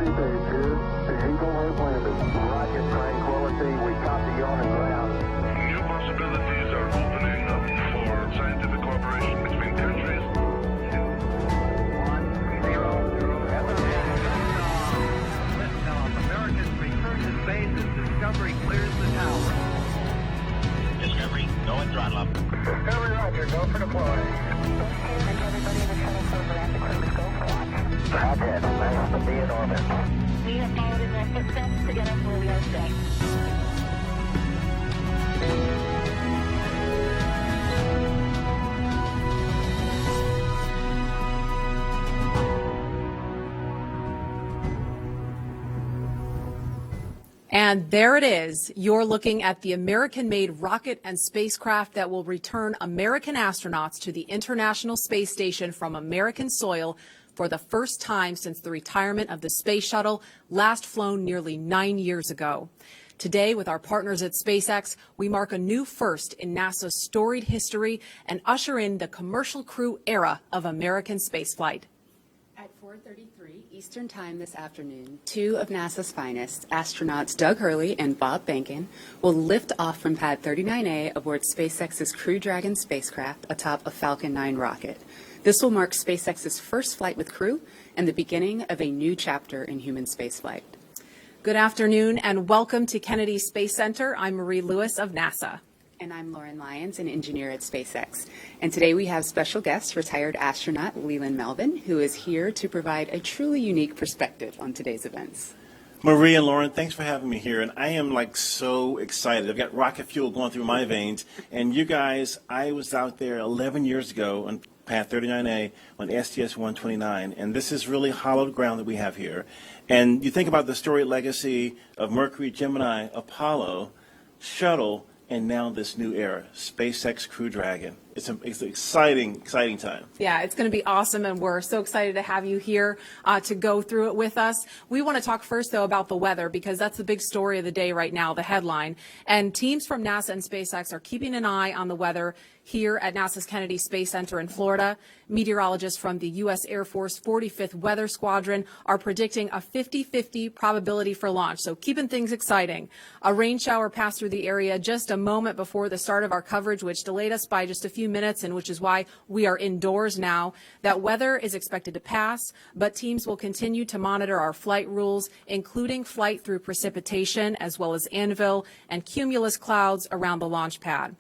The Eagle has landed. Rocket tranquility. We copy on and ground. New possibilities are opening up for scientific cooperation between countries. 1, 0, 0. Liftoff. America's return to space as Discovery clears the tower. Discovery, go and throttle up. Discovery, roger. Go for deploy. Everybody in the shuttle program, the crew is go for launch. Roger. Nice to be in orbit. We have followed in their footsteps to get us where we are today. And there it is. You're looking at the American-made rocket and spacecraft that will return American astronauts to the International Space Station from American soil for the first time since the retirement of the space shuttle, last flown nearly 9 years ago. Today, with our partners at SpaceX, we mark a new first in NASA's storied history and usher in the commercial crew era of American spaceflight. At 4:33 Eastern Time this afternoon, two of NASA's finest, astronauts Doug Hurley and Bob Behnken, will lift off from Pad 39A aboard SpaceX's Crew Dragon spacecraft atop a Falcon 9 rocket. This will mark SpaceX's first flight with crew and the beginning of a new chapter in human spaceflight. Good afternoon and welcome to Kennedy Space Center. I'm Marie Lewis of NASA. And I'm Lauren Lyons, an engineer at SpaceX. And today we have special guest, retired astronaut Leland Melvin, who is here to provide a truly unique perspective on today's events. Marie and Lauren, thanks for having me here. And I am so excited. I've got rocket fuel going through my veins. And you guys, I was out there 11 years ago on Pad 39A on STS-129. And this is really hallowed ground that we have here. And you think about the storied legacy of Mercury, Gemini, Apollo, Shuttle, and now this new era, SpaceX Crew Dragon. It's an exciting time. Yeah, it's going to be awesome, and we're so excited to have you here to go through it with us. We want to talk first, though, about the weather, because that's the big story of the day right now, the headline. And teams from NASA and SpaceX are keeping an eye on the weather here at NASA's Kennedy Space Center in Florida. Meteorologists from the U.S. Air Force 45th Weather Squadron are predicting a 50-50 probability for launch, so keeping things exciting. A rain shower passed through the area just a moment before the start of our coverage, which delayed us by just a few minutes, and which is why we are indoors now. That weather is expected to pass, but teams will continue to monitor our flight rules, including flight through precipitation, as well as anvil and cumulus clouds around the launch pad.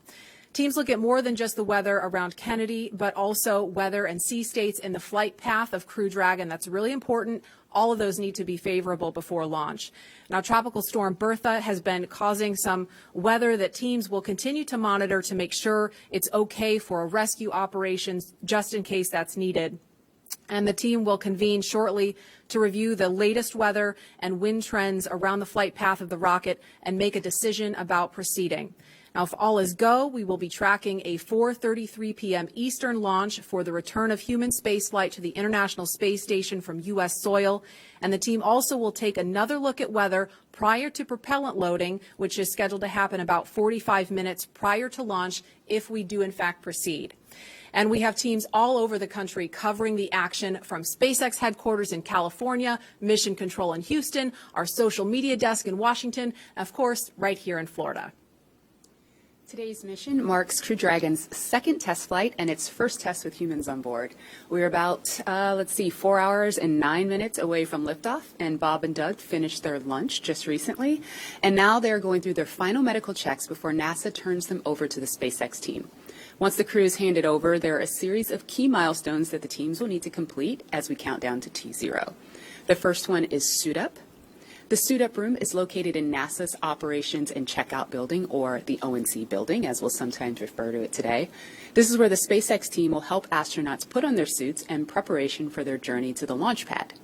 Teams look at more than just the weather around Kennedy, but also weather and sea states in the flight path of Crew Dragon. That's really important. All of those need to be favorable before launch. Now, Tropical Storm Bertha has been causing some weather that teams will continue to monitor to make sure it's okay for rescue operations, just in case that's needed. And the team will convene shortly to review the latest weather and wind trends around the flight path of the rocket and make a decision about proceeding. Now, if all is go, we will be tracking a 4:33 p.m. Eastern launch for the return of human spaceflight to the International Space Station from U.S. soil. And the team also will take another look at weather prior to propellant loading, which is scheduled to happen about 45 minutes prior to launch if we do, in fact, proceed. And we have teams all over the country covering the action, from SpaceX headquarters in California, Mission Control in Houston, our social media desk in Washington, and of course, right here in Florida. Today's mission marks Crew Dragon's second test flight and its first test with humans on board. We're about, 4 hours and 9 minutes away from liftoff, and Bob and Doug finished their lunch just recently, and now they're going through their final medical checks before NASA turns them over to the SpaceX team. Once the crew is handed over, there are a series of key milestones that the teams will need to complete as we count down to T0. The first one is suit up. The suit-up room is located in NASA's Operations and Checkout Building, or the ONC building, as we'll sometimes refer to it today. This is where the SpaceX team will help astronauts put on their suits in preparation for their journey to the launch pad.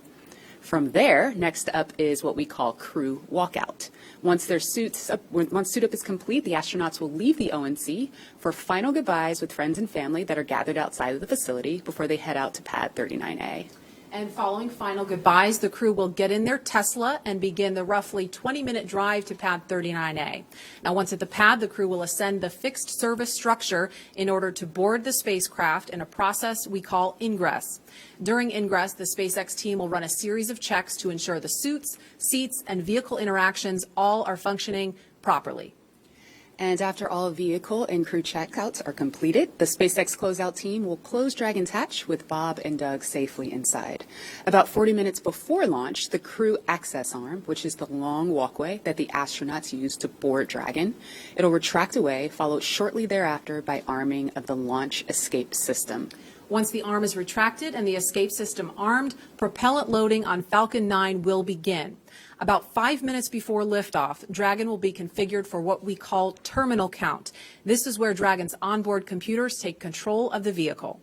From there, next up is what we call crew walkout. Once suit-up is complete, the astronauts will leave the ONC for final goodbyes with friends and family that are gathered outside of the facility before they head out to Pad 39A. And following final goodbyes, the crew will get in their Tesla and begin the roughly 20-minute drive to pad 39A. Now, once at the pad, the crew will ascend the fixed service structure in order to board the spacecraft in a process we call ingress. During ingress, the SpaceX team will run a series of checks to ensure the suits, seats, and vehicle interactions all are functioning properly. And after all vehicle and crew checkouts are completed, the SpaceX closeout team will close Dragon's hatch with Bob and Doug safely inside. About 40 minutes before launch, the crew access arm, which is the long walkway that the astronauts use to board Dragon, it'll retract away, followed shortly thereafter by arming of the launch escape system. Once the arm is retracted and the escape system armed, propellant loading on Falcon 9 will begin. About 5 minutes before liftoff, Dragon will be configured for what we call terminal count. This is where Dragon's onboard computers take control of the vehicle.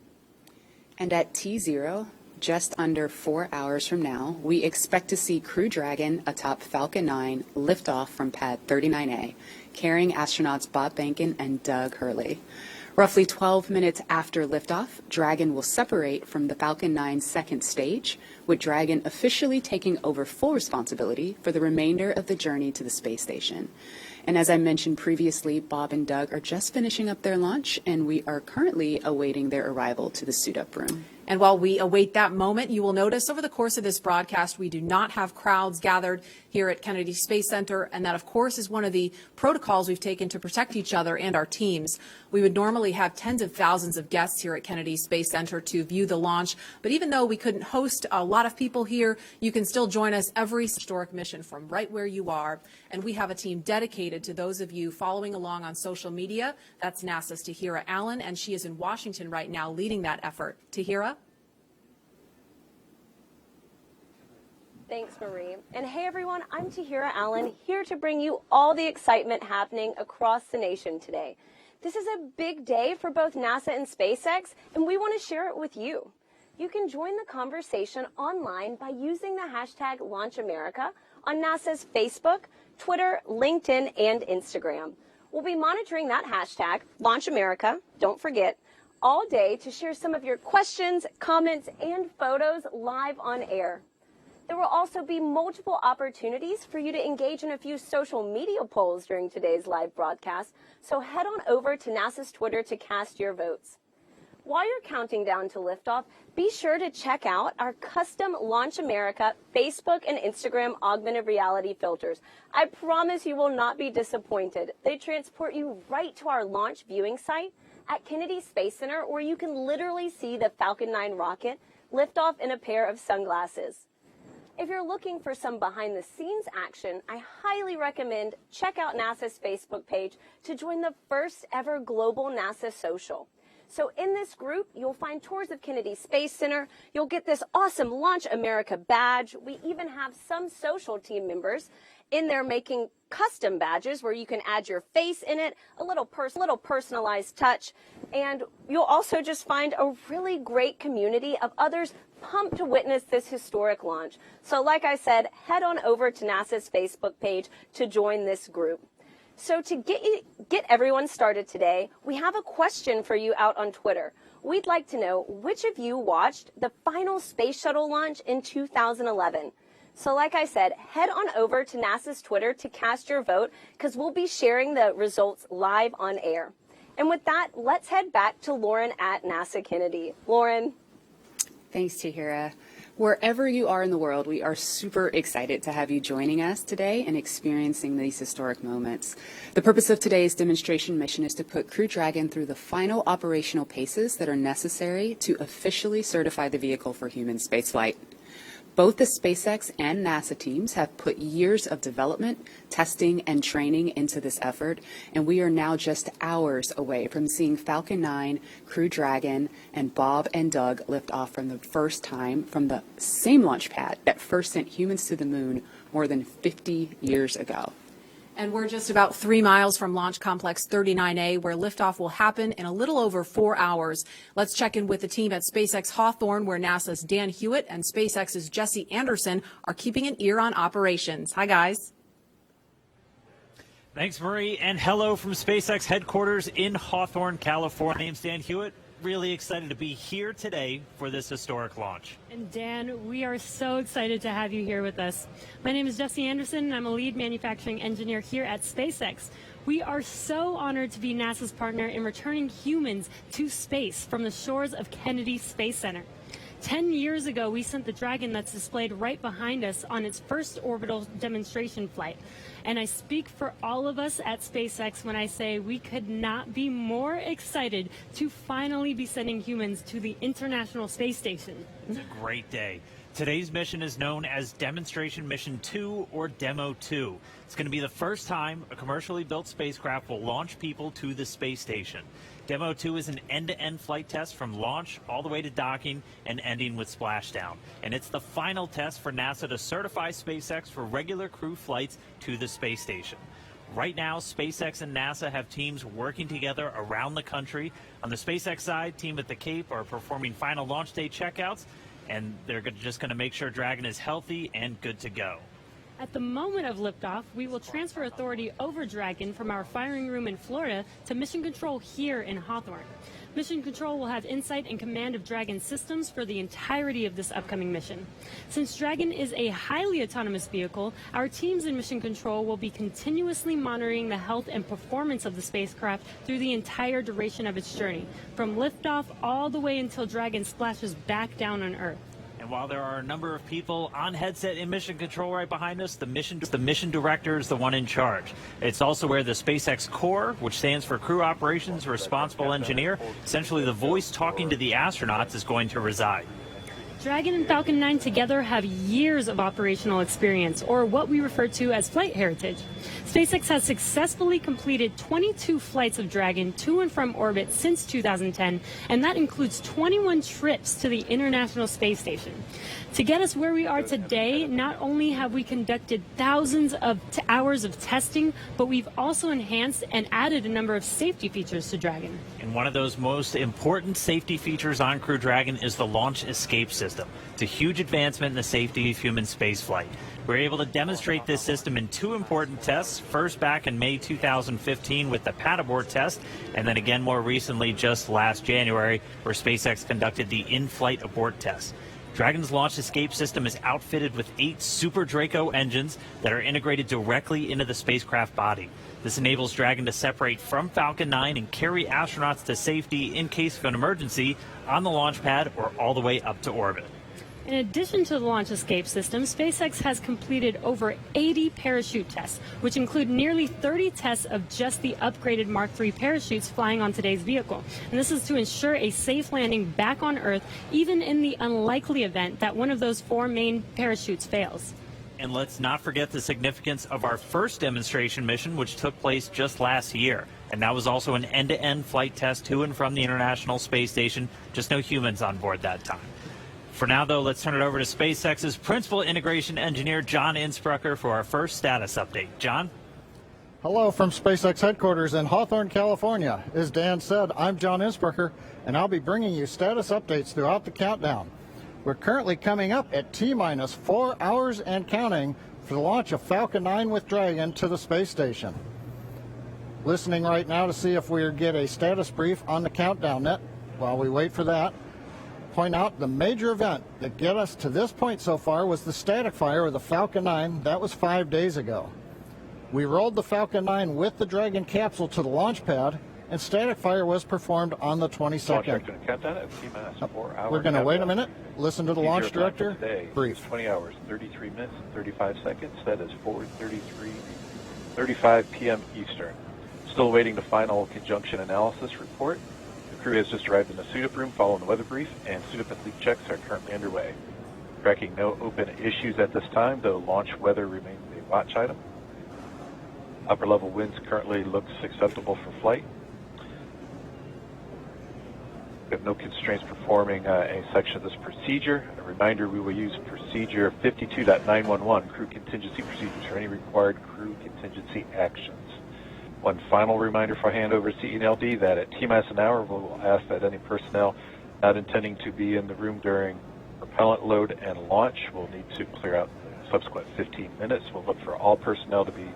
And at T0, just under 4 hours from now, we expect to see Crew Dragon atop Falcon 9 lift off from pad 39A, carrying astronauts Bob Behnken and Doug Hurley. Roughly 12 minutes after liftoff, Dragon will separate from the Falcon 9 second stage, with Dragon officially taking over full responsibility for the remainder of the journey to the space station. And as I mentioned previously, Bob and Doug are just finishing up their launch, and we are currently awaiting their arrival to the suit-up room. And while we await that moment, you will notice over the course of this broadcast, we do not have crowds gathered here at Kennedy Space Center. And that, of course, is one of the protocols we've taken to protect each other and our teams. We would normally have tens of thousands of guests here at Kennedy Space Center to view the launch. But even though we couldn't host a lot of people here, you can still join us every historic mission from right where you are. And we have a team dedicated to those of you following along on social media. That's NASA's Tahira Allen, and she is in Washington right now leading that effort. Tahira? Thanks, Marie. And hey, everyone, I'm Tahira Allen, here to bring you all the excitement happening across the nation today. This is a big day for both NASA and SpaceX, and we want to share it with you. You can join the conversation online by using the hashtag LaunchAmerica on NASA's Facebook, Twitter, LinkedIn, and Instagram. We'll be monitoring that hashtag, LaunchAmerica, don't forget, all day to share some of your questions, comments, and photos live on air. There will also be multiple opportunities for you to engage in a few social media polls during today's live broadcast, so head on over to NASA's Twitter to cast your votes. While you're counting down to liftoff, be sure to check out our custom Launch America Facebook and Instagram augmented reality filters. I promise you will not be disappointed. They transport you right to our launch viewing site at Kennedy Space Center, where you can literally see the Falcon 9 rocket lift off in a pair of sunglasses. If you're looking for some behind-the-scenes action, I highly recommend check out NASA's Facebook page to join the first ever global NASA social. So in this group, you'll find tours of Kennedy Space Center. You'll get this awesome Launch America badge. We even have some social team members in there making custom badges where you can add your face in it, a little personalized touch. And you'll also just find a really great community of others pumped to witness this historic launch. So like I said, head on over to NASA's Facebook page to join this group. So to get everyone started today, we have a question for you out on Twitter. We'd like to know which of you watched the final space shuttle launch in 2011. So like I said, head on over to NASA's Twitter to cast your vote, because we'll be sharing the results live on air. And with that, let's head back to Lauren at NASA Kennedy. Lauren. Thanks, Tahira. Wherever you are in the world, we are super excited to have you joining us today and experiencing these historic moments. The purpose of today's demonstration mission is to put Crew Dragon through the final operational paces that are necessary to officially certify the vehicle for human spaceflight. Both the SpaceX and NASA teams have put years of development, testing, and training into this effort, and we are now just hours away from seeing Falcon 9, Crew Dragon, and Bob and Doug lift off for the first time from the same launch pad that first sent humans to the moon more than 50 years ago. And we're just about 3 miles from Launch Complex 39A, where liftoff will happen in a little over 4 hours. Let's check in with the team at SpaceX Hawthorne, where NASA's Dan Hewitt and SpaceX's Jesse Anderson are keeping an ear on operations. Hi, guys. Thanks, Marie, and hello from SpaceX headquarters in Hawthorne, California. My name's Dan Hewitt. really excited to be here today for this historic launch. And Dan, we are so excited to have you here with us. My name is Jesse Anderson, and I'm a lead manufacturing engineer here at SpaceX. We are so honored to be NASA's partner in returning humans to space from the shores of Kennedy Space Center. 10 years ago, we sent the Dragon that's displayed right behind us on its first orbital demonstration flight. And I speak for all of us at SpaceX when I say we could not be more excited to finally be sending humans to the International Space Station. It's a great day. Today's mission is known as Demonstration Mission 2, or Demo 2. It's going to be the first time a commercially built spacecraft will launch people to the space station. Demo 2 is an end-to-end flight test from launch all the way to docking and ending with splashdown. And it's the final test for NASA to certify SpaceX for regular crew flights to the space station. Right now, SpaceX and NASA have teams working together around the country. On the SpaceX side, team at the Cape are performing final launch day checkouts, and they're just going to make sure Dragon is healthy and good to go. At the moment of liftoff, we will transfer authority over Dragon from our firing room in Florida to Mission Control here in Hawthorne. Mission Control will have insight and command of Dragon systems for the entirety of this upcoming mission. Since Dragon is a highly autonomous vehicle, our teams in Mission Control will be continuously monitoring the health and performance of the spacecraft through the entire duration of its journey, from liftoff all the way until Dragon splashes back down on Earth. And while there are a number of people on headset in Mission Control right behind us, the mission director is the one in charge. It's also where the SpaceX Core, which stands for Crew Operations Responsible Engineer, essentially the voice talking to the astronauts, is going to reside. Dragon and Falcon 9 together have years of operational experience, or what we refer to as flight heritage. SpaceX has successfully completed 22 flights of Dragon to and from orbit since 2010, and that includes 21 trips to the International Space Station. To get us where we are today, not only have we conducted thousands of hours of testing, but we've also enhanced and added a number of safety features to Dragon. And one of those most important safety features on Crew Dragon is the Launch Escape System. It's a huge advancement in the safety of human spaceflight. We're able to demonstrate this system in two important tests, first back in May 2015 with the pad abort test, and then again more recently just last January where SpaceX conducted the in-flight abort test. Dragon's Launch Escape System is outfitted with 8 Super Draco engines that are integrated directly into the spacecraft body. This enables Dragon to separate from Falcon 9 and carry astronauts to safety in case of an emergency on the launch pad or all the way up to orbit. In addition to the Launch Escape System, SpaceX has completed over 80 parachute tests, which include nearly 30 tests of just the upgraded Mark III parachutes flying on today's vehicle. And this is to ensure a safe landing back on Earth, even in the unlikely event that one of those 4 main parachutes fails. And let's not forget the significance of our first demonstration mission, which took place just last year. And that was also an end-to-end flight test to and from the International Space Station. Just no humans on board that time. For now, though, let's turn it over to SpaceX's Principal Integration Engineer, John Insprucker, for our first status update. John? Hello from SpaceX headquarters in Hawthorne, California. As Dan said, I'm John Insprucker, and I'll be bringing you status updates throughout the countdown. We're currently coming up at T-minus 4 hours and counting for the launch of Falcon 9 with Dragon to the space station. Listening right now to see if we get a status brief on the countdown net. While we wait for that, point out the major event that get us to this point so far was the static fire of the Falcon 9. That was 5 days ago. We rolled the Falcon 9 with the Dragon capsule to the launch pad, and static fire was performed on the 22nd. We're going to wait a minute, listen to the launch director. Brief. 20 hours, 33 minutes, and 35 seconds. That is 4:35 p.m. Eastern. Still waiting the final conjunction analysis report. The crew has just arrived in the suit-up room following the weather brief, and suit-up and leak checks are currently underway. Tracking no open issues at this time, though launch weather remains a watch item. Upper level winds currently looks acceptable for flight. We have no constraints performing any section of this procedure. A reminder, we will use procedure 52.911, crew contingency procedures, for any required crew contingency actions. One final reminder for handover to CNLD that at T-minus an hour, we'll ask that any personnel not intending to be in the room during propellant load and launch will need to clear out the subsequent 15 minutes. We'll look for all personnel to be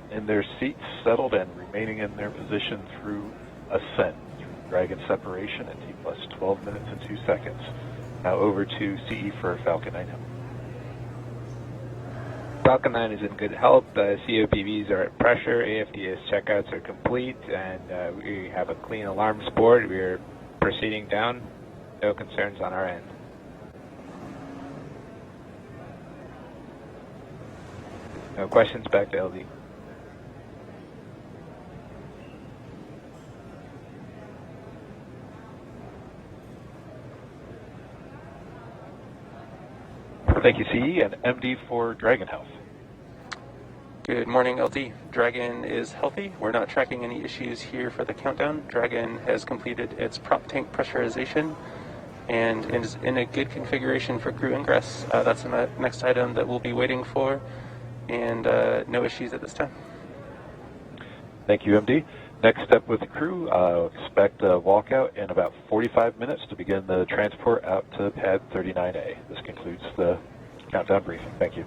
in their seats, settled, and remaining in their position through ascent. Dragon separation at T plus 12 minutes and 2 seconds. Now over to CE for Falcon 9 now. Falcon 9 is in good health. COPVs are at pressure. AFDS checkouts are complete, and we have a clean alarms board. We are proceeding down. No concerns on our end. No questions. Back to LD. Thank you, CE, and MD for Dragon Health. Good morning, LD. Dragon is healthy. We're not tracking any issues here for the countdown. Dragon has completed its prop tank pressurization and is in a good configuration for crew ingress. That's the next item that we'll be waiting for, and no issues at this time. Thank you, MD. Next step with the crew, expect a walkout in about 45 minutes to begin the transport out to pad 39A. This concludes the countdown briefing. Thank you.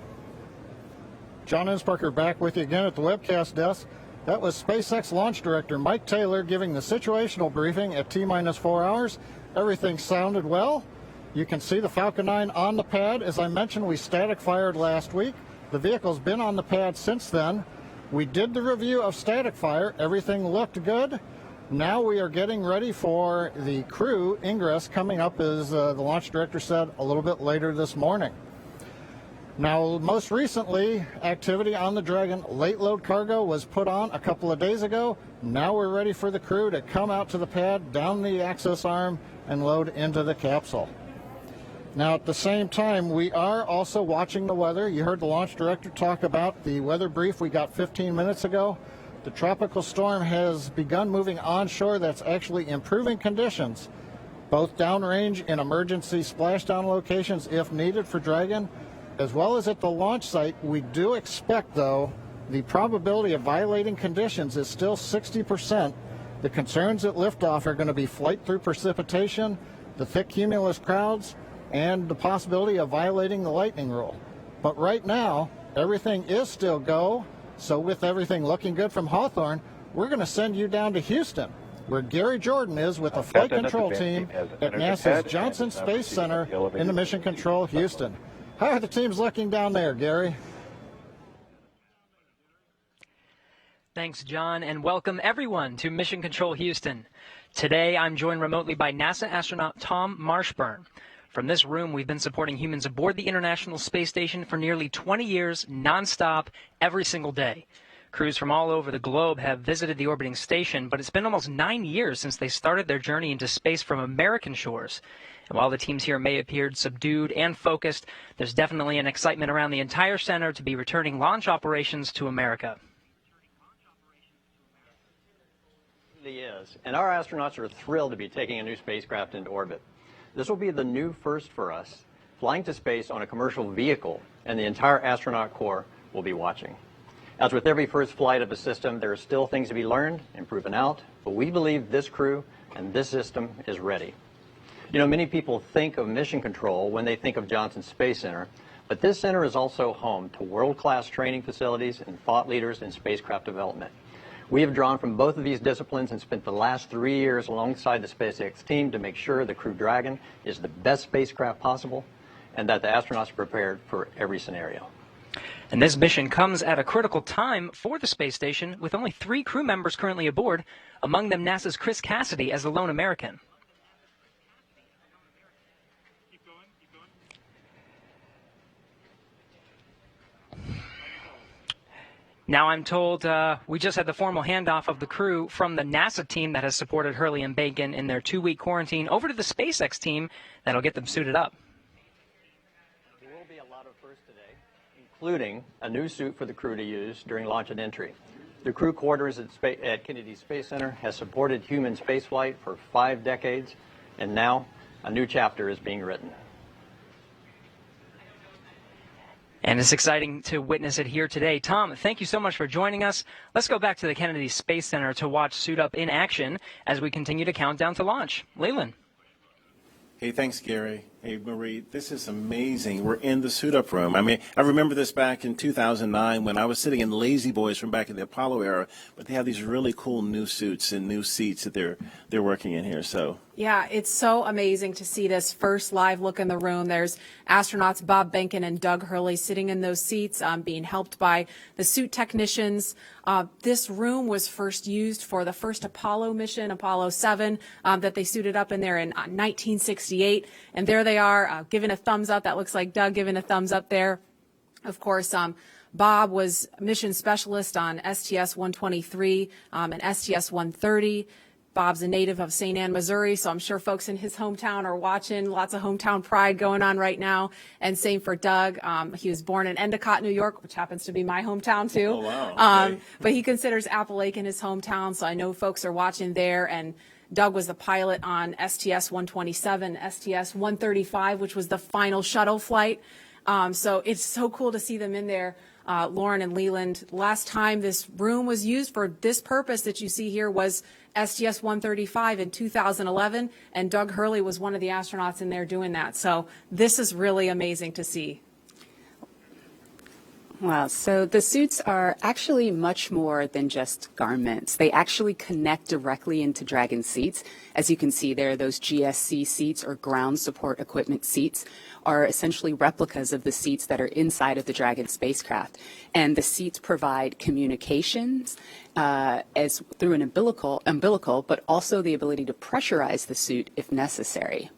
John Insparker back with you again at the webcast desk. That was SpaceX Launch Director Mike Taylor giving the situational briefing at T-minus 4 hours. Everything sounded well. You can see the Falcon 9 on the pad. As I mentioned, we static fired last week. The vehicle's been on the pad since then. We did the review of static fire. Everything looked good. Now we are getting ready for the crew ingress coming up, as the launch director said, a little bit later this morning. Now, most recently, activity on the Dragon late load cargo was put on a couple of days ago. Now we're ready for the crew to come out to the pad, down the access arm, and load into the capsule. Now, at the same time, we are also watching the weather. You heard the launch director talk about the weather brief we got 15 minutes ago. The tropical storm has begun moving onshore. That's actually improving conditions, both downrange in emergency splashdown locations if needed for Dragon, as well as at the launch site. We do expect, though, the probability of violating conditions is still 60%. The concerns at liftoff are going to be flight through precipitation, the thick cumulus clouds, and the possibility of violating the lightning rule. But right now, everything is still go. So with everything looking good from Hawthorne, we're going to send you down to Houston, where Gary Jordan is with the flight control team at NASA's Johnson Space Center in the Mission Control Houston. How are the teams looking down there, Gary? Thanks, John, and welcome everyone to Mission Control Houston. Today, I'm joined remotely by NASA astronaut Tom Marshburn. From this room, we've been supporting humans aboard the International Space Station for nearly 20 years, nonstop, every single day. Crews from all over the globe have visited the orbiting station, but it's been almost 9 years since they started their journey into space from American shores. And while the teams here may appear subdued and focused, there's definitely an excitement around the entire center to be returning launch operations to America. It really is, and our astronauts are thrilled to be taking a new spacecraft into orbit. This will be the new first for us, flying to space on a commercial vehicle, and the entire astronaut corps will be watching. As with every first flight of a system, there are still things to be learned and proven out, but we believe this crew and this system is ready. You know, many people think of mission control when they think of Johnson Space Center, but this center is also home to world-class training facilities and thought leaders in spacecraft development. We have drawn from both of these disciplines and spent the last 3 years alongside the SpaceX team to make sure the Crew Dragon is the best spacecraft possible and that the astronauts are prepared for every scenario. And this mission comes at a critical time for the space station, with only 3 crew members currently aboard, among them NASA's Chris Cassidy as the lone American. Now I'm told we just had the formal handoff of the crew from the NASA team that has supported Hurley and Behnken in their 2-week quarantine over to the SpaceX team that'll get them suited up. There will be a lot of firsts today, including a new suit for the crew to use during launch and entry. The crew quarters at Kennedy Space Center has supported human spaceflight for 5 decades, and now a new chapter is being written. And it's exciting to witness it here today. Tom, thank you so much for joining us. Let's go back to the Kennedy Space Center to watch Suit Up in action as we continue to count down to launch. Leland. Hey, thanks, Gary. Hey, Marie, this is amazing. We're in the suit-up room. I mean, I remember this back in 2009 when I was sitting in Lazy Boys from back in the Apollo era, but they have these really cool new suits and new seats that they're working in here. So Yeah, it's so amazing to see this first live look in the room. There's astronauts Bob Behnken and Doug Hurley sitting in those seats, being helped by the suit technicians. This room was first used for the first Apollo mission, Apollo 7, that they suited up in there in 1968. And there they are, giving a thumbs up. That looks like Doug giving a thumbs up there. Of course, Bob was mission specialist on STS-123 and STS-130. Bob's a native of St. Anne, Missouri, so I'm sure folks in his hometown are watching. Lots of hometown pride going on right now. And same for Doug. He was born in Endicott, New York, which happens to be my hometown, too. Oh, wow. Okay. But he considers Apple Lake in his hometown, so I know folks are watching there. And Doug was the pilot on STS-127, STS-135, which was the final shuttle flight. So it's so cool to see them in there. Lauren and Leland, last time this room was used for this purpose that you see here was STS-135 in 2011, and Doug Hurley was one of the astronauts in there doing that. So this is really amazing to see. Wow, so the suits are actually much more than just garments. They actually connect directly into Dragon seats. As you can see there, those GSC seats, or ground support equipment seats, are essentially replicas of the seats that are inside of the Dragon spacecraft. And the seats provide communications as through an umbilical, but also the ability to pressurize the suit if necessary.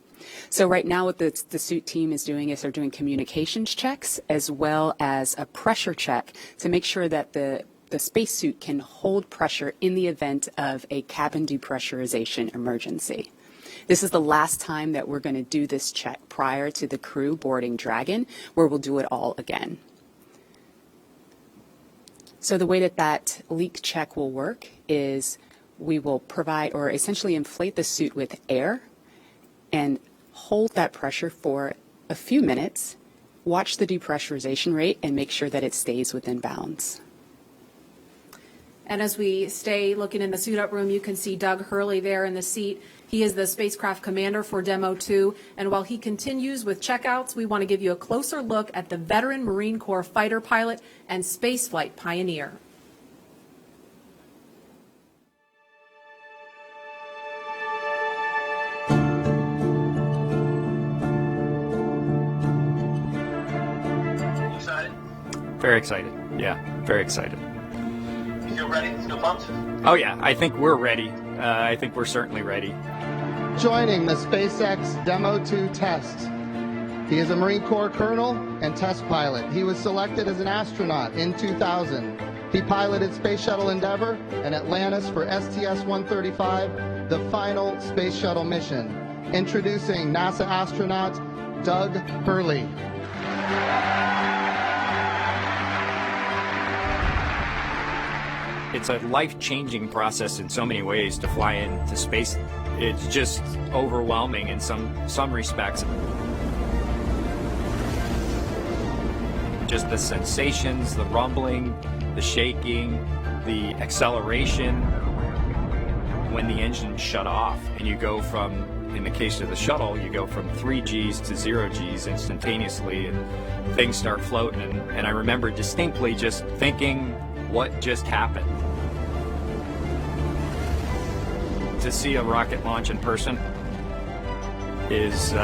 So right now what the suit team is doing is they're doing communications checks as well as a pressure check to make sure that the spacesuit can hold pressure in the event of a cabin depressurization emergency. This is the last time that we're going to do this check prior to the crew boarding Dragon, where we'll do it all again. So the way that leak check will work is we will provide or essentially inflate the suit with air and hold that pressure for a few minutes, watch the depressurization rate, and make sure that it stays within bounds. And as we stay looking in the suit-up room, you can see Doug Hurley there in the seat. He is the spacecraft commander for Demo 2, and while he continues with checkouts, we want to give you a closer look at the veteran Marine Corps fighter pilot and spaceflight pioneer. Excited? Very excited. Yeah, very excited. You feel ready? Still pumped? Oh yeah, I think we're ready. I think we're certainly ready. Joining the SpaceX Demo 2 test. He is a Marine Corps colonel and test pilot. He was selected as an astronaut in 2000. He piloted Space Shuttle Endeavour and Atlantis for STS-135, the final Space Shuttle mission. Introducing NASA astronaut Doug Hurley. It's a life-changing process in so many ways to fly into space. It's just overwhelming in some respects. Just the sensations, the rumbling, the shaking, the acceleration. When the engine shut off and you go from, in the case of the shuttle, you go from 3 Gs to 0 Gs instantaneously and things start floating. And I remember distinctly just thinking, what just happened? To see a rocket launch in person is,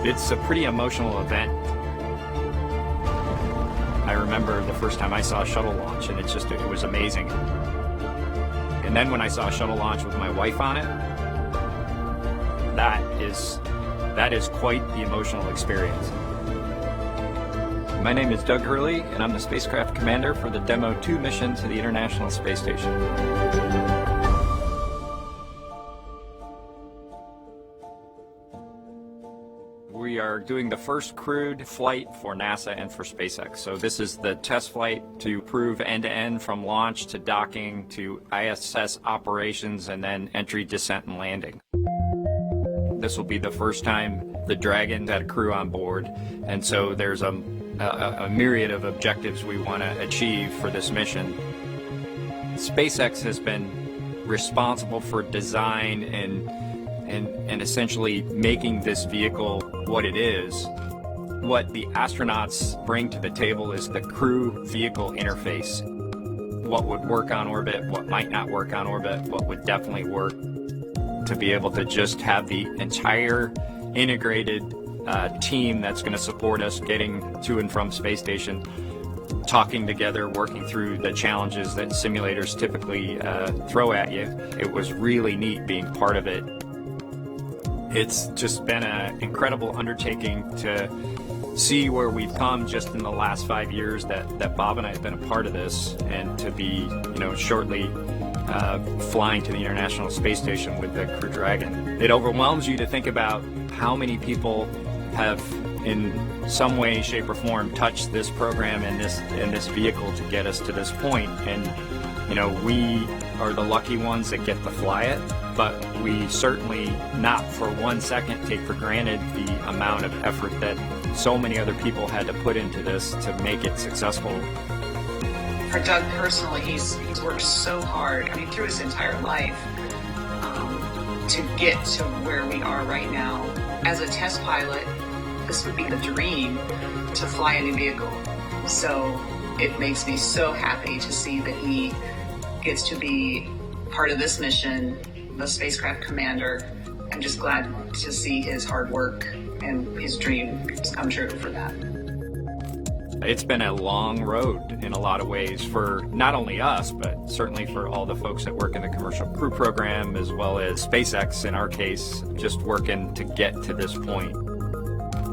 it's a pretty emotional event. I remember the first time I saw a shuttle launch, and it was amazing. And then when I saw a shuttle launch with my wife on it, that is quite the emotional experience. My name is Doug Hurley, and I'm the spacecraft commander for the Demo 2 mission to the International Space Station. We are doing the first crewed flight for NASA and for SpaceX. So this is the test flight to prove end-to-end from launch to docking to ISS operations and then entry, descent, and landing. This will be the first time the Dragon had a crew on board, and so there's a myriad of objectives we want to achieve for this mission. SpaceX has been responsible for design and essentially making this vehicle what it is. What the astronauts bring to the table is the crew vehicle interface. What would work on orbit, what might not work on orbit, what would definitely work, to be able to just have the entire integrated team that's going to support us getting to and from space station, talking together, working through the challenges that simulators typically throw at you. It was really neat being part of it. It's just been an incredible undertaking to see where we've come just in the last 5 years that Bob and I have been a part of this, and to be, shortly flying to the International Space Station with the Crew Dragon. It overwhelms you to think about how many people have, in some way, shape, or form, touched this program and this vehicle to get us to this point. And we are the lucky ones that get to fly it, but we certainly not for 1 second take for granted the amount of effort that so many other people had to put into this to make it successful. For Doug personally, he's worked so hard, through his entire life, to get to where we are right now. As a test pilot, this would be the dream to fly a new vehicle. So it makes me so happy to see that he gets to be part of this mission, the spacecraft commander. I'm just glad to see his hard work and his dream come true for that. It's been a long road in a lot of ways for not only us, but certainly for all the folks that work in the commercial crew program, as well as SpaceX in our case, just working to get to this point.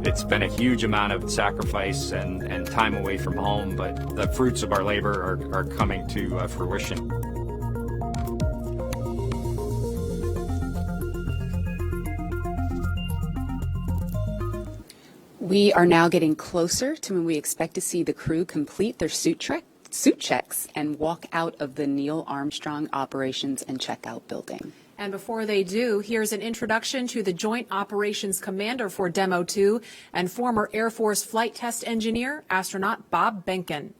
It's been a huge amount of sacrifice and time away from home, but the fruits of our labor are coming to fruition. We are now getting closer to when we expect to see the crew complete their suit checks and walk out of the Neil Armstrong Operations and Checkout Building. And before they do, here's an introduction to the Joint Operations Commander for Demo 2 and former Air Force flight test engineer, astronaut Bob Behnken.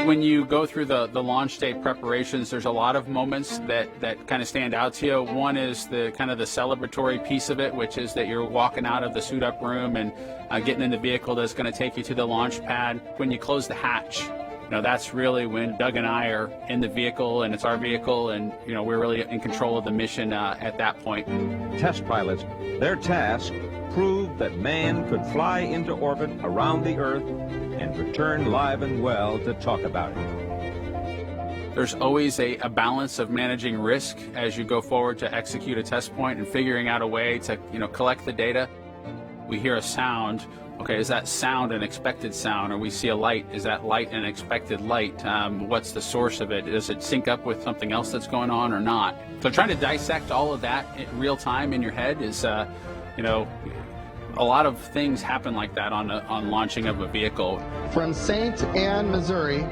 When you go through the launch day preparations, there's a lot of moments that kind of stand out to you. One is the kind of the celebratory piece of it, which is that you're walking out of the suit up room and getting in the vehicle that's going to take you to the launch pad. When you close the hatch, that's really when Doug and I are in the vehicle, and it's our vehicle, and we're really in control of the mission at that point. Test pilots, their task, proved that man could fly into orbit around the Earth and return live and well to talk about it. There's always a balance of managing risk as you go forward to execute a test point and figuring out a way to collect the data. We hear a sound. Okay, is that sound an expected sound? Or we see a light, is that light an expected light? What's the source of it? Does it sync up with something else that's going on or not? So trying to dissect all of that in real time in your head is, a lot of things happen like that on launching of a vehicle. From St. Anne, Missouri,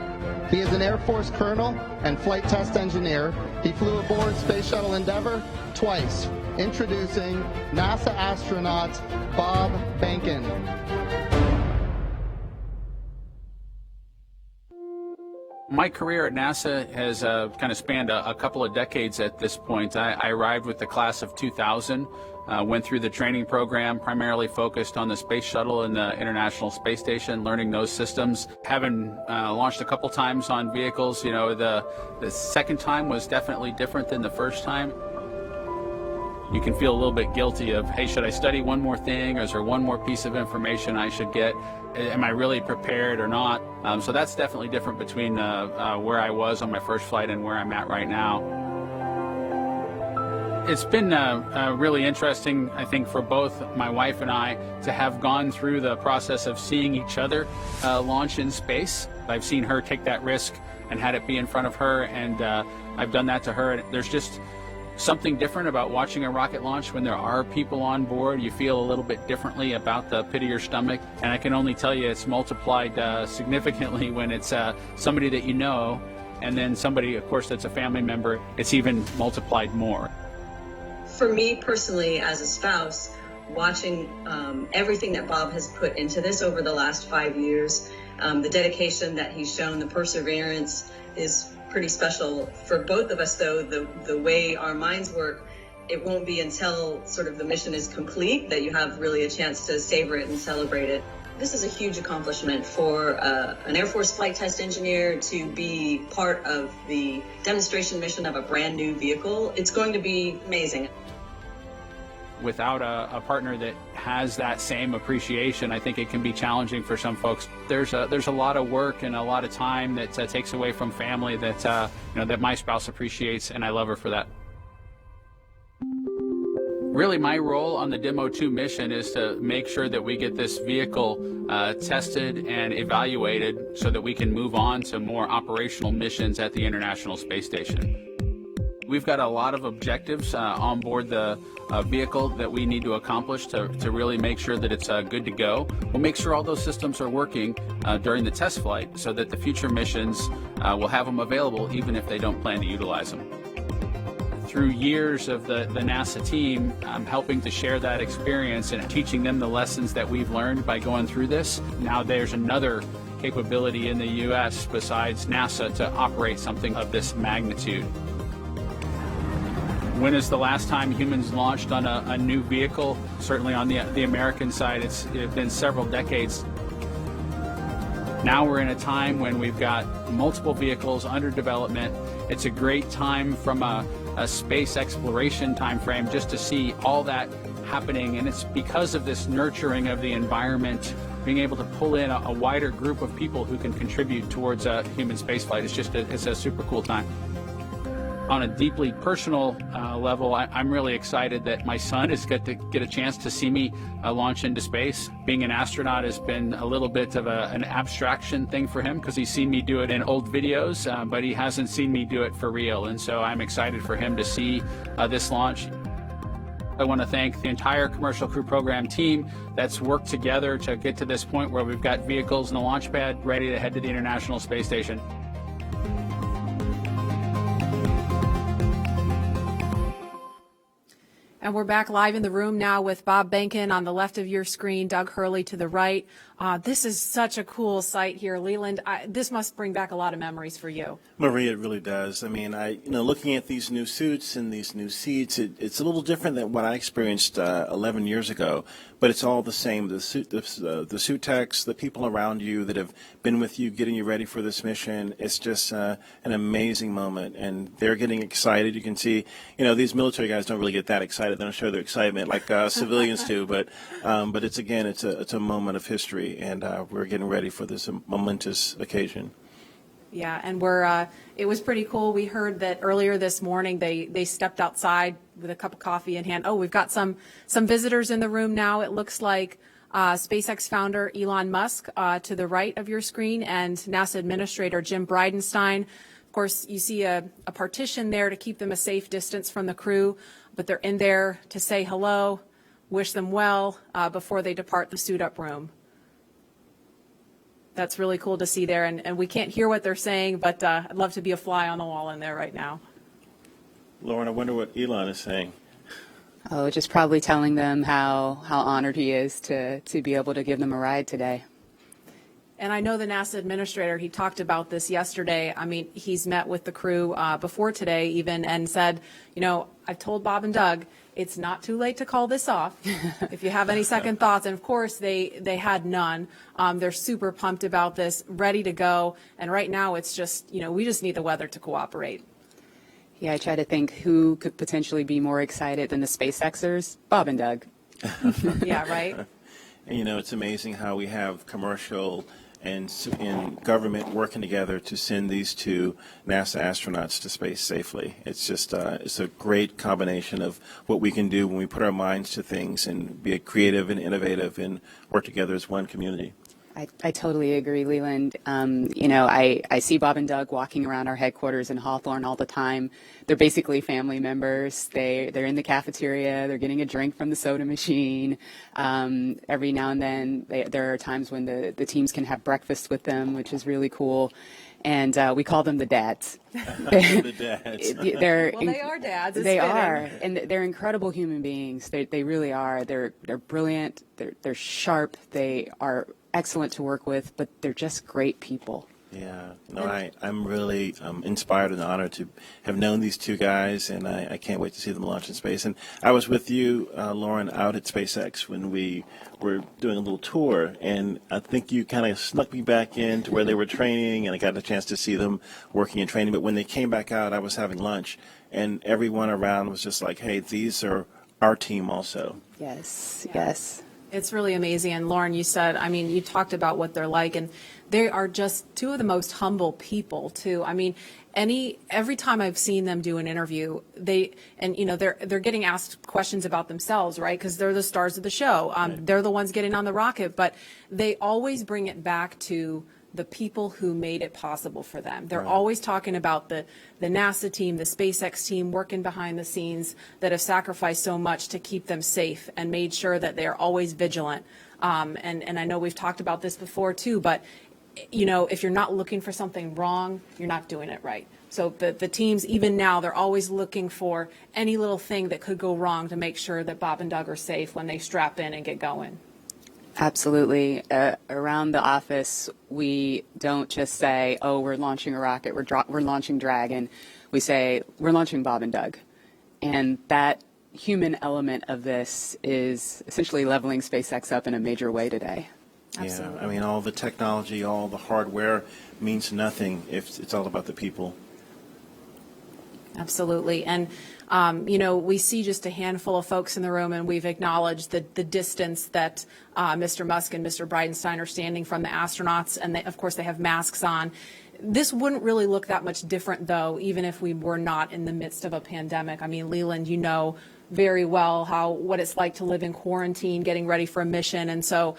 he is an Air Force colonel and flight test engineer. He flew aboard Space Shuttle Endeavour twice. Introducing NASA astronaut Bob Behnken. My career at NASA has kind of spanned a couple of decades at this point. I arrived with the class of 2000, went through the training program, primarily focused on the Space Shuttle and the International Space Station, learning those systems. Having launched a couple times on vehicles, the second time was definitely different than the first time. You can feel a little bit guilty of, hey, should I study one more thing, or is there one more piece of information I should get? Am I really prepared or not? So that's definitely different between where I was on my first flight and where I'm at right now. It's been really interesting, I think, for both my wife and I to have gone through the process of seeing each other launch in space. I've seen her take that risk and had it be in front of her, and I've done that to her. There's just something different about watching a rocket launch when there are people on board. You feel a little bit differently about the pit of your stomach, and I can only tell you it's multiplied significantly when it's somebody that you know, and then somebody, of course, that's a family member. It's even multiplied more. For me personally, as a spouse, watching everything that Bob has put into this over the last 5 years, the dedication that he's shown, the perseverance is pretty special. For both of us, though, the way our minds work, it won't be until sort of the mission is complete that you have really a chance to savor it and celebrate it. This is a huge accomplishment for an Air Force flight test engineer to be part of the demonstration mission of a brand new vehicle. It's going to be amazing. Without a partner that has that same appreciation, I think it can be challenging for some folks. There's a lot of work and a lot of time that takes away from family that that my spouse appreciates, and I love her for that. Really, my role on the Demo 2 mission is to make sure that we get this vehicle tested and evaluated so that we can move on to more operational missions at the International Space Station. We've got a lot of objectives on board the vehicle that we need to accomplish to really make sure that it's good to go. We'll make sure all those systems are working during the test flight so that the future missions will have them available even if they don't plan to utilize them. Through years of the NASA team, I'm helping to share that experience and teaching them the lessons that we've learned by going through this. Now there's another capability in the U.S. besides NASA to operate something of this magnitude. When is the last time humans launched on a new vehicle? Certainly on the American side, it's been several decades. Now we're in a time when we've got multiple vehicles under development. It's a great time from a space exploration time frame just to see all that happening, and it's because of this nurturing of the environment, being able to pull in a wider group of people who can contribute towards a human spaceflight. It's a super cool time. On a deeply personal level, I'm really excited that my son is going to get a chance to see me launch into space. Being an astronaut has been a little bit of an abstraction thing for him because he's seen me do it in old videos, but he hasn't seen me do it for real. And so I'm excited for him to see this launch. I want to thank the entire Commercial Crew Program team that's worked together to get to this point where we've got vehicles in the launch pad ready to head to the International Space Station. And we're back live in the room now with Bob Behnken on the left of your screen, Doug Hurley to the right. This is such a cool site here, Leland. This must bring back a lot of memories for you. Maria, it really does. I mean, looking at these new suits and these new seats, it's a little different than what I experienced 11 years ago, but it's all the same. The suit techs, the people around you that have been with you, getting you ready for this mission, it's just an amazing moment, and they're getting excited. You can see, these military guys don't really get that excited. They don't show their excitement like civilians do, but it's a moment of history. And we're getting ready for this momentous occasion. Yeah, and it was pretty cool. We heard that earlier this morning they stepped outside with a cup of coffee in hand. Oh, we've got some visitors in the room now. It looks like SpaceX founder Elon Musk to the right of your screen, and NASA Administrator Jim Bridenstine. Of course, you see a partition there to keep them a safe distance from the crew, but they're in there to say hello, wish them well before they depart the suit-up room. That's really cool to see there, and we can't hear what they're saying, but I'd love to be a fly on the wall in there right now. Lauren, I wonder what Elon is saying. Oh, just probably telling them how honored he is to be able to give them a ride today. And I know the NASA administrator, he talked about this yesterday. I mean, he's met with the crew before today even and said, I've told Bob and Doug, it's not too late to call this off if you have any second thoughts. And of course, they had none. They're super pumped about this, ready to go. And right now it's just, we just need the weather to cooperate. Yeah, I try to think who could potentially be more excited than the SpaceXers, Bob and Doug. Yeah, right. And it's amazing how we have commercial and government working together to send these two NASA astronauts to space safely. It's just it's a great combination of what we can do when we put our minds to things and be creative and innovative and work together as one community. I totally agree, Leland. I see Bob and Doug walking around our headquarters in Hawthorne all the time. They're basically family members. They're in the cafeteria. They're getting a drink from the soda machine. Every now and then, there are times when the teams can have breakfast with them, which is really cool. And we call them the dads. The dads. They are dads. They are, and they're incredible human beings. They really are. They're brilliant. They're sharp. They are excellent to work with, but they're just great people. Yeah, no, I'm really inspired and honored to have known these two guys, and I can't wait to see them launch in space. And I was with you, Lauren, out at SpaceX when we were doing a little tour, and I think you kind of snuck me back in to where they were training, and I got a chance to see them working and training. But when they came back out, I was having lunch, and everyone around was just like, hey, these are our team also. Yes, yes. It's really amazing. And Lauren, you said, I mean, you talked about what they're like, and they are just two of the most humble people too. I mean, every time I've seen them do an interview, they're getting asked questions about themselves, right? Because they're the stars of the show. They're the ones getting on the rocket, but they always bring it back to the people who made it possible for them. They're always talking about the NASA team, the SpaceX team working behind the scenes that have sacrificed so much to keep them safe and made sure that they are always vigilant. And I know we've talked about this before too, but if you're not looking for something wrong, you're not doing it right. So the teams, even now, they're always looking for any little thing that could go wrong to make sure that Bob and Doug are safe when they strap in and get going. Absolutely. Around the office, we don't just say, oh, we're launching a rocket, we're launching Dragon. We say, we're launching Bob and Doug. And that human element of this is essentially leveling SpaceX up in a major way today. Absolutely. Yeah, I mean, all the technology, all the hardware means nothing if it's all about the people. Absolutely. And, we see just a handful of folks in the room, and we've acknowledged the distance that Mr. Musk and Mr. Bridenstine are standing from the astronauts. And, of course, they have masks on. This wouldn't really look that much different, though, even if we were not in the midst of a pandemic. I mean, Leland, you know very well what it's like to live in quarantine, getting ready for a mission. And so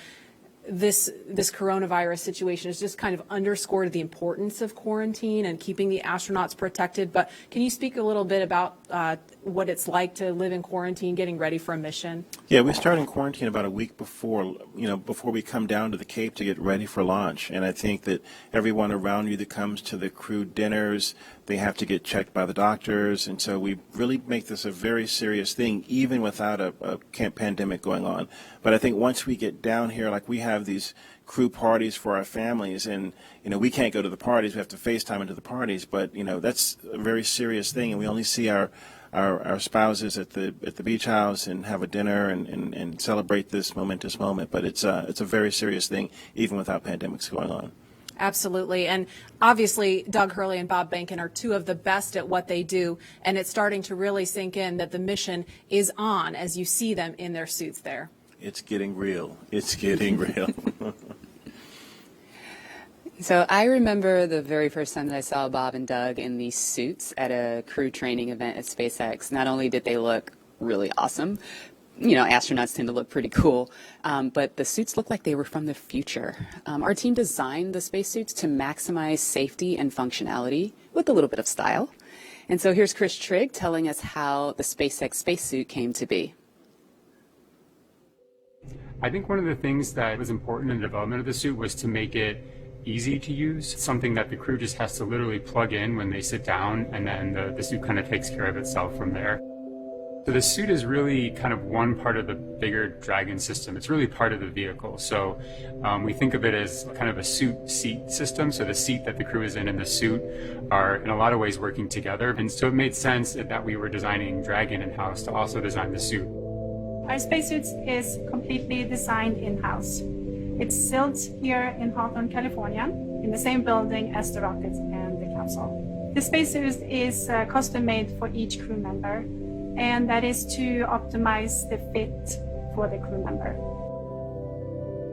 this coronavirus situation has just kind of underscored the importance of quarantine and keeping the astronauts protected. But can you speak a little bit about what it's like to live in quarantine, getting ready for a mission? Yeah, we started in quarantine about a week before we come down to the Cape to get ready for launch. And I think that everyone around you that comes to the crew dinners, they have to get checked by the doctors. And so we really make this a very serious thing, even without a pandemic going on. But I think once we get down here, like we have these crew parties for our families, and we can't go to the parties, we have to FaceTime into the parties, but that's a very serious thing, and we only see our spouses at the beach house and have a dinner and celebrate this momentous moment. But it's a very serious thing, even without pandemics going on. Absolutely. And obviously, Doug Hurley and Bob Behnken are two of the best at what they do, and it's starting to really sink in that the mission is on as you see them in their suits there. It's getting real. It's getting real. So I remember the very first time that I saw Bob and Doug in these suits at a crew training event at SpaceX. Not only did they look really awesome, astronauts tend to look pretty cool, but the suits looked like they were from the future. Our team designed the spacesuits to maximize safety and functionality with a little bit of style. And so here's Chris Trigg telling us how the SpaceX spacesuit came to be. I think one of the things that was important in the development of the suit was to make it easy to use, something that the crew just has to literally plug in when they sit down, and then the suit kind of takes care of itself from there. So the suit is really kind of one part of the bigger Dragon system. It's really part of the vehicle. So we think of it as kind of a suit seat system. So the seat that the crew is in and the suit are in a lot of ways working together. And so it made sense that we were designing Dragon in-house to also design the suit. Our spacesuit is completely designed in-house. It's built here in Hawthorne, California, in the same building as the rocket and the capsule. The spacesuit is custom made for each crew member, and that is to optimize the fit for the crew member.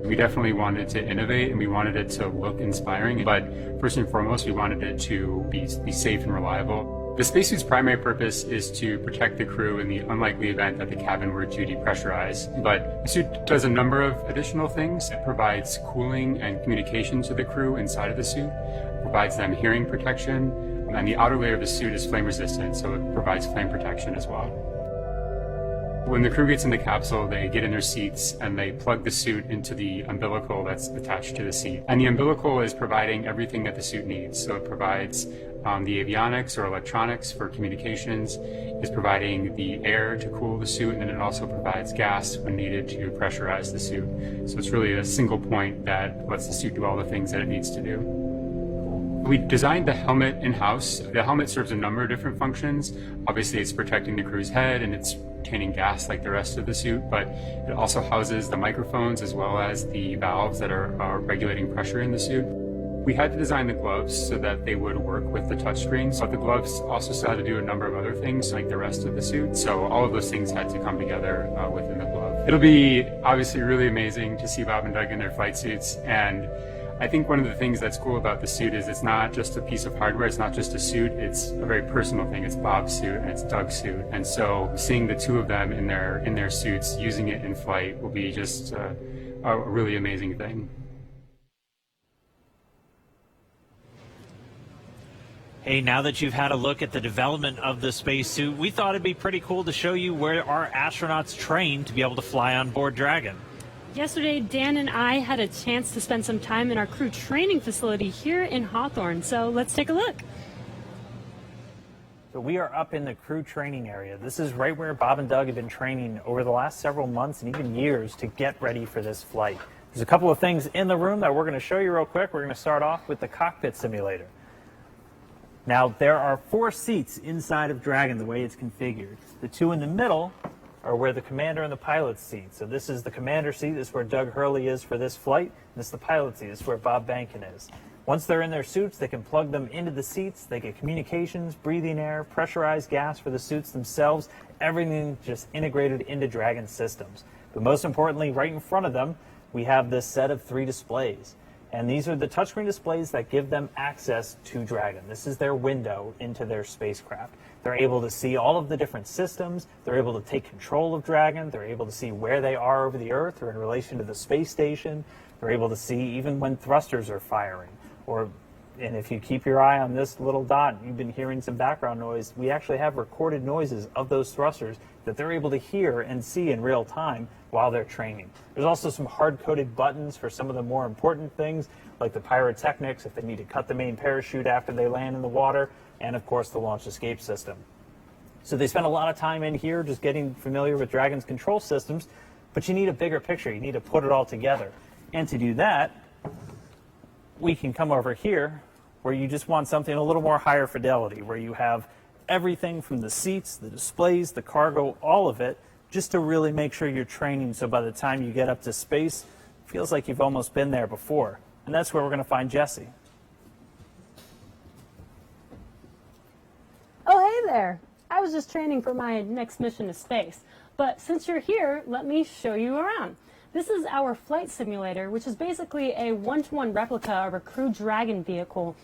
We definitely wanted to innovate, and we wanted it to look inspiring, but first and foremost, we wanted it to be safe and reliable. The spacesuit's primary purpose is to protect the crew in the unlikely event that the cabin were to depressurize. But the suit does a number of additional things. It provides cooling and communication to the crew inside of the suit, provides them hearing protection, and the outer layer of the suit is flame resistant, so it provides flame protection as well. When the crew gets in the capsule, they get in their seats and they plug the suit into the umbilical that's attached to the seat. And the umbilical is providing everything that the suit needs. So it provides the avionics or electronics for communications, is providing the air to cool the suit, and then it also provides gas when needed to pressurize the suit. So it's really a single point that lets the suit do all the things that it needs to do. We designed the helmet in-house. The helmet serves a number of different functions. Obviously, it's protecting the crew's head and it's retaining gas like the rest of the suit, but it also houses the microphones as well as the valves that are regulating pressure in the suit. We had to design the gloves so that they would work with the touchscreens, but the gloves also still had to do a number of other things like the rest of the suit. So all of those things had to come together within the glove. It'll be obviously really amazing to see Bob and Doug in their flight suits, and I think one of the things that's cool about the suit is it's not just a piece of hardware, it's not just a suit, it's a very personal thing. It's Bob's suit and it's Doug's suit. And so seeing the two of them in their suits using it in flight will be just a really amazing thing. Hey, now that you've had a look at the development of the spacesuit, we thought it'd be pretty cool to show you where our astronauts train to be able to fly on board Dragon. Yesterday, Dan and I had a chance to spend some time in our crew training facility here in Hawthorne, so let's take a look. So we are up in the crew training area. This is right where Bob and Doug have been training over the last several months and even years to get ready for this flight. There's a couple of things in the room that we're going to show you real quick. We're going to start off with the cockpit simulator. Now, there are 4 seats inside of Dragon the way it's configured. The 2 in the middle are where the commander and the pilot's seat. So this is the commander seat. This is where Doug Hurley is for this flight. And this is the pilot seat. This is where Bob Behnken is. Once they're in their suits, they can plug them into the seats. They get communications, breathing air, pressurized gas for the suits themselves. Everything just integrated into Dragon systems. But most importantly, right in front of them, we have this set of 3 displays. And these are the touchscreen displays that give them access to Dragon. This is their window into their spacecraft. They're able to see all of the different systems. They're able to take control of Dragon. They're able to see where they are over the Earth or in relation to the space station. They're able to see even when thrusters are firing. And if you keep your eye on this little dot, you've been hearing some background noise. We actually have recorded noises of those thrusters that they're able to hear and see in real time while they're training. There's also some hard-coded buttons for some of the more important things, like the pyrotechnics, if they need to cut the main parachute after they land in the water, and of course the launch escape system. So they spend a lot of time in here just getting familiar with Dragon's control systems, but you need a bigger picture. You need to put it all together. And to do that, we can come over here where you just want something a little more higher fidelity, where you have everything from the seats, the displays, the cargo, all of it, just to really make sure you're training so by the time you get up to space, it feels like you've almost been there before. And that's where we're going to find Jesse. Oh, hey there. I was just training for my next mission to space. But since you're here, let me show you around. This is our flight simulator, which is basically a one-to-one replica of a Crew Dragon vehicle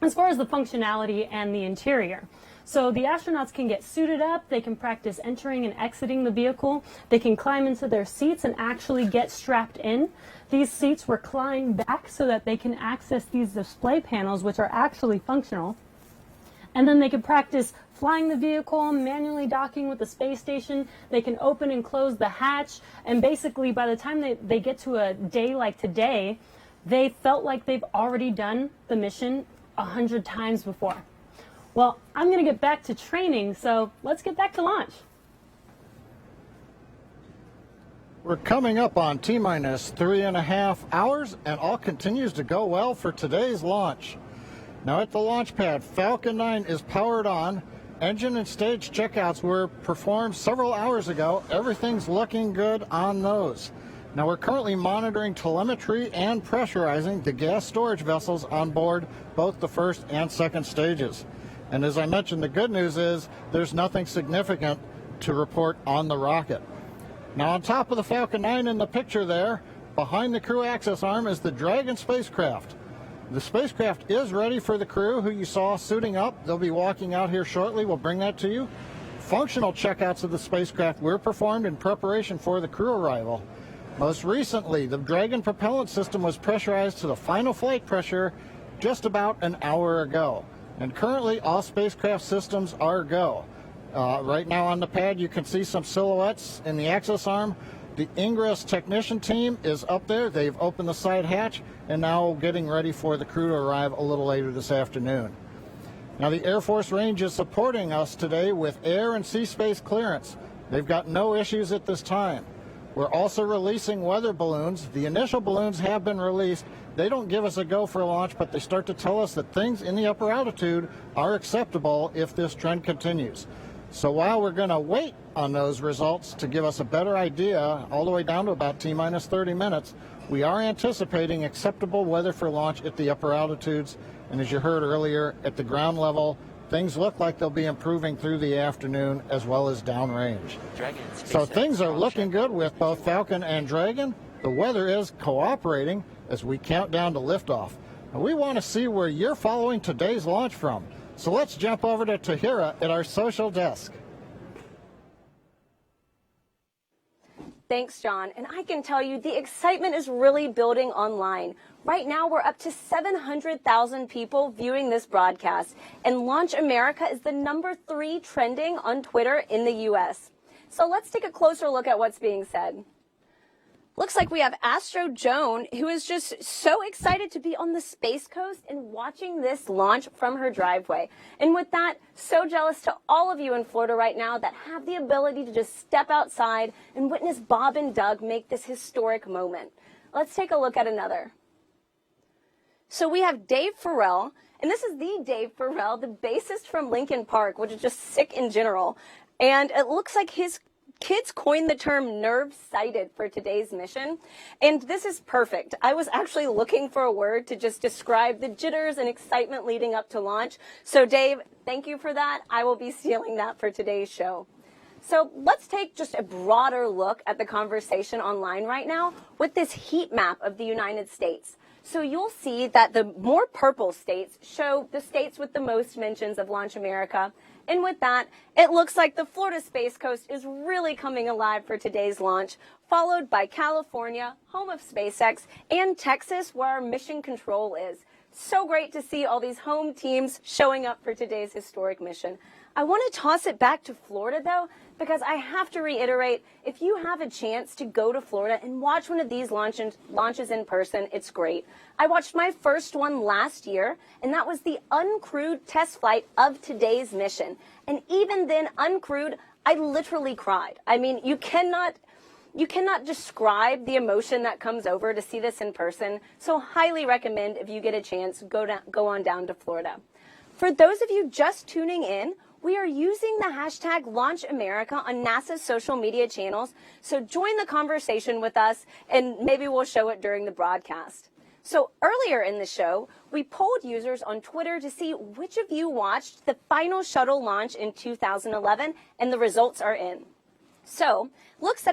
as far as the functionality and the interior. So the astronauts can get suited up, they can practice entering and exiting the vehicle, they can climb into their seats and actually get strapped in. These seats recline back so that they can access these display panels, which are actually functional. And then they can practice flying the vehicle, manually docking with the space station. They can open and close the hatch. And basically, by the time they get to a day like today, they felt like they've already done the mission 100 times before. Well, I'm going to get back to training, so let's get back to launch. We're coming up on T-minus 3.5 hours, and all continues to go well for today's launch. Now at the launch pad, Falcon 9 is powered on. Engine and stage checkouts were performed several hours ago. Everything's looking good on those. Now we're currently monitoring telemetry and pressurizing the gas storage vessels on board both the first and second stages. And as I mentioned, the good news is there's nothing significant to report on the rocket. Now on top of the Falcon 9 in the picture there, behind the crew access arm is the Dragon spacecraft. The spacecraft is ready for the crew who you saw suiting up. They'll be walking out here shortly. We'll bring that to you. Functional checkouts of the spacecraft were performed in preparation for the crew arrival. Most recently, the Dragon propellant system was pressurized to the final flight pressure just about an hour ago. And currently, all spacecraft systems are go. Right now on the pad, you can see some silhouettes in the access arm. The ingress technician team is up there. They've opened the side hatch and now getting ready for the crew to arrive a little later this afternoon. Now the Air Force Range is supporting us today with air and sea space clearance. They've got no issues at this time. We're also releasing weather balloons. The initial balloons have been released. They don't give us a go for launch, but they start to tell us that things in the upper altitude are acceptable if this trend continues. So while we're going to wait on those results to give us a better idea, all the way down to about T-minus 30 minutes, we are anticipating acceptable weather for launch at the upper altitudes. And as you heard earlier, at the ground level, things look like they'll be improving through the afternoon as well as downrange. So things are looking good with both Falcon and Dragon. The weather is cooperating as we count down to liftoff. And we want to see where you're following today's launch from. So let's jump over to Tahira at our social desk. Thanks, John. And I can tell you the excitement is really building online. Right now, we're up to 700,000 people viewing this broadcast, and Launch America is the #3 trending on Twitter in the U.S. So let's take a closer look at what's being said. Looks like we have Astro Joan, who is just so excited to be on the Space Coast and watching this launch from her driveway. And with that, so jealous to all of you in Florida right now that have the ability to just step outside and witness Bob and Doug make this historic moment. Let's take a look at another. So we have Dave Farrell, and this is the Dave Farrell, the bassist from Linkin Park, which is just sick in general. And it looks like his kids coined the term nerve-sighted for today's mission, and this is perfect. I was actually looking for a word to just describe the jitters and excitement leading up to launch. So Dave, thank you for that. I will be stealing that for today's show. So let's take just a broader look at the conversation online right now with this heat map of the United States. So you'll see that the more purple states show the states with the most mentions of Launch America. And with that, it looks like the Florida Space Coast is really coming alive for today's launch, followed by California, home of SpaceX, and Texas, where our mission control is. So great to see all these home teams showing up for today's historic mission. I want to toss it back to Florida, though, because I have to reiterate, if you have a chance to go to Florida and watch one of these launches in person, it's great. I watched my first one last year, and that was the uncrewed test flight of today's mission. And even then, uncrewed, I literally cried. I mean, you cannot describe the emotion that comes over to see this in person. So highly recommend, if you get a chance, go on down to Florida. For those of you just tuning in, we are using the hashtag #LaunchAmerica on NASA's social media channels, so join the conversation with us, and maybe we'll show it during the broadcast. So earlier in the show, we polled users on Twitter to see which of you watched the final shuttle launch in 2011, and the results are in. So, looks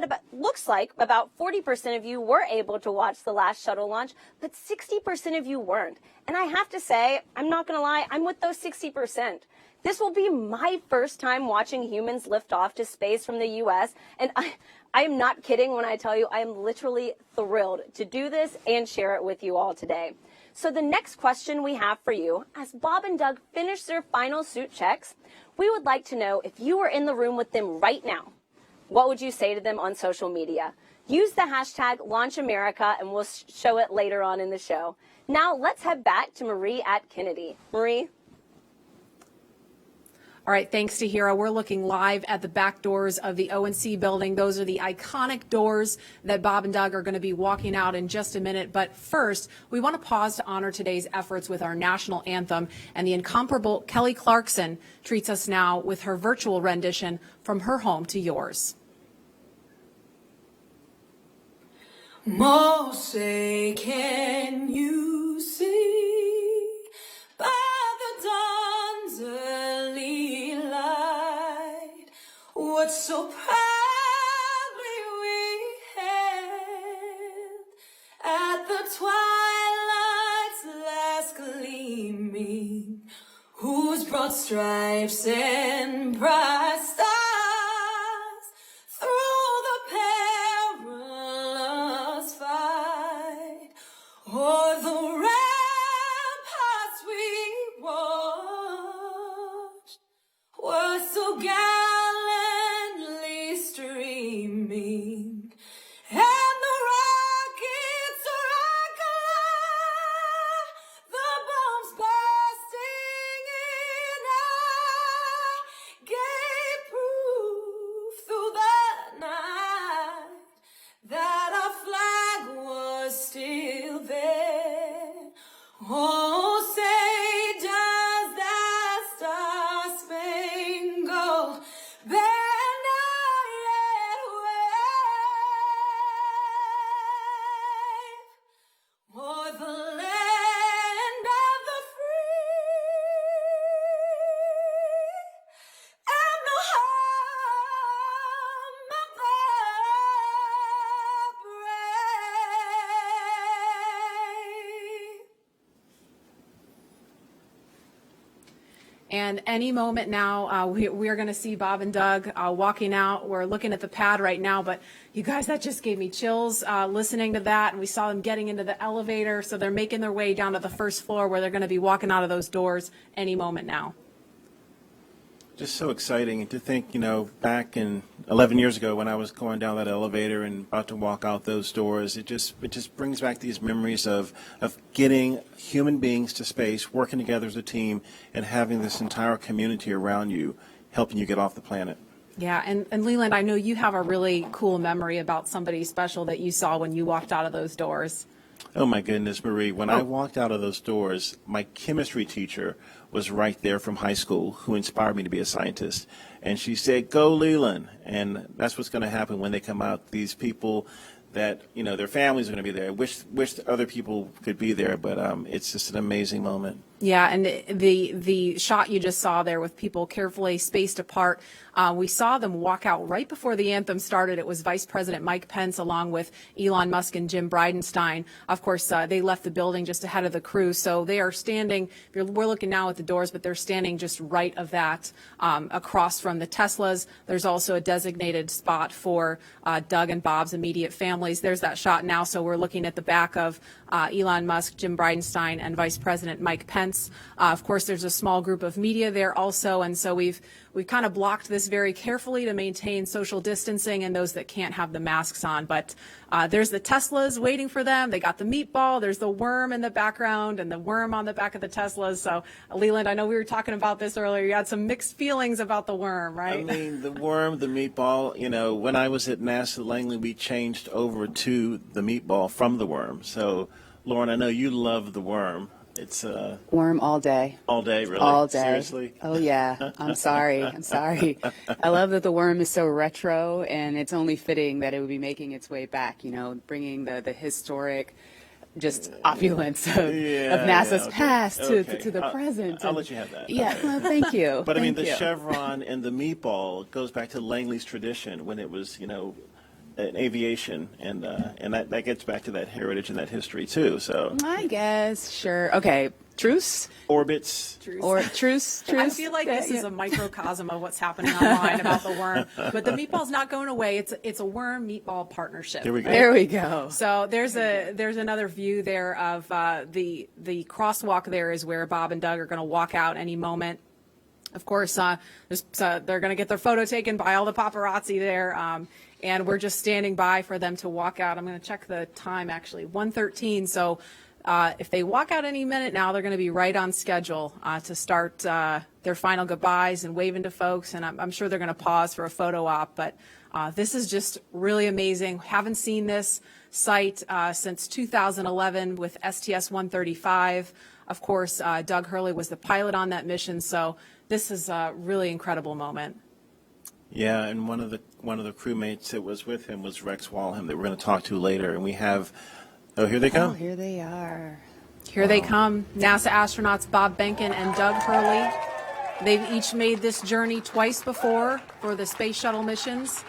like about 40% of you were able to watch the last shuttle launch, but 60% of you weren't. And I have to say, I'm not going to lie, I'm with those 60%. This will be my first time watching humans lift off to space from the U.S., and I am not kidding when I tell you I am literally thrilled to do this and share it with you all today. So the next question we have for you, as Bob and Doug finish their final suit checks, we would like to know if you were in the room with them right now, what would you say to them on social media? Use the hashtag #LaunchAmerica, and we'll show it later on in the show. Now let's head back to Marie at Kennedy. Marie? All right, thanks to Tahira. We're looking live at the back doors of the ONC building. Those are the iconic doors that Bob and Doug are going to be walking out in just a minute. But first, we want to pause to honor today's efforts with our national anthem. And the incomparable Kelly Clarkson treats us now with her virtual rendition from her home to yours. Mose, can you see by the dawn's early light what so proudly we hailed at the twilight's last gleaming, whose broad stripes and bright stars through the perilous fight o'er the ramparts we watched were so gallantly streaming, and the rockets rock alive, the bombs bursting in our gay Oh, say does that star-spangled banner yet wave o'er the land of the free and the home of the brave. And any moment now, we are going to see Bob and Doug walking out. We're looking at the pad right now, but you guys, that just gave me chills listening to that. And we saw them getting into the elevator, so they're making their way down to the first floor where they're going to be walking out of those doors any moment now. Just so exciting to think, back in 11 years ago when I was going down that elevator and about to walk out those doors, it just brings back these memories of getting human beings to space, working together as a team, and having this entire community around you helping you get off the planet. Yeah, and Leland, I know you have a really cool memory about somebody special that you saw when you walked out of those doors. Oh my goodness, Marie, when I walked out of those doors, my chemistry teacher was right there from high school who inspired me to be a scientist. And she said, "Go Leland." And that's what's going to happen when they come out. These people that, their families are going to be there. I wish other people could be there, but it's just an amazing moment. Yeah, and the shot you just saw there with people carefully spaced apart, we saw them walk out right before the anthem started. It was Vice President Mike Pence along with Elon Musk and Jim Bridenstine. Of course, they left the building just ahead of the crew, so they are standing, we're looking now at the doors, but they're standing just right of that across from the Teslas. There's also a designated spot for Doug and Bob's immediate families. There's that shot now, so we're looking at the back of Elon Musk, Jim Bridenstine, and Vice President Mike Pence. Of course, there's a small group of media there also, and so we've kind of blocked this very carefully to maintain social distancing and those that can't have the masks on. But there's the Teslas waiting for them. They got the meatball. There's the worm in the background and the worm on the back of the Teslas. So, Leland, I know we were talking about this earlier. You had some mixed feelings about the worm, right? I mean, the worm, the meatball, when I was at NASA Langley, we changed over to the meatball from the worm. So, Lauren, I know you love the worm. It's worm all day. All day, really? All day. Seriously? Oh, yeah. I'm sorry. I love that the worm is so retro, and it's only fitting that it would be making its way back, bringing the historic just opulence of NASA's past to the present. I'll let you have that. Yeah, well, thank you. But I mean, the chevron and the meatball goes back to Langley's tradition when it was, in aviation, and that gets back to that heritage and that history too. So I guess, sure. Okay, truce? Orbits. Or truce? I feel like this is a microcosm of what's happening online about the worm. But the meatball's not going away. It's a worm meatball partnership. There we go. Right? There we go. So there's another view there of the crosswalk. There is where Bob and Doug are going to walk out any moment. Of course, they're going to get their photo taken by all the paparazzi there. And we're just standing by for them to walk out. I'm going to check the time, actually, 1:13. So if they walk out any minute now, they're going to be right on schedule to start their final goodbyes and waving to folks. And I'm sure they're going to pause for a photo op. But this is just really amazing. Haven't seen this site since 2011 with STS-135. Of course, Doug Hurley was the pilot on that mission. So this is a really incredible moment. Yeah, and one of the crewmates that was with him was Rex Walham that we're going to talk to later, and we have. Oh, here they come. Oh, here they are. Here they come, NASA astronauts Bob Behnken and Doug Hurley. They've each made this journey twice before for the space shuttle missions,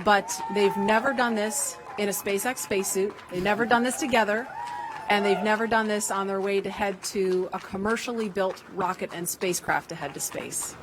but they've never done this in a SpaceX spacesuit. They've never done this together, and they've never done this on their way to head to a commercially built rocket and spacecraft to head to space.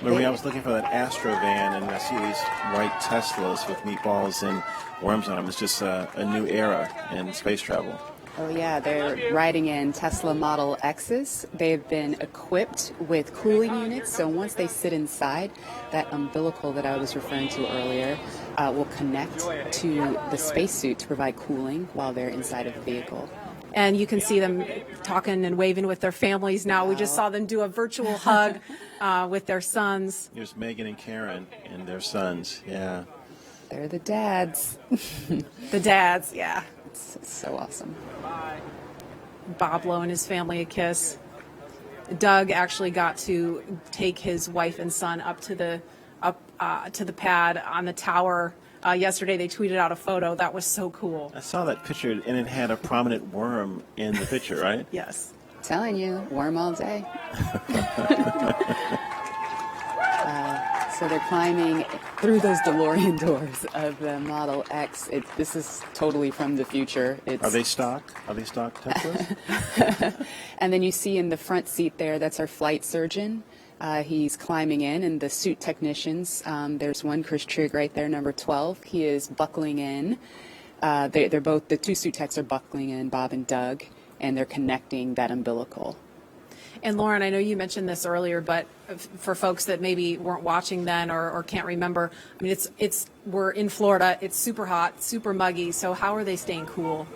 Marie, I was looking for that Astro van, and I see these white Teslas with meatballs and worms on them. It's just a new era in space travel. Oh, yeah, they're riding in Tesla Model X's. They've been equipped with cooling units, so once they sit inside, that umbilical that I was referring to earlier will connect to the spacesuit to provide cooling while they're inside of the vehicle. And you can see them talking and waving with their families now. We just saw them do a virtual hug with their sons. Here's Megan and Karen and their sons, yeah. They're the dads. The dads, yeah. It's so awesome. Bob blowing his family a kiss. Doug actually got to take his wife and son up to the pad on the tower. Yesterday they tweeted out a photo. That was so cool. I saw that picture, and it had a prominent worm in the picture, right? Yes. Telling you, worm all day. So they're climbing through those DeLorean doors of the Model X. This is totally from the future. Are they stock? Are they stock Teslas? And then you see in the front seat there, that's our flight surgeon. He's climbing in, and the suit technicians, there's one, Chris Trigg right there, number 12. He is buckling in. They're both, the two suit techs are buckling in, Bob and Doug, and they're connecting that umbilical. And Lauren, I know you mentioned this earlier, but for folks that maybe weren't watching then or can't remember, I mean, we're in Florida. It's super hot, super muggy. So how are they staying cool?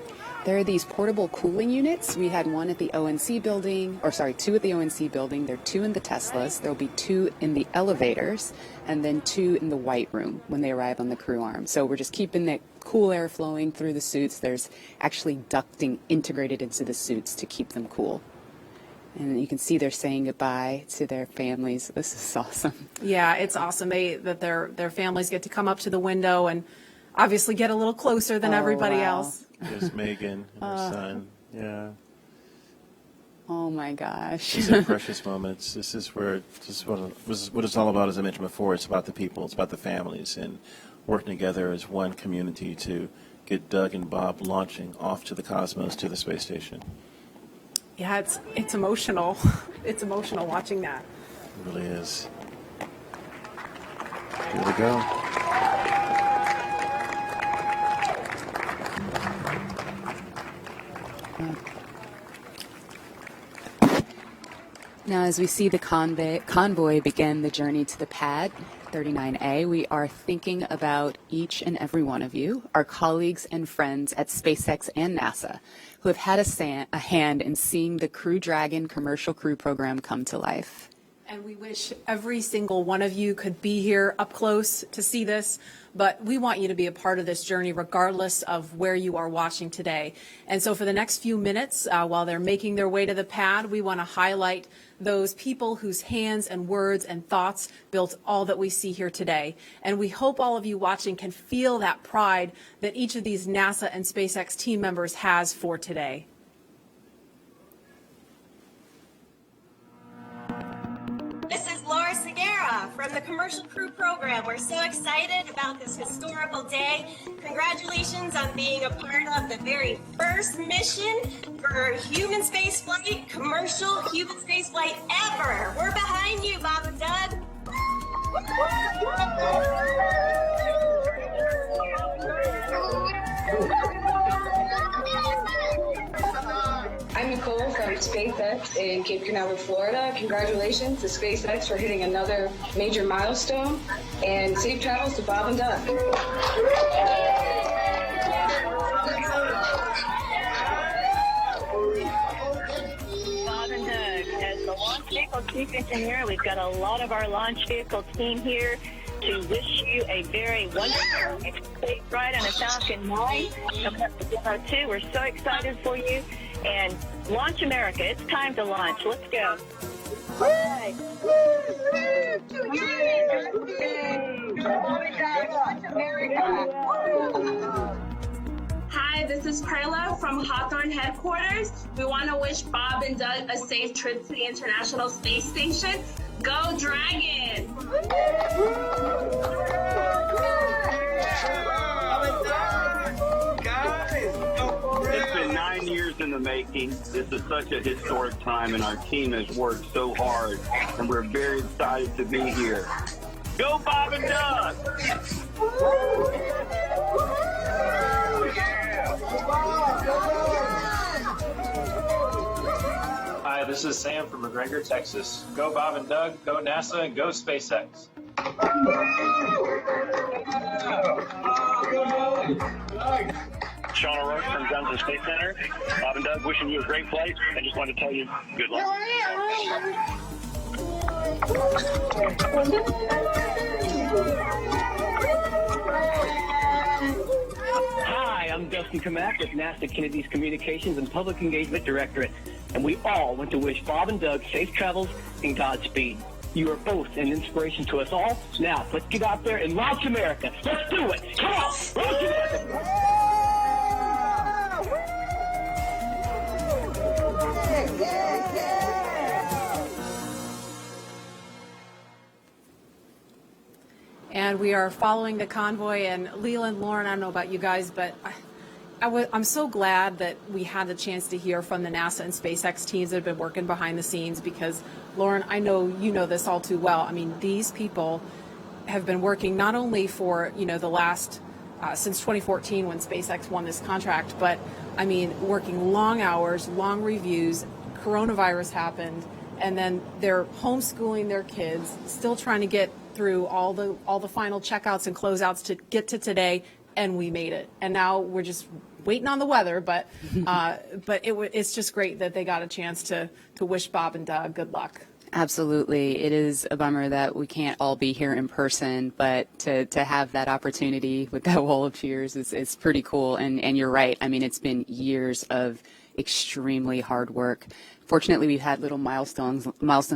There are these portable cooling units. We had one at the ONC building, two at the ONC building. There are two in the Teslas. There'll be two in the elevators, and then two in the white room when they arrive on the crew arm. So we're just keeping that cool air flowing through the suits. There's actually ducting integrated into the suits to keep them cool. And you can see they're saying goodbye to their families. This is awesome. Yeah, it's awesome that their families get to come up to the window and obviously get a little closer than everybody else. There's Megan and her son. Yeah. Oh my gosh. These are precious moments. This is what it's all about, as I mentioned before. It's about the people. It's about the families and working together as one community to get Doug and Bob launching off to the cosmos, to the space station. Yeah, it's emotional. It's emotional watching that. It really is. Here we go. Now, as we see the convoy begin the journey to the pad, 39A, we are thinking about each and every one of you, our colleagues and friends at SpaceX and NASA, who have had a hand in seeing the Crew Dragon commercial crew program come to life. And we wish every single one of you could be here up close to see this, but we want you to be a part of this journey regardless of where you are watching today. And so for the next few minutes, while they're making their way to the pad, we want to highlight those people whose hands and words and thoughts built all that we see here today. And we hope all of you watching can feel that pride that each of these NASA and SpaceX team members has for today. This is Laura Segura from the Commercial Crew Program. We're so excited about this historical day. Congratulations on being a part of the very first mission for human spaceflight, commercial human spaceflight ever. We're behind you, Bob and Doug. I'm Nicole from SpaceX in Cape Canaveral, Florida. Congratulations to SpaceX for hitting another major milestone, and safe travels to Bob and Doug. Bob and Doug, as the launch vehicle chief engineer, we've got a lot of our launch vehicle team here to wish you a very wonderful space ride on a Falcon 9 coming up to Demo 2. We're so excited for you. And launch America. It's time to launch. Let's go. Hi. Hi, this is Perla from Hawthorne headquarters. We want to wish Bob and Doug a safe trip to the International Space Station. Go Dragon! It's been 9 years in the making. This is such a historic time, and our team has worked so hard, and we're very excited to be here. Go Bob and Doug! Hi, this is Sam from McGregor, Texas. Go Bob and Doug, go NASA, and go SpaceX. Sean O'Rourke from Johnson Space Center. Bob and Doug, wishing you a great flight. I just wanted to tell you good luck. Hi, I'm Dustin Kamak with NASA Kennedy's Communications and Public Engagement Directorate, and we all want to wish Bob and Doug safe travels and Godspeed. You are both an inspiration to us all. Now, let's get out there and launch America. Let's do it. Come on, launch America. And we are following the convoy. And Leland, Lauren, I don't know about you guys, but I'm so glad that we had the chance to hear from the NASA and SpaceX teams that have been working behind the scenes, because, Lauren, I know you know this all too well. I mean, these people have been working not only for, the last, since 2014 when SpaceX won this contract, but, I mean, working long hours, long reviews. Coronavirus happened, and then they're homeschooling their kids, still trying to get through all the final checkouts and closeouts to get to today, and we made it. And now we're just waiting on the weather, but it's just great that they got a chance to wish Bob and Doug good luck. Absolutely. It is a bummer that we can't all be here in person, but to have that opportunity with that wall of cheers is pretty cool. And you're right. I mean, it's been years of extremely hard work. Fortunately, we've had little milestones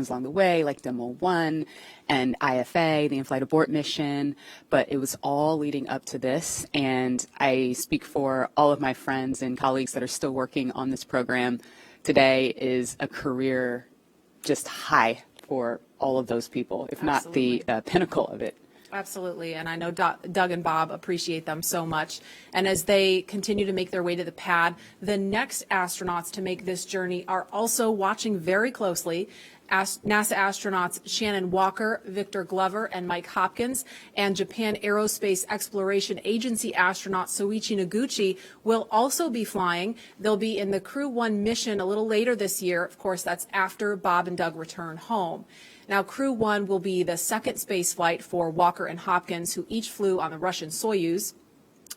along the way, like Demo 1 and IFA, the in-flight abort mission, but it was all leading up to this. And I speak for all of my friends and colleagues that are still working on this program. Today is a career just high for all of those people, if Absolutely. not the pinnacle of it. Absolutely, and I know Doug and Bob appreciate them so much. And as they continue to make their way to the pad, the next astronauts to make this journey are also watching very closely. NASA astronauts Shannon Walker, Victor Glover, and Mike Hopkins, and Japan Aerospace Exploration Agency astronaut Soichi Noguchi will also be flying. They'll be in the Crew 1 mission a little later this year. Of course, that's after Bob and Doug return home. Now, Crew 1 will be the second space flight for Walker and Hopkins, who each flew on the Russian Soyuz.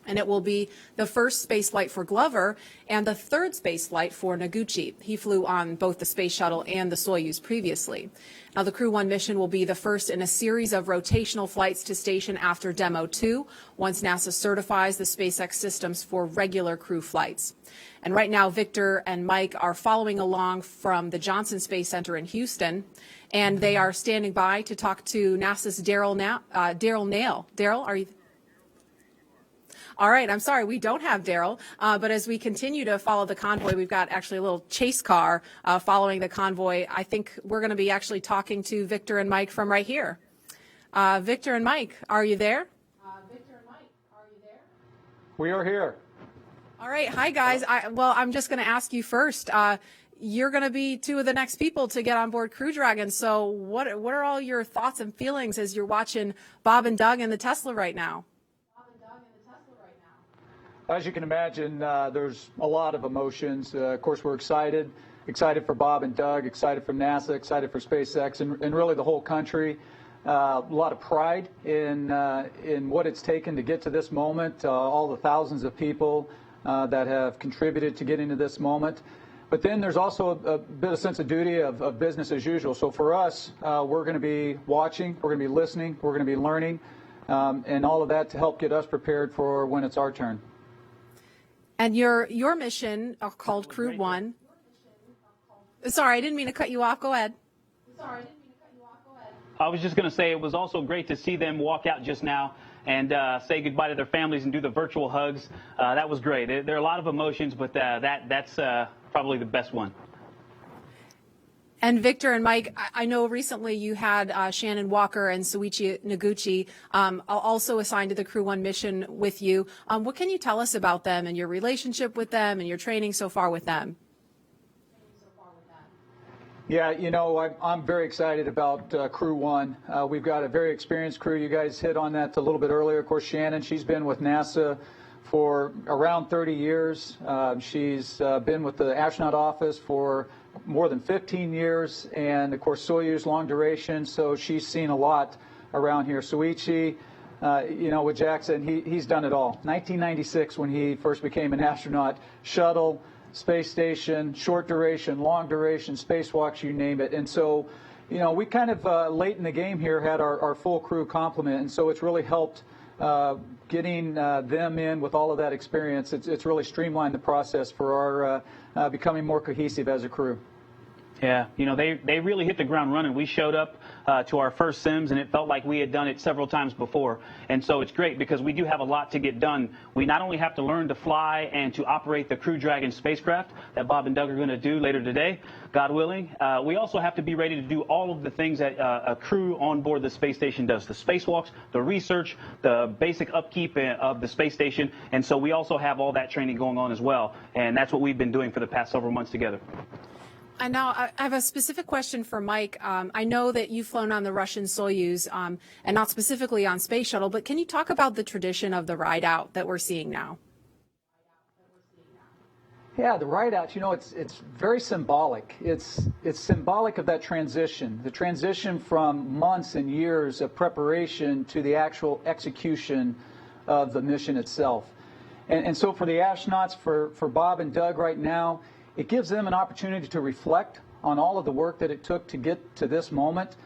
And it will be the first space flight for Glover and the third space flight for Noguchi. He flew on both the Space Shuttle and the Soyuz previously. Now, the Crew 1 mission will be the first in a series of rotational flights to station after Demo 2, once NASA certifies the SpaceX systems for regular crew flights. And right now, Victor and Mike are following along from the Johnson Space Center in Houston, and they are standing by to talk to NASA's Daryl Nail. Daryl, are you? All right, I'm sorry, we don't have Daryl, but as we continue to follow the convoy, we've got actually a little chase car following the convoy. I think we're going to be actually talking to Victor and Mike from right here. Victor and Mike, are you there? We are here. All right, hi guys. I'm just going to ask you first. You're going to be two of the next people to get on board Crew Dragon. So what are all your thoughts and feelings as you're watching Bob and Doug in the Tesla right now? As you can imagine, there's a lot of emotions. Of course, we're excited for Bob and Doug, excited for NASA, excited for SpaceX, and really the whole country. A lot of pride in what it's taken to get to this moment, all the thousands of people that have contributed to getting to this moment. But then there's also a bit of sense of duty of business as usual. So for us, we're going to be watching, we're going to be listening, we're going to be learning, and all of that to help get us prepared for when it's our turn. And your mission called Crew 1. Sorry, I didn't mean to cut you off. Go ahead. I was just going to say it was also great to see them walk out just now and say goodbye to their families and do the virtual hugs. That was great. There are a lot of emotions, but that's probably the best one. And Victor and Mike, I know recently you had Shannon Walker and Soichi Noguchi also assigned to the Crew 1 mission with you. What can you tell us about them and your relationship with them and your training so far with them? Yeah, I'm very excited about Crew 1. We've got a very experienced crew. You guys hit on that a little bit earlier. Of course, Shannon, she's been with NASA for around 30 years. She's been with the astronaut office for more than 15 years, and of course Soyuz long duration, so she's seen a lot around here. Soichi, with Jackson, he's done it all. 1996 when he first became an astronaut, shuttle, space station, short duration, long duration, spacewalks, you name it. And so, we kind of late in the game here had our full crew complement, and so it's really helped getting them in with all of that experience, it's really streamlined the process for our becoming more cohesive as a crew. Yeah, you know, they really hit the ground running. We showed up to our first sims, and it felt like we had done it several times before. And so it's great because we do have a lot to get done. We not only have to learn to fly and to operate the Crew Dragon spacecraft that Bob and Doug are going to do later today, God willing. We also have to be ready to do all of the things that a crew on board the space station does, the spacewalks, the research, the basic upkeep of the space station. And so we also have all that training going on as well. And that's what we've been doing for the past several months together. And now I have a specific question for Mike. I know that you've flown on the Russian Soyuz and not specifically on Space Shuttle, but can you talk about the tradition of the ride out that we're seeing now? Yeah, the ride out, you know, it's very symbolic. It's symbolic of that transition, the transition from months and years of preparation to the actual execution of the mission itself. And so for the astronauts, for Bob and Doug right now, it gives them an opportunity to reflect on all of the work that it took to get to this moment,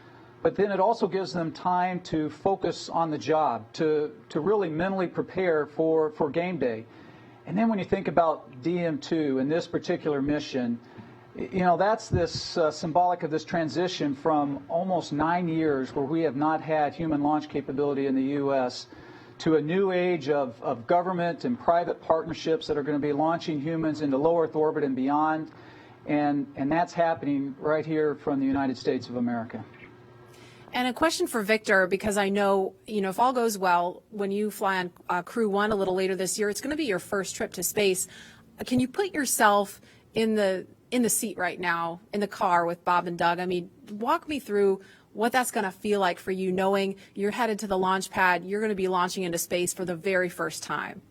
but then it also gives them time to focus on the job, to really mentally prepare for game day. And then when you think about DM2 and this particular mission, you know, that's this symbolic of this transition from almost 9 years where we have not had human launch capability in the U.S. to a new age of government and private partnerships that are going to be launching humans into low Earth orbit and beyond. And that's happening right here from the United States of America. And a question for Victor, because I know, you know, if all goes well, when you fly on Crew 1 a little later this year, it's going to be your first trip to space. Can you put yourself in the seat right now, in the car with Bob and Doug? I mean, walk me through what that's going to feel like for you, knowing you're headed to the launch pad, you're going to be launching into space for the very first time.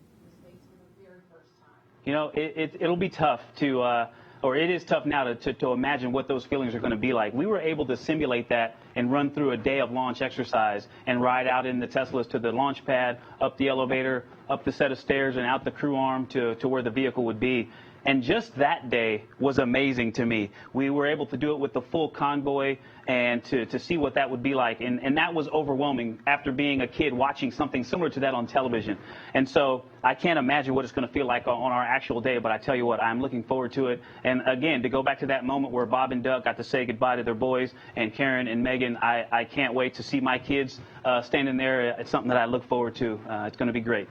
You know, it'll be tough to, or it is tough now to imagine what those feelings are going to be like. We were able to simulate that and run through a day of launch exercise and ride out in the Teslas to the launch pad, up the elevator, up the set of stairs, and out the crew arm to where the vehicle would be. And just that day was amazing to me. We were able to do it with the full convoy and to see what that would be like. And that was overwhelming after being a kid watching something similar to that on television. And so I can't imagine what it's going to feel like on our actual day, but I tell you what, I'm looking forward to it. And again, to go back to that moment where Bob and Doug got to say goodbye to their boys, and Karen and Megan, I can't wait to see my kids standing there. It's something that I look forward to. It's going to be great.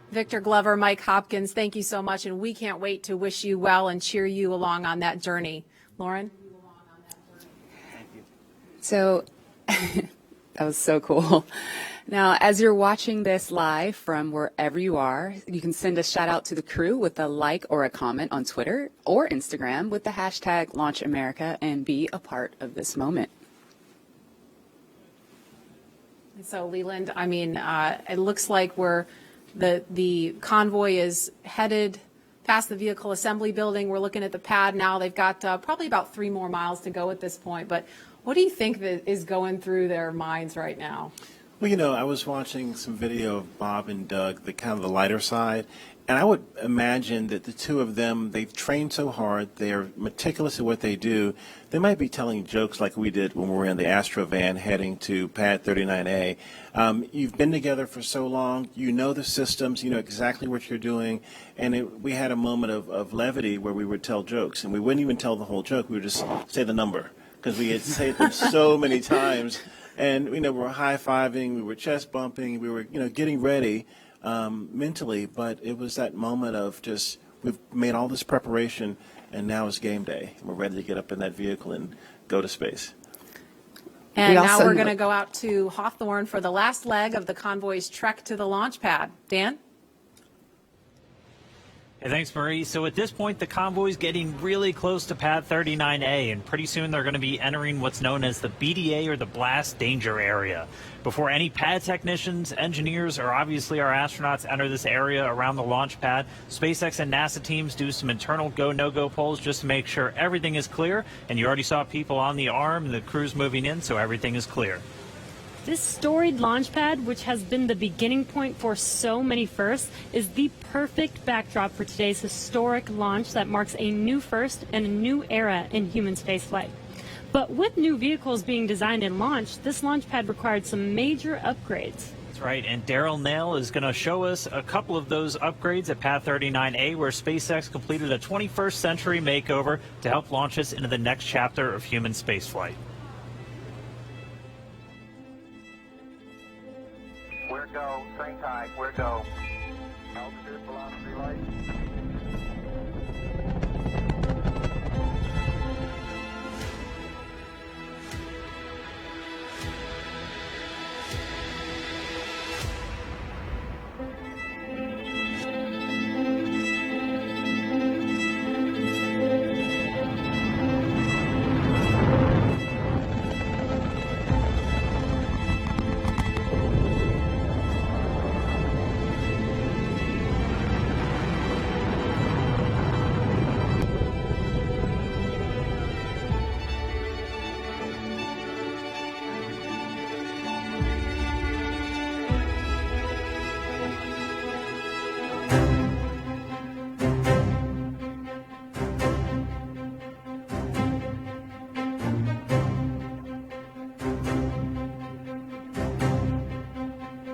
Victor Glover, Mike Hopkins, thank you so much, and we can't wait to wish you well and cheer you along on that journey. Lauren? So that was so cool. Now, as you're watching this live from wherever you are, you can send a shout out to the crew with a like or a comment on Twitter or Instagram with the hashtag LaunchAmerica and be a part of this moment. So, Leland, I mean, it looks like the convoy is headed past the vehicle assembly building. We're looking at the pad now. They've got probably about 3 more miles to go at this point. But what do you think that is going through their minds right now? Well, you know, I was watching some video of Bob and Doug, the kind of the lighter side, and I would imagine that the two of them, they've trained so hard, they're meticulous at what they do, they might be telling jokes like we did when we were in the Astro van heading to Pad 39A. You've been together for so long, you know the systems, you know exactly what you're doing, and we had a moment of levity where we would tell jokes, and we wouldn't even tell the whole joke, we would just say the number, because we had said them so many times. And, you know, we were high-fiving, we were chest bumping, we were, you know, getting ready mentally, but it was that moment of just, we've made all this preparation, and now it's game day. We're ready to get up in that vehicle and go to space. And now we're going to go out to Hawthorne for the last leg of the convoy's trek to the launch pad. Dan? Hey, thanks, Marie. So at this point, the convoy is getting really close to Pad 39A, and pretty soon they're going to be entering what's known as the BDA, or the Blast Danger Area. Before any pad technicians, engineers, or obviously our astronauts enter this area around the launch pad, SpaceX and NASA teams do some internal go, no-go polls just to make sure everything is clear. And you already saw people on the arm, and the crew's moving in, so everything is clear. This storied launch pad, which has been the beginning point for so many firsts, is the perfect backdrop for today's historic launch that marks a new first and a new era in human spaceflight. But with new vehicles being designed and launched, this launch pad required some major upgrades. That's right, and Daryl Nail is going to show us a couple of those upgrades at Pad 39A, where SpaceX completed a 21st century makeover to help launch us into the next chapter of human spaceflight. We're go, same time, we're go. Altitude, velocity, light.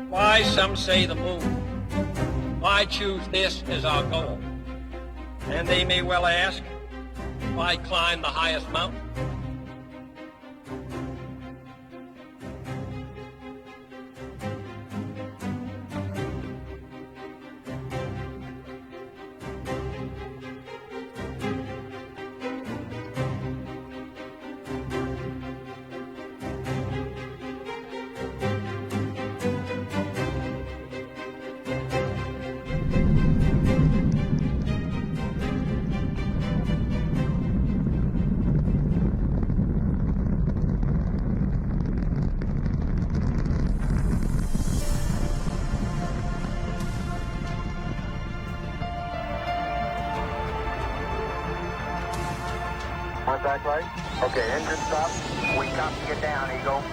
Why, some say the moon. Why choose this as our goal? And they may well ask, why climb the highest mountain? Contact light. Okay, engine stop. We copy you down, Eagle.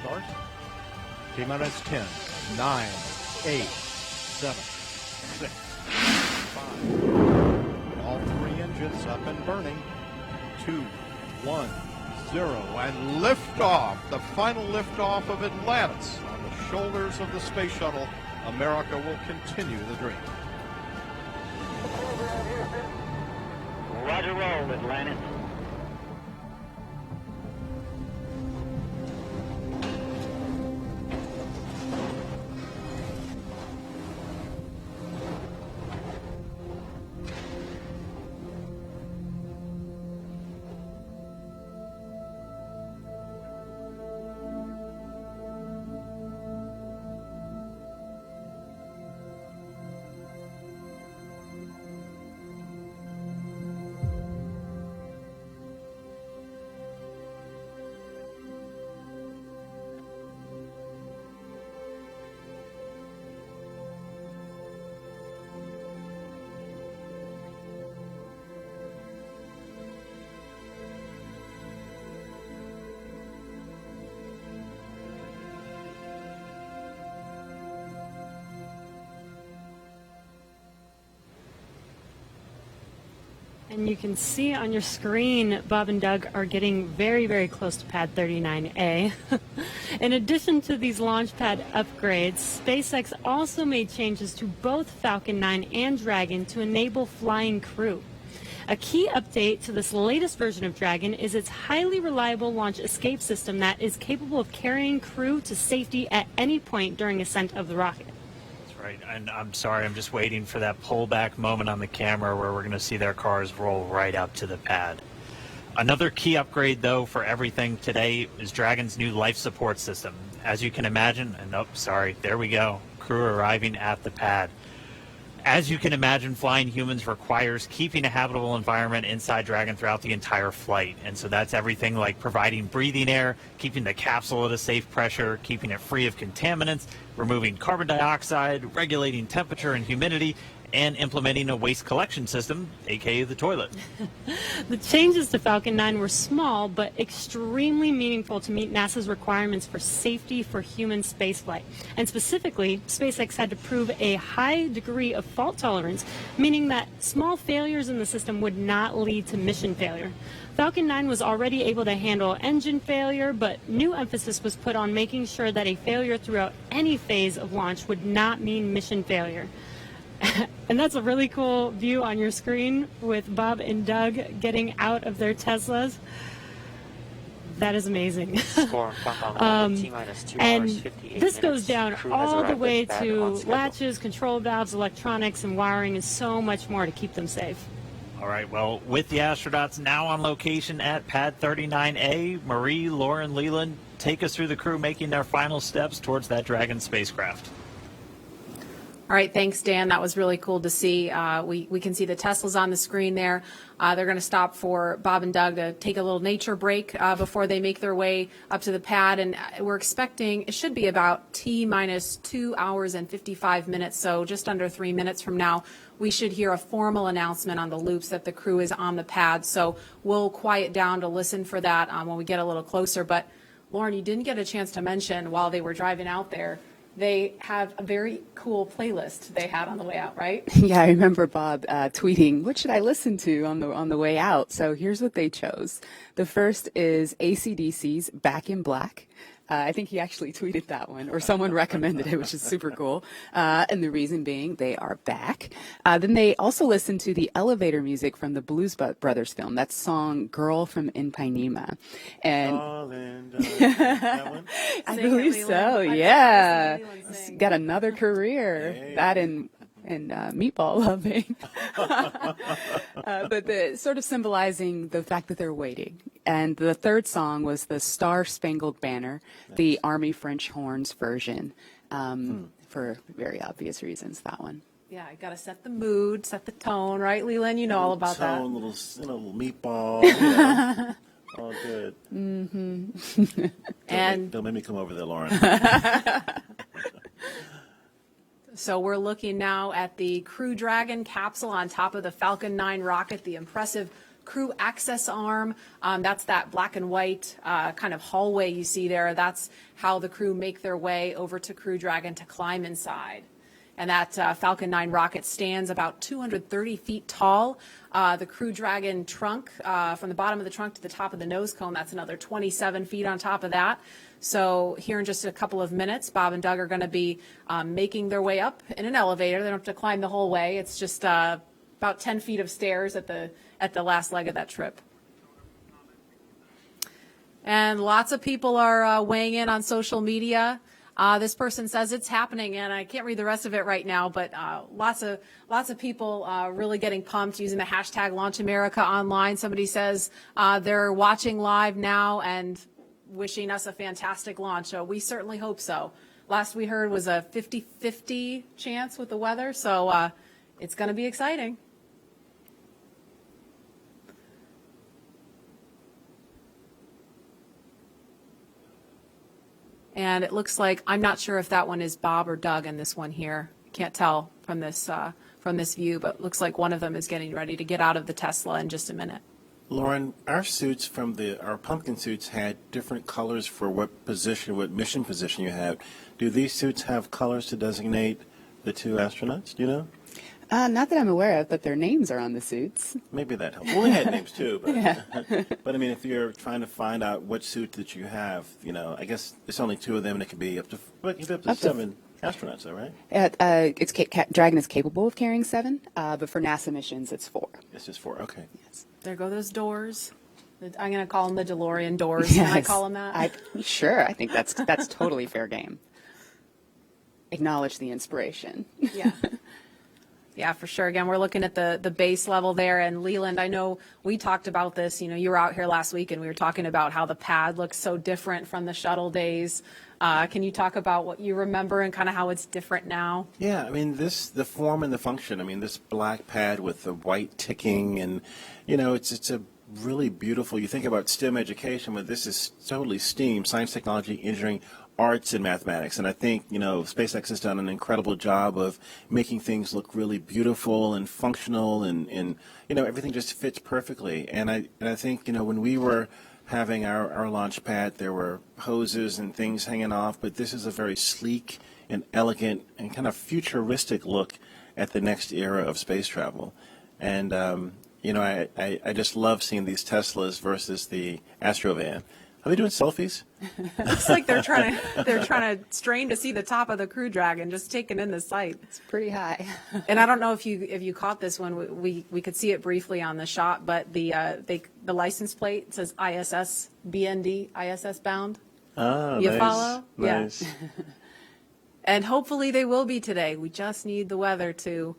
Start. T-minus 10, 9, 8, 7, 6, 5. All three engines up and burning. 2, 1, 0, and liftoff. The final liftoff of Atlantis on the shoulders of the space shuttle. America will continue the dream. Roger, roll, Atlantis. And you can see on your screen, Bob and Doug are getting very, very close to Pad 39A. In addition to these launch pad upgrades, SpaceX also made changes to both Falcon 9 and Dragon to enable flying crew. A key update to this latest version of Dragon is its highly reliable launch escape system that is capable of carrying crew to safety at any point during ascent of the rocket. Right, and I'm sorry, I'm just waiting for that pullback moment on the camera where we're going to see their cars roll right up to the pad. Another key upgrade, though, for everything today is Dragon's new life support system. As you can imagine, and oh, sorry, there we go, crew arriving at the pad. As you can imagine, flying humans requires keeping a habitable environment inside Dragon throughout the entire flight. And so that's everything like providing breathing air, keeping the capsule at a safe pressure, keeping it free of contaminants, removing carbon dioxide, regulating temperature and humidity, and implementing a waste collection system, aka the toilet. The changes to Falcon 9 were small but extremely meaningful to meet NASA's requirements for safety for human spaceflight. And specifically, SpaceX had to prove a high degree of fault tolerance, meaning that small failures in the system would not lead to mission failure. Falcon 9 was already able to handle engine failure, but new emphasis was put on making sure that a failure throughout any phase of launch would not mean mission failure. And that's a really cool view on your screen with Bob and Doug getting out of their Teslas. That is amazing. And this goes down all the way to latches, control valves, electronics, and wiring, and so much more to keep them safe. All right, well, with the astronauts now on location at Pad 39A, Marie, Lauren, Leland, take us through the crew making their final steps towards that Dragon spacecraft. All right, thanks, Dan. That was really cool to see. We can see the Teslas on the screen there. They're going to stop for Bob and Doug to take a little nature break before they make their way up to the pad. And we're expecting it should be about T-minus 2 hours and 55 minutes, so just under 3 minutes from now, we should hear a formal announcement on the loops that the crew is on the pad. So we'll quiet down to listen for that when we get a little closer. But, Lauren, you didn't get a chance to mention while they were driving out there, they have a very cool playlist they had on the way out, right? Yeah, I remember Bob tweeting, what should I listen to on the way out? So here's what they chose. The first is AC/DC's Back in Black. I think he actually tweeted that one, or someone recommended it, which is super cool. And the reason being, they are back. Then they also listened to the elevator music from the Blues Brothers film, that song "Girl from Ipanema." And that one? I believe so. Yeah, got another career. That and meatball loving. But the sort of symbolizing the fact that they're waiting. And the third song was the Star Spangled Banner, the Army French horns version, for very obvious reasons, that one. Yeah, I got to set the mood, set the tone, right, Leland? You know all about that. Little meatball, you know. All good. Mm-hmm. And don't make me come over there, Lauren. So we're looking now at the Crew Dragon capsule on top of the Falcon 9 rocket, the impressive crew access arm. That's that black and white kind of hallway you see there. That's how the crew make their way over to Crew Dragon to climb inside. And that Falcon 9 rocket stands about 230 feet tall. The Crew Dragon trunk, from the bottom of the trunk to the top of the nose cone, that's another 27 feet on top of that. So here in just a couple of minutes, Bob and Doug are going to be making their way up in an elevator. They don't have to climb the whole way. It's just about 10 feet of stairs at the last leg of that trip. And lots of people are weighing in on social media. This person says it's happening, and I can't read the rest of it right now, but lots of people really getting pumped using the hashtag #LaunchAmerica online. Somebody says they're watching live now and wishing us a fantastic launch. So we certainly hope so. Last we heard was a 50-50 chance with the weather, so it's going to be exciting. And it looks like, I'm not sure if that one is Bob or Doug in this one here. Can't tell from this view, but looks like one of them is getting ready to get out of the Tesla in just a minute. Lauren, our suits our pumpkin suits had different colors for what mission position you have. Do these suits have colors to designate the two astronauts? Do you know? Not that I'm aware of, but their names are on the suits. Maybe that helps. Well, they had names too, but, yeah. But I mean, if you're trying to find out what suit that you have, I guess it's only two of them, and it could be up to 7 astronauts, though, right? Dragon is capable of carrying 7, but for NASA missions, it's 4. It's just 4. Okay. Yes. There go those doors. I'm going to call them the DeLorean doors. Yes. Can I call them that? Sure. I think that's totally fair game. Acknowledge the inspiration. Yeah. Yeah, for sure. Again, we're looking at the base level there. And Leland, I know we talked about this. You were out here last week and we were talking about how the pad looks so different from the shuttle days. Can you talk about what you remember and kind of how it's different now? Yeah, I mean, the form and the function. I mean, this black pad with the white ticking, and it's a really beautiful. You think about STEM education, but this is totally STEAM, science, technology, engineering, arts and mathematics. And I think, you know, SpaceX has done an incredible job of making things look really beautiful and functional, and you know, everything just fits perfectly. And I think, you know, when we were having our launch pad, there were hoses and things hanging off, but this is a very sleek and elegant and kind of futuristic look at the next era of space travel. And, you know, I just love seeing these Teslas versus the Astrovan. Are they doing selfies? It looks like they're trying to strain to see the top of the Crew Dragon, just taking in the sight. It's pretty high. And I don't know if you caught this one. We could see it briefly on the shot, but the license plate says ISS BND, ISS bound. Oh, you nice. Follow? Nice. Yeah. And hopefully they will be today. We just need the weather to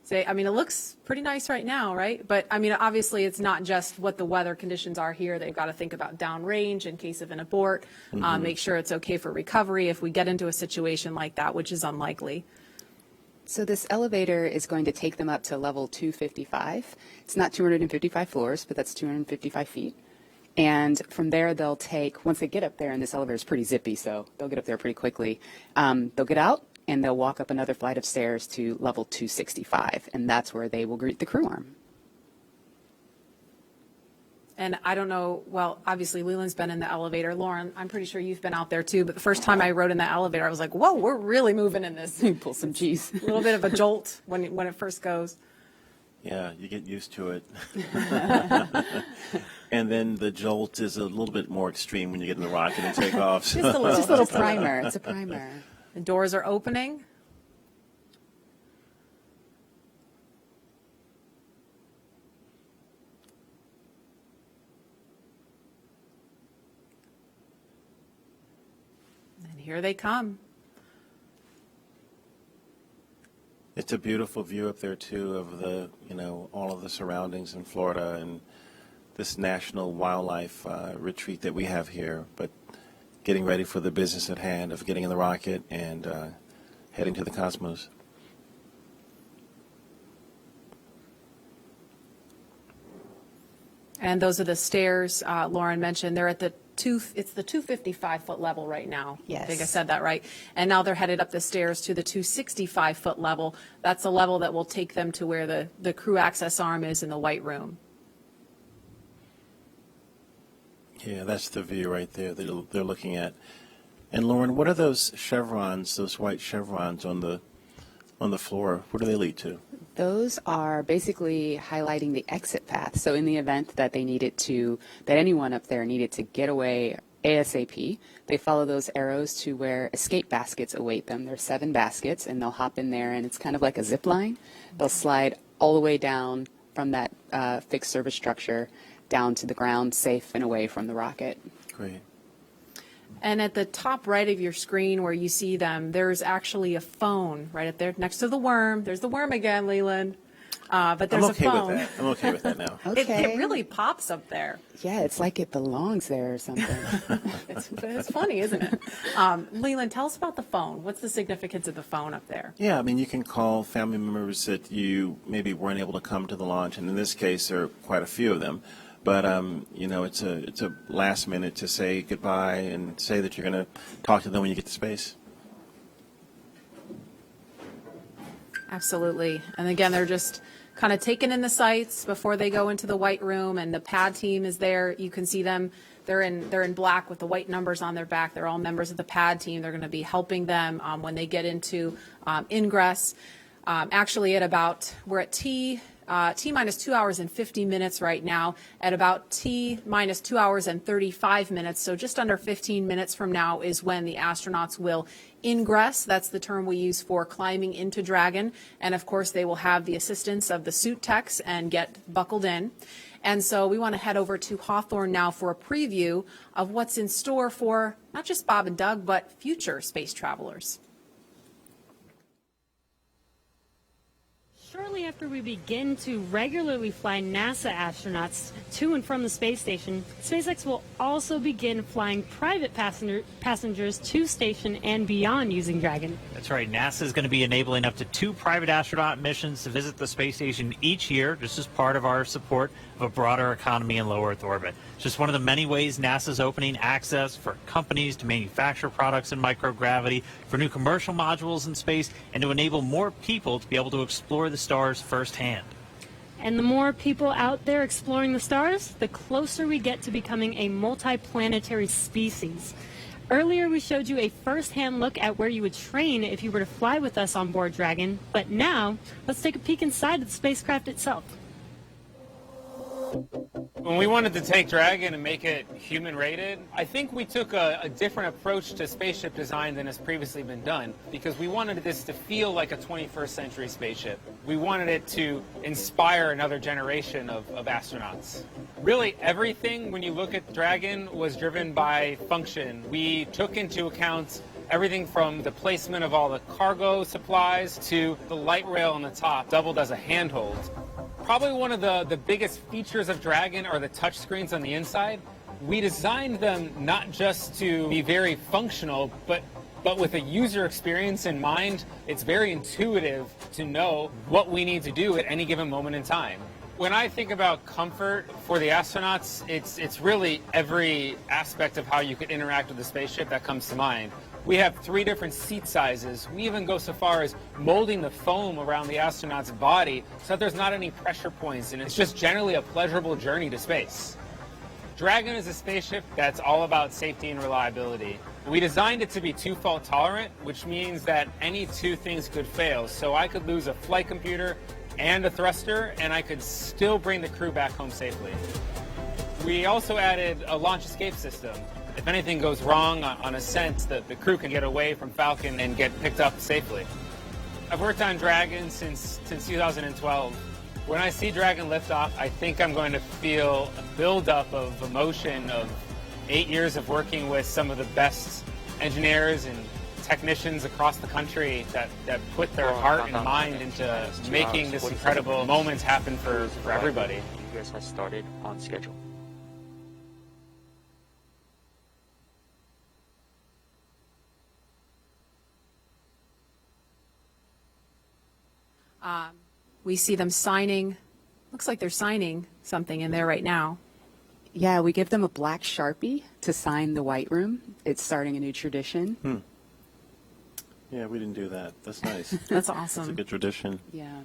say, I mean, it looks pretty nice right now, right? But I mean, obviously it's not just what the weather conditions are here. They've got to think about downrange in case of an abort, make sure it's okay for recovery if we get into a situation like that, which is unlikely. So this elevator is going to take them up to level 255. It's not 255 floors, but that's 255 feet. And from there, they'll take, once they get up there, and this elevator is pretty zippy, so they'll get up there pretty quickly, they'll get out, and they'll walk up another flight of stairs to level 265, and that's where they will greet the crew arm. And I don't know, well, obviously Leland's been in the elevator. Lauren, I'm pretty sure you've been out there too, but the first time I rode in the elevator, I was like, whoa, we're really moving in this. You pull some G's. A little bit of a jolt when it first goes. Yeah, you get used to it. And then the jolt is a little bit more extreme when you get in the rocket and take off. So. Just a little primer. It's a primer. The doors are opening. And here they come. It's a beautiful view up there too of the, you know, all of the surroundings in Florida and this national wildlife retreat that we have here. But getting ready for the business at hand of getting in the rocket and heading to the cosmos. And those are the stairs Lauren mentioned. They're at it's the 255-foot level right now. Yes. I think I said that right. And now they're headed up the stairs to the 265-foot level. That's a level that will take them to where the crew access arm is in the white room. Yeah, that's the view right there that they're looking at. And Lauren, what are those chevrons, those white chevrons on the floor? Where do they lead to? Those are basically highlighting the exit path. So in the event that that anyone up there needed to get away ASAP, they follow those arrows to where escape baskets await them. There's 7 baskets, and they'll hop in there, and it's kind of like a zip line. They'll slide all the way down from that fixed service structure down to the ground, safe and away from the rocket. Great. And at the top right of your screen where you see them, there's actually a phone right up there next to the worm. There's the worm again, Leland. But there's I'm okay a phone. with that. I'm okay with that now. Okay. It really pops up there. Yeah, it's like it belongs there or something. It's funny, isn't it? Leland, tell us about the phone. What's the significance of the phone up there? Yeah, I mean, you can call family members that you maybe weren't able to come to the launch, and in this case, there are quite a few of them. But you know, it's a last minute to say goodbye and say that you're going to talk to them when you get to space. Absolutely. And again, they're just kind of taking in the sights before they go into the white room, and the pad team is there. You can see them. They're in black with the white numbers on their back. They're all members of the pad team. They're going to be helping them when they get into ingress. Actually, we're at T minus 2 hours and 50 minutes right now, at about T minus 2 hours and 35 minutes. So just under 15 minutes from now is when the astronauts will ingress. That's the term we use for climbing into Dragon. And of course, they will have the assistance of the suit techs and get buckled in. And so we want to head over to Hawthorne now for a preview of what's in store for not just Bob and Doug, but future space travelers. Shortly after we begin to regularly fly NASA astronauts to and from the space station, SpaceX will also begin flying private passengers to station and beyond using Dragon. That's right. NASA is going to be enabling up to 2 private astronaut missions to visit the space station each year, just as part of our support of a broader economy in low Earth orbit. It's just one of the many ways NASA's opening access for companies to manufacture products in microgravity, for new commercial modules in space, and to enable more people to be able to explore the stars firsthand. And the more people out there exploring the stars, the closer we get to becoming a multiplanetary species. Earlier, we showed you a first-hand look at where you would train if you were to fly with us on board Dragon. But now, let's take a peek inside of the spacecraft itself. When we wanted to take Dragon and make it human-rated, I think we took a different approach to spaceship design than has previously been done, because we wanted this to feel like a 21st century spaceship. We wanted it to inspire another generation of astronauts. Really, everything, when you look at Dragon, was driven by function. We took into account everything from the placement of all the cargo supplies to the light rail on the top, doubled as a handhold. Probably one of the biggest features of Dragon are the touch screens on the inside. We designed them not just to be very functional, but with a user experience in mind. It's very intuitive to know what we need to do at any given moment in time. When I think about comfort for the astronauts, it's really every aspect of how you could interact with the spaceship that comes to mind. We have 3 different seat sizes. We even go so far as molding the foam around the astronaut's body so that there's not any pressure points, and it's just generally a pleasurable journey to space. Dragon is a spaceship that's all about safety and reliability. We designed it to be 2 fault tolerant, which means that any 2 things could fail. So I could lose a flight computer and a thruster, and I could still bring the crew back home safely. We also added a launch escape system. If anything goes wrong on ascent, the crew can get away from Falcon and get picked up safely. I've worked on Dragon since 2012. When I see Dragon lift off, I think I'm going to feel a buildup of emotion of 8 years of working with some of the best engineers and technicians across the country that put their heart and mind into making this incredible moment happen for everybody. You guys have started on schedule. We see them signing, looks like they're signing something in there right now. Yeah, we give them a black Sharpie to sign the white room. It's starting a new tradition. Yeah, we didn't do that. That's nice. That's awesome. It's a good tradition. Yeah.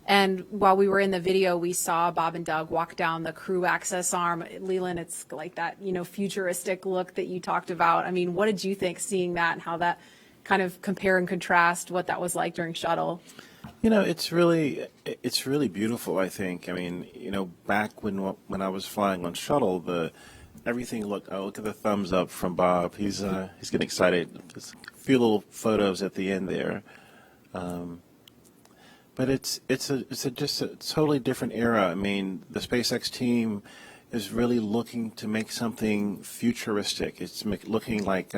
And while we were in the video, we saw Bob and Doug walk down the crew access arm. Leland, it's like that, futuristic look that you talked about. I mean, what did you think seeing that and how that kind of compare and contrast what that was like during shuttle? It's really beautiful, I think. I mean, back when I was flying on shuttle, everything looked, look at the thumbs up from Bob. He's getting excited. There's a few little photos at the end there. But it's just a totally different era. I mean, the SpaceX team is really looking to make something futuristic. It's looking like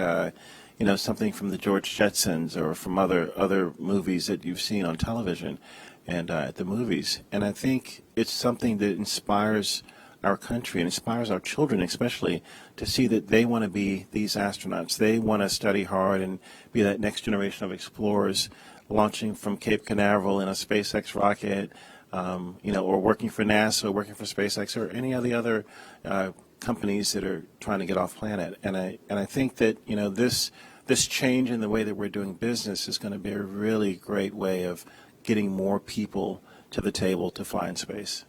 something from the George Jetsons or from other movies that you've seen on television and at the movies. And I think it's something that inspires our country and inspires our children especially to see that they want to be these astronauts. They want to study hard and be that next generation of explorers launching from Cape Canaveral in a SpaceX rocket, or working for NASA, or working for SpaceX, or any of the other companies that are trying to get off planet. And I think that this change in the way that we're doing business is going to be a really great way of getting more people to the table to fly in space.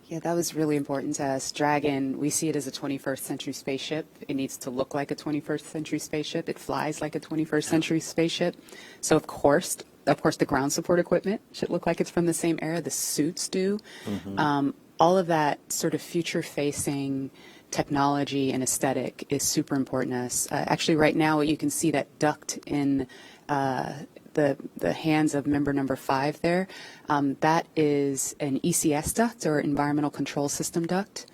Yeah, that was really important to us. Dragon, we see it as a 21st century spaceship. It needs to look like a 21st century spaceship. It flies like a 21st century spaceship. So of course, the ground support equipment should look like it's from the same era. The suits do. Mm-hmm. All of that sort of future-facing technology and aesthetic is super important to us. Actually, right now, you can see that duct in the hands of member number 5 there. That is an ECS duct, or Environmental Control System duct.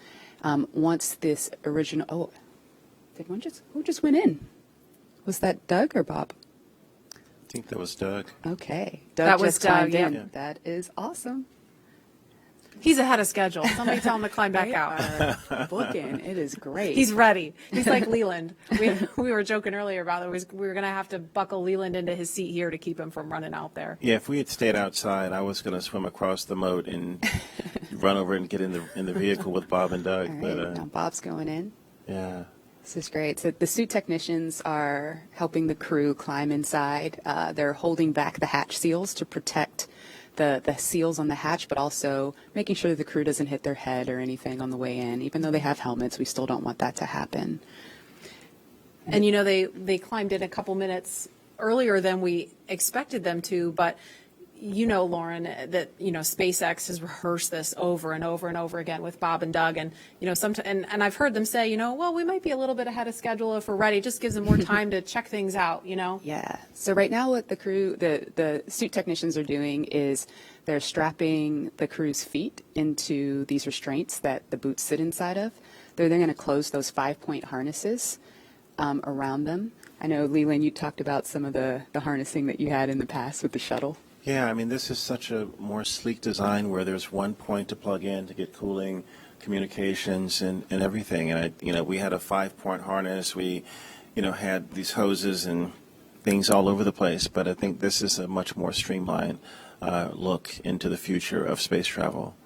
Once this original, who just went in? Was that Doug or Bob? think that was Doug. Okay. Doug That was just climbed Doug, in. yeah. That is awesome. He's ahead of schedule. Somebody tell him to climb back They out. are booking. It is great. He's ready. He's like Leland. We were joking earlier about it. We were going to have to buckle Leland into his seat here to keep him from running out there. Yeah, if we had stayed outside, I was going to swim across the moat and run over and get in the vehicle with Bob and Doug. All right, But now Bob's going in. yeah. This is great. So the suit technicians are helping the crew climb inside. They're holding back the hatch seals to protect the seals on the hatch, but also making sure that the crew doesn't hit their head or anything on the way in. Even though they have helmets, we still don't want that to happen. And, you know, they climbed in a couple minutes earlier than we expected them to, but you know, Lauren, that, you know, SpaceX has rehearsed this over and over and over again with Bob and Doug. And, you know, and I've heard them say, you know, well, we might be a little bit ahead of schedule if we're ready. It just gives them more time to check things out, you know? Yeah. So right now what the crew, the suit technicians are doing is they're strapping the crew's feet into these restraints that the boots sit inside of. They're then going to close those 5-point harnesses around them. I know, Leland, you talked about some of the harnessing that you had in the past with the shuttle. Yeah, I mean, this is such a more sleek design where there's one point to plug in to get cooling, communications, and everything. And, we had a 5-point harness. We, had these hoses and things all over the place. But I think this is a much more streamlined look into the future of space travel.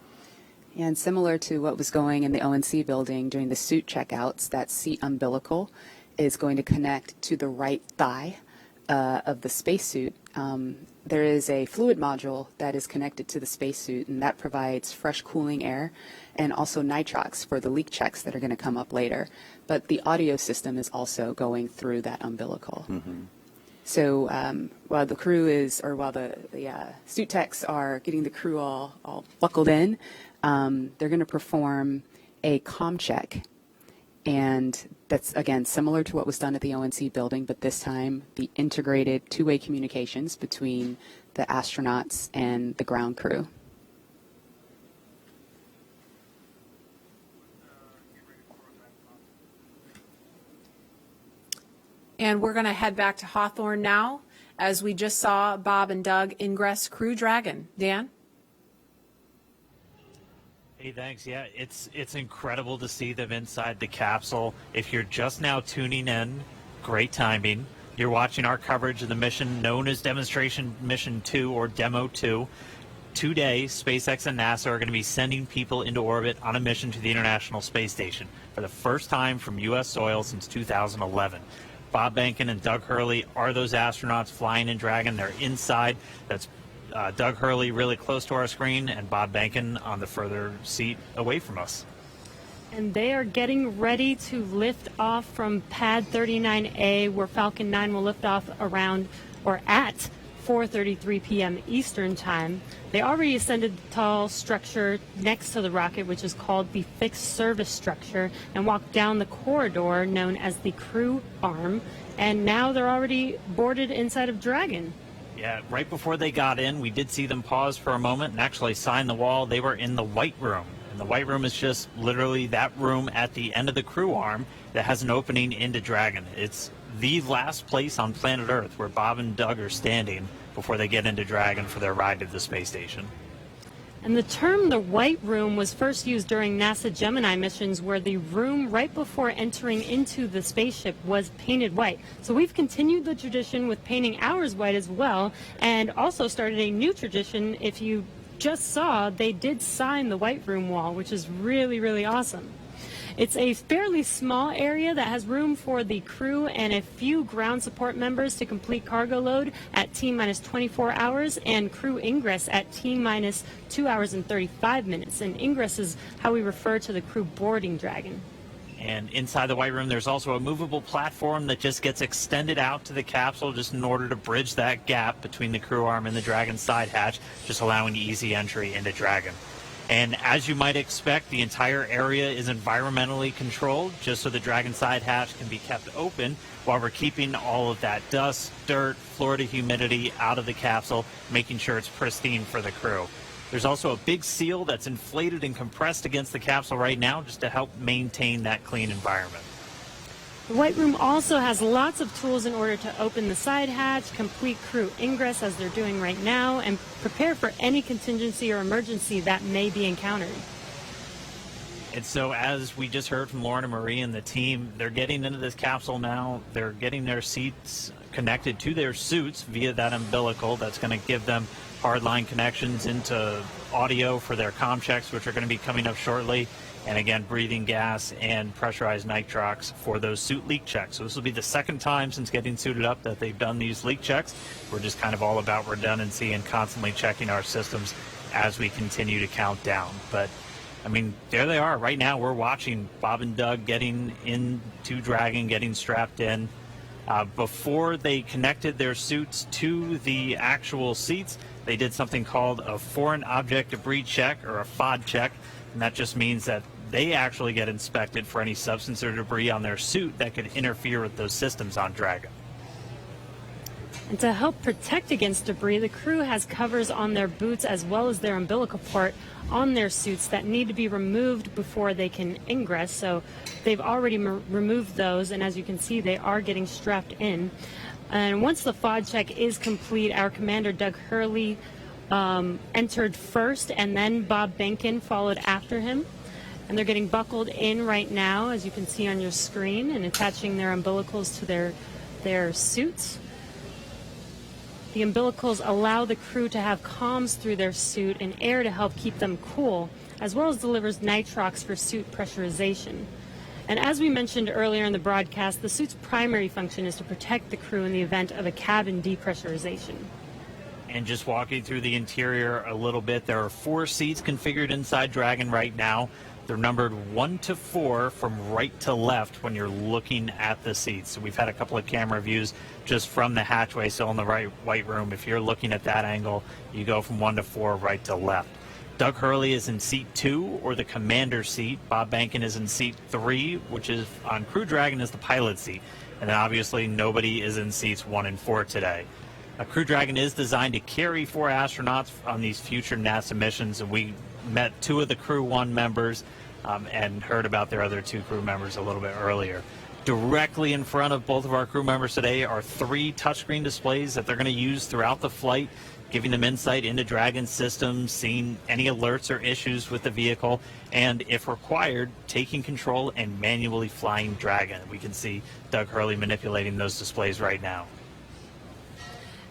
And similar to what was going in the ONC building during the suit checkouts, that seat umbilical is going to connect to the right thigh of the spacesuit. There is a fluid module that is connected to the spacesuit, and that provides fresh cooling air and also nitrox for the leak checks that are going to come up later. But the audio system is also going through that umbilical. Mm-hmm. So while the crew is, or while the suit techs are getting the crew all buckled in, they're going to perform a comm check. And that's, again, similar to what was done at the ONC building, but this time the integrated two-way communications between the astronauts and the ground crew. And we're going to head back to Hawthorne now, as we just saw Bob and Doug ingress Crew Dragon. Dan? Hey, thanks. Yeah, it's incredible to see them inside the capsule. If you're just now tuning in, great timing. You're watching our coverage of the mission known as Demonstration Mission 2 or Demo 2. Today, SpaceX and NASA are going to be sending people into orbit on a mission to the International Space Station for the first time from U.S. soil since 2011. Bob Behnken and Doug Hurley are those astronauts flying in Dragon. They're inside. That's Doug Hurley really close to our screen and Bob Behnken on the further seat away from us. And they are getting ready to lift off from pad 39A, where Falcon 9 will lift off around or at 4:33 p.m. Eastern Time. They already ascended the tall structure next to the rocket, which is called the fixed service structure, and walked down the corridor known as the crew arm. And now they're already boarded inside of Dragon. Yeah, right before they got in, we did see them pause for a moment and actually sign the wall. They were in the White Room. And the White Room is just literally that room at the end of the crew arm that has an opening into Dragon. It's the last place on planet Earth where Bob and Doug are standing before they get into Dragon for their ride to the space station. And the term the White Room was first used during NASA Gemini missions, where the room right before entering into the spaceship was painted white. So we've continued the tradition with painting ours white as well, and also started a new tradition. If you just saw, they did sign the White Room wall, which is really, really awesome. It's a fairly small area that has room for the crew and a few ground support members to complete cargo load at T-minus 24 hours and crew ingress at T-minus 2 hours and 35 minutes. And ingress is how we refer to the crew boarding Dragon. And inside the White Room, there's also a movable platform that just gets extended out to the capsule just in order to bridge that gap between the crew arm and the Dragon side hatch, just allowing easy entry into Dragon. And as you might expect, the entire area is environmentally controlled just so the Dragon side hatch can be kept open while we're keeping all of that dust, dirt, Florida humidity out of the capsule, making sure it's pristine for the crew. There's also a big seal that's inflated and compressed against the capsule right now just to help maintain that clean environment. The White Room also has lots of tools in order to open the side hatch, complete crew ingress as they're doing right now, and prepare for any contingency or emergency that may be encountered. And so as we just heard from Lauren and Marie and the team, they're getting into this capsule now. They're getting their seats connected to their suits via that umbilical. That's going to give them hardline connections into audio for their comm checks, which are going to be coming up shortly. And again, breathing gas and pressurized nitrox for those suit leak checks. So this will be the second time since getting suited up that they've done these leak checks. We're just kind of all about redundancy and constantly checking our systems as we continue to count down. But I mean, there they are. Right now, we're watching Bob and Doug getting into Dragon, getting strapped in. Before they connected their suits to the actual seats, they did something called a foreign object debris check, or a FOD check. And that just means that they actually get inspected for any substance or debris on their suit that could interfere with those systems on Dragon. And to help protect against debris, the crew has covers on their boots as well as their umbilical port on their suits that need to be removed before they can ingress. So they've already removed those, and as you can see, they are getting strapped in. And once the FOD check is complete, our commander, Doug Hurley, entered first, and then Bob Behnken followed after him. And they're getting buckled in right now, as you can see on your screen, and attaching their umbilicals to their suits. The umbilicals allow the crew to have comms through their suit and air to help keep them cool, as well as delivers nitrox for suit pressurization. And as we mentioned earlier in the broadcast, the suit's primary function is to protect the crew in the event of a cabin depressurization. And just walking through the interior a little bit, there are 4 seats configured inside Dragon right now. They're numbered 1 to 4 from right to left when you're looking at the seats. So we've had a couple of camera views just from the hatchway, so in the White Room. If you're looking at that angle, you go from 1 to 4 right to left. Doug Hurley is in seat 2, or the commander seat. Bob Behnken is in seat 3, which is on Crew Dragon is the pilot seat. And then obviously nobody is in seats 1 and 4 today. Crew Dragon is designed to carry 4 astronauts on these future NASA missions, and we met 2 of the Crew 1 members and heard about their other 2 crew members a little bit earlier. Directly in front of both of our crew members today are 3 touchscreen displays that they're going to use throughout the flight, giving them insight into Dragon's systems, seeing any alerts or issues with the vehicle, and if required, taking control and manually flying Dragon. We can see Doug Hurley manipulating those displays right now.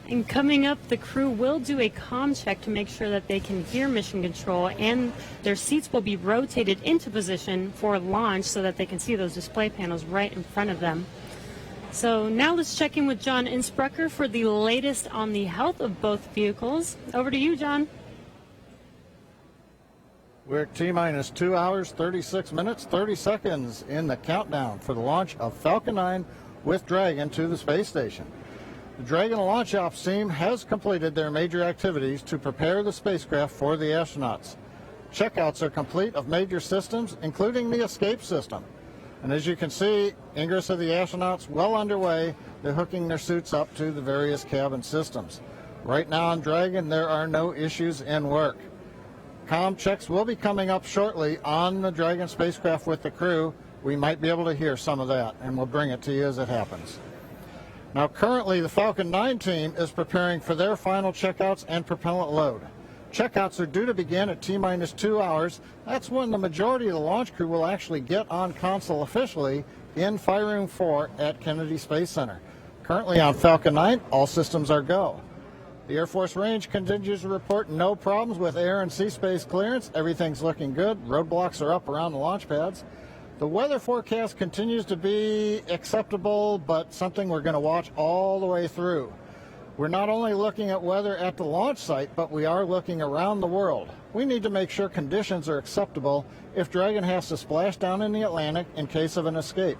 And coming up, the crew will do a comm check to make sure that they can hear mission control, and their seats will be rotated into position for launch so that they can see those display panels right in front of them. So now let's check in with John Innsbrucker for the latest on the health of both vehicles. Over to you, John. We're at T-minus 2 hours, 36 minutes, 30 seconds in the countdown for the launch of Falcon 9 with Dragon to the space station. The Dragon Launch Ops team has completed their major activities to prepare the spacecraft for the astronauts. Checkouts are complete of major systems, including the escape system. And as you can see, ingress of the astronauts well underway. They're hooking their suits up to the various cabin systems. Right now on Dragon, there are no issues in work. Comm checks will be coming up shortly on the Dragon spacecraft with the crew. We might be able to hear some of that, and we'll bring it to you as it happens. Now, currently, the Falcon 9 team is preparing for their final checkouts and propellant load. Checkouts are due to begin at T-minus 2 hours. That's when the majority of the launch crew will actually get on console officially in Fire Room 4 at Kennedy Space Center. Currently on Falcon 9, all systems are go. The Air Force Range continues to report no problems with air and sea space clearance. Everything's looking good. Roadblocks are up around the launch pads. The weather forecast continues to be acceptable, but something we're going to watch all the way through. We're not only looking at weather at the launch site, but we are looking around the world. We need to make sure conditions are acceptable if Dragon has to splash down in the Atlantic in case of an escape.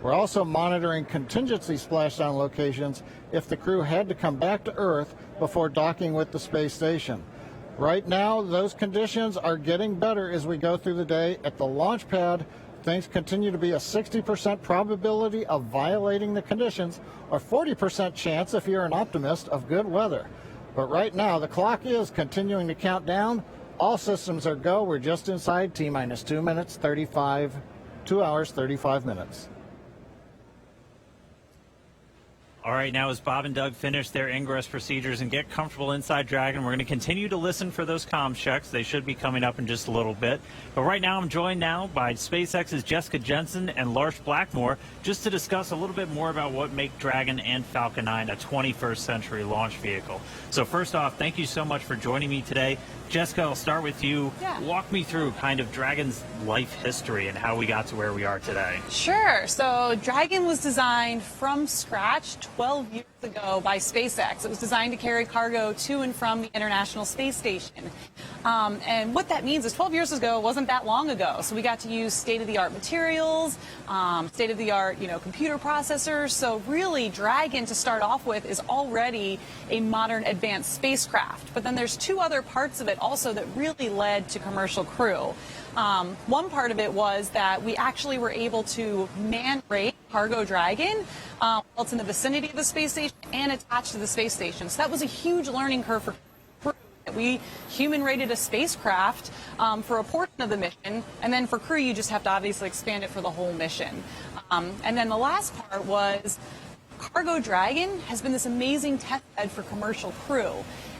We're also monitoring contingency splashdown locations if the crew had to come back to Earth before docking with the space station. Right now, those conditions are getting better as we go through the day. At the launch pad, things continue to be a 60% probability of violating the conditions, or 40% chance if you're an optimist of good weather. But right now, the clock is continuing to count down. All systems are go. We're just inside T-minus 2 hours, 35 minutes. All right, now as Bob and Doug finish their ingress procedures and get comfortable inside Dragon, we're going to continue to listen for those comms checks. They should be coming up in just a little bit. But right now, I'm joined now by SpaceX's Jessica Jensen and Lars Blackmore just to discuss a little bit more about what make Dragon and Falcon 9 a 21st century launch vehicle. So first off, thank you so much for joining me today. Jessica, I'll start with you. Yeah. Walk me through kind of Dragon's life history and how we got to where we are today. Sure. So Dragon was designed from scratch 12 years ago by SpaceX. It was designed to carry cargo to and from the International Space Station. And what that means is 12 years ago wasn't that long ago. So we got to use state-of-the-art materials, state-of-the-art, computer processors. So really, Dragon, to start off with, is already a modern advanced spacecraft. But then there's two other parts of it also that really led to commercial crew. One part of it was that we actually were able to man-rate Cargo Dragon while it's in the vicinity of the space station and attached to the space station. So that was a huge learning curve for crew. We human-rated a spacecraft for a portion of the mission, and then for crew, you just have to obviously expand it for the whole mission. And then the last part was Cargo Dragon has been this amazing test bed for commercial crew.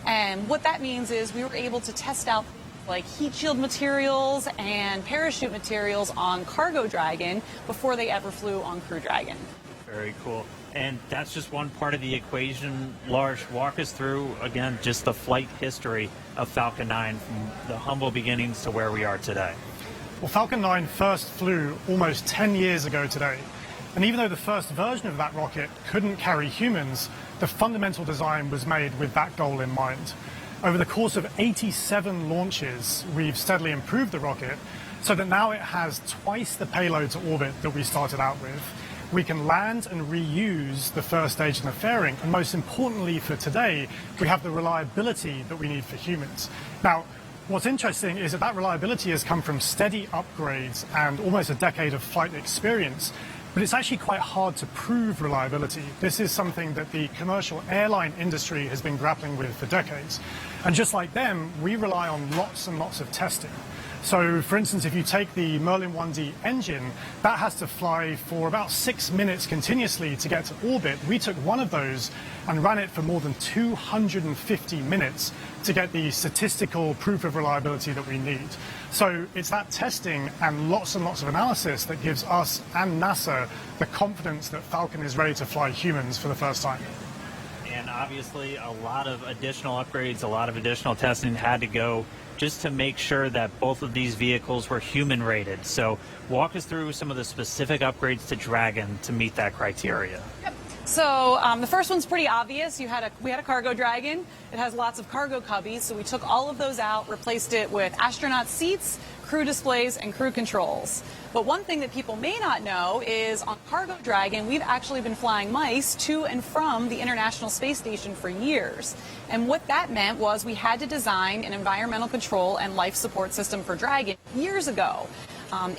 And what that means is we were able to test out like heat shield materials and parachute materials on Cargo Dragon before they ever flew on Crew Dragon. Very cool. And that's just one part of the equation. Lars, walk us through, again, just the flight history of Falcon 9 from the humble beginnings to where we are today. Well, Falcon 9 first flew almost 10 years ago today. And even though the first version of that rocket couldn't carry humans, the fundamental design was made with that goal in mind. Over the course of 87 launches, we've steadily improved the rocket so that now it has twice the payload to orbit that we started out with. We can land and reuse the first stage and the fairing, and most importantly for today, we have the reliability that we need for humans. Now, what's interesting is that reliability has come from steady upgrades and almost a decade of flight experience. But it's actually quite hard to prove reliability. This is something that the commercial airline industry has been grappling with for decades. And just like them, we rely on lots and lots of testing. So, for instance, if you take the Merlin 1D engine, that has to fly for about 6 minutes continuously to get to orbit. We took one of those and ran it for more than 250 minutes to get the statistical proof of reliability that we need. So it's that testing and lots of analysis that gives us and NASA the confidence that Falcon is ready to fly humans for the first time. And obviously a lot of additional upgrades, a lot of additional testing had to go just to make sure that both of these vehicles were human rated. So walk us through some of the specific upgrades to Dragon to meet that criteria. Yep. So the first one's pretty obvious. We had a Cargo Dragon. It has lots of cargo cubbies, so we took all of those out, replaced it with astronaut seats, crew displays, and crew controls. But one thing that people may not know is on Cargo Dragon, we've actually been flying mice to and from the International Space Station for years. And what that meant was we had to design an environmental control and life support system for Dragon years ago.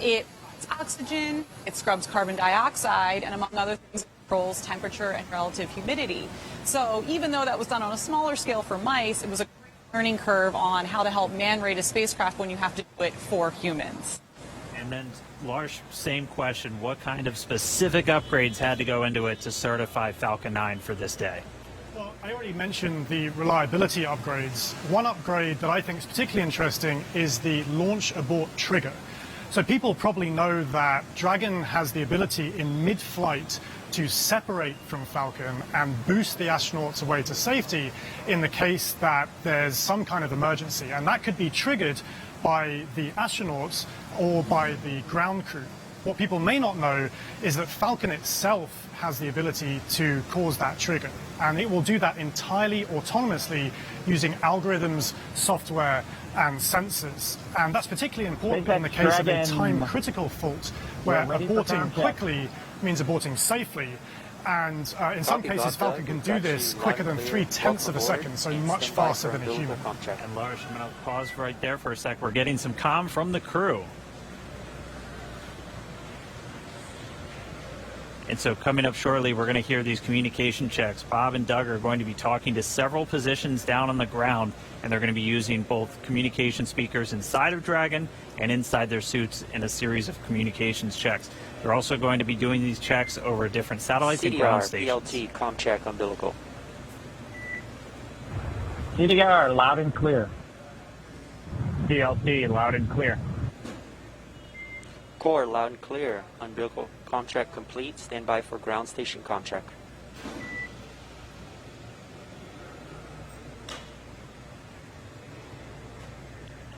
It provides oxygen, it scrubs carbon dioxide, and among other things, it controls temperature and relative humidity. So even though that was done on a smaller scale for mice, it was a learning curve on how to help man-rate a spacecraft when you have to do it for humans. And then, Lars, same question. What kind of specific upgrades had to go into it to certify Falcon 9 for this day? Well, I already mentioned the reliability upgrades. One upgrade that I think is particularly interesting is the launch abort trigger. So people probably know that Dragon has the ability in mid-flight to separate from Falcon and boost the astronauts away to safety in the case that there's some kind of emergency. And that could be triggered by the astronauts or by the ground crew. What people may not know is that Falcon itself has the ability to cause that trigger. And it will do that entirely autonomously using algorithms, software, and sensors. And that's particularly important in the case of a time-critical fault where aborting quickly means aborting safely. And in some cases, Falcon can do this quicker than 0.3 of a second, so much faster than a human. And Lars, I'm going to pause right there for a sec. We're getting some comm from the crew. And so coming up shortly, we're going to hear these communication checks. Bob and Doug are going to be talking to several positions down on the ground, and they're going to be using both communication speakers inside of Dragon and inside their suits in a series of communications checks. They're also going to be doing these checks over different satellites and ground stations. PLT, com check, umbilical. CDR, loud and clear. PLT, loud and clear. Core, loud and clear. Umbilical, contract complete. Stand by for ground station contract.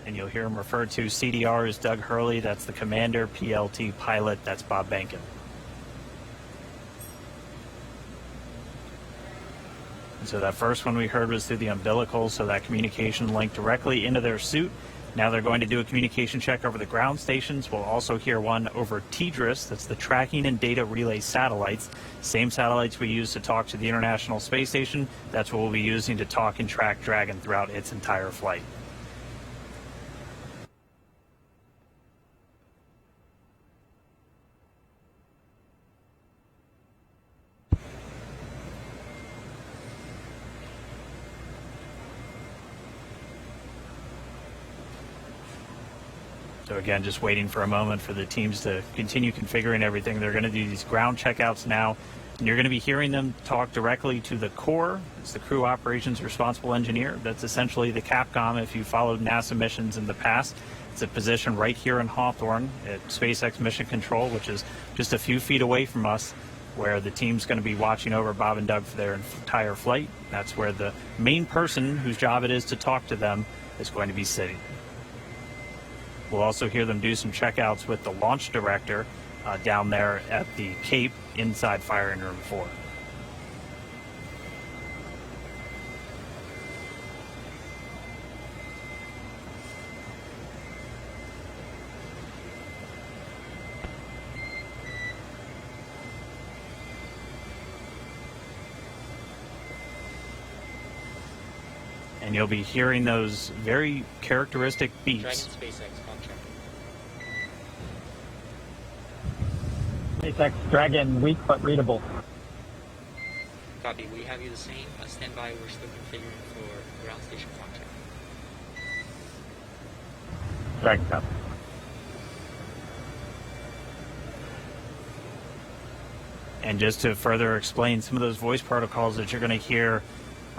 And you'll hear him referred to CDR as Doug Hurley. That's the commander. PLT pilot. That's Bob Behnken. And so that first one we heard was through the umbilical, so that communication linked directly into their suit. Now they're going to do a communication check over the ground stations. We'll also hear one over TDRS. That's the tracking and data relay satellites. Same satellites we use to talk to the International Space Station. That's what we'll be using to talk and track Dragon throughout its entire flight. So again, just waiting for a moment for the teams to continue configuring everything. They're going to do these ground checkouts now, and you're going to be hearing them talk directly to the core. It's the crew operations responsible engineer. That's essentially the Capcom if you followed NASA missions in the past. It's a position right here in Hawthorne at SpaceX Mission Control, which is just a few feet away from us, where the team's going to be watching over Bob and Doug for their entire flight. That's where the main person whose job it is to talk to them is going to be sitting. We'll also hear them do some checkouts with the launch director down there at the Cape inside firing room 4. And you'll be hearing those very characteristic beeps. Dragon SpaceX contract. SpaceX Dragon, weak but readable. Copy. We have you the same. Stand by. We're still configuring for ground station contract. Dragon copy. And just to further explain some of those voice protocols that you're going to hear,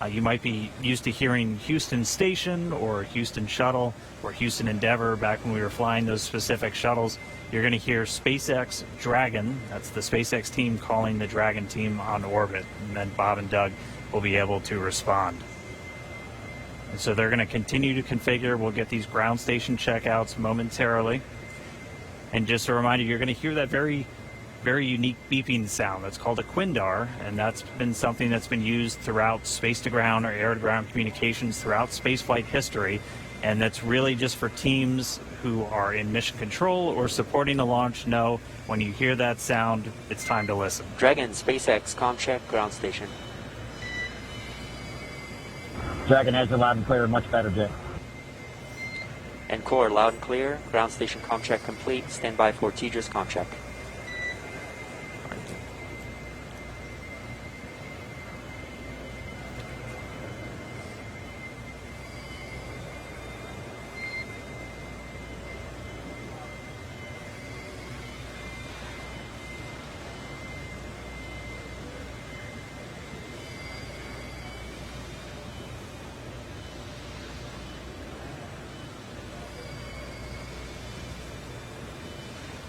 you might be used to hearing Houston Station or Houston Shuttle or Houston Endeavor back when we were flying those specific shuttles. You're going to hear SpaceX Dragon. That's the SpaceX team calling the Dragon team on orbit. And then Bob and Doug will be able to respond. And so they're going to continue to configure. We'll get these ground station checkouts momentarily. And just a reminder, you're going to hear that very unique beeping sound. That's called a quindar, and that's been something that's been used throughout space-to-ground or air-to-ground communications throughout spaceflight history, and that's really just for teams who are in mission control or supporting the launch. Know when you hear that sound, it's time to listen. Dragon SpaceX com check, ground station. Dragon has a loud and clear, much better, Jay. And core, loud and clear. Ground station com check complete. Stand by for TDRS com check.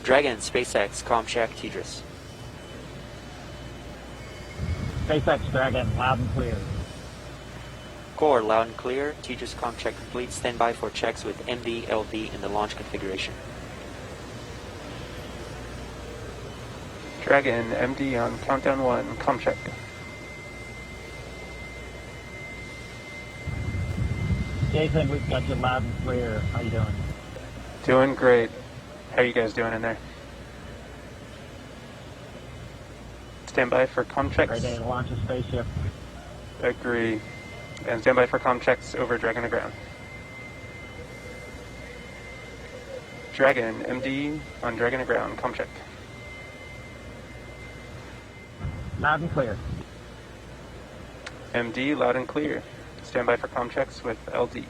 Dragon SpaceX com check, TDRS. SpaceX Dragon, loud and clear. Core, loud and clear. TDRS com check complete. Stand by for checks with MD, LV in the launch configuration. Dragon, MD on countdown 1, com check. Jason, we've got you loud and clear. How you doing? Doing great. How are you guys doing in there? Stand by for com checks. Great day to launch a spaceship. Agree. And stand by for com checks over Dragon to ground. Dragon, MD on Dragon to ground, com check. Loud and clear. MD, loud and clear. Stand by for comm checks with LD.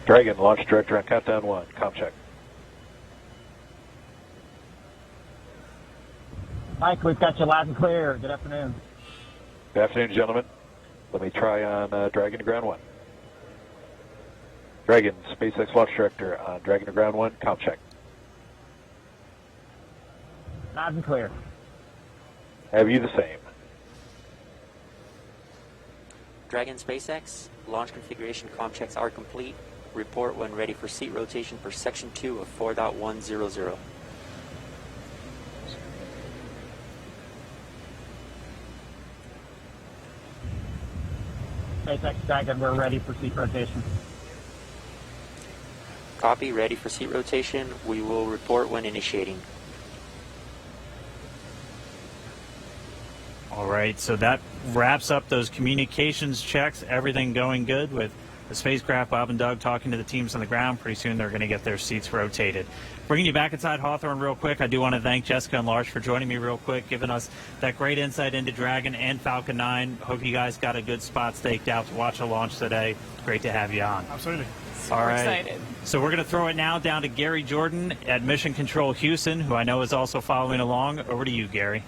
Dragon, launch director on countdown 1. Comm check. Mike, we've got you loud and clear. Good afternoon. Good afternoon, gentlemen. Let me try on Dragon to ground 1. Dragon, SpaceX launch director on Dragon to ground 1. Comm check. Loud and clear. Have you the same? Dragon SpaceX, launch configuration comm checks are complete. Report when ready for seat rotation for section 2 of 4.100. SpaceX Dragon, we're ready for seat rotation. Copy, ready for seat rotation. We will report when initiating. All right, so that wraps up those communications checks. Everything going good with the spacecraft. Bob and Doug talking to the teams on the ground. Pretty soon they're going to get their seats rotated. Bringing you back inside Hawthorne real quick, I do want to thank Jessica and Lars for joining me real quick, giving us that great insight into Dragon and Falcon 9. Hope you guys got a good spot staked out to watch a launch today. Great to have you on. Absolutely. All right. Excited. So we're going to throw it now down to Gary Jordan at Mission Control Houston, who I know is also following along. Over to you, Gary.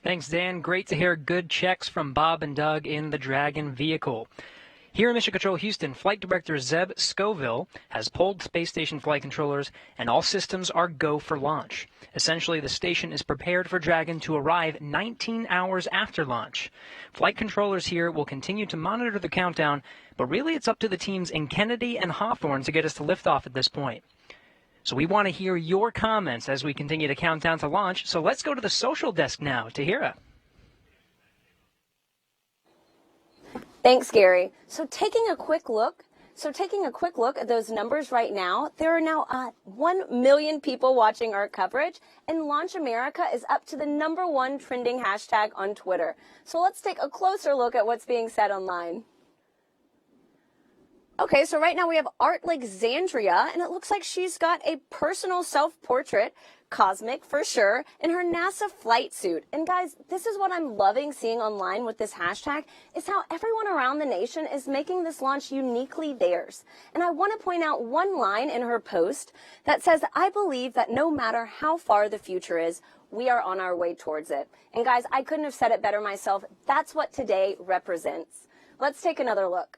Thanks, Dan. Great to hear good checks from Bob and Doug in the Dragon vehicle. Here in Mission Control Houston, Flight Director Zeb Scoville has pulled space station flight controllers, and all systems are go for launch. Essentially, the station is prepared for Dragon to arrive 19 hours after launch. Flight controllers here will continue to monitor the countdown, but really it's up to the teams in Kennedy and Hawthorne to get us to liftoff at this point. So we want to hear your comments as we continue to count down to launch. So let's go to the social desk now. Tahira. Thanks, Gary. So taking a quick look at those numbers right now, there are now 1 million people watching our coverage, and Launch America is up to the #1 trending hashtag on Twitter. So let's take a closer look at what's being said online. Okay, so right now we have Art Alexandria, and it looks like she's got a personal self-portrait, cosmic for sure, in her NASA flight suit. And guys, this is what I'm loving seeing online with this hashtag, is how everyone around the nation is making this launch uniquely theirs. And I want to point out one line in her post that says, "I believe that no matter how far the future is, we are on our way towards it." And guys, I couldn't have said it better myself. That's what today represents. Let's take another look.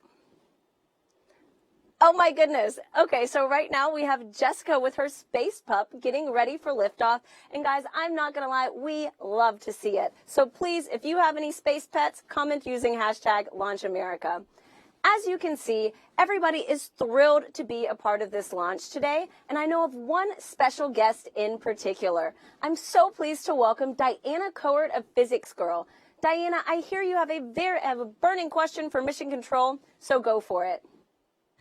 Oh my goodness. Okay, so right now we have Jessica with her space pup getting ready for liftoff. And guys, I'm not going to lie, we love to see it. So please, if you have any space pets, comment using hashtag LaunchAmerica. As you can see, everybody is thrilled to be a part of this launch today. And I know of one special guest in particular. I'm so pleased to welcome Diana Cohort of Physics Girl. Diana, I hear you have a burning question for Mission Control, so go for it.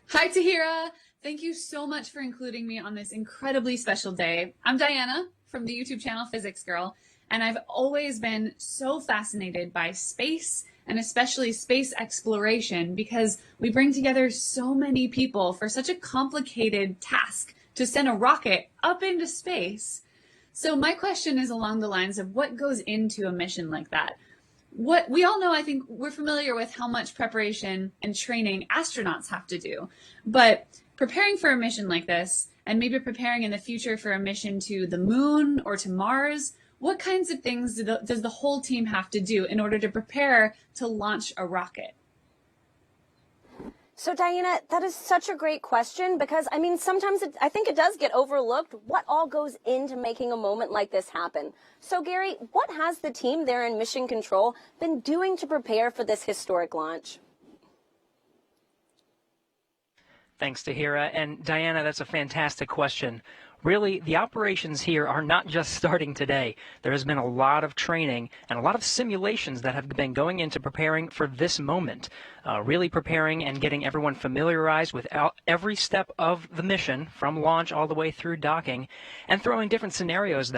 Hi, Tahira. Thank you so much for including me on this incredibly special day. I'm Diana from the YouTube channel Physics Girl, and I've always been so fascinated by space and especially space exploration because we bring together so many people for such a complicated task to send a rocket up into space. So my question is along the lines of what goes into a mission like that? What we all know, I think we're familiar with how much preparation and training astronauts have to do, but preparing for a mission like this and maybe preparing in the future for a mission to the moon or to Mars, what kinds of things does the whole team have to do in order to prepare to launch a rocket? So Diana, that is such a great question because, I mean, sometimes I think it does get overlooked what all goes into making a moment like this happen. So Gary, what has the team there in Mission Control been doing to prepare for this historic launch? Thanks, Tahira. And Diana, that's a fantastic question. Really, the operations here are not just starting today. There has been a lot of training and a lot of simulations that have been going into preparing for this moment. Really preparing and getting everyone familiarized with every step of the mission, from launch all the way through docking, and throwing different scenarios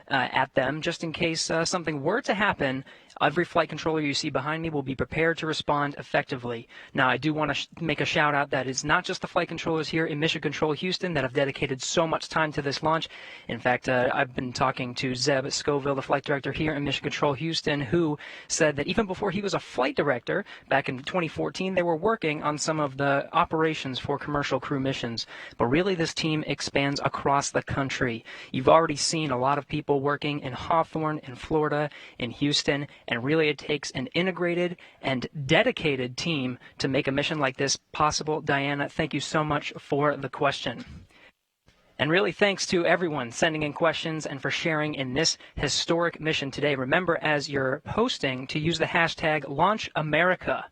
at them just in case something were to happen. Every flight controller you see behind me will be prepared to respond effectively. Now, I do want to make a shout out that it's not just the flight controllers here in Mission Control Houston that have dedicated so much time into this launch. In fact, I've been talking to Zeb Scoville, the flight director here in Mission Control Houston, who said that even before he was a flight director back in 2014, they were working on some of the operations for commercial crew missions. But really, this team expands across the country. You've already seen a lot of people working in Hawthorne, in Florida, in Houston, and really it takes an integrated and dedicated team to make a mission like this possible. Diana, thank you so much for the question. And really thanks to everyone sending in questions and for sharing in this historic mission today. Remember, as you're posting, to use the hashtag #LaunchAmerica.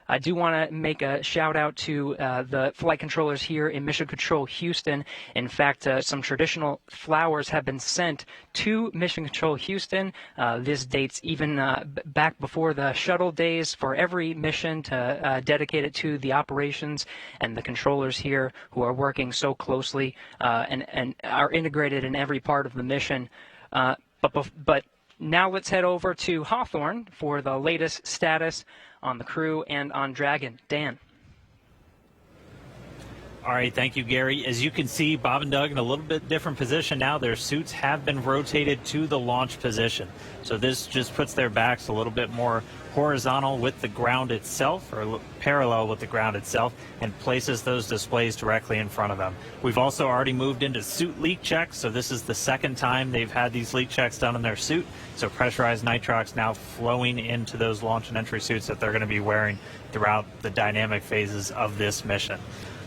I do want to make a shout out to the flight controllers here in Mission Control Houston. In fact, some traditional flowers have been sent to Mission Control Houston. This dates even back before the shuttle days for every mission to dedicate it to the operations and the controllers here who are working so closely and are integrated in every part of the mission. But now let's head over to Hawthorne for the latest status on the crew and on Dragon. Dan. All right, thank you, Gary. As you can see, Bob and Doug in a little bit different position now. Their suits have been rotated to the launch position. So this just puts their backs a little bit more horizontal with the ground itself, or parallel with the ground itself, and places those displays directly in front of them. We've also already moved into suit leak checks, so this is the second time they've had these leak checks done in their suit. So pressurized nitrox now flowing into those launch and entry suits that they're going to be wearing throughout the dynamic phases of this mission.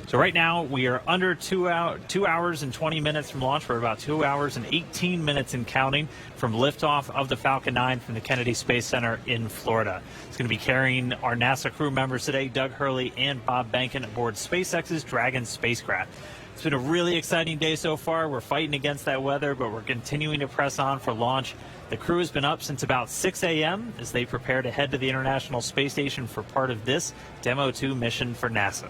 So right now we are under 2 hours and 20 minutes from launch. We're about 2 hours and 18 minutes and counting from liftoff of the Falcon 9 from the Kennedy Space Center in Florida. It's going to be carrying our NASA crew members today, Doug Hurley and Bob Behnken, aboard SpaceX's Dragon spacecraft. It's been a really exciting day so far. We're fighting against that weather, but we're continuing to press on for launch. The crew has been up since about 6 a.m. as they prepare to head to the International Space Station for part of this Demo 2 mission for NASA.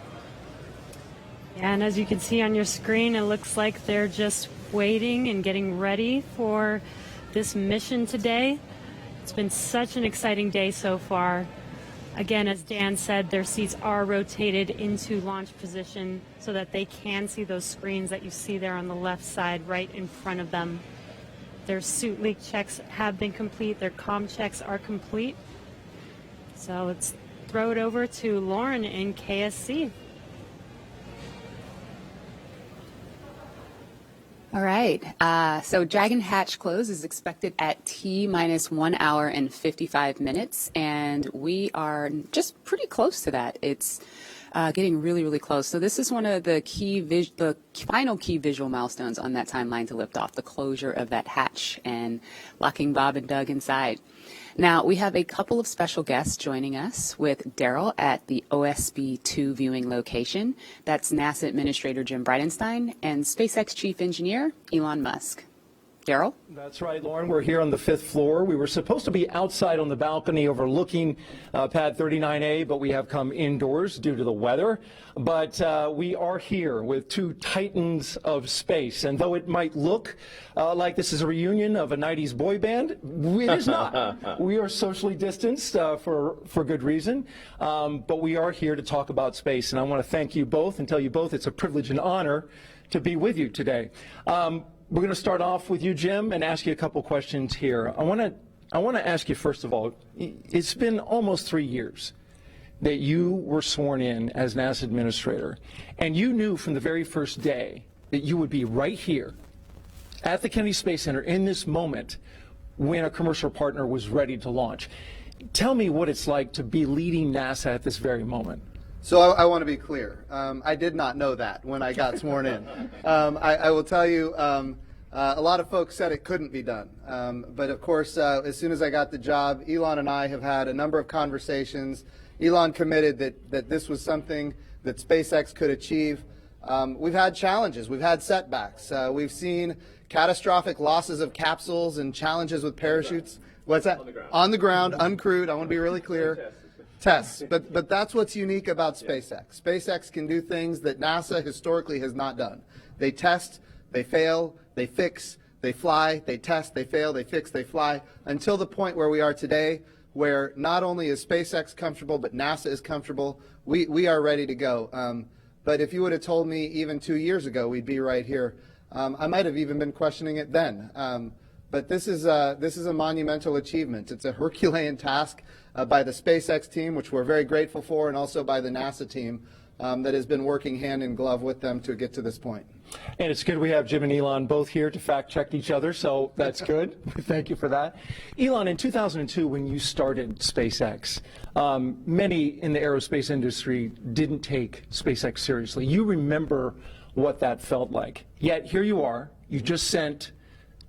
Yeah, and as you can see on your screen, it looks like they're just waiting and getting ready for this mission today. It's been such an exciting day so far. Again, as Dan said, their seats are rotated into launch position so that they can see those screens that you see there on the left side right in front of them. Their suit leak checks have been complete. Their comm checks are complete. So let's throw it over to Lauren in KSC. All right. So Dragon hatch close is expected at T-1 hour and 55 minutes, and we are just pretty close to that. It's getting really, really close. So this is one of the final key visual milestones on that timeline to liftoff, the closure of that hatch and locking Bob and Doug inside. Now, we have a couple of special guests joining us with Daryl at the OSB-2 viewing location. That's NASA Administrator Jim Bridenstine and SpaceX Chief Engineer Elon Musk. Daryl? That's right, Lauren. We're here on the 5th floor. We were supposed to be outside on the balcony overlooking pad 39A, but we have come indoors due to the weather. But we are here with two titans of space. And though it might look like this is a reunion of a 90s boy band, it is not. We are socially distanced for good reason. But we are here to talk about space. And I want to thank you both and tell you both it's a privilege and honor to be with you today. We're going to start off with you, Jim, and ask you a couple questions here. I want to ask you, first of all, it's been almost 3 years that you were sworn in as NASA Administrator, and you knew from the very first day that you would be right here at the Kennedy Space Center in this moment when a commercial partner was ready to launch. Tell me what it's like to be leading NASA at this very moment. So I want to be clear. I did not know that when I got sworn in. I will tell you, a lot of folks said it couldn't be done. But of course, as soon as I got the job, Elon and I have had a number of conversations. Elon committed that this was something that SpaceX could achieve. We've had challenges. We've had setbacks. We've seen catastrophic losses of capsules and challenges with parachutes. What's that? On the ground, uncrewed. I want to be really clear. Tests, but that's what's unique about SpaceX. SpaceX can do things that NASA historically has not done. They test, they fail, they fix, they fly, they test, they fail, they fix, they fly, until the point where we are today, where not only is SpaceX comfortable, but NASA is comfortable. We are ready to go. But if you would have told me even 2 years ago we'd be right here, I might have even been questioning it then. But this is a monumental achievement. It's a Herculean task by the SpaceX team, which we're very grateful for, and also by the NASA team that has been working hand in glove with them to get to this point. And it's good we have Jim and Elon both here to fact check each other, so that's good. Thank you for that. Elon, in 2002, when you started SpaceX, many in the aerospace industry didn't take SpaceX seriously. You remember what that felt like. Yet here you are, you just sent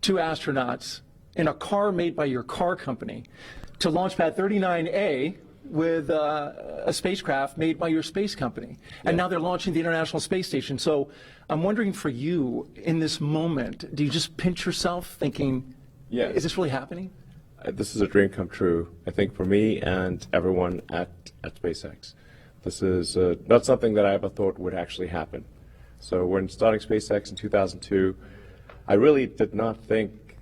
2 astronauts in a car made by your car company to launch pad 39A with a spacecraft made by your space company. And now they're launching the International Space Station. So I'm wondering for you, in this moment, do you just pinch yourself thinking, is this really happening? This is a dream come true, I think, for me and everyone at SpaceX. This is not something that I ever thought would actually happen. So when starting SpaceX in 2002, I really did not think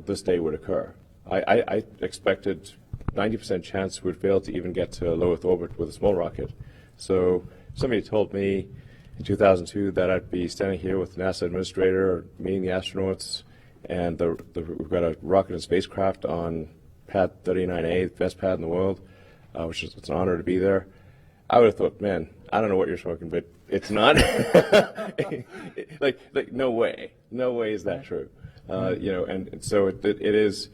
this day would occur. I expected 90% chance we'd fail to even get to low Earth orbit with a small rocket. So somebody told me in 2002 that I'd be standing here with the NASA administrator, meeting the astronauts, and we've got a rocket and spacecraft on pad 39A, the best pad in the world, which is it's an honor to be there. I would have thought, man, I don't know what you're smoking, but it's not. like no way is that true. You know, and so it is.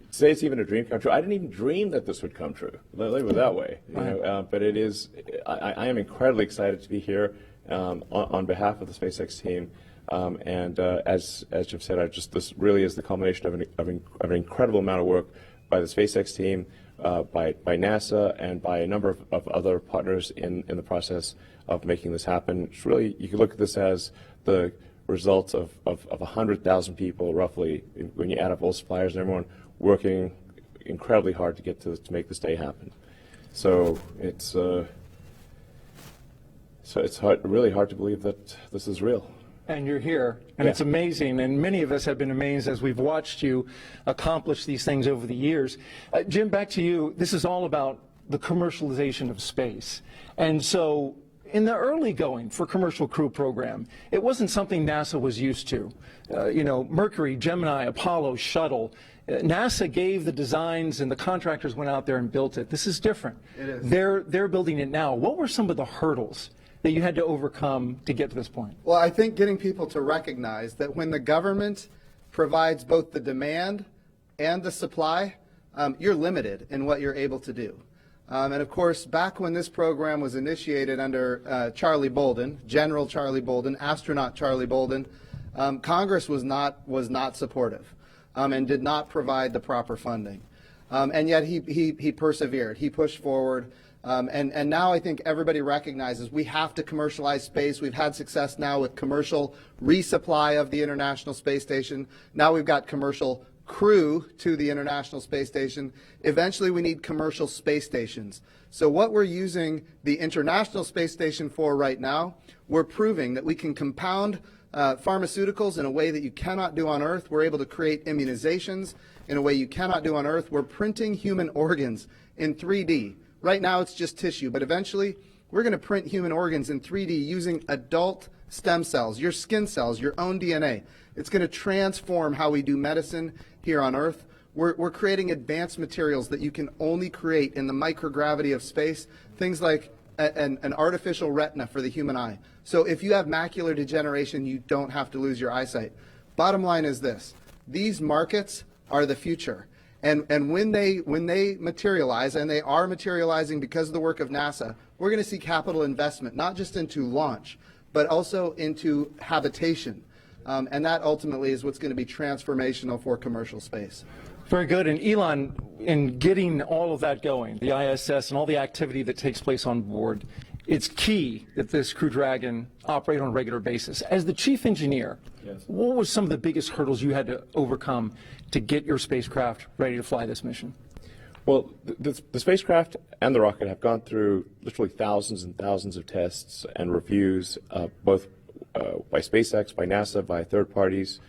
Say it's even a dream come true. I didn't even dream that this would come true. Let me put it that way. You know, but it is. I am incredibly excited to be here on behalf of the SpaceX team. And as Jim said, this really is the culmination of an incredible amount of work by the SpaceX team, by NASA, and by a number of other partners in the process of making this happen. It's really, you can look at this as the results of 100,000 people, roughly, when you add up all suppliers and everyone working incredibly hard to get to make this day happen. So it's really hard to believe that this is real. And you're here, and it's amazing, and many of us have been amazed as we've watched you accomplish these things over the years. Jim, back to you. This is all about the commercialization of space. And so in the early going for Commercial Crew Program, it wasn't something NASA was used to. You know, Mercury, Gemini, Apollo, Shuttle, NASA gave the designs and the contractors went out there and built it. This is different. It is. They're building it now. What were some of the hurdles that you had to overcome to get to this point? Well, I think getting people to recognize that when the government provides both the demand and the supply, you're limited in what you're able to do. And of course, back when this program was initiated under Charlie Bolden, General Charlie Bolden, astronaut Charlie Bolden, Congress was not supportive and did not provide the proper funding. And yet he persevered. He pushed forward. And now I think everybody recognizes we have to commercialize space. We've had success now with commercial resupply of the International Space Station. Now we've got commercial crew to the International Space Station. Eventually we need commercial space stations. So what we're using the International Space Station for right now, we're proving that we can compound pharmaceuticals in a way that you cannot do on Earth. We're able to create immunizations in a way you cannot do on Earth. We're printing human organs in 3D. Right now it's just tissue, but eventually we're going to print human organs in 3D using adult stem cells, your skin cells, your own DNA. It's going to transform how we do medicine here on Earth. We're creating advanced materials that you can only create in the microgravity of space, things like an artificial retina for the human eye. So if you have macular degeneration, you don't have to lose your eyesight. Bottom line is this: these markets are the future. And when they materialize, and they are materializing because of the work of NASA, we're going to see capital investment, not just into launch, but also into habitation. And that ultimately is what's going to be transformational for commercial space. Very good. And Elon, in getting all of that going, the ISS and all the activity that takes place on board, it's key that this Crew Dragon operate on a regular basis. As the chief engineer, what were some of the biggest hurdles you had to overcome to get your spacecraft ready to fly this mission? Well, the spacecraft and the rocket have gone through literally thousands and thousands of tests and reviews, both by SpaceX, by NASA, by third parties.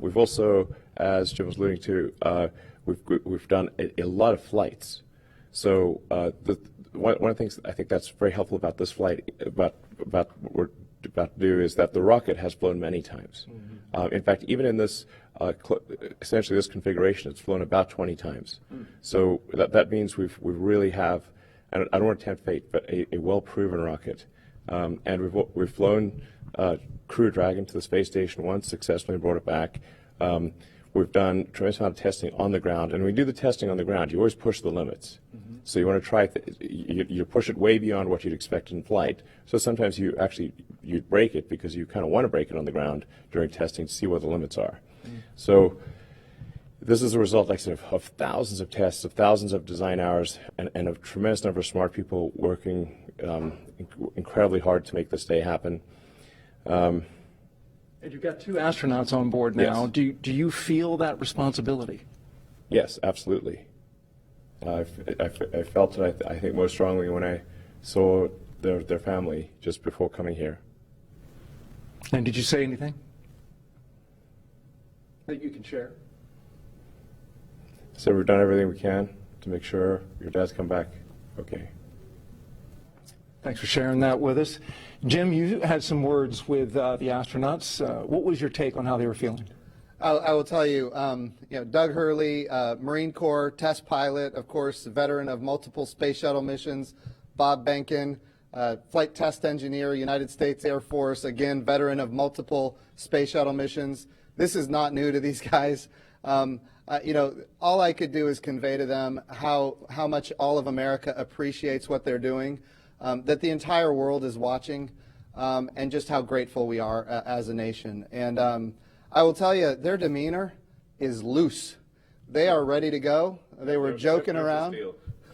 We've also, as Jim was alluding to, we've done a lot of flights. So one of the things I think that's very helpful about this flight, about what we're about to do is that the rocket has flown many times. In fact, even in this, essentially this configuration, it's flown about 20 times. So that means we really have, I don't want to tempt fate, but a well-proven rocket. And we've flown Crew Dragon to the space station once, successfully and brought it back. We've done a tremendous amount of testing on the ground, and when you do the testing on the ground, you always push the limits. So you want to try, you push it way beyond what you'd expect in flight. So sometimes you break it because you kind of want to break it on the ground during testing to see what the limits are. So this is a result, like I said, of thousands of tests, of thousands of design hours, and a tremendous number of smart people working incredibly hard to make this day happen. And you've got 2 astronauts on board now. Yes. Do you feel that responsibility? Yes, absolutely. I felt it, I think, most strongly when I saw their family just before coming here. And did you say anything that you can share? So we've done everything we can to make sure your dad's come back okay. Thanks for sharing that with us. Jim, you had some words with the astronauts. What was your take on how they were feeling? I will tell you, Doug Hurley, Marine Corps test pilot, of course, veteran of multiple space shuttle missions. Bob Behnken, flight test engineer, United States Air Force, again, veteran of multiple space shuttle missions. This is not new to these guys. All I could do is convey to them how much all of America appreciates what they're doing, that the entire world is watching, and just how grateful we are as a nation. And I will tell you, their demeanor is loose. They are ready to go. They were joking around.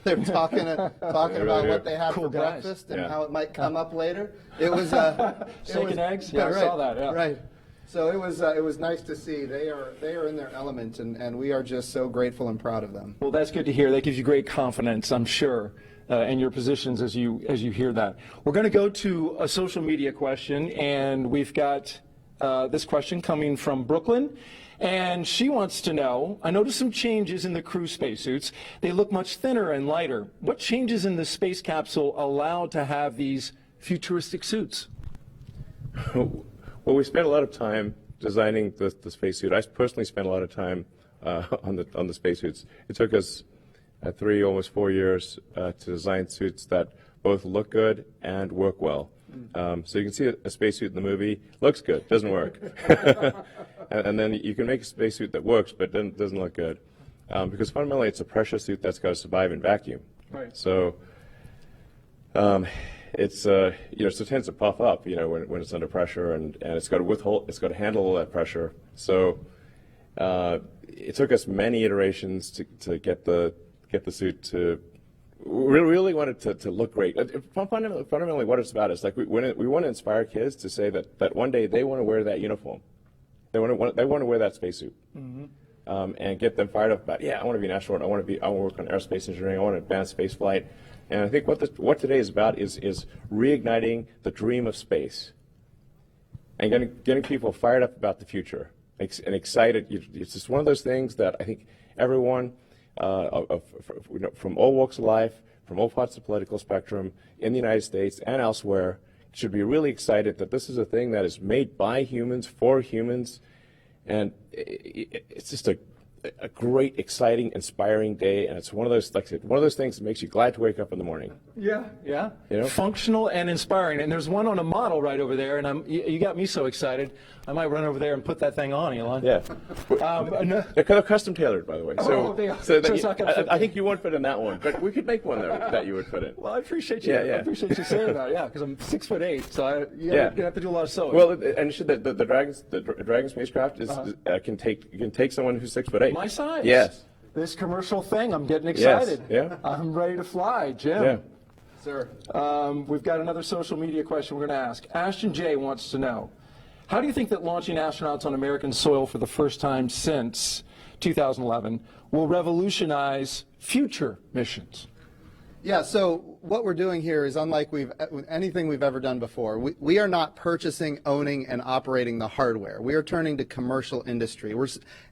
They were talking about what they had for breakfast and how it might come up later. It was steak and eggs. Yeah, I saw that. Yeah. Right. So it was nice to see. They are in their element, and we are just so grateful and proud of them. Well, that's good to hear. That gives you great confidence, I'm sure, in your positions as you hear that. We're going to go to a social media question, and we've got this question coming from Brooklyn. And she wants to know, I noticed some changes in the crew spacesuits. They look much thinner and lighter. What changes in the space capsule allow to have these futuristic suits? Well, we spent a lot of time designing the spacesuit. I personally spent a lot of time on the spacesuits. It took us 3, almost 4 years to design suits that both look good and work well. So you can see a spacesuit in the movie, looks good, doesn't work. And then you can make a spacesuit that works but doesn't look good. Because fundamentally it's a pressure suit that's got to survive in vacuum. Right. So so it tends to puff up, when it's under pressure, and it's got to handle all that pressure. So it took us many iterations to get the suit to. We really wanted to look great. Fundamentally, what it's about is like we want to inspire kids to say that one day they want to wear that uniform. They want to wear that spacesuit, and get them fired up about, I want to be an astronaut. I want to work on aerospace engineering. I want to advance space flight. And I think what today is about is reigniting the dream of space, and getting people fired up about the future and excited. It's just one of those things that I think everyone. From all walks of life, from all parts of the political spectrum in the United States and elsewhere, should be really excited that this is a thing that is made by humans, for humans, and it's just a great, exciting, inspiring day, and it's one of those things that makes you glad to wake up in the morning. Yeah. Functional and inspiring. And there's one on a model right over there, and you got me so excited. I might run over there and put that thing on, Elon. Yeah. They're custom tailored, by the way. I think you won't fit in that one, but we could make one that you would fit in. Well, I appreciate you. I appreciate you saying that. Yeah, because I'm 6'8", so you have to do a lot of sewing. Well, and the Dragon spacecraft can take someone who's 6'8". My size. Yes. This commercial thing, I'm getting excited. Yes. Yeah. I'm ready to fly, Jim. Yeah. Sir. We've got another social media question we're going to ask. Ashton J. wants to know, how do you think that launching astronauts on American soil for the first time since 2011 will revolutionize future missions? Yeah, so what we're doing here is unlike anything we've ever done before. We are not purchasing, owning, and operating the hardware. We are turning to commercial industry.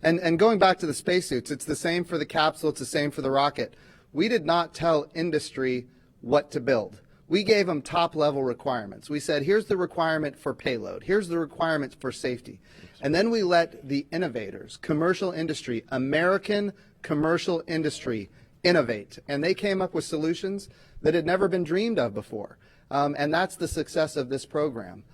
And going back to the spacesuits, it's the same for the capsule, it's the same for the rocket. We did not tell industry what to build. we gave them top-level requirements. We said, here's the requirement for payload. Here's the requirement for safety. And then we let the innovators, commercial industry, American commercial industry, innovate. And they came up with solutions that had never been dreamed of before. And that's the success of this program.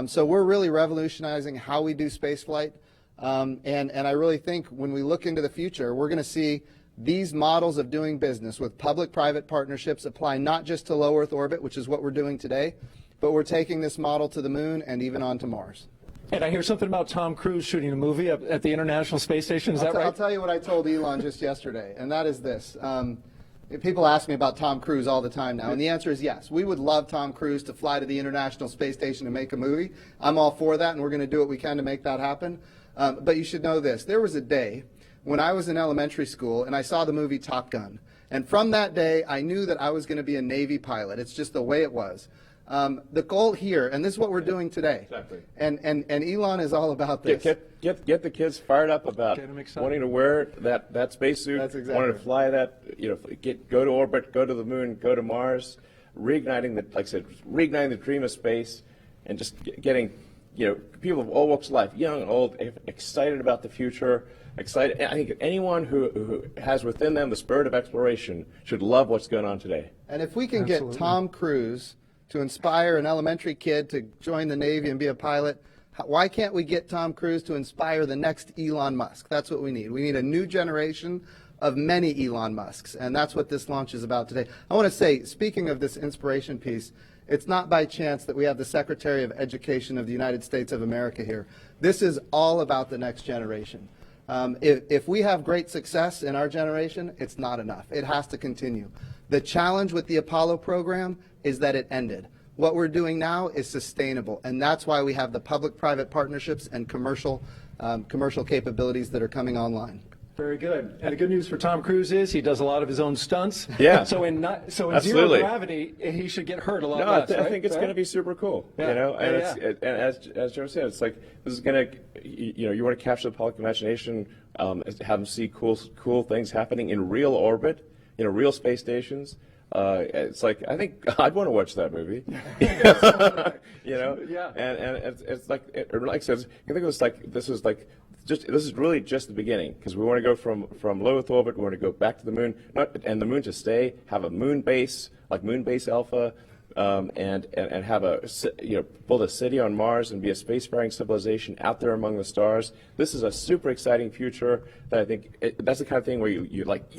So we're really revolutionizing how we do spaceflight. And I really think when we look into the future, we're going to see these models of doing business with public-private partnerships apply not just to low Earth orbit, which is what we're doing today, but we're taking this model to the moon and even on to Mars. And I hear something about Tom Cruise shooting a movie at the International Space Station. Is that right? I'll tell you what I told Elon just yesterday, and that is this. People ask me about Tom Cruise all the time now, and the answer is yes. We would love Tom Cruise to fly to the International Space Station and make a movie. I'm all for that, and we're going to do what we can to make that happen. But you should know this. There was a day when I was in elementary school and I saw the movie Top Gun. And from that day, I knew that I was going to be a Navy pilot. It's just the way it was. The goal here, and this is what we're doing today. Exactly. And Elon is all about this. Get the kids fired up about wanting to wear that spacesuit. That's exactly. Wanting to fly that, go to orbit, go to the moon, go to Mars, reigniting the dream of space, and just getting, people of all walks of life, young and old, excited about the future. Excited. I think anyone who has within them the spirit of exploration should love what's going on today. And if we can get Tom Cruise to inspire an elementary kid to join the Navy and be a pilot, why can't we get Tom Cruise to inspire the next Elon Musk? That's what we need. We need a new generation of many Elon Musks, and that's what this launch is about today. I want to say, speaking of this inspiration piece, it's not by chance that we have the Secretary of Education of the United States of America here. This is all about the next generation. If we have great success in our generation, it's not enough. It has to continue. The challenge with the Apollo program is that it ended. What we're doing now is sustainable, and that's why we have the public-private partnerships and commercial capabilities that are coming online. Very good. And the good news for Tom Cruise is he does a lot of his own stunts. Yeah. So in zero gravity, he should get hurt a lot less. I think it's going to be super cool. Yeah. And as Joe said, it's like this is going to, you want to capture the public imagination, have them see cool things happening in real orbit, real space stations. It's like, I think I'd want to watch that movie. Yeah. And it's like I said, I think it was like this is really just the beginning, because we want to go from low Earth orbit, we want to go back to the moon, and the moon to stay, have a moon base like Moon Base Alpha, and have build a city on Mars and be a spacefaring civilization out there among the stars. This is a super exciting future that I think that's the kind of thing where you're like,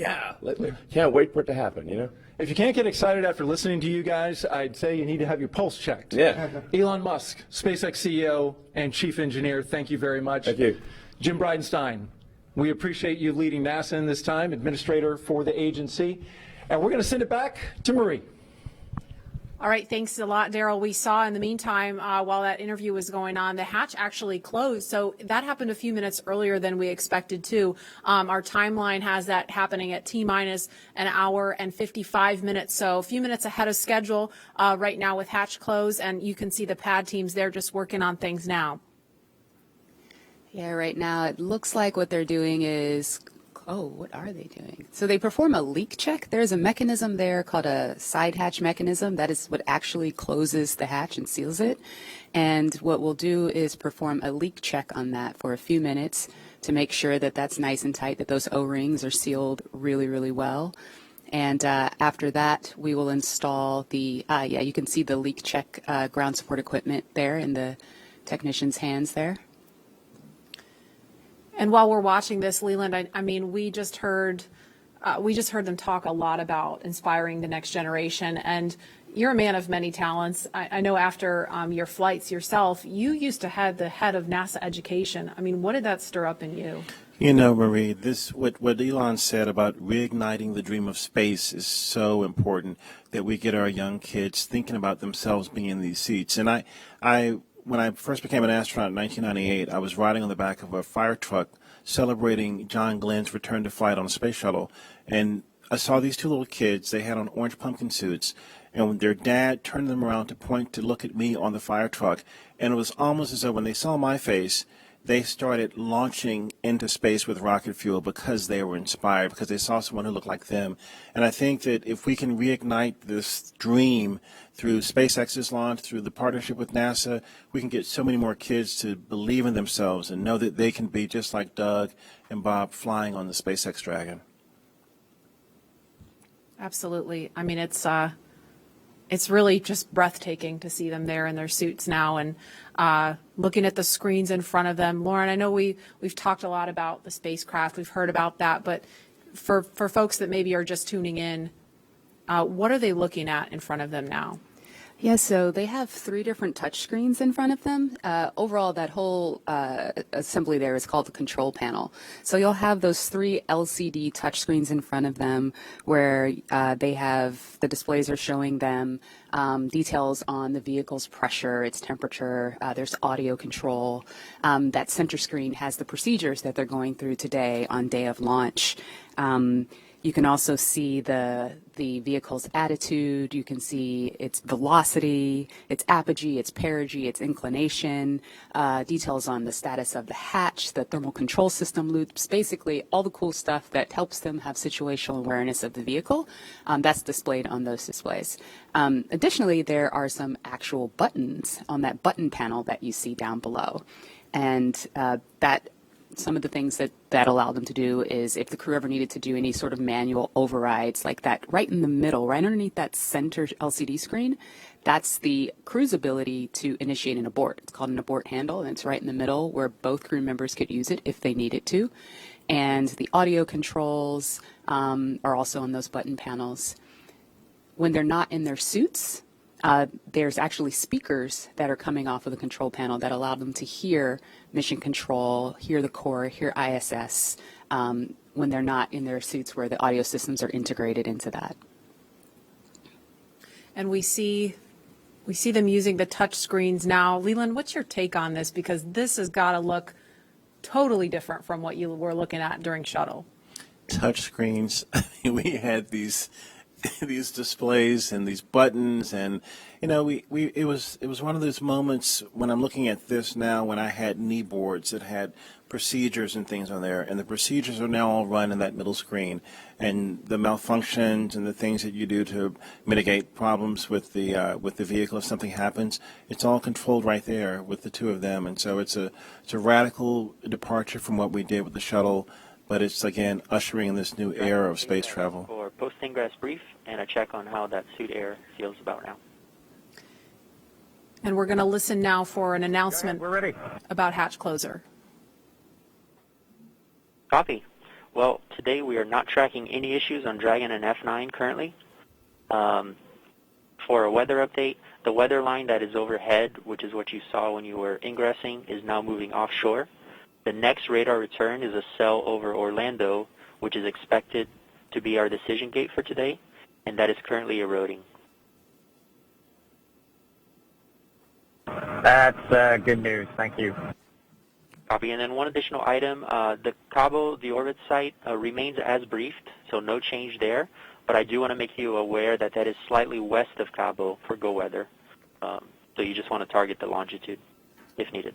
can't wait for it to happen. If you can't get excited after listening to you guys, I'd say you need to have your pulse checked. Yeah. Elon Musk, SpaceX CEO and Chief Engineer, thank you very much. Thank you. Jim Bridenstine, we appreciate you leading NASA in this time, Administrator for the agency. And we're going to send it back to Marie. All right, thanks a lot, Daryl. We saw in the meantime, while that interview was going on, the hatch actually closed. So that happened a few minutes earlier than we expected to. Our timeline has that happening at T-minus an hour and 55 minutes. So a few minutes ahead of schedule right now with hatch closed. And you can see the pad teams there just working on things now. Yeah, right now it looks like what they're doing is, what are they doing? So they perform a leak check. There's a mechanism there called a side hatch mechanism. That is what actually closes the hatch and seals it. And what we'll do is perform a leak check on that for a few minutes to make sure that that's nice and tight, that those O-rings are sealed really, really well. And after that, we will install the, you can see the leak check ground support equipment there in the technician's hands there. And while we're watching this, Leland, I mean, we just heard them talk a lot about inspiring the next generation. And you're a man of many talents. I know after your flights yourself, you used to have the head of NASA education. I mean, what did that stir up in you? Marie, what Elon said about reigniting the dream of space is so important, that we get our young kids thinking about themselves being in these seats. And when I first became an astronaut in 1998, I was riding on the back of a fire truck celebrating John Glenn's return to flight on a space shuttle. And I saw these two little kids. They had on orange pumpkin suits. And when their dad turned them around to look at me on the fire truck. And it was almost as though when they saw my face, they started launching into space with rocket fuel because they were inspired, because they saw someone who looked like them. And I think that if we can reignite this dream, through SpaceX's launch, through the partnership with NASA, we can get so many more kids to believe in themselves and know that they can be just like Doug and Bob flying on the SpaceX Dragon. Absolutely. I mean, it's really just breathtaking to see them there in their suits now and looking at the screens in front of them. Lauren, I know we've talked a lot about the spacecraft. We've heard about that, but for folks that maybe are just tuning in, what are they looking at in front of them now? Yeah, so they have 3 different touch screens in front of them. Overall, that whole assembly there is called the control panel. So you'll have those 3 LCD touch screens in front of them where they have the displays are showing them details on the vehicle's pressure, its temperature. There's audio control. That center screen has the procedures that they're going through today on day of launch. You can also see the vehicle's attitude. You can see its velocity, its apogee, its perigee, its inclination, details on the status of the hatch, the thermal control system loops, basically all the cool stuff that helps them have situational awareness of the vehicle. That's displayed on those displays. Additionally, there are some actual buttons on that button panel that you see down below. And some of the things that allow them to do is if the crew ever needed to do any sort of manual overrides like that right in the middle, right underneath that center LCD screen, that's the crew's ability to initiate an abort. It's called an abort handle, and it's right in the middle where both crew members could use it if they needed to. And the audio controls are also on those button panels. When they're not in their suits, there's actually speakers that are coming off of the control panel that allow them to hear mission control, hear the core, hear ISS when they're not in their suits where the audio systems are integrated into that. And we see them using the touch screens now. Leland, what's your take on this? Because this has got to look totally different from what you were looking at during shuttle. Touch screens. We had these displays and these buttons, and it was one of those moments when I'm looking at this now when I had knee boards that had procedures and things on there, and the procedures are now all run in that middle screen, and the malfunctions and the things that you do to mitigate problems with the vehicle if something happens, it's all controlled right there with the 2 of them. And so it's a radical departure from what we did with the shuttle, but it's again ushering in this new era of space travel. For post-ingress brief and a check on how that suit air feels about now. And we're going to listen now for an announcement about hatch closer. Copy. Well, today we are not tracking any issues on Dragon and F9 currently. For a weather update, the weather line that is overhead, which is what you saw when you were ingressing, is now moving offshore. The next radar return is a cell over Orlando, which is expected to be our decision gate for today, and that is currently eroding. That's good news. Thank you. Copy. And then one additional item, the Cabo, the orbit site, remains as briefed, so no change there. But I do want to make you aware that that is slightly west of Cabo for go weather. So you just want to target the longitude if needed.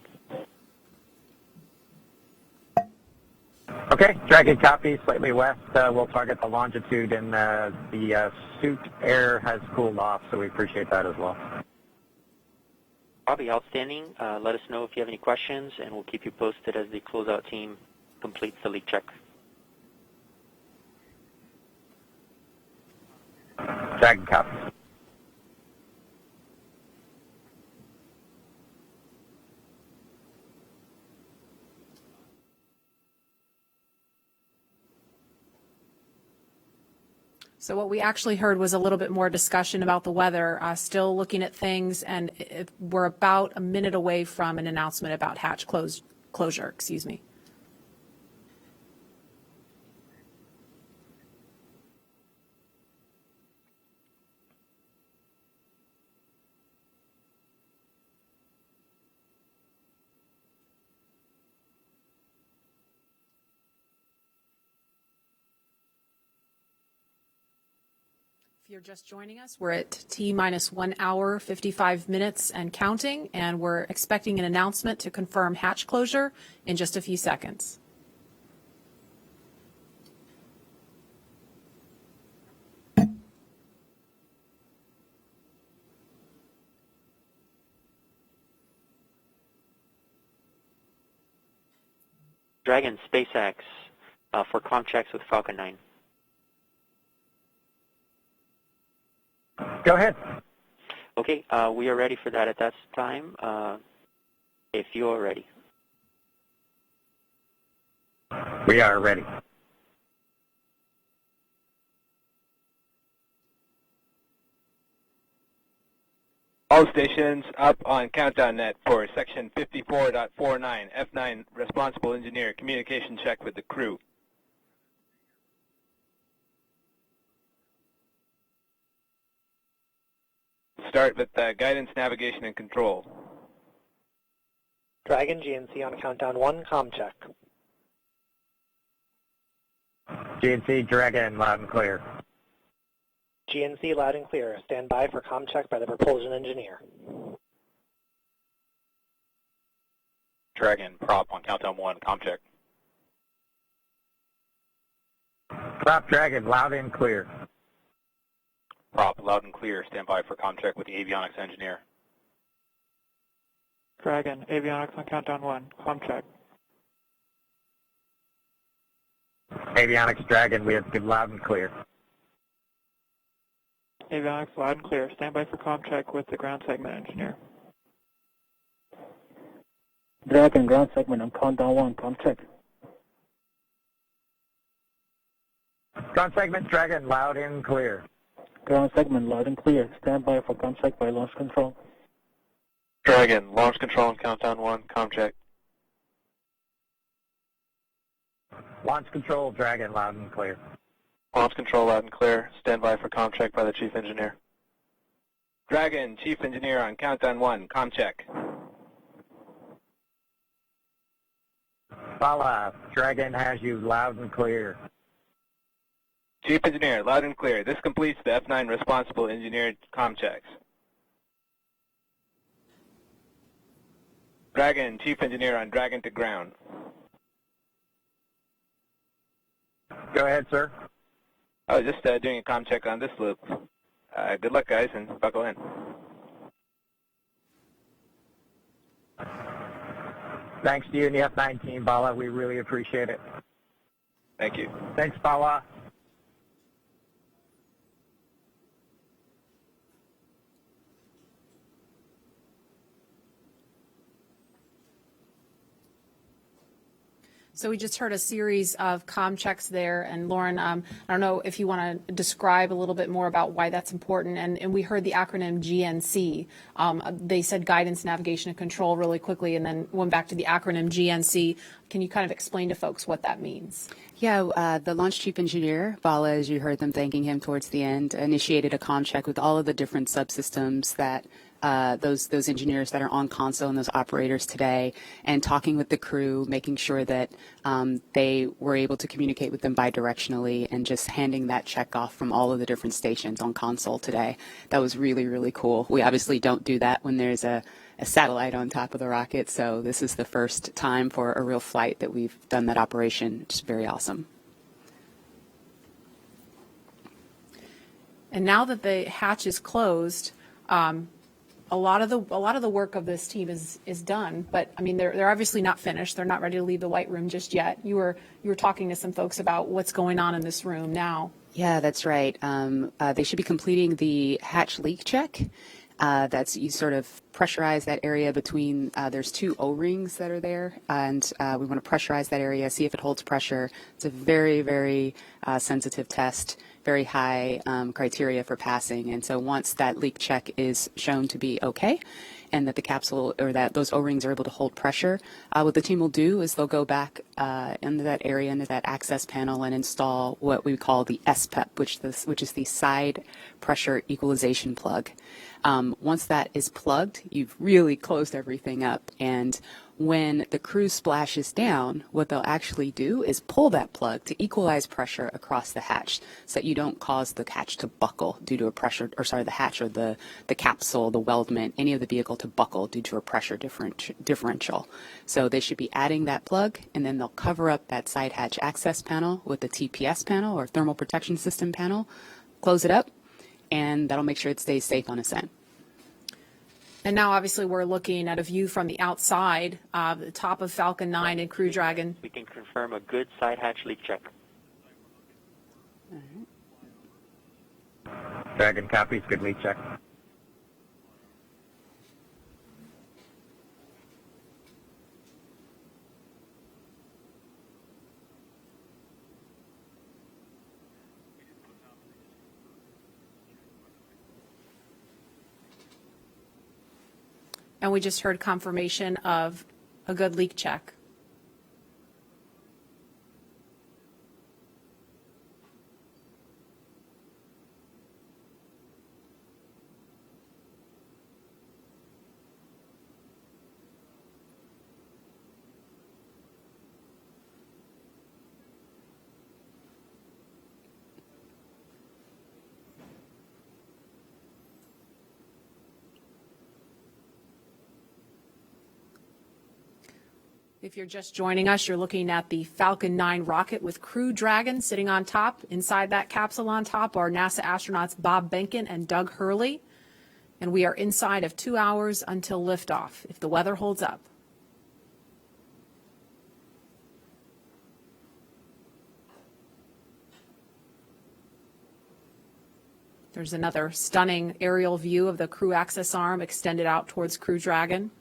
Okay, Dragon copy, slightly west. We'll target the longitude, and the suit air has cooled off, so we appreciate that as well. Copy, outstanding. Let us know if you have any questions, and we'll keep you posted as the closeout team completes the leak check. Dragon copy. So what we actually heard was a little bit more discussion about the weather, still looking at things, and we're about a minute away from an announcement about hatch closure. Excuse me. If you're just joining us, we're at T-minus 1 hour, 55 minutes and counting, and we're expecting an announcement to confirm hatch closure in just a few seconds. Dragon, SpaceX, for comm checks with Falcon 9. Go ahead. Okay, we are ready for that at that time, if you are ready. We are ready. All stations up on countdown net for section 54.49, F9 responsible engineer communication check with the crew. Start with guidance, navigation, and control. Dragon GNC on countdown 1, comm check. GNC Dragon, loud and clear. GNC loud and clear. Stand by for comm check by the propulsion engineer. Dragon, prop on countdown 1, comm check. Prop Dragon, loud and clear. Prop, loud and clear. Stand by for comm check with the avionics engineer. Dragon, avionics on countdown 1, comm check. Avionics Dragon, we have good loud and clear. Avionics loud and clear. Stand by for comm check with the ground segment engineer. Dragon, ground segment on countdown 1, comm check. Ground segment Dragon, loud and clear. Ground segment loud and clear. Stand by for comm check by launch control. Dragon, launch control on countdown 1, comm check. Launch control Dragon, loud and clear. Launch control loud and clear. Stand by for comm check by the chief engineer. Dragon, chief engineer on countdown 1, comm check. Bala, Dragon has you loud and clear. Chief engineer, loud and clear. This completes the F9 responsible engineer comm checks. Dragon, chief engineer on Dragon to ground. Go ahead, sir. I was just doing a comm check on this loop. Good luck, guys, and buckle in. Thanks to you and the F9 team, Bala. We really appreciate it. Thank you. Thanks, Bala. So we just heard a series of comm checks there, and Lauren, I don't know if you want to describe a little bit more about why that's important, and we heard the acronym GNC. They said guidance, navigation, and control really quickly, and then went back to the acronym GNC. Can you kind of explain to folks what that means? Yeah, the launch chief engineer, Bala, as you heard them thanking him towards the end, initiated a comm check with all of the different subsystems that those engineers that are on console and those operators today, and talking with the crew, making sure that they were able to communicate with them bidirectionally, and just handing that check off from all of the different stations on console today. That was really, really cool. We obviously don't do that when there's a satellite on top of the rocket, so this is the first time for a real flight that we've done that operation. It's very awesome. And now that the hatch is closed, a lot of the work of this team is done, but I mean they're obviously not finished. They're not ready to leave the white room just yet. You were talking to some folks about what's going on in this room now. Yeah, that's right. They should be completing the hatch leak check. That's you sort of pressurize that area between, there's two O-rings that are there, and we want to pressurize that area, see if it holds pressure. It's a very, very sensitive test, very high criteria for passing. And so once that leak check is shown to be okay, and that the capsule or that those O-rings are able to hold pressure, what the team will do is they'll go back into that area, into that access panel, and install what we call the SPEP, which is the side pressure equalization plug. Once that is plugged, you've really closed everything up, and when the crew splashes down, what they'll actually do is pull that plug to equalize pressure across the hatch so that you don't cause the hatch to buckle due to a pressure, or sorry, the hatch or the capsule, the weldment, any of the vehicle to buckle due to a pressure differential. So they should be adding that plug, and then they'll cover up that side hatch access panel with the TPS panel or thermal protection system panel, close it up, and that'll make sure it stays safe on ascent. And now, obviously, we're looking at a view from the outside, the top of Falcon 9 and Crew Dragon. We can confirm confirm a good side hatch leak check. Dragon copies, good leak check. And we just heard confirmation of a good leak check. If you're just joining us, you're looking at the Falcon 9 rocket with Crew Dragon sitting on top. Inside that capsule on top are NASA astronauts Bob Behnken and Doug Hurley. And we are inside of 2 hours until liftoff, if the weather holds up. There's another stunning aerial view of the crew access arm extended out towards Crew Dragon.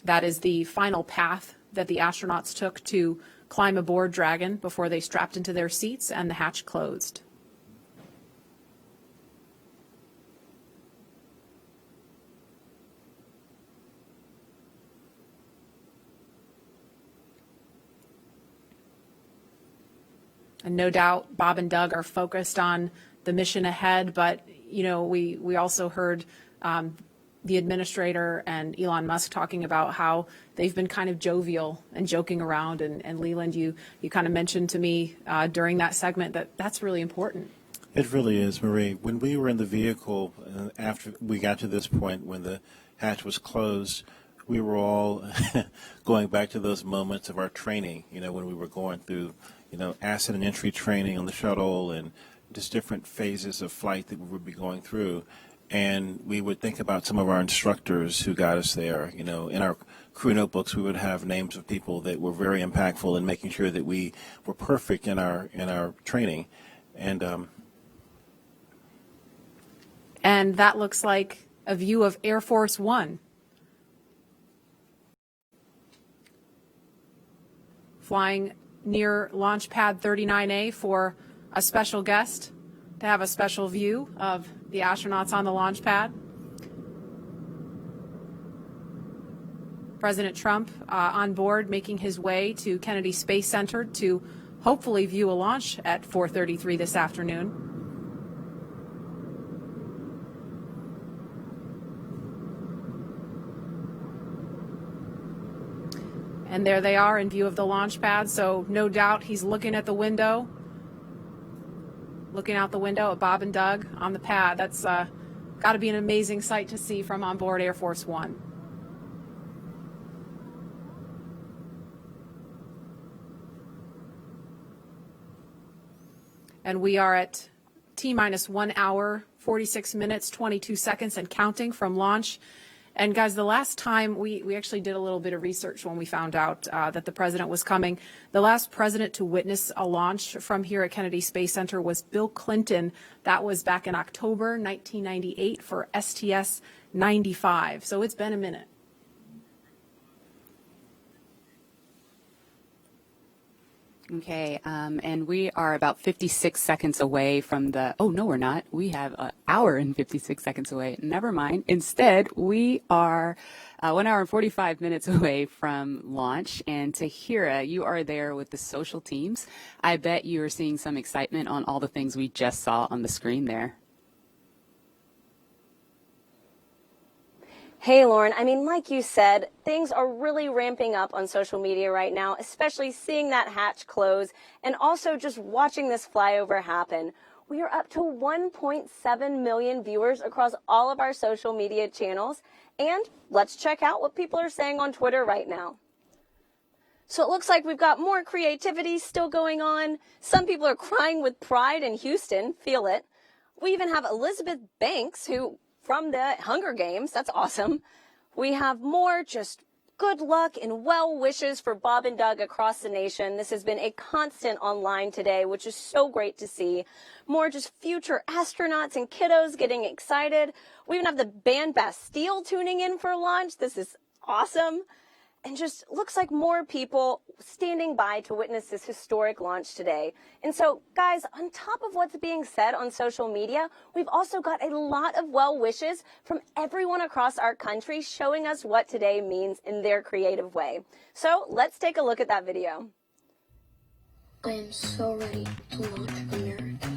That is the final path that the astronauts took to climb aboard Dragon before they strapped into their seats and the hatch closed. And no doubt Bob and Doug are focused on the mission ahead, but you know, we also heard the administrator and Elon Musk talking about how they've been kind of jovial and joking around. And Leland, you kind of mentioned to me during that segment that that's really important. It really is, Marie. When we were in the vehicle, after we got to this point when the hatch was closed, we were all going back to those moments of our training, you know, when we were going through, you know, ascent and entry training on the shuttle and just different phases of flight that we would be going through. And we would think about some of our instructors who got us there. You know, in our crew notebooks, we would have names of people that were very impactful in making sure that we were perfect in our training. And that looks like a view of Air Force One. Flying near Launch Pad 39A for a special guest to have a special view of the astronauts on the launch pad. President Trump on board, making his way to Kennedy Space Center to hopefully view a launch at 4:33 this afternoon. And there they are in view of the launch pad, so no doubt he's looking at the window, looking out the window at Bob and Doug on the pad. That's got to be an amazing sight to see from on board Air Force One. And we are at T-minus 1 hour, 46 minutes, 22 seconds and counting from launch. And guys, the last time we actually did a little bit of research when we found out that the president was coming. The last president to witness a launch from here at Kennedy Space Center was Bill Clinton. That was back in October 1998 for STS-95. So it's been a minute. Okay, and we are about 56 seconds away from the, oh, no, we're not. We have an hour and 56 seconds away. Never mind. Instead, we are 1 hour and 45 minutes away from launch. And Tahira, you are there with the social teams. I bet you are seeing some excitement on all the things we just saw on the screen there. Hey, Lauren, I mean, like you said, things are really ramping up on social media right now, especially seeing that hatch close and also just watching this flyover happen. We are up to 1.7 million viewers across all of our social media channels. And let's check out what people are saying on Twitter right now. So it looks like we've got more creativity still going on. Some people are crying with pride in Houston. Feel it. We even have Elizabeth Banks, who from the Hunger Games. That's awesome. We have more just good luck and well wishes for Bob and Doug across the nation. This has been a constant online today, which is so great to see. More just future astronauts and kiddos getting excited. We even have the band Bastille tuning in for launch. This is awesome. And just looks like more people standing by to witness this historic launch today. And so, guys, on top of what's being said on social media, we've also got a lot of well wishes from everyone across our country showing us what today means in their creative way. So let's take a look at that video. I am so ready to launch America.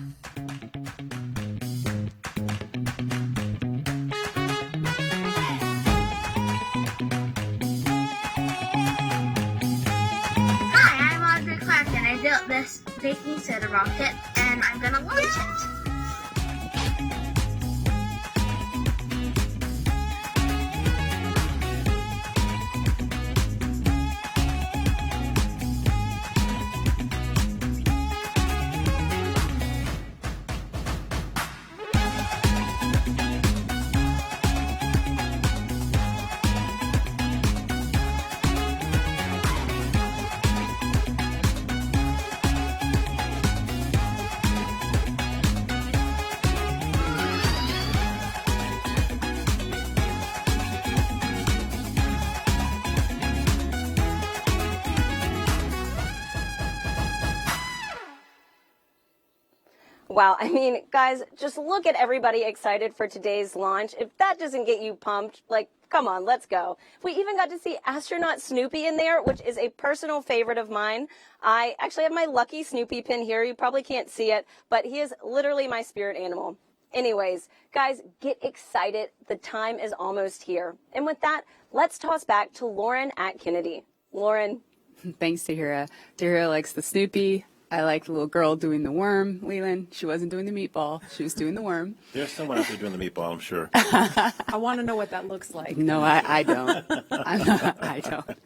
I built this Behnken soda rocket, and I'm gonna launch it. Wow, I mean, guys, just look at everybody excited for today's launch. If that doesn't get you pumped, like, come on, let's go. We even got to see astronaut Snoopy in there, which is a personal favorite of mine. I actually have my lucky Snoopy pin here. You probably can't see it, but he is literally my spirit animal. Anyways, guys, get excited. The time is almost here. And with that, let's toss back to Lauren at Kennedy. Lauren. Thanks, Tahira. Tahira likes the Snoopy. I like the little girl doing the worm, Leland. She wasn't doing the meatball. She was doing the worm. There's someone out there doing the meatball, I'm sure. I want to know what that looks like. No, I don't. I don't.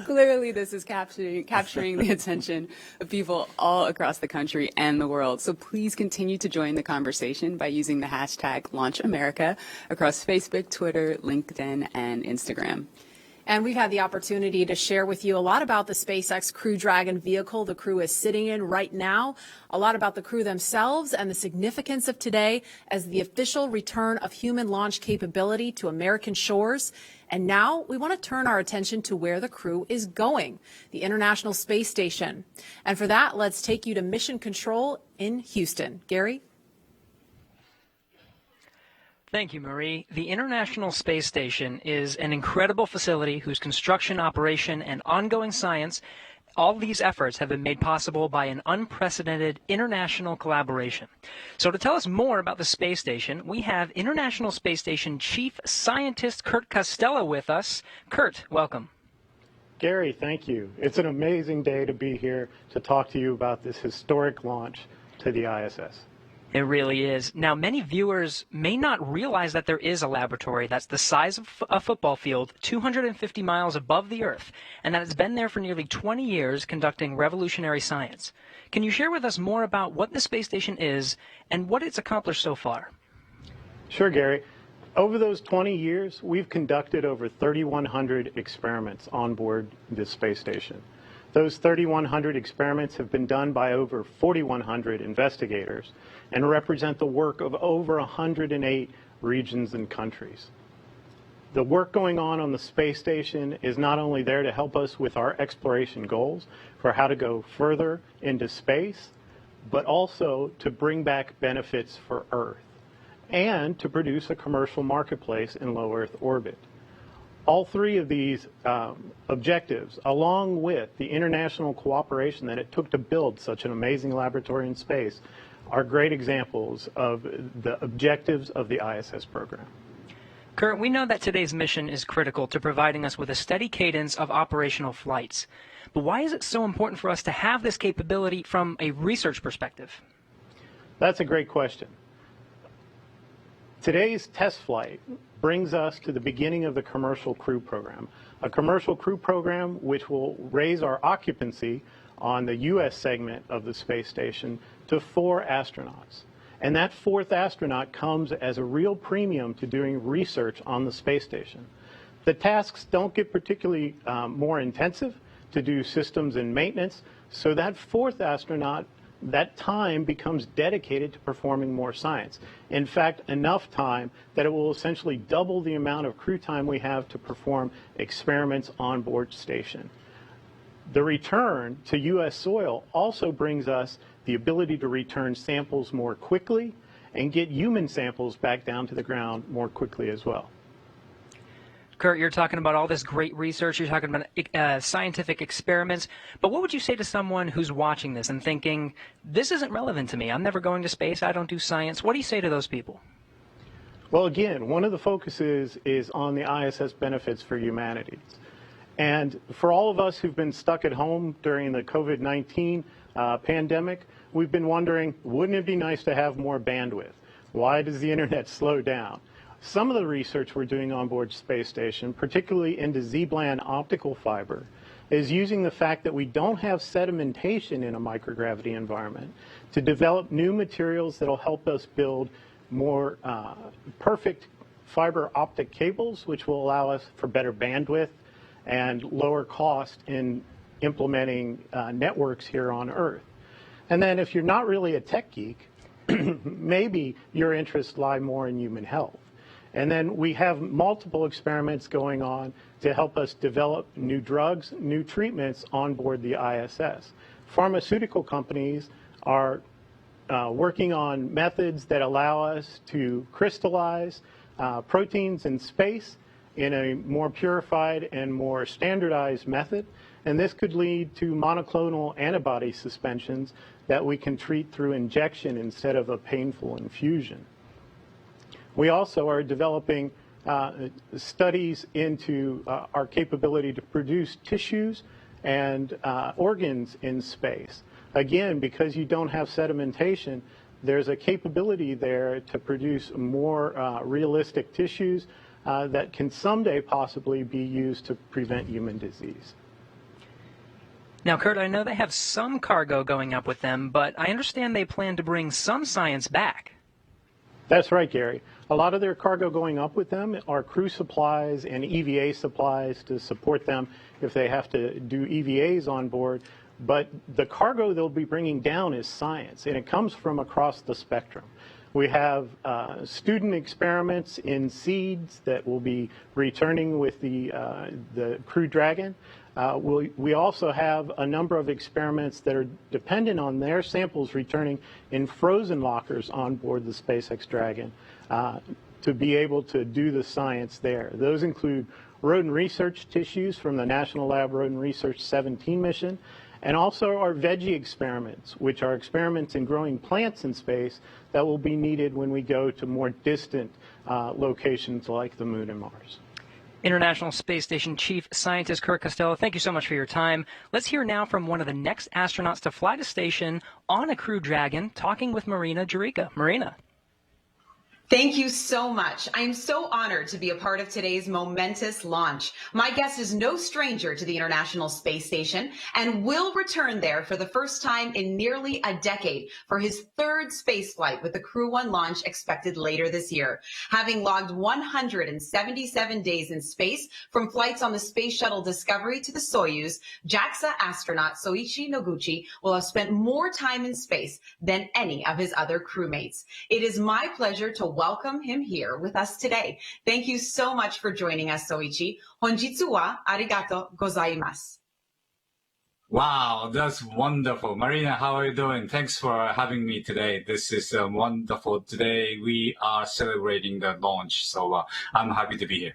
Clearly, this is capturing the attention of people all across the country and the world. So please continue to join the conversation by using the hashtag #LaunchAmerica across Facebook, Twitter, LinkedIn, and Instagram. And we've had the opportunity to share with you a lot about the SpaceX Crew Dragon vehicle the crew is sitting in right now, a lot about the crew themselves and the significance of today as the official return of human launch capability to American shores. And now we want to turn our attention to where the crew is going, the International Space Station. And for that, let's take you to Mission Control in Houston. Gary? Thank you, Marie. The International Space Station is an incredible facility whose construction, operation, and ongoing science, all these efforts have been made possible by an unprecedented international collaboration. So to tell us more about the space station, we have International Space Station Chief Scientist Kurt Costello with us. Kurt, welcome. Gary, thank you. It's an amazing day to be here to talk to you about this historic launch to the ISS. It really is. Now, many viewers may not realize that there is a laboratory that's the size of a football field, 250 miles above the Earth, and that it's been there for nearly 20 years conducting revolutionary science. Can you share with us more about what the space station is and what it's accomplished so far? Sure, Gary. Over those 20 years, we've conducted over 3,100 experiments on board this space station. Those 3,100 experiments have been done by over 4,100 investigators and represent the work of over 108 regions and countries. The work going on the space station is not only there to help us with our exploration goals for how to go further into space, but also to bring back benefits for Earth and to produce a commercial marketplace in low Earth orbit. All three of these objectives, along with the international cooperation that it took to build such an amazing laboratory in space, are great examples of the objectives of the ISS program. Kurt, we know that today's mission is critical to providing us with a steady cadence of operational flights. But why is it so important for us to have this capability from a research perspective? That's a great question. Today's test flight brings us to the beginning of the commercial crew program, a commercial crew program which will raise our occupancy on the U.S. segment of the space station to 4 astronauts. And that 4th astronaut comes as a real premium to doing research on the space station. The tasks don't get particularly more intensive to do systems and maintenance, so that fourth astronaut, that time becomes dedicated to performing more science. In fact, enough time that it will essentially double the amount of crew time we have to perform experiments on board station. The return to U.S. soil also brings us the ability to return samples more quickly and get human samples back down to the ground more quickly as well. Kurt, you're talking about all this great research, you're talking about scientific experiments, but what would you say to someone who's watching this and thinking, this isn't relevant to me, I'm never going to space, I don't do science? What do you say to those people? Well, again, one of the focuses is on the ISS benefits for humanity. And for all of us who've been stuck at home during the COVID-19 pandemic, we've been wondering, wouldn't it be nice to have more bandwidth? Why does the internet slow down? Some of the research we're doing on board space station, particularly into Z-band optical fiber, is using the fact that we don't have sedimentation in a microgravity environment to develop new materials that will help us build more perfect fiber optic cables, which will allow us for better bandwidth and lower cost in implementing networks here on Earth. And then if you're not really a tech geek, maybe your interests lie more in human health. And then we have multiple experiments going on to help us develop new drugs, new treatments on board the ISS. Pharmaceutical companies are working on methods that allow us to crystallize proteins in space in a more purified and more standardized method. And this could lead to monoclonal antibody suspensions that we can treat through injection instead of a painful infusion. We also are developing studies into our capability to produce tissues and organs in space. Again, because you don't have sedimentation, there's a capability there to produce more realistic tissues that can someday possibly be used to prevent human disease. Now, Kurt, I know they have some cargo going up with them, but I understand they plan to bring some science back. That's right, Gary. A lot of their cargo going up with them are crew supplies and EVA supplies to support them if they have to do EVAs on board. But the cargo they'll be bringing down is science, and it comes from across the spectrum. We have student experiments in seeds that will be returning with the Crew Dragon. We also have a number of experiments that are dependent on their samples returning in frozen lockers on board the SpaceX Dragon to be able to do the science there. Those include rodent research tissues from the National Lab Rodent Research 17 mission, and also our veggie experiments, which are experiments in growing plants in space that will be needed when we go to more distant locations like the Moon and Mars. International Space Station Chief Scientist Kurt Costello, thank you so much for your time. Let's hear now from one of the next astronauts to fly to station on a Crew Dragon, talking with Marina Jurica. Marina. Thank you so much. I am so honored to be a part of today's momentous launch. My guest is no stranger to the International Space Station and will return there for the first time in nearly a decade for his third space flight with the Crew 1 launch expected later this year. Having logged 177 days in space from flights on the Space Shuttle Discovery to the Soyuz, JAXA astronaut Soichi Noguchi will have spent more time in space than any of his other crewmates. It is my pleasure to welcome him here with us today. Thank you so much for joining us, Soichi. Honjitsu wa arigato gozaimasu. Wow, that's wonderful. Marina, how are you doing? Thanks for having me today. This is wonderful. Today we are celebrating the launch, so I'm happy to be here.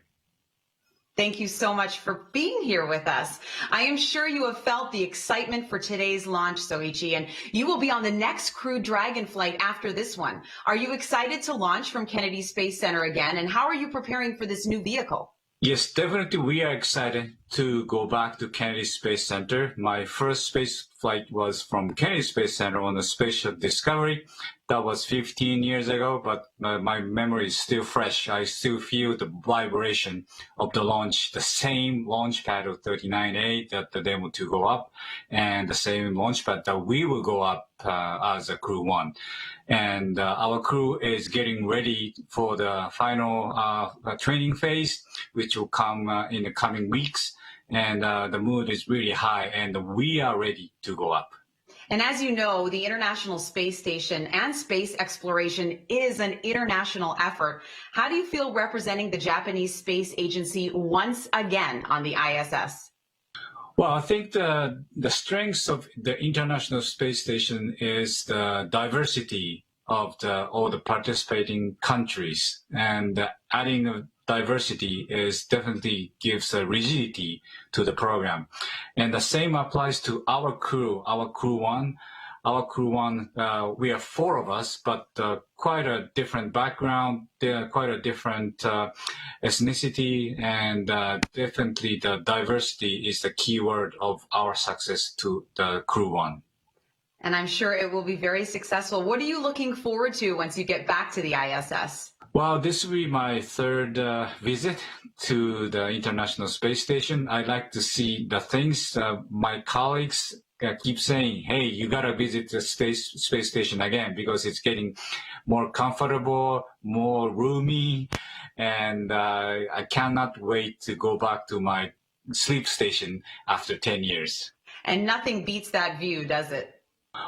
Thank you so much for being here with us. I am sure you have felt the excitement for today's launch, Soichi, and you will be on the next Crew Dragon flight after this one. Are you excited to launch from Kennedy Space Center again, and how are you preparing for this new vehicle? Yes, definitely we are excited to go back to Kennedy Space Center. My first space flight was from Kennedy Space Center on the Spatial Discovery. That was 15 years ago, but my memory is still fresh. I still feel the vibration of the launch, the same launch pad of 39A that the demo to go up, and the same launch pad that we will go up as a Crew 1. And our crew is getting ready for the final training phase, which will come in the coming weeks. And the mood is really high, and we are ready to go up. And as you know, the International Space Station and space exploration is an international effort. How do you feel representing the Japanese Space Agency once again on the ISS? Well, I think the strengths of the International Space Station is the diversity of all the participating countries, and adding diversity is definitely gives a rigidity to the program. And the same applies to our Crew 1. Our Crew 1, we are 4 of us, but quite a different background, quite a different ethnicity, and definitely the diversity is the key word of our success to the Crew 1. And I'm sure it will be very successful. What are you looking forward to once you get back to the ISS? Well, this will be my third visit to the International Space Station. I like to see the things my colleagues keep saying, hey, you got to visit the space station again because it's getting more comfortable, more roomy, and I cannot wait to go back to my sleep station after 10 years. And nothing beats that view, does it?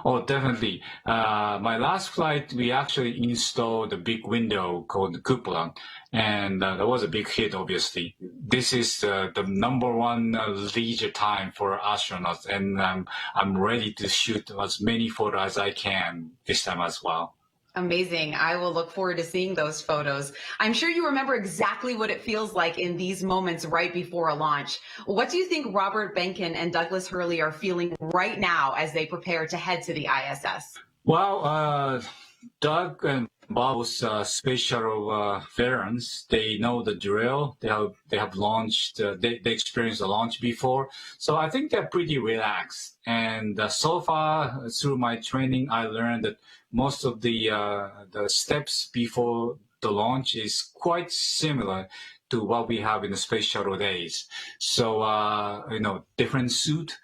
Oh, definitely. My last flight, we actually installed a big window called the cupola, and that was a big hit, obviously. This is the #1 leisure time for astronauts, and I'm ready to shoot as many photos as I can this time as well. Amazing. I will look forward to seeing those photos. I'm sure you remember exactly what it feels like in these moments right before a launch. What do you think Robert Behnken and Douglas Hurley are feeling right now as they prepare to head to the ISS? Well, Doug and Bob's space shuttle veterans, they know the drill. They have launched, they experienced a launch before. So I think they're pretty relaxed. And so far through my training, I learned that most of the steps before the launch is quite similar to what we have in the space shuttle days. So, different suit,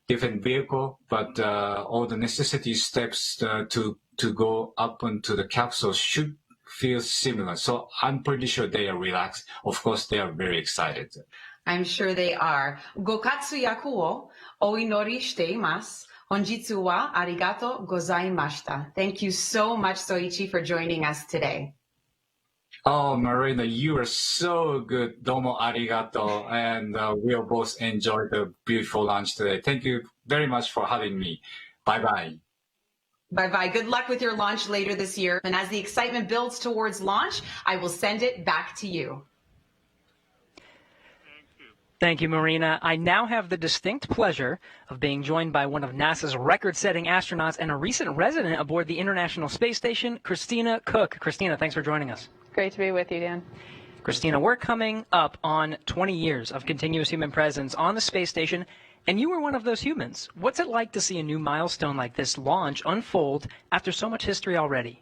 different vehicle, but all the necessity steps to go up into the capsule should feel similar. So I'm pretty sure they are relaxed. Of course, they are very excited. I'm sure they are. Gokatsu yaku o oinori shite imasu. Honjitsu wa arigato gozaimashita. Thank you so much, Soichi, for joining us today. Oh, Marina, you are so good. Domo arigato. And we'll both enjoy the beautiful lunch today. Thank you very much for having me. Bye-bye. Bye-bye. Good luck with your launch later this year. And as the excitement builds towards launch, I will send it back to you. Thank you, Marina. I now have the distinct pleasure of being joined by one of NASA's record-setting astronauts and a recent resident aboard the International Space Station, Christina Cook. Christina, thanks for joining us. Great to be with you, Dan. Christina, we're coming up on 20 years of continuous human presence on the space station, and you were one of those humans. What's it like to see a new milestone like this launch unfold after so much history already?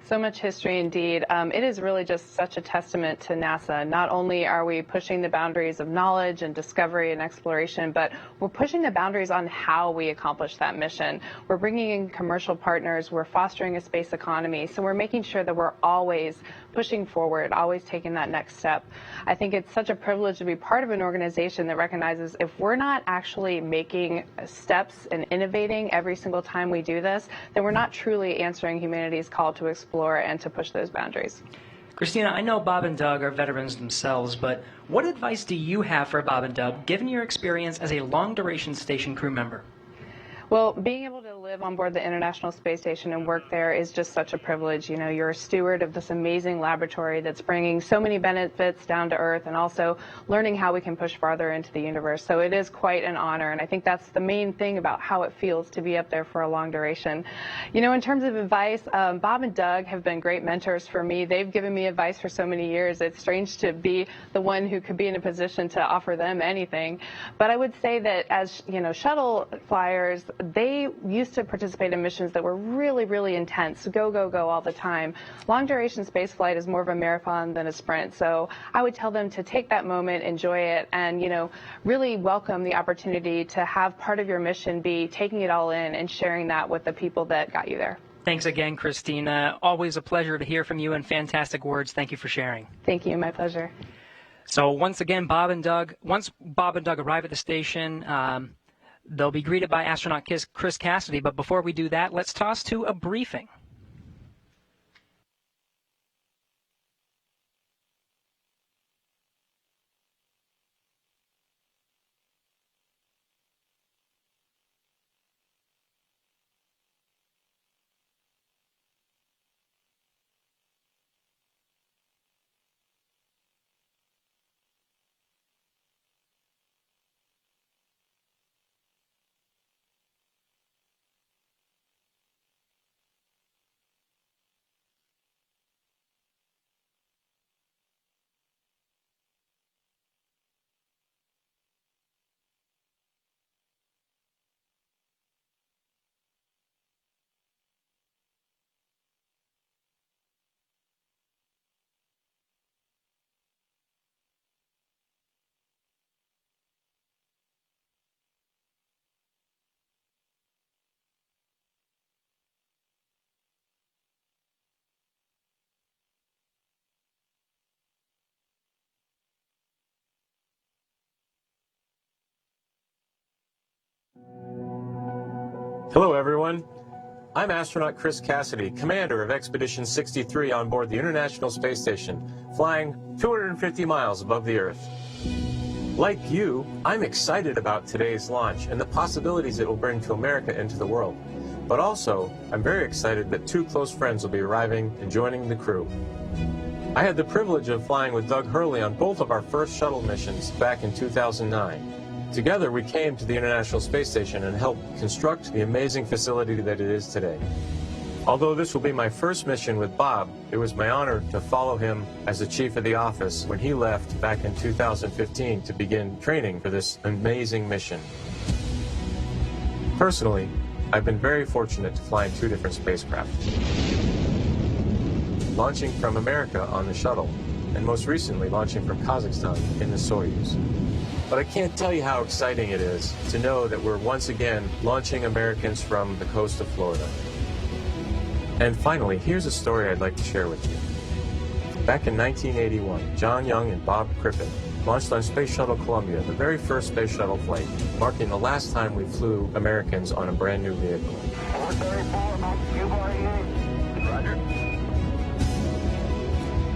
So much history indeed. It is really just such a testament to NASA. Not only are we pushing the boundaries of knowledge and discovery and exploration, but we're pushing the boundaries on how we accomplish that mission. We're bringing in commercial partners. We're fostering a space economy. So we're making sure that we're always pushing forward, always taking that next step. I think it's such a privilege to be part of an organization that recognizes if we're not actually making steps and innovating every single time we do this, then we're not truly answering humanity's call to explore and to push those boundaries. Christina, I know Bob and Doug are veterans themselves, but what advice do you have for Bob and Doug, given your experience as a long-duration station crew member? Well, being able to live on board the International Space Station and work there is just such a privilege. You know, you're a steward of this amazing laboratory that's bringing so many benefits down to Earth and also learning how we can push farther into the universe. So it is quite an honor, and I think that's the main thing about how it feels to be up there for a long duration. You know, in terms of advice, Bob and Doug have been great mentors for me. They've given me advice for so many years. It's strange to be the one who could be in a position to offer them anything. But I would say that as, you know, shuttle flyers, they used to participate in missions that were really, really intense, go, go, go all the time. Long duration space flight is more of a marathon than a sprint. So I would tell them to take that moment, enjoy it, and, you know, really welcome the opportunity to have part of your mission be taking it all in and sharing that with the people that got you there. Thanks again, Christina. Always a pleasure to hear from you and fantastic words. Thank you for sharing. Thank you. My pleasure. So once again, once Bob and Doug arrive at the station, they'll be greeted by astronaut Chris Cassidy. But before we do that, let's toss to a briefing. Hello, everyone. I'm astronaut Chris Cassidy, commander of Expedition 63 on board the International Space Station, flying 250 miles above the Earth. Like you, I'm excited about today's launch and the possibilities it will bring to America and to the world. But also, I'm very excited that two close friends will be arriving and joining the crew. I had the privilege of flying with Doug Hurley on both of our first shuttle missions back in 2009. Together, we came to the International Space Station and helped construct the amazing facility that it is today. Although this will be my first mission with Bob, it was my honor to follow him as the chief of the office when he left back in 2015 to begin training for this amazing mission. Personally, I've been very fortunate to fly in two different spacecraft. Launching from America on the shuttle, and most recently launching from Kazakhstan in the Soyuz. But I can't tell you how exciting it is to know that we're once again launching Americans from the coast of Florida. And finally, here's a story I'd like to share with you. Back in 1981, John Young and Bob Crippen launched on Space Shuttle Columbia, the very first space shuttle flight, marking the last time we flew Americans on a brand new vehicle.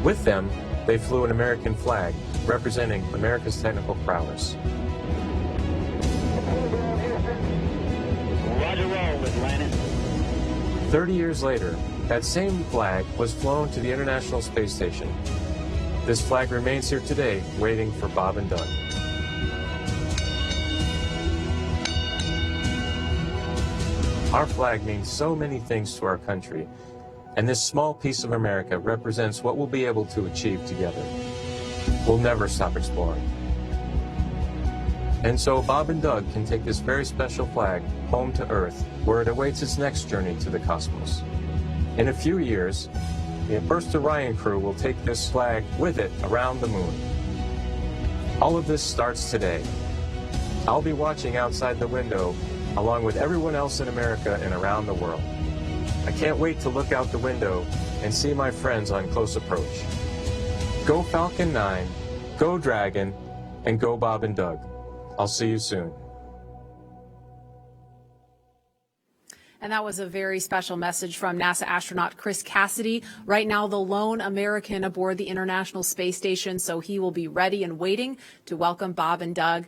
With them, they flew an American flag, representing America's technical prowess. Roger, roll, Atlantis. 30 years later, that same flag was flown to the International Space Station. This flag remains here today, waiting for Bob and Doug. Our flag means so many things to our country, and this small piece of America represents what we'll be able to achieve together. We'll never stop exploring. And so Bob and Doug can take this very special flag home to Earth, where it awaits its next journey to the cosmos. In a few years, the first Orion crew will take this flag with it around the moon. All of this starts today. I'll be watching outside the window, along with everyone else in America and around the world. I can't wait to look out the window and see my friends on close approach. Go Falcon 9, go Dragon, and go Bob and Doug. I'll see you soon. And that was a very special message from NASA astronaut Chris Cassidy, right now the lone American aboard the International Space Station, so he will be ready and waiting to welcome Bob and Doug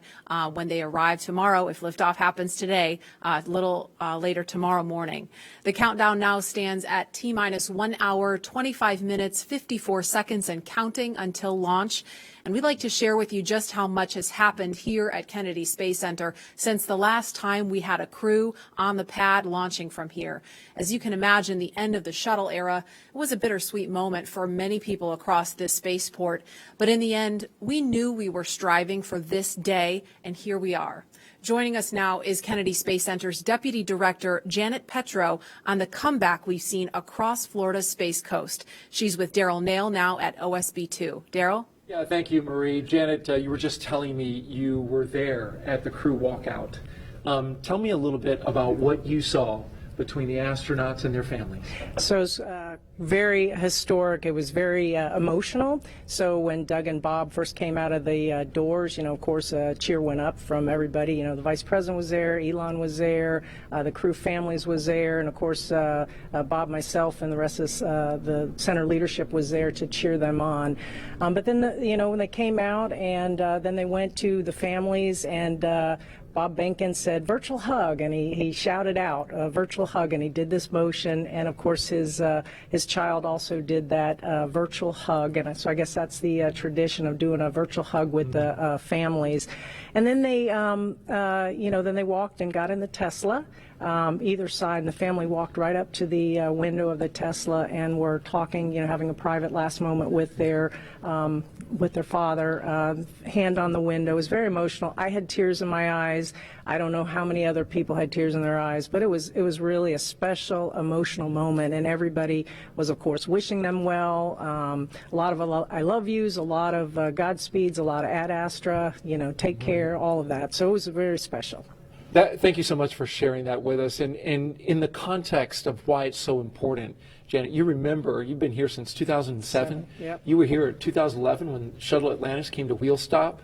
when they arrive tomorrow, if liftoff happens today, a little later tomorrow morning. The countdown now stands at T-minus 1 hour, 25 minutes, 54 seconds and counting until launch. And we'd like to share with you just how much has happened here at Kennedy Space Center since the last time we had a crew on the pad launching from here. As you can imagine, the end of the shuttle era was a bittersweet moment for many people across this spaceport. But in the end, we knew we were striving for this day, and here we are. Joining us now is Kennedy Space Center's Deputy Director, Janet Petro, on the comeback we've seen across Florida's Space Coast. She's with Daryl Nail now at OSB-2. Daryl? Yeah, thank you, Marie. Janet, you were just telling me you were there at the crew walkout. Tell me a little bit about what you saw between the astronauts and their families. So it was very historic. It was very emotional. So when Doug and Bob first came out of the doors, you know, of course, a cheer went up from everybody. You know, the Vice President was there, Elon was there, the crew families was there, and of course, Bob, myself, and the rest of the center leadership was there to cheer them on. But then, you know, when they came out and then they went to the families and Bob Behnken said virtual hug, and he shouted out virtual hug, and he did this motion, and of course his child also did that virtual hug, and so I guess that's the tradition of doing a virtual hug with the families. And then they then they walked and got in the Tesla, either side, and the family walked right up to the window of the Tesla and were talking, you know, having a private last moment with their father, hand on the window. It was very emotional. I had tears in my eyes. I don't know how many other people had tears in their eyes, but it was really a special, emotional moment, and everybody was, of course, wishing them well. A lot of I love yous, a lot of Godspeeds, a lot of Ad Astra, you know, take care, all of that. So it was very special. Thank you so much for sharing that with us. And in the context of why it's so important, Janet, you remember, you've been here since 2007. Yep. You were here in 2011 when Shuttle Atlantis came to wheel stop.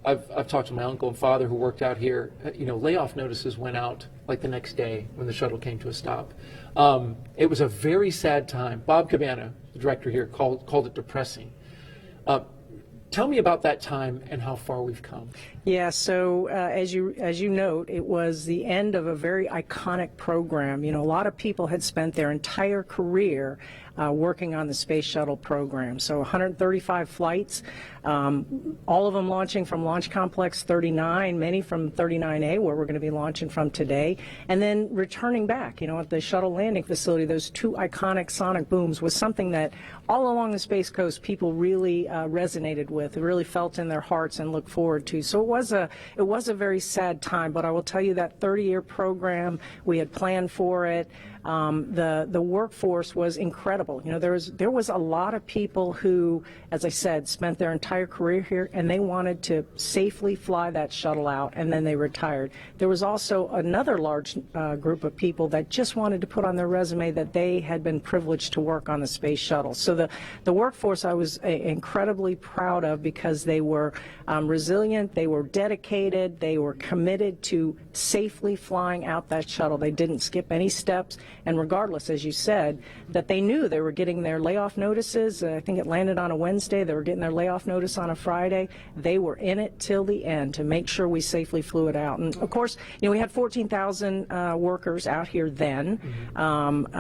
I've talked to my uncle and father who worked out here. You know, layoff notices went out like the next day when the shuttle came to a stop. It was a very sad time. Bob Cabana, the director here, called it depressing. Tell me about that time and how far we've come. Yeah, so as you note, it was the end of a very iconic program. You know, a lot of people had spent their entire career working on the Space Shuttle program. So 135 flights, all of them launching from Launch Complex 39, many from 39A, where we're going to be launching from today, and then returning back, you know, at the shuttle landing facility. Those two iconic sonic booms was something that all along the Space Coast people really resonated with, really felt in their hearts and looked forward to. So it was a very sad time, but I will tell you that 30-year program, we had planned for it. The workforce was incredible. You know, there was a lot of people who, as I said, spent their entire career here, and they wanted to safely fly that shuttle out, and then they retired. There was also another large group of people that just wanted to put on their resume that they had been privileged to work on the space shuttle. So the workforce I was incredibly proud of, because they were resilient, they were dedicated, they were committed to safely flying out that shuttle. They didn't skip any steps. And regardless, as you said, that they knew they were getting their layoff notices. I think it landed on a Wednesday. They were getting their layoff notice on a Friday. They were in it till the end to make sure we safely flew it out. And of course, you know, we had 14,000 workers out here then,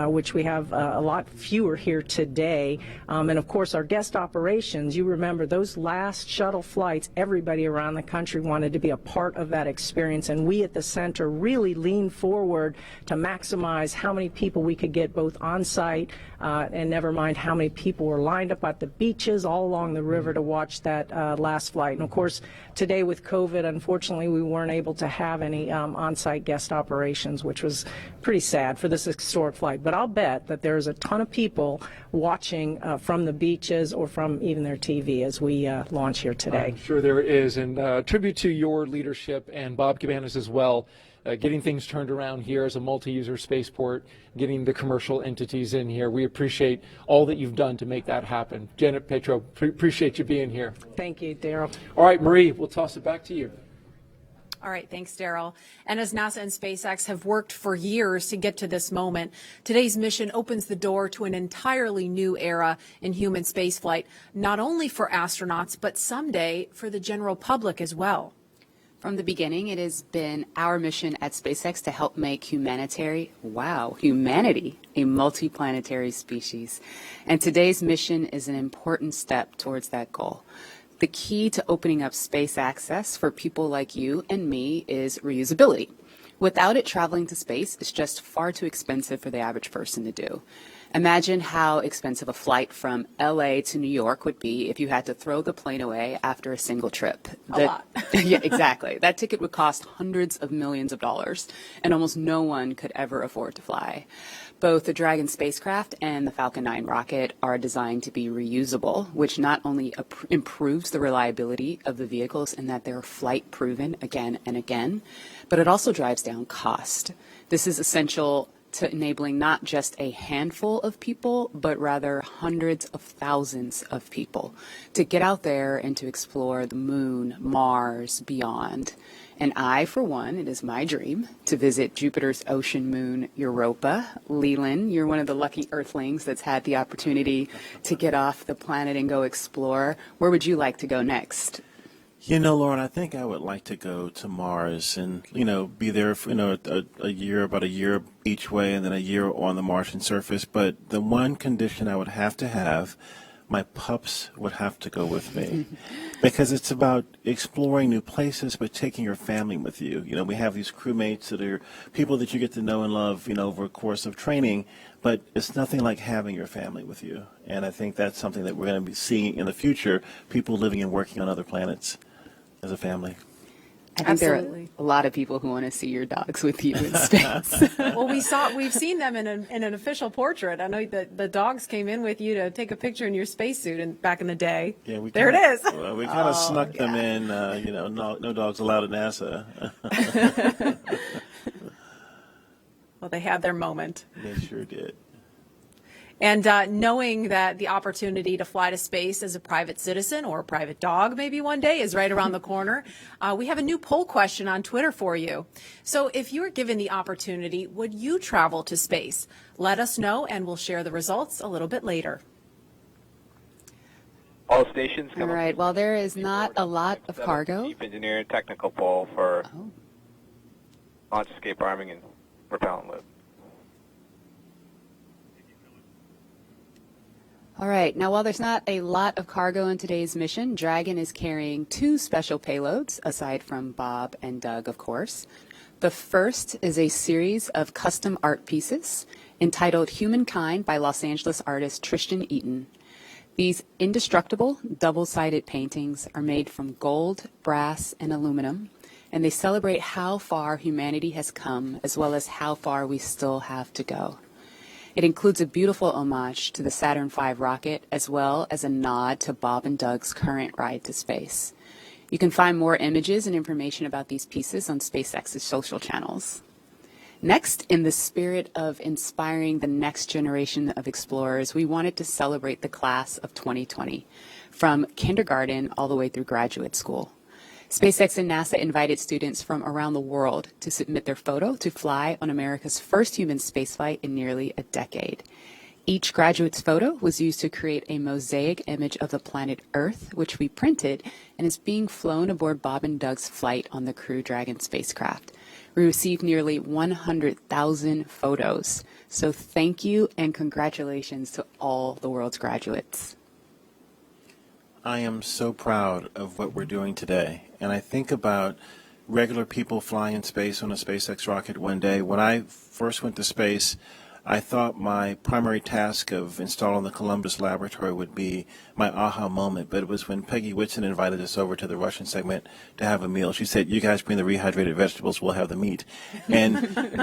which we have a lot fewer here today. And of course, our guest operations, you remember those last shuttle flights, everybody around the country wanted to be a part of that experience. And we at the center really leaned forward to maximize how many people we could get both on site and never mind how many people were lined up at the beaches all along the river to watch that last flight. And of course, today with COVID, unfortunately, we weren't able to have any on-site guest operations, which was pretty sad for this historic flight. But I'll bet that there's a ton of people watching from the beaches or from even their TV as we launch here today. I'm sure there is, and tribute to your leadership and Bob Cabana's as well. Getting things turned around here as a multi-user spaceport, getting the commercial entities in here. We appreciate all that you've done to make that happen. Janet Petro, appreciate you being here. Thank you, Daryl. All right, Marie, we'll toss it back to you. All right, thanks, Daryl. And as NASA and SpaceX have worked for years to get to this moment, today's mission opens the door to an entirely new era in human spaceflight, not only for astronauts, but someday for the general public as well. From the beginning, it has been our mission at SpaceX to help make humanity a multiplanetary species. And today's mission is an important step towards that goal. The key to opening up space access for people like you and me is reusability. Without it, traveling to space is just far too expensive for the average person to do. Imagine how expensive a flight from LA to New York would be if you had to throw the plane away after a single trip. A lot. Yeah, exactly. That ticket would cost hundreds of millions of dollars, and almost no one could ever afford to fly. Both the Dragon spacecraft and the Falcon 9 rocket are designed to be reusable, which not only improves the reliability of the vehicles in that they're flight proven again and again, but it also drives down cost. This is essential to enabling not just a handful of people, but rather hundreds of thousands of people to get out there and to explore the moon, Mars, beyond. And I, for one, it is my dream to visit Jupiter's ocean moon, Europa. Leland, you're one of the lucky Earthlings that's had the opportunity to get off the planet and go explore. Where would you like to go next? You know, Lauren, I think I would like to go to Mars and, be there for, about a year each way and then a year on the Martian surface. But the one condition I would have to have, my pups would have to go with me because it's about exploring new places, but taking your family with you. We have these crewmates that are people that you get to know and love, over a course of training, but it's nothing like having your family with you. And I think that's something that we're going to be seeing in the future, people living and working on other planets as a family. I think Absolutely. There are a lot of people who want to see your dogs with you in space. Well, we've seen them in an official portrait. I know that the dogs came in with you to take a picture in your spacesuit back in the day. Yeah, it is. Well, we kind of snuck them in. No dogs allowed at NASA. Well, they had their moment. They sure did. And knowing that the opportunity to fly to space as a private citizen or a private dog maybe one day is right around the corner, we have a new poll question on Twitter for you. So if you were given the opportunity, would you travel to space? Let us know, and we'll share the results a little bit later. All stations come All right. Well, there is not a lot of cargo. Chief Engineer Technical Poll for launch escape arming and propellant loop. All right. Now, while there's not a lot of cargo in today's mission, Dragon is carrying 2 special payloads, aside from Bob and Doug, of course. The first is a series of custom art pieces entitled Humankind by Los Angeles artist Tristan Eaton. These indestructible, double-sided paintings are made from gold, brass, and aluminum, and they celebrate how far humanity has come, as well as how far we still have to go. It includes a beautiful homage to the Saturn V rocket, as well as a nod to Bob and Doug's current ride to space. You can find more images and information about these pieces on SpaceX's social channels. Next, in the spirit of inspiring the next generation of explorers, we wanted to celebrate the class of 2020, from kindergarten all the way through graduate school. SpaceX and NASA invited students from around the world to submit their photo to fly on America's first human spaceflight in nearly a decade. Each graduate's photo was used to create a mosaic image of the planet Earth, which we printed and is being flown aboard Bob and Doug's flight on the Crew Dragon spacecraft. We received nearly 100,000 photos. So thank you and congratulations to all the world's graduates. I am so proud of what we're doing today. And I think about regular people flying in space on a SpaceX rocket one day. When I first went to space, I thought my primary task of installing the Columbus laboratory would be my aha moment, but it was when Peggy Whitson invited us over to the Russian segment to have a meal. She said, "You guys bring the rehydrated vegetables, we'll have the meat." And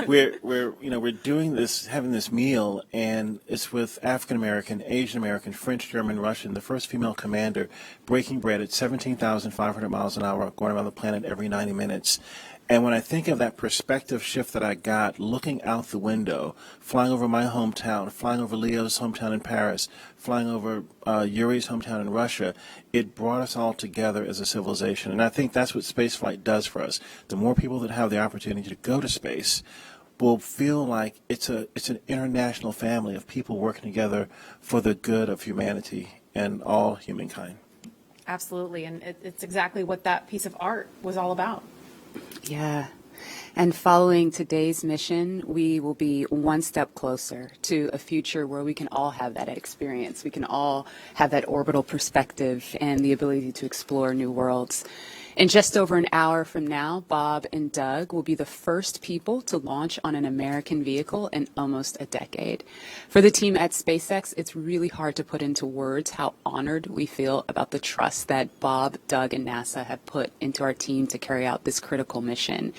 we're doing this, having this meal, and it's with African American, Asian American, French, German, Russian, the first female commander breaking bread at 17,500 miles an hour, going around the planet every 90 minutes. And when I think of that perspective shift that I got looking out the window, flying over my hometown, flying over Leo's hometown in Paris, flying over Yuri's hometown in Russia, it brought us all together as a civilization. And I think that's what spaceflight does for us. The more people that have the opportunity to go to space will feel like it's an international family of people working together for the good of humanity and all humankind. Absolutely, and it's exactly what that piece of art was all about. Yeah. And following today's mission, we will be one step closer to a future where we can all have that experience. We can all have that orbital perspective and the ability to explore new worlds. In just over an hour from now, Bob and Doug will be the first people to launch on an American vehicle in almost a decade. For the team at SpaceX, it's really hard to put into words how honored we feel about the trust that Bob, Doug, and NASA have put into our team to carry out this critical mission.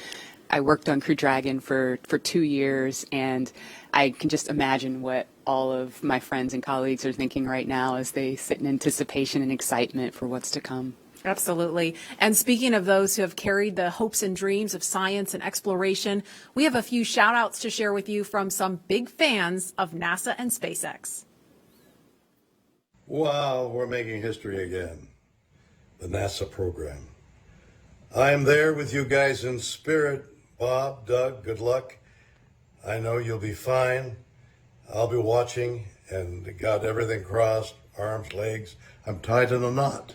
I worked on Crew Dragon for 2 years, and I can just imagine what all of my friends and colleagues are thinking right now as they sit in anticipation and excitement for what's to come. Absolutely. And speaking of those who have carried the hopes and dreams of science and exploration, we have a few shout outs to share with you from some big fans of NASA and SpaceX. Wow, we're making history again. The NASA program. I am there with you guys in spirit. Bob, Doug, good luck. I know you'll be fine. I'll be watching and got everything crossed, arms, legs. I'm tied in a knot.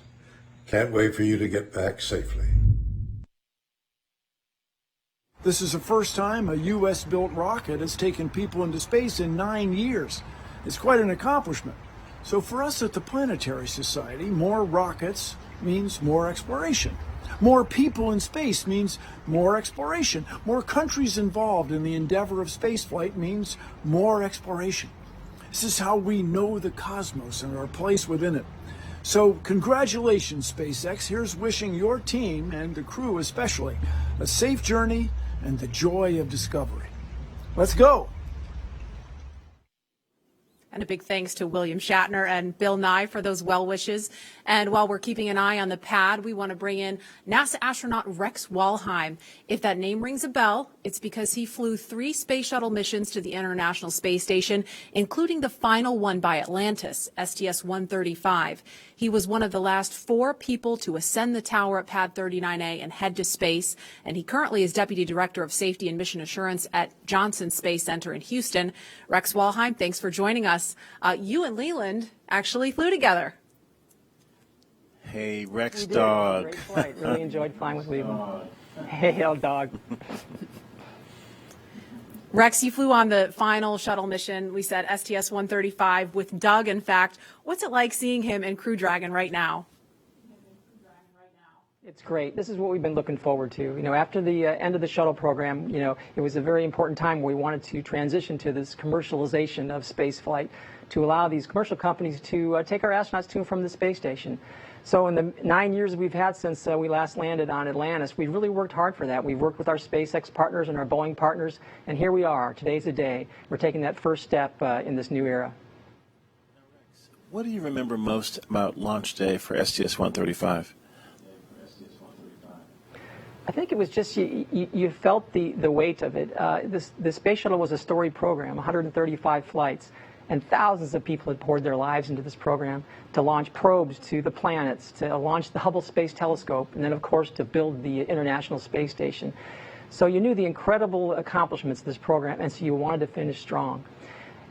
Can't wait for you to get back safely. This is the first time a U.S.-built rocket has taken people into space in 9 years. It's quite an accomplishment. So for us at the Planetary Society, more rockets means more exploration. More people in space means more exploration. More countries involved in the endeavor of spaceflight means more exploration. This is how we know the cosmos and our place within it. So congratulations, SpaceX. Here's wishing your team, and the crew especially, a safe journey and the joy of discovery. Let's go. And a big thanks to William Shatner and Bill Nye for those well wishes. And while we're keeping an eye on the pad, we want to bring in NASA astronaut Rex Walheim. If that name rings a bell, it's because he flew 3 space shuttle missions to the International Space Station, including the final one by Atlantis, STS-135. He was one of the last 4 people to ascend the tower at Pad 39A and head to space. And he currently is Deputy Director of Safety and Mission Assurance at Johnson Space Center in Houston. Rex Walheim, thanks for joining us. You and Leland actually flew together. Hey, Rex Dog. Great flight. Really enjoyed flying with Leland. Hey, old dog. Rex, you flew on the final shuttle mission, we said STS-135 with Doug, in fact. What's it like seeing him in Crew Dragon right now? It's great. This is what we've been looking forward to. You know, after the end of the shuttle program, you know, it was a very important time where we wanted to transition to this commercialization of space flight to allow these commercial companies to take our astronauts to and from the space station. So in the 9 years we've had since we last landed on Atlantis, we've really worked hard for that. We've worked with our SpaceX partners and our Boeing partners, and here we are. Today's the day. We're taking that first step in this new era. What do you remember most about launch day for STS-135? I think it was just you felt the weight of it. The space shuttle was a storied program, 135 flights, and thousands of people had poured their lives into this program to launch probes to the planets, to launch the Hubble Space Telescope, and then, of course, to build the International Space Station. So you knew the incredible accomplishments of this program, and so you wanted to finish strong.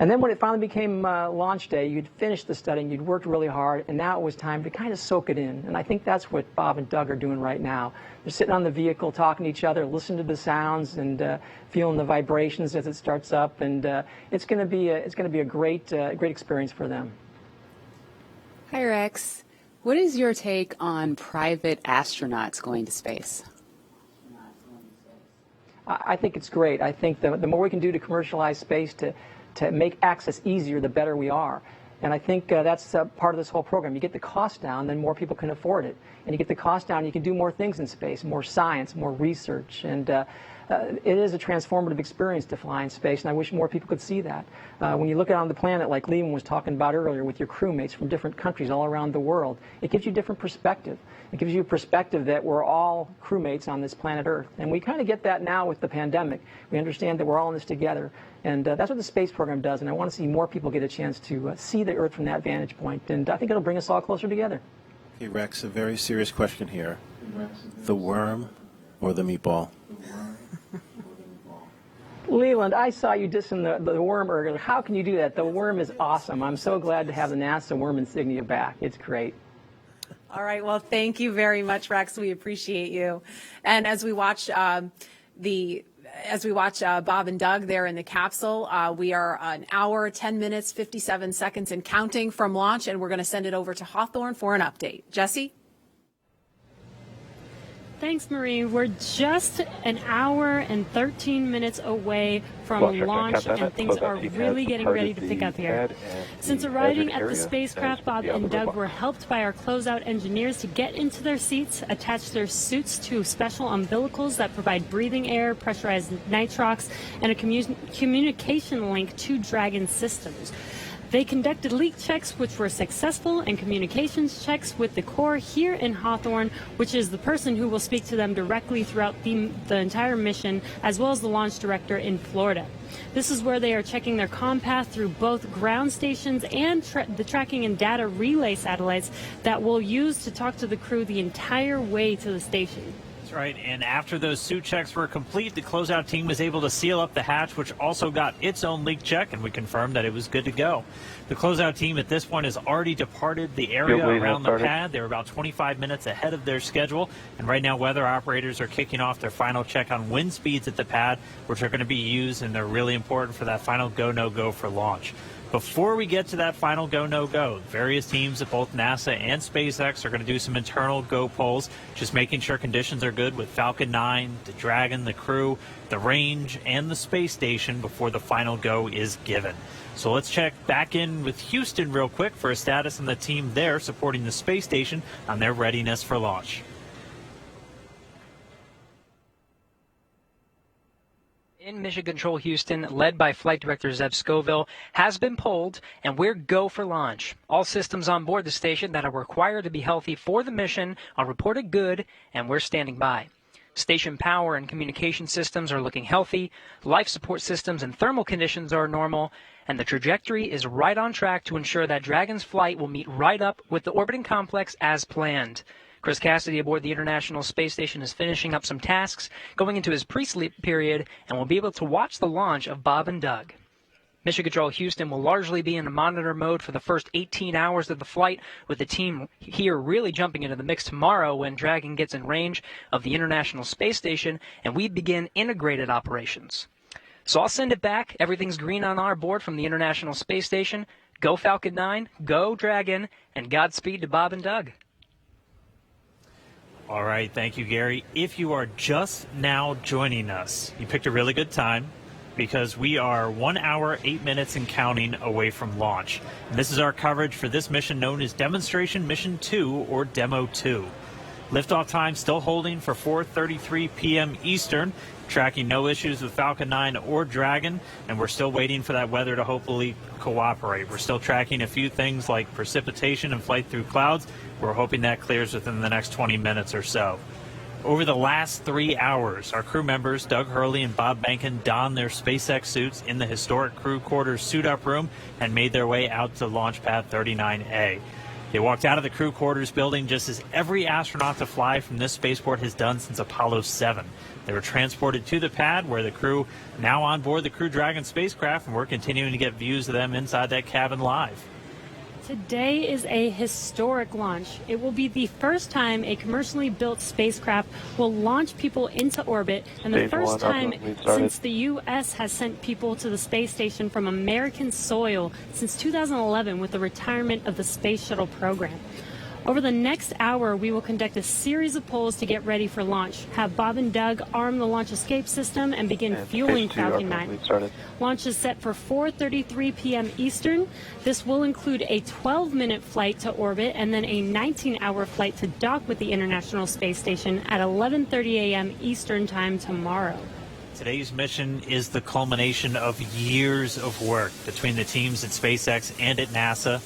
And then when it finally became launch day, you'd finished the studying, you'd worked really hard, and now it was time to kind of soak it in. And I think that's what Bob and Doug are doing right now. They're sitting on the vehicle, talking to each other, listening to the sounds, and feeling the vibrations as it starts up. And it's going to be a great experience for them. Hi, Rex. What is your take on private astronauts going to space? I think it's great. I think the more we can do to commercialize space, to make access easier, the better we are. And I think that's part of this whole program. You get the cost down, then more people can afford it. And you get the cost down, you can do more things in space, more science, more research. And it is a transformative experience to fly in space, and I wish more people could see that. When you look out on the planet, like Lehman was talking about earlier, with your crewmates from different countries all around the world, it gives you a different perspective. It gives you a perspective that we're all crewmates on this planet Earth, and we kind of get that now with the pandemic. We understand that we're all in this together, and that's what the space program does, and I want to see more people get a chance to see the Earth from that vantage point, and I think it'll bring us all closer together. Hey, Rex, a very serious question here. The worm or the meatball? Leland, I saw you dissing the worm earlier. How can you do that? The worm is awesome. I'm so glad to have the NASA worm insignia back. It's great. All right. Well, thank you very much, Rex. We appreciate you. And as we watch Bob and Doug there in the capsule, we are an hour, 10 minutes, 57 seconds and counting from launch, and we're going to send it over to Hawthorne for an update. Jesse? Thanks, Marie. We're just an hour and 13 minutes away from launch, and things are really getting ready to pick up here. Since arriving at the spacecraft, Bob and Doug were helped by our closeout engineers to get into their seats, attach their suits to special umbilicals that provide breathing air, pressurized nitrox, and a communication link to Dragon systems. They conducted leak checks, which were successful, and communications checks with the Corps here in Hawthorne, which is the person who will speak to them directly throughout the entire mission, as well as the launch director in Florida. This is where they are checking their comm path through both ground stations and the tracking and data relay satellites that we'll use to talk to the crew the entire way to the station. That's right, and after those suit checks were complete, the closeout team was able to seal up the hatch, which also got its own leak check, and we confirmed that it was good to go. The closeout team at this point has already departed the area around the pad. They were about 25 minutes ahead of their schedule, and right now weather operators are kicking off their final check on wind speeds at the pad, which are going to be used, and they're really important for that final go, no-go for launch. Before we get to that final go, no-go, various teams at both NASA and SpaceX are going to do some internal go polls, just making sure conditions are good with Falcon 9, the Dragon, the crew, the range, and the space station before the final go is given. So let's check back in with Houston real quick for a status on the team there supporting the space station on their readiness for launch. In Mission Control Houston, led by Flight Director Zeb Scoville, has been pulled, and we're go for launch. All systems on board the station that are required to be healthy for the mission are reported good, and we're standing by. Station power and communication systems are looking healthy, life support systems and thermal conditions are normal, and the trajectory is right on track to ensure that Dragon's flight will meet right up with the orbiting complex as planned. Chris Cassidy aboard the International Space Station is finishing up some tasks, going into his pre-sleep period, and will be able to watch the launch of Bob and Doug. Mission Control Houston will largely be in a monitor mode for the first 18 hours of the flight, with the team here really jumping into the mix tomorrow when Dragon gets in range of the International Space Station and we begin integrated operations. So I'll send it back. Everything's green on our board from the International Space Station. Go Falcon 9, go Dragon, and Godspeed to Bob and Doug. All right, thank you, Gary. If you are just now joining us, you picked a really good time because we are 1 hour, 8 minutes and counting away from launch. And this is our coverage for this mission known as Demonstration Mission 2 or Demo 2. Liftoff time still holding for 4:33 p.m. Eastern, tracking no issues with Falcon 9 or Dragon, and we're still waiting for that weather to hopefully cooperate. We're still tracking a few things like precipitation and flight through clouds. We're hoping that clears within the next 20 minutes or so. Over the last 3 hours, our crew members, Doug Hurley and Bob Behnken, donned their SpaceX suits in the historic crew quarters suit-up room and made their way out to Launch Pad 39A. They walked out of the crew quarters building just as every astronaut to fly from this spaceport has done since Apollo 7. They were transported to the pad where the crew now on board the Crew Dragon spacecraft, and we're continuing to get views of them inside that cabin live. Today is a historic launch. It will be the first time a commercially built spacecraft will launch people into orbit, and the first time since the U.S. has sent people to the space station from American soil since 2011 with the retirement of the Space Shuttle program. Over the next hour, we will conduct a series of polls to get ready for launch, have Bob and Doug arm the launch escape system, and begin fueling Falcon 9. Launch is set for 4:33 p.m. Eastern. This will include a 12-minute flight to orbit and then a 19-hour flight to dock with the International Space Station at 11:30 a.m. Eastern Time tomorrow. today's mission is the culmination of years of work between the teams at SpaceX and at NASA.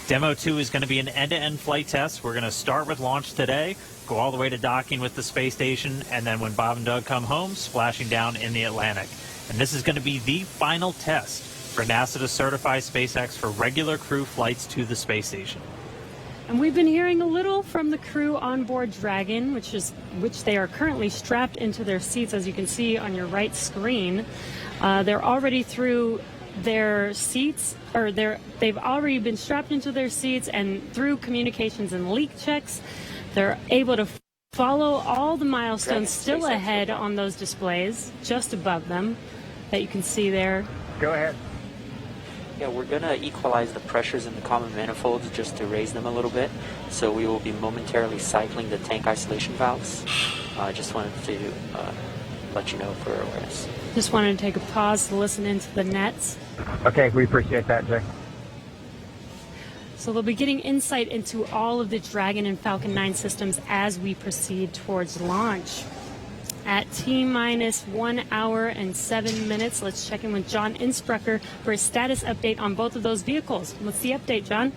Demo 2 is going to be an end-to-end flight test. We're going to start with launch today, go all the way to docking with the space station, and then when Bob and Doug come home, splashing down in the Atlantic. And this is going to be the final test for NASA to certify SpaceX for regular crew flights to the space station. And we've been hearing a little from the crew on board Dragon, which they are currently strapped into their seats, as you can see on your right screen. They're already through their seats, or they've already been strapped into their seats, and through communications and leak checks, they're able to follow all the milestones still ahead on those displays just above them that you can see there. Go ahead. Yeah, we're going to equalize the pressures in the common manifolds just to raise them a little bit. So we will be momentarily cycling the tank isolation valves. I just wanted to let you know for awareness. Just wanted to take a pause to listen into the nets. Okay, we appreciate that, Jay. So they'll be getting insight into all of the Dragon and Falcon 9 systems as we proceed towards launch. At T-minus 1 hour and 7 minutes, let's check in with John Insprucker for a status update on both of those vehicles. What's the update, John?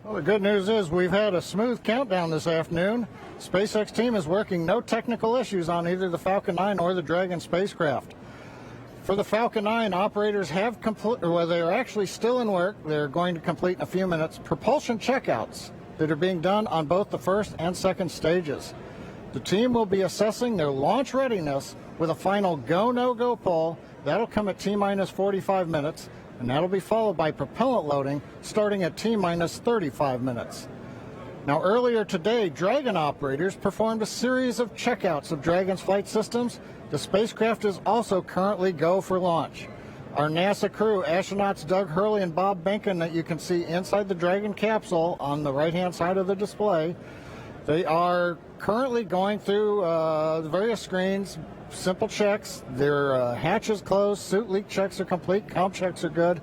Well, the good news is we've had a smooth countdown this afternoon. SpaceX team is working no technical issues on either the Falcon 9 or the Dragon spacecraft. For the Falcon 9, operators have they're actually still in work. They're going to complete in a few minutes propulsion checkouts that are being done on both the first and second stages. The team will be assessing their launch readiness with a final go, no-go poll. That'll come at T-minus 45 minutes, and that'll be followed by propellant loading starting at T-minus 35 minutes. Now, earlier today, Dragon operators performed a series of checkouts of Dragon's flight systems. The spacecraft is also currently go for launch. Our NASA crew, astronauts Doug Hurley and Bob Behnken, that you can see inside the Dragon capsule on the right-hand side of the display, they are currently going through the various screens, simple checks. Their hatches closed, suit leak checks are complete, comp checks are good.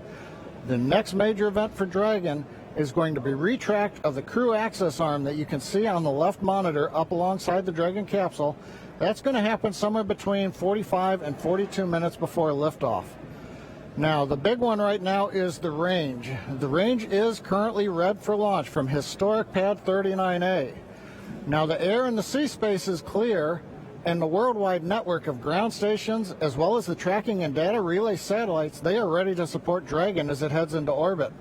The next major event for Dragon is going to be retract of the crew access arm that you can see on the left monitor up alongside the Dragon capsule. That's going to happen somewhere between 45 and 42 minutes before liftoff. Now, the big one right now is the range. The range is currently red for launch from historic pad 39A. Now, the air and the sea space is clear, and the worldwide network of ground stations, as well as the tracking and data relay satellites, they are ready to support Dragon as it heads into orbit.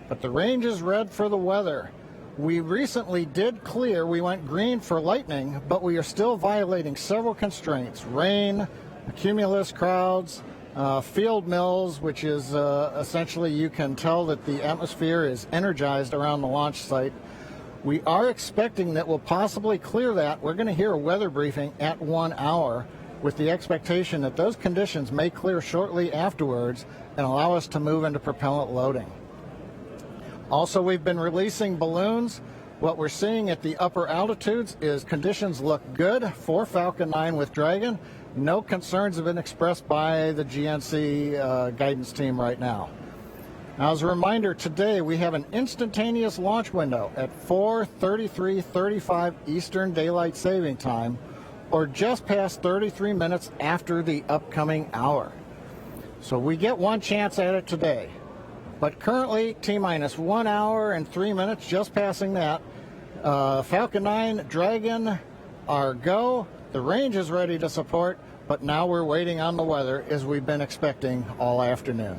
But the range is red for the weather. We recently did clear, we went green for lightning, but we are still violating several constraints. Rain, cumulus crowds, field mills, which is essentially you can tell that the atmosphere is energized around the launch site. We are expecting that we'll possibly clear that. We're going to hear a weather briefing at 1 hour with the expectation that those conditions may clear shortly afterwards and allow us to move into propellant loading. Also, we've been releasing balloons. What we're seeing at the upper altitudes is conditions look good for Falcon 9 with Dragon. No concerns have been expressed by the GNC guidance team right now. Now, as a reminder, today we have an instantaneous launch window at 4:33:35 Eastern Daylight Saving Time, or just past 33 minutes after the upcoming hour. So we get one chance at it today. But currently, T-minus 1 hour and 3 minutes, just passing that. Falcon 9, Dragon are go. The range is ready to support, but now we're waiting on the weather as we've been expecting all afternoon.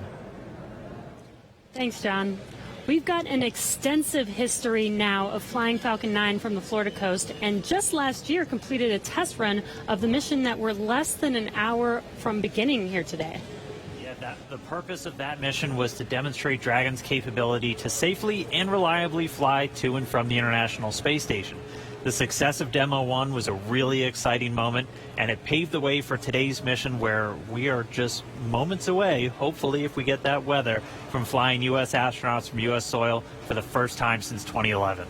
Thanks, John. We've got an extensive history now of flying Falcon 9 from the Florida coast, and just last year completed a test run of the mission that we're less than an hour from beginning here today. Yeah, the purpose of that mission was to demonstrate Dragon's capability to safely and reliably fly to and from the International Space Station. The success of Demo 1 was a really exciting moment, and it paved the way for today's mission, where we are just moments away, hopefully if we get that weather, from flying U.S. astronauts from U.S. soil for the first time since 2011.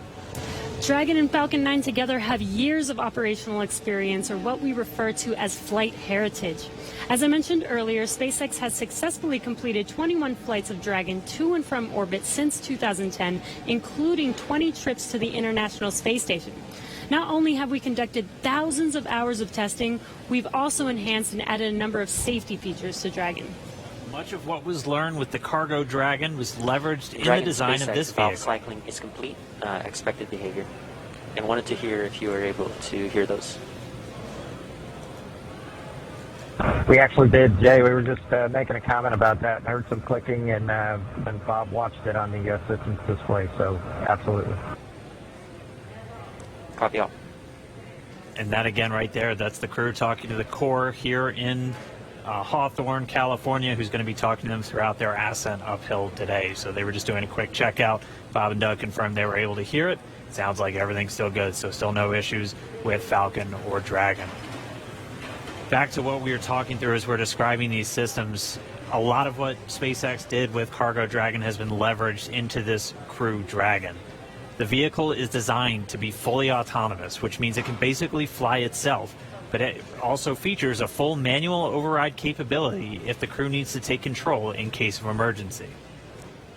Dragon and Falcon 9 together have years of operational experience, or what we refer to as flight heritage. As I mentioned earlier, SpaceX has successfully completed 21 flights of Dragon to and from orbit since 2010, including 20 trips to the International Space Station. Not only have we conducted thousands of hours of testing, we've also enhanced and added a number of safety features to Dragon. Much of what was learned with the Cargo Dragon was leveraged in the design of this vehicle. Valve cycling is complete, expected behavior, and wanted to hear if you were able to hear those. We actually did, Jay. We were just making a comment about that. I heard some clicking, and Bob watched it on the systems display, so absolutely. Copy all. And that again right there, that's the crew talking to the Corps here in Hawthorne, California, who's going to be talking to them throughout their ascent uphill today. So they were just doing a quick checkout. Bob and Doug confirmed they were able to hear it. Sounds like everything's still good, so still no issues with Falcon or Dragon. Back to what we were talking through as we're describing these systems, a lot of what SpaceX did with Cargo Dragon has been leveraged into this Crew Dragon. The vehicle is designed to be fully autonomous, which means it can basically fly itself, but it also features a full manual override capability if the crew needs to take control in case of emergency.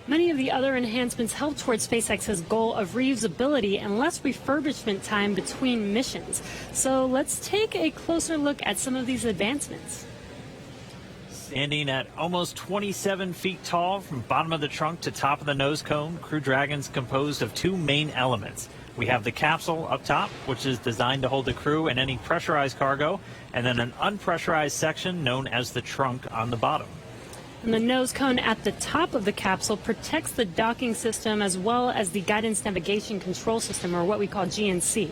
Many of the other enhancements help towards SpaceX's goal of reusability and less refurbishment time between missions. So let's take a closer look at some of these advancements. Standing at almost 27 feet tall from bottom of the trunk to top of the nose cone, Crew Dragon's composed of two main elements. We have the capsule up top, which is designed to hold the crew and any pressurized cargo, and then an unpressurized section known as the trunk on the bottom. And the nose cone at the top of the capsule protects the docking system as well as the guidance navigation control system, or what we call GNC.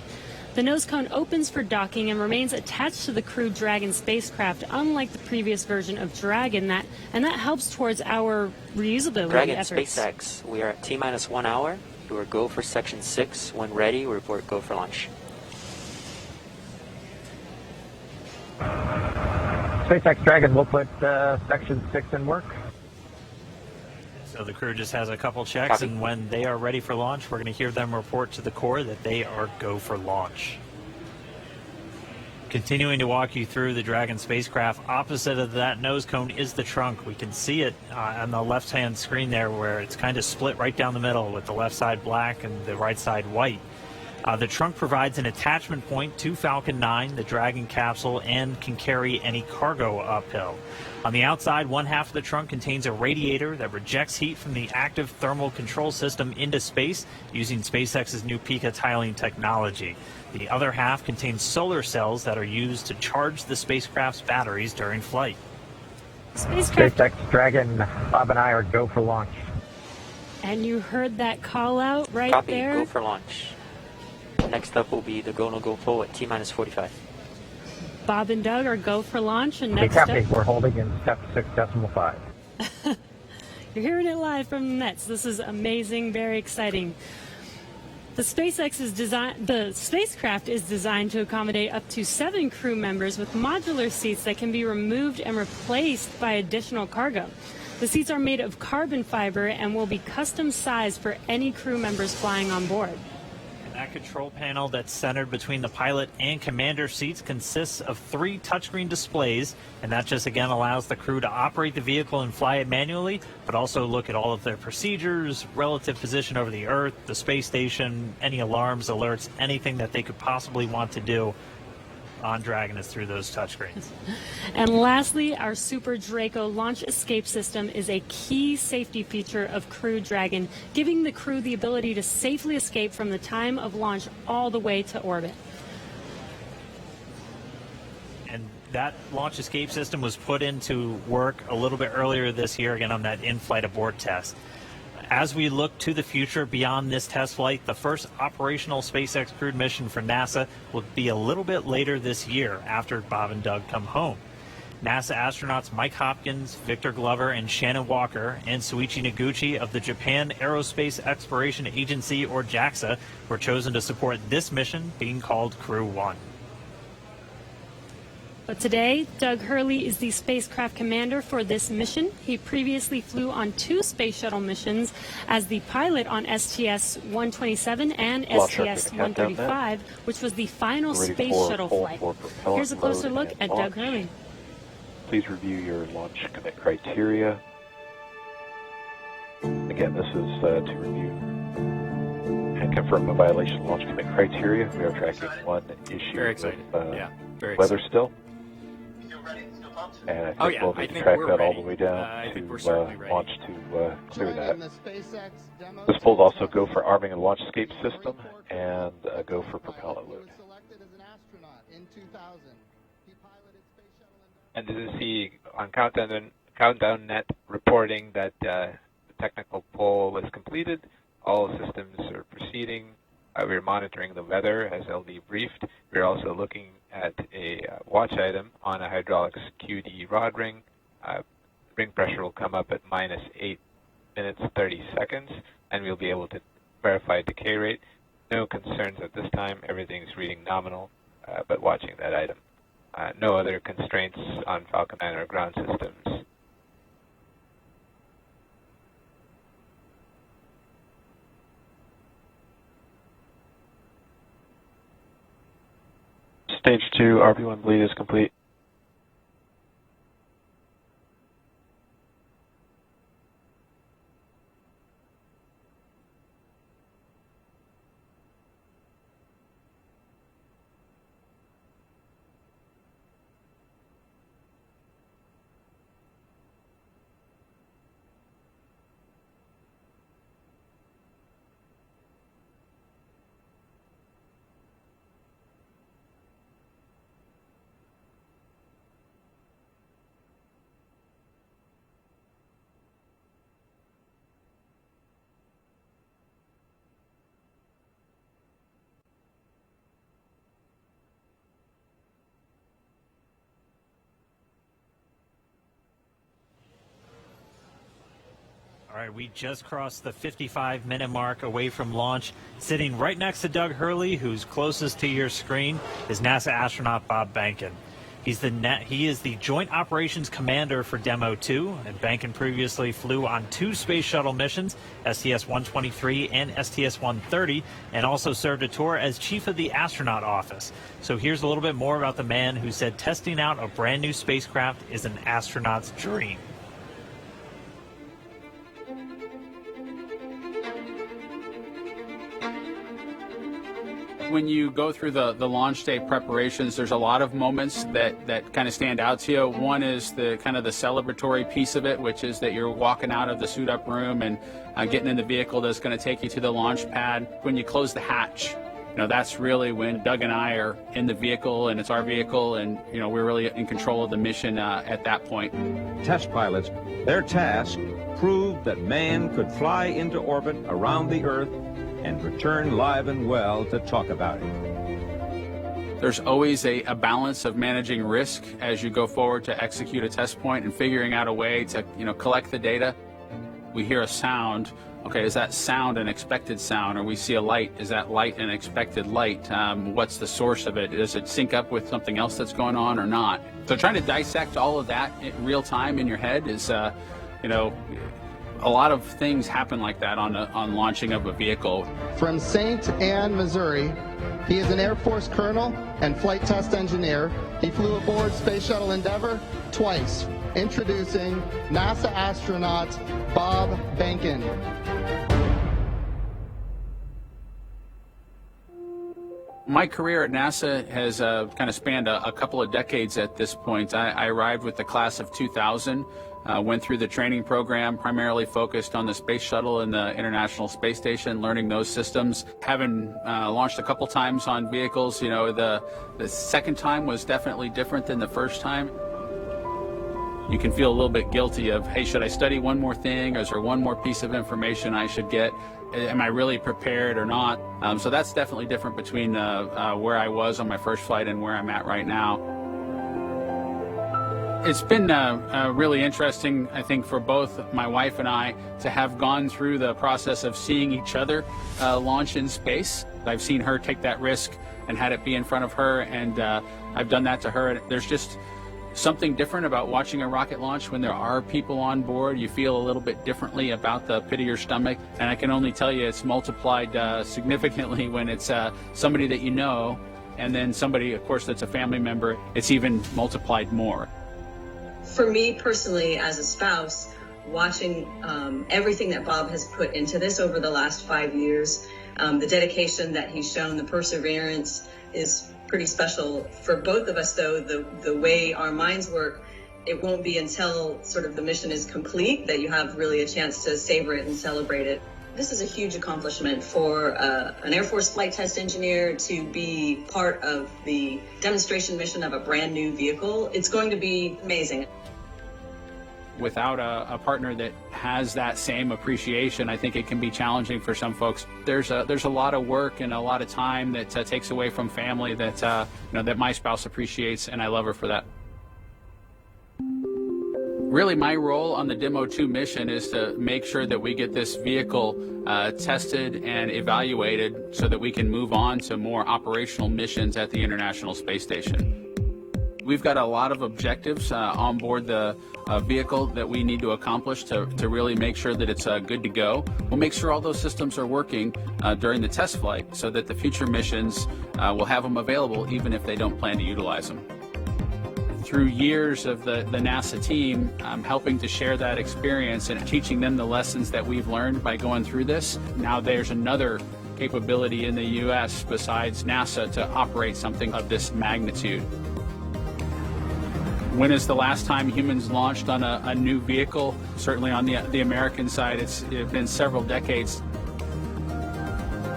The nose cone opens for docking and remains attached to the Crew Dragon spacecraft, unlike the previous version of Dragon, and that helps towards our reusability Dragon efforts. SpaceX, we are at T-minus 1 hour. You are go for section 6. When ready, we report go for launch. SpaceX Dragon will put section 6 in work. So the crew just has a couple checks, Copy. and when they are ready for launch, we're going to hear them report to the Corps that they are go for launch. Continuing to walk you through the Dragon spacecraft, opposite of that nose cone is the trunk. We can see it on the left-hand screen there, where it's kind of split right down the middle with the left side black and the right side white. The trunk provides an attachment point to Falcon 9, the Dragon capsule, and can carry any cargo uphill. On the outside, one half of the trunk contains a radiator that rejects heat from the active thermal control system into space using SpaceX's new Pika tiling technology. The other half contains solar cells that are used to charge the spacecraft's batteries during flight. SpaceX Dragon, Bob and I are go for launch. And you heard that call out right Copy, there. go for launch. Next up will be the go no go pull at T-minus 45. Bob and Doug are go for launch, and Okay, next Captain, up, we're holding in step 6.5. you're hearing it live from the nets. This is amazing, very exciting. The spacecraft is designed to accommodate up to 7 crew members with modular seats that can be removed and replaced by additional cargo. The seats are made of carbon fiber and will be custom sized for any crew members flying on board. That control panel that's centered between the pilot and commander seats consists of 3 touchscreen displays, and that just again allows the crew to operate the vehicle and fly it manually, but also look at all of their procedures, relative position over the Earth, the space station, any alarms, alerts, anything that they could possibly want to do on Dragon is through those touchscreens. And lastly, our Super Draco launch escape system is a key safety feature of Crew Dragon, giving the crew the ability to safely escape from the time of launch all the way to orbit. And that launch escape system was put into work a little bit earlier this year, again on that in-flight abort test. As we look to the future beyond this test flight, the first operational SpaceX crewed mission for NASA will be a little bit later this year after Bob and Doug come home. NASA astronauts Mike Hopkins, Victor Glover, and Shannon Walker, and Soichi Noguchi of the Japan Aerospace Exploration Agency, or JAXA, were chosen to support this mission, being called Crew 1. But today, Doug Hurley is the spacecraft commander for this mission. He previously flew on 2 space shuttle missions as the pilot on STS-127 and STS-135, which was the final space shuttle flight. Here's a closer look at Doug Hurley. Please review your launch criteria. Again, this is to review and confirm a violation of launch commit criteria. We are tracking one issue with weather still. And I think we'll need to track that all the way down to launch to clear that. This will also go for arming and launch escape system and go for propellant load. And this is he on Countdown Net reporting that the technical poll was completed. All systems are proceeding. We're monitoring the weather as LD briefed. We're also looking at a watch item on a hydraulics QD rod ring. Ring pressure will come up at -8 minutes 30 seconds, and we'll be able to verify decay rate. No concerns at this time. Everything's reading nominal, but watching that item. No other constraints on Falcon 9 or ground systems. Stage 2 RB1 bleed is complete. All right, we just crossed the 55-minute mark away from launch. Sitting right next to Doug Hurley, who's closest to your screen, is NASA astronaut Bob Behnken. He is the Joint Operations Commander for Demo 2, and Behnken previously flew on 2 space shuttle missions, STS-123 and STS-130, and also served a tour as Chief of the Astronaut Office. So here's a little bit more about the man who said testing out a brand new spacecraft is an astronaut's dream. When you go through the launch day preparations, there's a lot of moments that kind of stand out to you. One is the kind of the celebratory piece of it, which is that you're walking out of the suit up room and getting in the vehicle that's going to take you to the launch pad. When you close the hatch, that's really when Doug and I are in the vehicle, and it's our vehicle, and we're really in control of the mission at that point. Test pilots, their task proved that man could fly into orbit around the Earth and return live and well to talk about it. There's always a balance of managing risk as you go forward to execute a test point and figuring out a way to collect the data. We hear a sound. Okay, is that sound an expected sound? Or we see a light, is that light an expected light? What's the source of it? Does it sync up with something else that's going on or not? So trying to dissect all of that in real time in your head is, a lot of things happen like that on launching of a vehicle. From St. Anne, Missouri, he is an Air Force colonel and flight test engineer. He flew aboard Space Shuttle Endeavour twice. Introducing NASA astronaut Bob Behnken. My career at NASA has kind of spanned a couple of decades at this point. I arrived with the class of 2000. Went through the training program, primarily focused on the Space Shuttle and the International Space Station, learning those systems. Having launched a couple times on vehicles, the second time was definitely different than the first time. You can feel a little bit guilty of, hey, should I study one more thing? Or is there one more piece of information I should get? Am I really prepared or not? So that's definitely different between where I was on my first flight and where I'm at right now. It's been really interesting, I think, for both my wife and I to have gone through the process of seeing each other launch in space. I've seen her take that risk and had it be in front of her, and I've done that to her. There's just something different about watching a rocket launch when there are people on board. You feel a little bit differently about the pit of your stomach, and I can only tell you it's multiplied significantly when it's somebody that you know, and then somebody, of course, that's a family member. It's even multiplied more. For me personally, as a spouse, watching everything that Bob has put into this over the last 5 years. The dedication that he's shown, the perseverance is pretty special for both of us, though. The way our minds work, it won't be until sort of the mission is complete that you have really a chance to savor it and celebrate it. This is a huge accomplishment for an Air Force flight test engineer to be part of the demonstration mission of a brand new vehicle. It's going to be amazing. Without a partner that has that same appreciation, I think it can be challenging for some folks. There's a lot of work and a lot of time that takes away from family that that my spouse appreciates, and I love her for that. Really, my role on the Demo 2 mission is to make sure that we get this vehicle tested and evaluated so that we can move on to more operational missions at the International Space Station. We've got a lot of objectives on board the vehicle that we need to accomplish to really make sure that it's good to go. We'll make sure all those systems are working during the test flight so that the future missions will have them available even if they don't plan to utilize them. Through years of the NASA team, I'm helping to share that experience and teaching them the lessons that we've learned by going through this. Now there's another capability in the U.S. besides NASA to operate something of this magnitude. When is the last time humans launched on a new vehicle? Certainly on the American side, it's been several decades.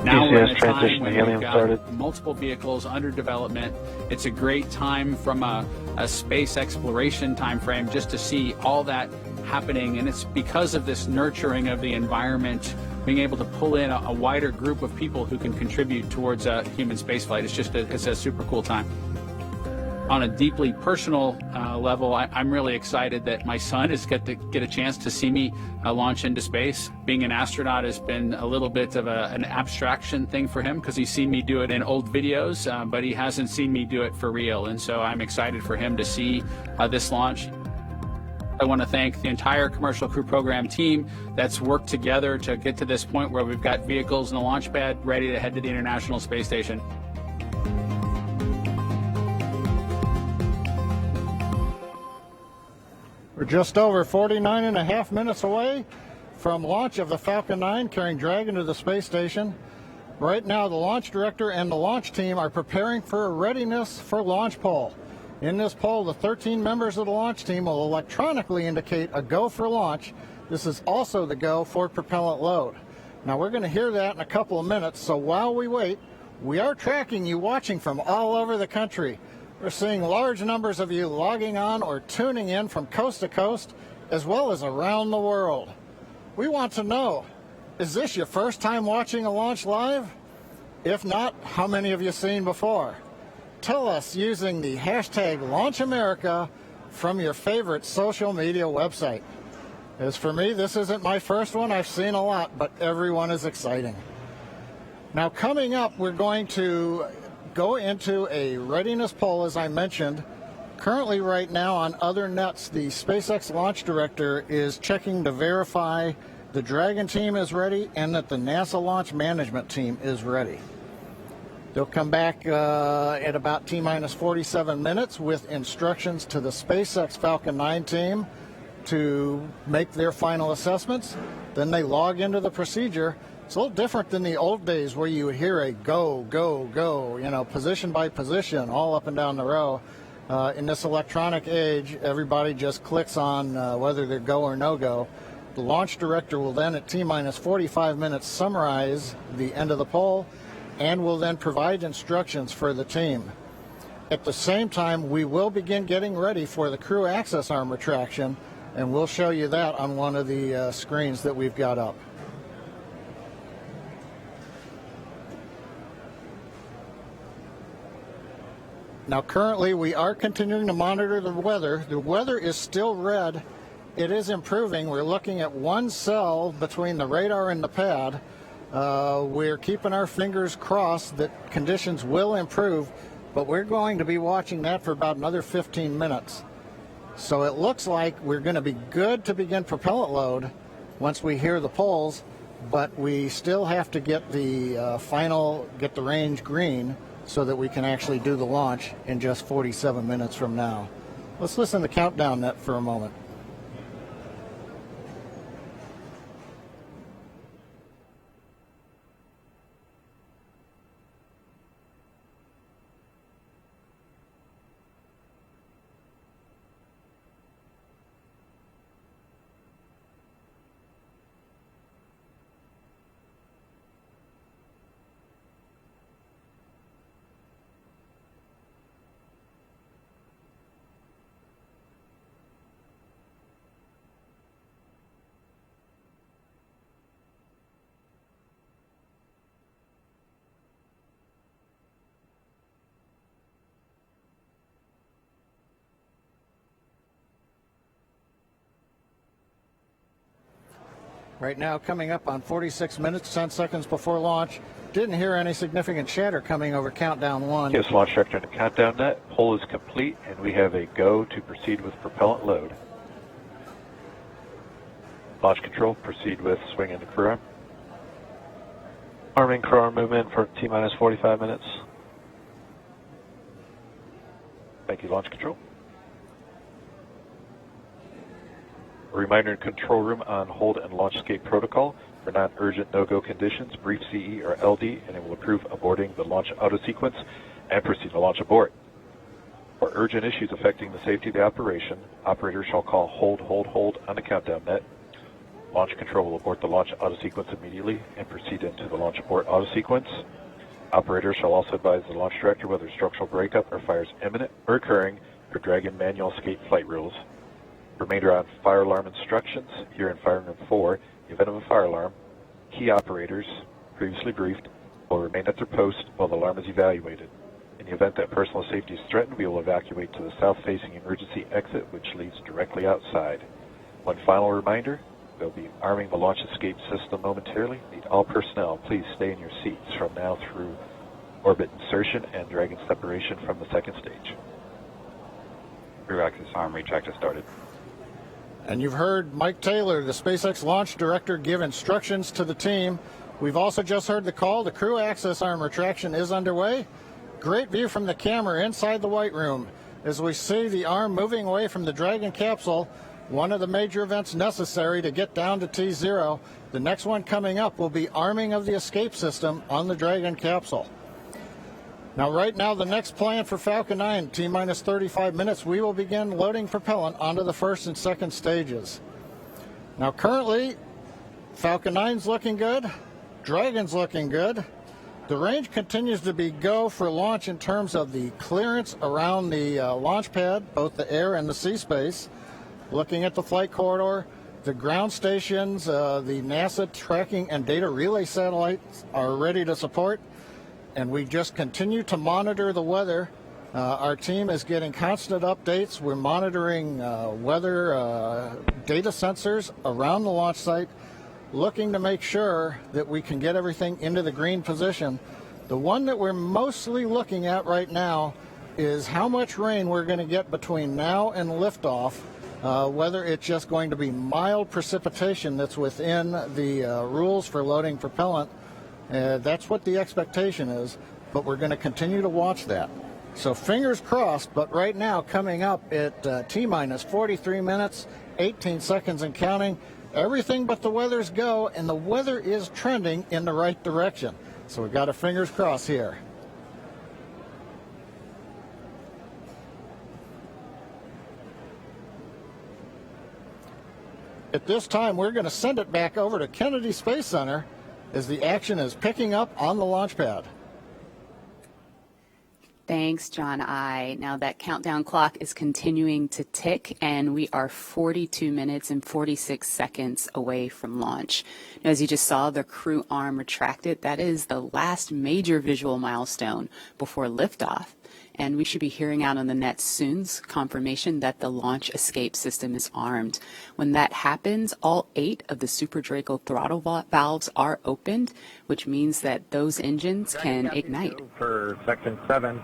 Now we're in a time when we've got multiple vehicles under development. It's a great time from a space exploration time frame just to see all that happening, and it's because of this nurturing of the environment, being able to pull in a wider group of people who can contribute towards human spaceflight. It's a super cool time. On a deeply personal level, I'm really excited that my son is get a chance to see me launch into space. Being an astronaut has been a little bit of an abstraction thing for him because he's seen me do it in old videos, but he hasn't seen me do it for real. And so I'm excited for him to see this launch. I want to thank the entire Commercial Crew Program team that's worked together to get to this point where we've got vehicles in the launch pad ready to head to the International Space Station. We're just over 49 and a half minutes away from launch of the Falcon 9 carrying Dragon to the space station. Right now, the launch director and the launch team are preparing for a readiness for launch poll. In this poll, the 13 members of the launch team will electronically indicate a go for launch. This is also the go for propellant load. Now, we're going to hear that in a couple of minutes, so while we wait, we are tracking you watching from all over the country. We're seeing large numbers of you logging on or tuning in from coast to coast, as well as around the world. We want to know, is this your first time watching a launch live? If not, how many have you seen before? Tell us using the hashtag LaunchAmerica from your favorite social media website. As for me, this isn't my first one. I've seen a lot, but everyone is exciting. Now, coming up, we're going to go into a readiness poll, as I mentioned. Currently, right now, on other nets, the SpaceX launch director is checking to verify the Dragon team is ready and that the NASA launch management team is ready. They'll come back at about T-minus 47 minutes with instructions to the SpaceX Falcon 9 team to make their final assessments. Then they log into the procedure. It's a little different than the old days where you hear a go, go, go, position by position, all up and down the row. In this electronic age, everybody just clicks on whether they're go or no go. The launch director will then, at T-minus 45 minutes, summarize the end of the poll and will then provide instructions for the team. At the same time, we will begin getting ready for the crew access arm retraction, and we'll show you that on one of the screens that we've got up. Now, currently, we are continuing to monitor the weather. The weather is still red. It is improving. We're looking at one cell between the radar and the pad. We're keeping our fingers crossed that conditions will improve, but we're going to be watching that for about another 15 minutes. So it looks like we're going to be good to begin propellant load once we hear the polls, but we still have to get the get the range green so that we can actually do the launch in just 47 minutes from now. Let's listen to the countdown net for a moment. Right now, coming up on 46 minutes, 10 seconds before launch. Didn't hear any significant chatter coming over countdown 1. Yes, launch director in the countdown net. Pull is complete, and we have a go to proceed with propellant load. Launch control, proceed with swing into crew arm. Arming crew arm movement for T-minus 45 minutes. Thank you, launch control. A reminder in control room on hold and launch escape protocol. For non-urgent no-go conditions, brief CE or LD, and it will approve aborting the launch auto sequence and proceed to launch abort. For urgent issues affecting the safety of the operation, operators shall call hold on the countdown net. Launch control will abort the launch auto sequence immediately and proceed into the launch abort auto sequence. Operators shall also advise the launch director whether structural breakup or fire is imminent or occurring for Dragon manual escape flight rules. Remainder on fire alarm instructions. Here in Fire Room 4, in the event of a fire alarm, key operators, previously briefed, will remain at their post while the alarm is evaluated. In the event that personal safety is threatened, we will evacuate to the south-facing emergency exit, which leads directly outside. One final reminder, we'll be arming the launch escape system momentarily. Need all personnel, please stay in your seats from now through orbit insertion and Dragon separation from the second stage. Crew access arm retract has started. And you've heard Mike Taylor, the SpaceX launch director, give instructions to the team. We've also just heard the call. The crew access arm retraction is underway. Great view from the camera inside the White Room as we see the arm moving away from the Dragon capsule, one of the major events necessary to get down to T0. The next one coming up will be arming of the escape system on the Dragon capsule. Now, right now, the next plan for Falcon 9, T-minus 35 minutes, we will begin loading propellant onto the first and second stages. Now, currently, Falcon 9's looking good. Dragon's looking good. The range continues to be go for launch in terms of the clearance around the launch pad, both the air and the sea space. Looking at the flight corridor, the ground stations, the NASA tracking and data relay satellites are ready to support. And we just continue to monitor the weather. Our team is getting constant updates. We're monitoring weather data sensors around the launch site, looking to make sure that we can get everything into the green position. The one that we're mostly looking at right now is how much rain we're going to get between now and liftoff, whether it's just going to be mild precipitation that's within the rules for loading propellant. That's what the expectation is, but we're going to continue to watch that. So fingers crossed, but right now coming up at T-minus 43 minutes, 18 seconds and counting, everything but the weather's go, and the weather is trending in the right direction. So we've got our fingers crossed here. At this time, we're going to send it back over to Kennedy Space Center as the action is picking up on the launch pad. Thanks, John I. Now that countdown clock is continuing to tick, and we are 42 minutes and 46 seconds away from launch. Now, as you just saw, the crew arm retracted. That is the last major visual milestone before liftoff. And we should be hearing out on the net soon confirmation that the launch escape system is armed. When that happens, all 8 of the Super Draco throttle valves are opened, which means that those engines can ignite. For section 7.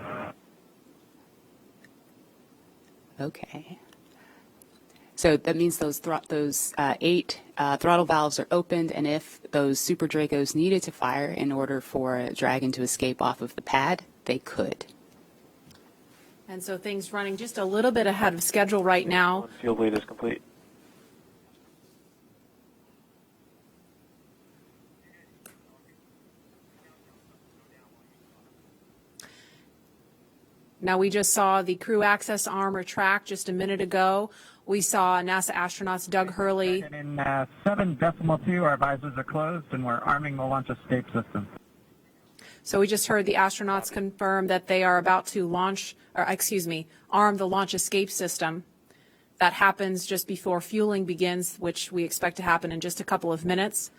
Okay. So that means those 8 throttle valves are opened, and if those Super Dracos needed to fire in order for a Dragon to escape off of the pad, they could. And so things running just a little bit ahead of schedule right now. Fuel bleed is complete. Now, we just saw the crew access arm retract just a minute ago. We saw NASA astronauts Doug Hurley. In 7.2, our visors are closed, and we're arming the launch escape system. So we just heard the astronauts confirm that they are about to arm the launch escape system. That happens just before fueling begins, which we expect to happen in just a couple of minutes.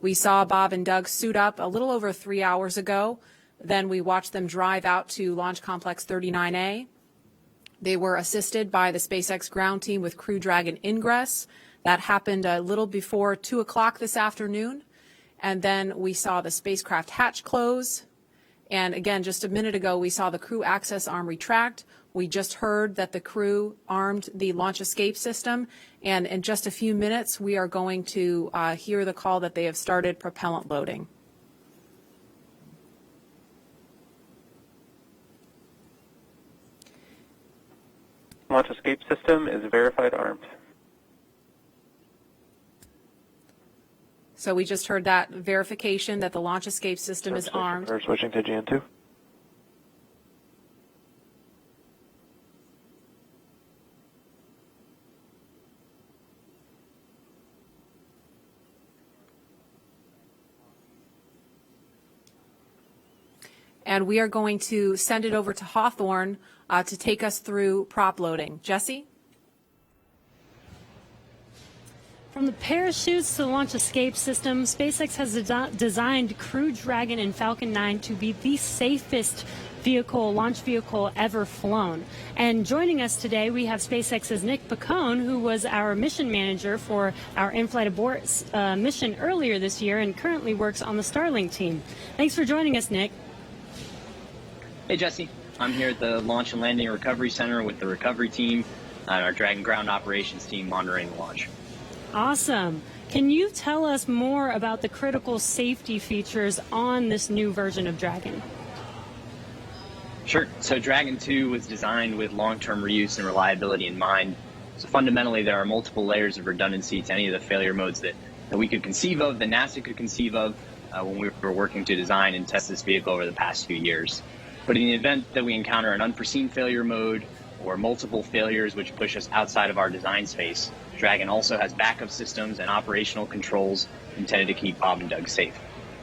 We saw Bob and Doug suit up a little over 3 hours ago. Then we watched them drive out to Launch Complex 39A. They were assisted by the SpaceX ground team with Crew Dragon ingress. That happened a little before 2 o'clock this afternoon. And then we saw the spacecraft hatch close. And again, just a minute ago, we saw the crew access arm retract. We just heard that the crew armed the launch escape system. And in just a few minutes, we are going to hear the call that they have started propellant loading. Launch escape system is verified armed. So we just heard that verification that the launch escape system is armed. We're switching to GN2. And we are going to send it over to Hawthorne to take us through prop loading. Jesse? From the parachutes to the launch escape system, SpaceX has designed Crew Dragon and Falcon 9 to be the safest launch vehicle ever flown. And joining us today, we have SpaceX's Nick Pacone, who was our mission manager for our in-flight abort mission earlier this year and currently works on the Starlink team. Thanks for joining us, Nick. Hey, Jesse. I'm here at the Launch and Landing Recovery Center with the recovery team and our Dragon ground operations team monitoring the launch. Awesome. Can you tell us more about the critical safety features on this new version of Dragon? Sure. So Dragon 2 was designed with long-term reuse and reliability in mind. So fundamentally, there are multiple layers of redundancy to any of the failure modes that we could conceive of, that NASA could conceive of when we were working to design and test this vehicle over the past few years. But in the event that we encounter an unforeseen failure mode or multiple failures which push us outside of our design space, Dragon also has backup systems and operational controls intended to keep Bob and Doug safe.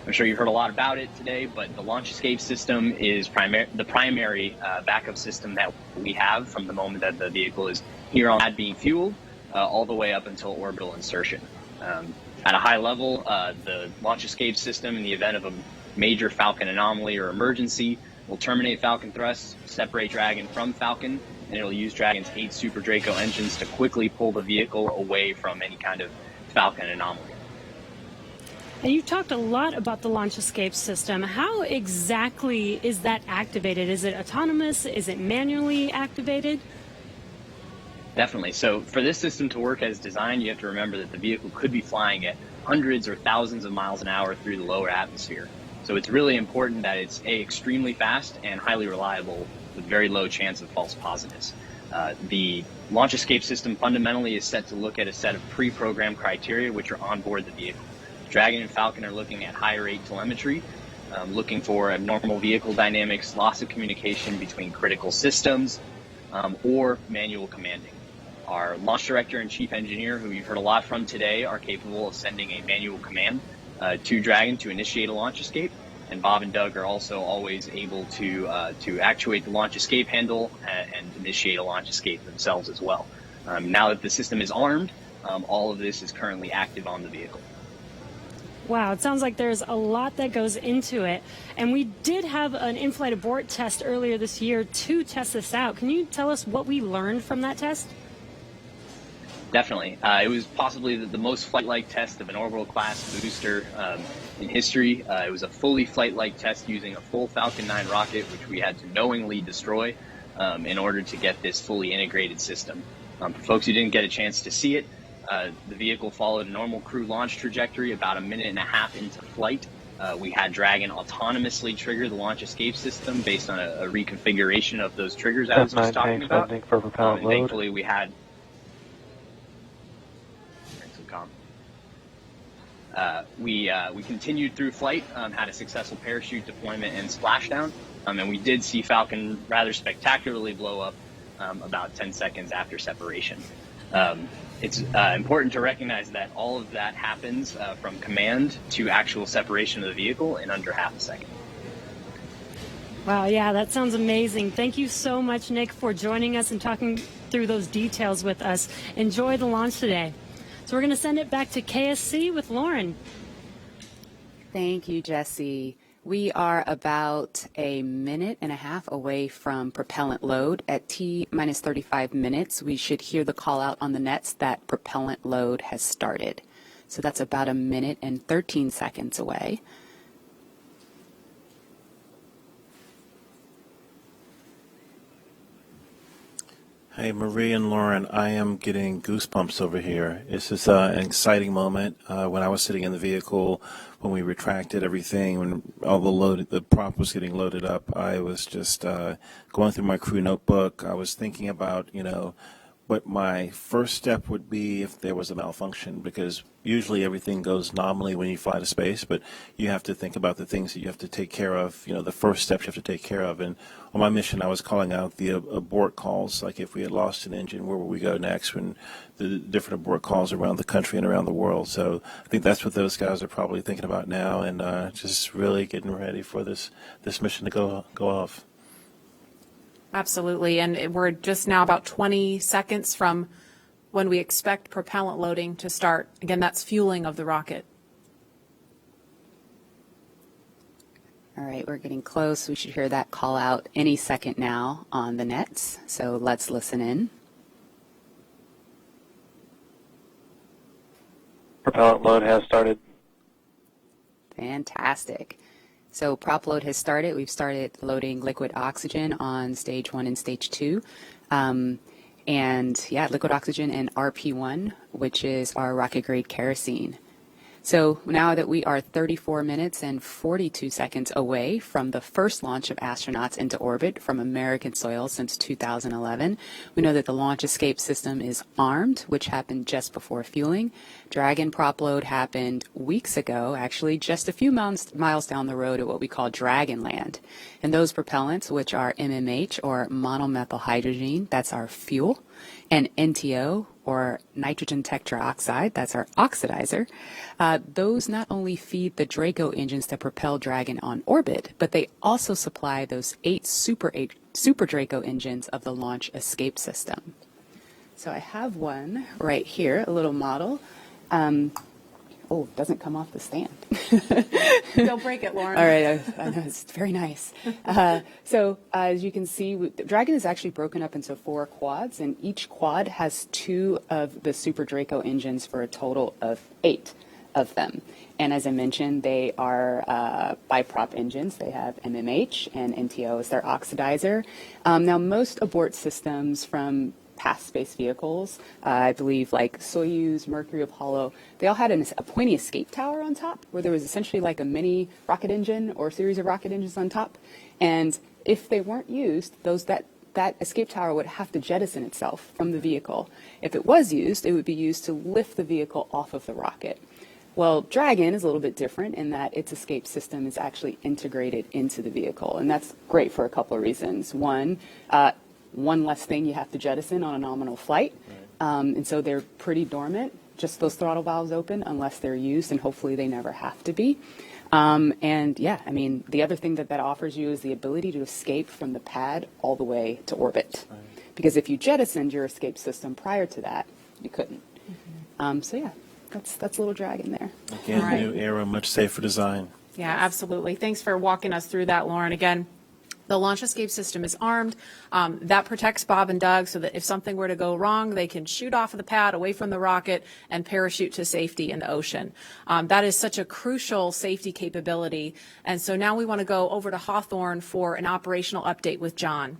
I'm sure you've heard a lot about it today, but the launch escape system is the primary backup system that we have from the moment that the vehicle is here on pad being fueled all the way up until orbital insertion. At a high level, the launch escape system, in the event of a major Falcon anomaly or emergency, will terminate Falcon thrust, separate Dragon from Falcon, and it'll use Dragon's 8 Super Draco engines to quickly pull the vehicle away from any kind of Falcon anomaly. And you talked a lot about the launch escape system. How exactly is that activated? Is it autonomous? Is it manually activated? Definitely. So for this system to work as designed, you have to remember that the vehicle could be flying at hundreds or thousands of miles an hour through the lower atmosphere. So it's really important that it's extremely fast and highly reliable with very low chance of false positives. The launch escape system fundamentally is set to look at a set of pre-programmed criteria which are on board the vehicle. Dragon and Falcon are looking at high rate telemetry, looking for abnormal vehicle dynamics, loss of communication between critical systems, or manual commanding. Our launch director and chief engineer, who you've heard a lot from today, are capable of sending a manual command to Dragon to initiate a launch escape, and Bob and Doug are also always able to actuate the launch escape handle and initiate a launch escape themselves as well. Now that the system is armed, all of this is currently active on the vehicle. Wow, it sounds like there's a lot that goes into it. And we did have an in-flight abort test earlier this year to test this out. Can you tell us what we learned from that test? Definitely. It was possibly the most flight-like test of an orbital-class booster in history. It was a fully flight-like test using a full Falcon 9 rocket, which we had to knowingly destroy in order to get this fully integrated system. For folks who didn't get a chance to see it, the vehicle followed a normal crew launch trajectory. About a minute and a half into flight, we had Dragon autonomously trigger the launch escape system based on a reconfiguration of those triggers I was just talking about. And thankfully, we had we continued through flight, had a successful parachute deployment and splashdown, and we did see Falcon rather spectacularly blow up about 10 seconds after separation. It's important to recognize that all of that happens from command to actual separation of the vehicle in under half a second. Wow, yeah, that sounds amazing. Thank you so much, Nick, for joining us and talking through those details with us. Enjoy the launch today. So we're going to send it back to KSC with Lauren. Thank you, Jesse. We are about a minute and a half away from propellant load. At T-minus 35 minutes, we should hear the call out on the nets that propellant load has started. So that's about a minute and 13 seconds away. Hey, Marie and Lauren, I am getting goosebumps over here. This is an exciting moment. When I was sitting in the vehicle, when we retracted everything, when all the prop was getting loaded up, I was just going through my crew notebook. I was thinking about, what my first step would be if there was a malfunction, because usually everything goes nominally when you fly to space, but you have to think about the things that you have to take care of, the first steps you have to take care of. And on my mission, I was calling out the abort calls, like if we had lost an engine, where would we go next, when the different abort calls around the country and around the world. So I think that's what those guys are probably thinking about now, and just really getting ready for this mission to go off. Absolutely, and we're just now about 20 seconds from when we expect propellant loading to start. Again, that's fueling of the rocket. All right, we're getting close. We should hear that call out any second now on the nets. So let's listen in. Propellant load has started. Fantastic. So prop load has started. We've started loading liquid oxygen on stage 1 and stage 2. Liquid oxygen and RP1, which is our rocket grade kerosene. So now that we are 34 minutes and 42 seconds away from the first launch of astronauts into orbit from American soil since 2011, we know that the launch escape system is armed, which happened just before fueling. Dragon prop load happened weeks ago, actually just a few miles down the road at what we call Dragon Land. And those propellants, which are MMH, or monomethylhydrazine, that's our fuel, and NTO, or nitrogen tetroxide, that's our oxidizer, those not only feed the Draco engines that propel Dragon on orbit, but they also supply those 8 Super Draco engines of the launch escape system. So I have one right here, a little model. It doesn't come off the stand. Don't break it, Lauren. All right, I know, it's very nice. So as you can see, Dragon is actually broken up into 4 quads, and each quad has 2 of the Super Draco engines for a total of 8 of them. And as I mentioned, they are biprop engines. They have MMH and NTO as their oxidizer. Now, most abort systems from past space vehicles, I believe like Soyuz, Mercury, Apollo, they all had a pointy escape tower on top where there was essentially like a mini rocket engine or a series of rocket engines on top. And if they weren't used, that escape tower would have to jettison itself from the vehicle. If it was used, it would be used to lift the vehicle off of the rocket. Well, Dragon is a little bit different in that its escape system is actually integrated into the vehicle, and that's great for a couple of reasons. One less thing you have to jettison on a nominal flight, and so they're pretty dormant, just those throttle valves open unless they're used, and hopefully they never have to be. The other thing that offers you is the ability to escape from the pad all the way to orbit. Right. Because if you jettisoned your escape system prior to that, you couldn't. That's a little Dragon there. Again, right. New era, much safer design. Yeah, absolutely. Thanks for walking us through that, Lauren. Again, the launch escape system is armed. That protects Bob and Doug so that if something were to go wrong, they can shoot off of the pad away from the rocket and parachute to safety in the ocean. That is such a crucial safety capability. And so now we want to go over to Hawthorne for an operational update with John.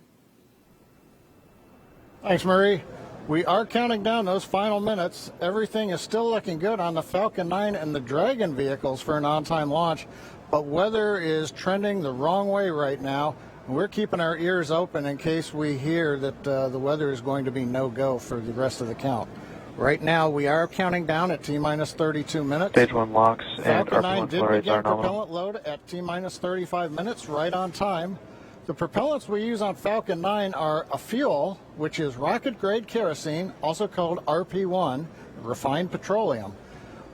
Thanks, Marie. We are counting down those final minutes. Everything is still looking good on the Falcon 9 and the Dragon vehicles for an on-time launch, but weather is trending the wrong way right now. We're keeping our ears open in case we hear that the weather is going to be no-go for the rest of the count. Right now, we are counting down at T-minus 32 minutes. Stage 1 locks and Falcon 9 RP1 did flurries begin are nominal. propellant load at T-minus 35 minutes, right on time. The propellants we use on Falcon 9 are a fuel, which is rocket-grade kerosene, also called RP1, refined petroleum.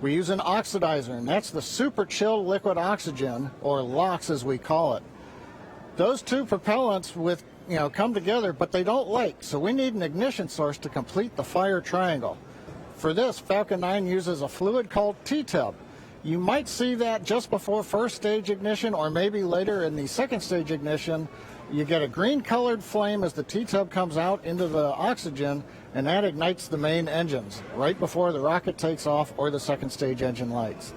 We use an oxidizer, and that's the super chilled liquid oxygen, or LOX as we call it. Those two propellants come together, but they don't light, so we need an ignition source to complete the fire triangle. For this, Falcon 9 uses a fluid called T-tub. You might see that just before first stage ignition, or maybe later in the second stage ignition. You get a green colored flame as the T-tub comes out into the oxygen, and that ignites the main engines right before the rocket takes off or the second stage engine lights.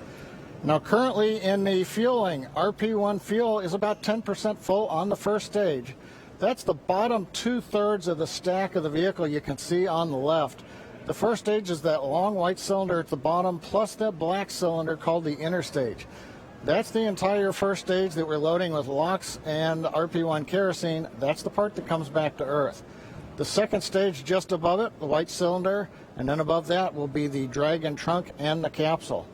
Now currently in the fueling, RP1 fuel is about 10% full on the first stage. That's the bottom 2/3 of the stack of the vehicle you can see on the left. The first stage is that long white cylinder at the bottom plus that black cylinder called the inner stage. That's the entire first stage that we're loading with LOX and RP1 kerosene. That's the part that comes back to Earth. The second stage just above it, the white cylinder, and then above that will be the Dragon trunk and the capsule.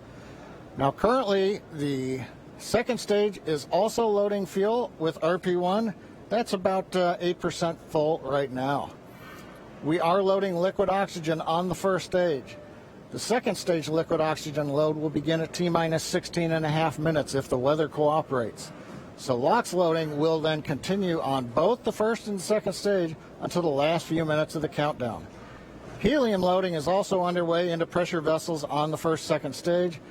Now currently the second stage is also loading fuel with RP1. That's about 8% full right now. We are loading liquid oxygen on the first stage. The second stage liquid oxygen load will begin at T-minus 16.5 minutes if the weather cooperates. So LOX loading will then continue on both the first and second stage until the last few minutes of the countdown. Helium loading is also underway into pressure vessels on the second stage.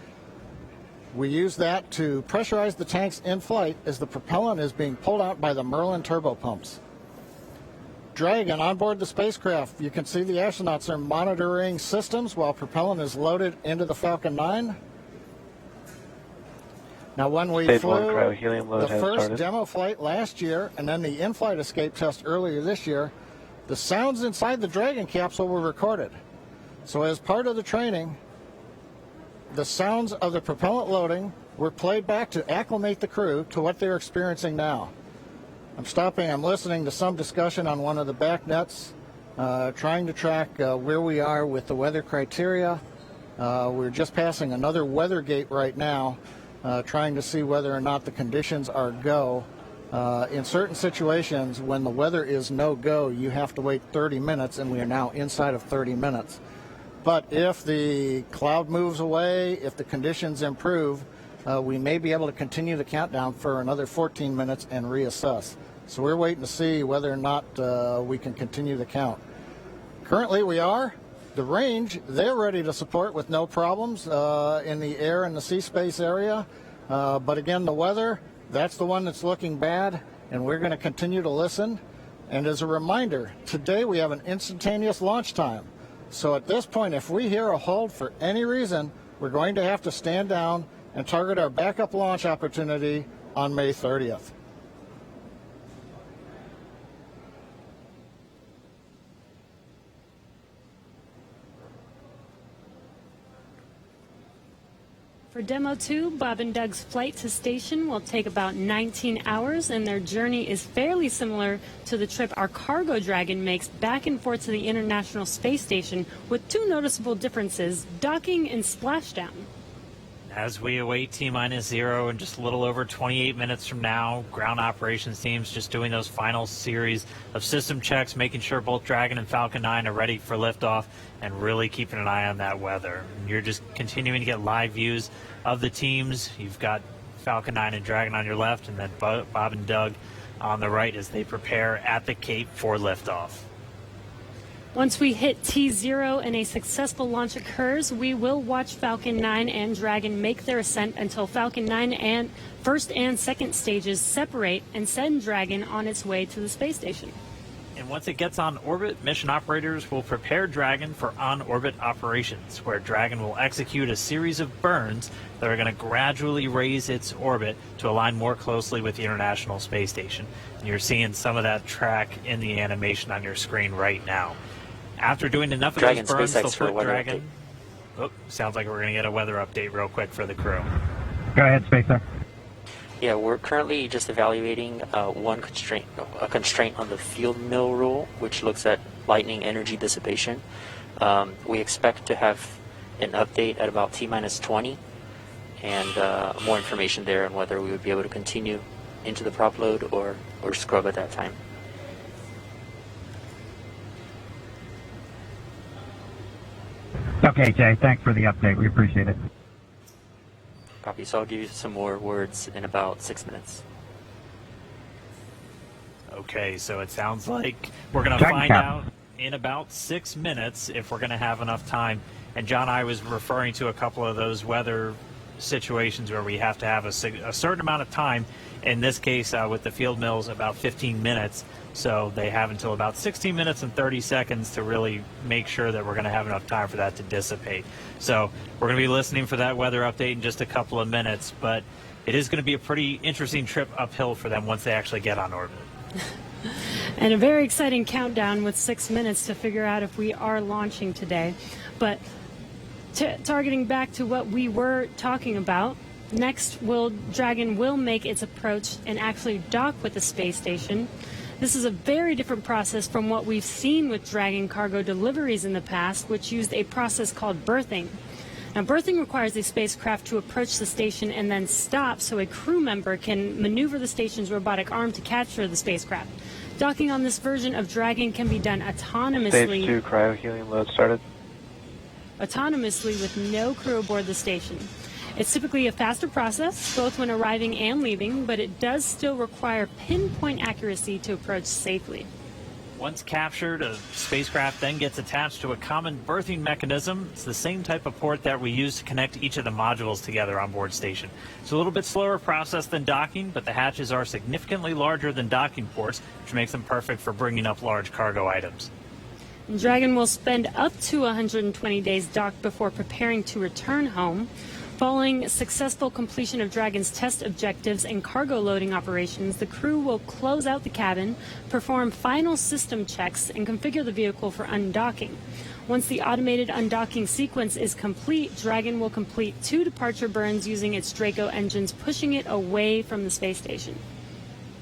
We use that to pressurize the tanks in flight as the propellant is being pulled out by the Merlin turbopumps. Dragon on board the spacecraft. You can see the astronauts are monitoring systems while propellant is loaded into the Falcon 9. Now when we flew the first demo flight last year and then the in-flight escape test earlier this year, the sounds inside the Dragon capsule were recorded. So as part of the training, the sounds of the propellant loading were played back to acclimate the crew to what they're experiencing now. I'm listening to some discussion on one of the back nets, trying to track where we are with the weather criteria. We're just passing another weather gate right now, trying to see whether or not the conditions are go. In certain situations, when the weather is no-go, you have to wait 30 minutes, and we are now inside of 30 minutes. But if the cloud moves away, if the conditions improve, we may be able to continue the countdown for another 14 minutes and reassess. So we're waiting to see whether or not we can continue the count. Currently we are. The range, they're ready to support with no problems in the air and the sea space area. But again, the weather, that's the one that's looking bad, and we're going to continue to listen. And as a reminder, today we have an instantaneous launch time. So at this point, if we hear a hold for any reason, we're going to have to stand down and target our backup launch opportunity on May 30th. For Demo 2, Bob and Doug's flight to station will take about 19 hours, and their journey is fairly similar to the trip our cargo Dragon makes back and forth to the International Space Station, with two noticeable differences: docking and splashdown. As we await T-minus 0 in just a little over 28 minutes from now, ground operations teams just doing those final series of system checks, making sure both Dragon and Falcon 9 are ready for liftoff, and really keeping an eye on that weather. And you're just continuing to get live views of the teams. You've got Falcon 9 and Dragon on your left, and then Bob and Doug on the right as they prepare at the Cape for liftoff. Once we hit T0 and a successful launch occurs, we will watch Falcon 9 and Dragon make their ascent until Falcon 9 and first and second stages separate and send Dragon on its way to the space station. And once it gets on orbit, mission operators will prepare Dragon for on-orbit operations, where Dragon will execute a series of burns that are going to gradually raise its orbit to align more closely with the International Space Station. And you're seeing some of that track in the animation on your screen right now. After doing enough of those burns, they'll put Dragon... Oh, sounds like we're going to get a weather update real quick for the crew. Go ahead, Spacex. Yeah, we're currently just evaluating a constraint on the field mill rule, which looks at lightning energy dissipation. We expect to have an update at about T-minus 20, and more information there on whether we would be able to continue into the prop load or scrub at that time. Okay, Jay, thanks for the update. We appreciate it. Copy. So I'll give you some more words in about 6 minutes. Okay, so it sounds like we're going to find out in about 6 minutes if we're going to have enough time. And John, I was referring to a couple of those weather situations where we have to have a certain amount of time. In this case, with the field mills, about 15 minutes. So they have until about 16 minutes and 30 seconds to really make sure that we're going to have enough time for that to dissipate. So we're going to be listening for that weather update in just a couple of minutes, but it is going to be a pretty interesting trip uphill for them once they actually get on orbit. And a very exciting countdown with 6 minutes to figure out if we are launching today. But targeting back to what we were talking about, next Dragon will make its approach and actually dock with the space station. This is a very different process from what we've seen with Dragon cargo deliveries in the past, which used a process called berthing. Now, berthing requires a spacecraft to approach the station and then stop so a crew member can maneuver the station's robotic arm to capture the spacecraft. Docking on this version of Dragon can be done autonomously. Stage 2 cryo-helium load started. Autonomously with no crew aboard the station. It's typically a faster process, both when arriving and leaving, but it does still require pinpoint accuracy to approach safely. Once captured, a spacecraft then gets attached to a common berthing mechanism. It's the same type of port that we use to connect each of the modules together on board station. It's a little bit slower process than docking, but the hatches are significantly larger than docking ports, which makes them perfect for bringing up large cargo items. Dragon will spend up to 120 days docked before preparing to return home. Following successful completion of Dragon's test objectives and cargo loading operations, the crew will close out the cabin, perform final system checks, and configure the vehicle for undocking. Once the automated undocking sequence is complete, Dragon will complete 2 departure burns using its Draco engines, pushing it away from the space station.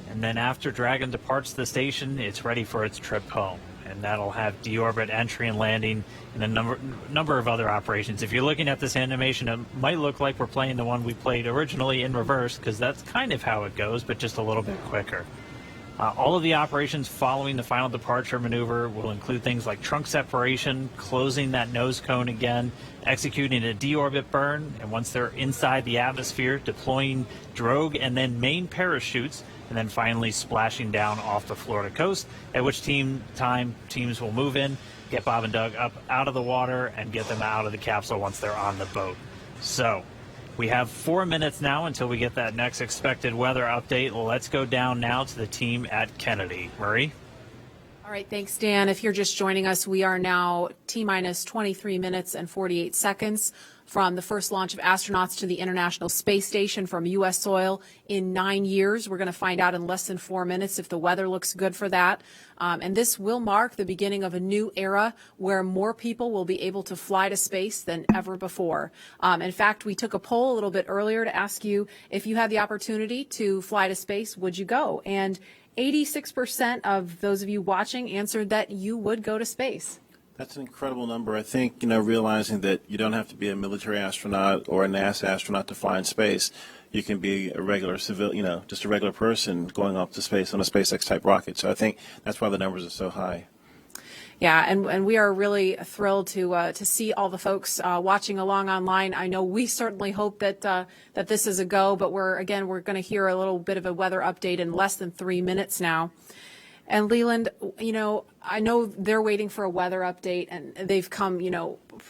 And then after Dragon departs the station, it's ready for its trip home. And that'll have deorbit entry and landing and a number of other operations. If you're looking at this animation, it might look like we're playing the one we played originally in reverse, because that's kind of how it goes, but just a little bit quicker. All of the operations following the final departure maneuver will include things like trunk separation, closing that nose cone again, executing a deorbit burn, and once they're inside the atmosphere, deploying drogue and then main parachutes, and then finally splashing down off the Florida coast, at which teams will move in, get Bob and Doug up out of the water, and get them out of the capsule once they're on the boat. So we have 4 minutes now until we get that next expected weather update. Let's go down now to the team at Kennedy. Marie? All right, thanks, Dan. If you're just joining us, we are now T-minus 23 minutes and 48 seconds from the first launch of astronauts to the International Space Station from U.S. soil in 9 years. We're going to find out in less than 4 minutes if the weather looks good for that. And this will mark the beginning of a new era where more people will be able to fly to space than ever before. In fact, we took a poll a little bit earlier to ask you if you had the opportunity to fly to space, would you go? And 86% of those of you watching answered that you would go to space. That's an incredible number. I think, realizing that you don't have to be a military astronaut or a NASA astronaut to fly in space. You can be a regular civil, just a regular person going up to space on a SpaceX type rocket. So I think that's why the numbers are so high. Yeah, and we are really thrilled to see all the folks watching along online. I know we certainly hope that that this is a go, but we're going to hear a little bit of a weather update in less than 3 minutes now. And Leland, I know they're waiting for a weather update, and they've come,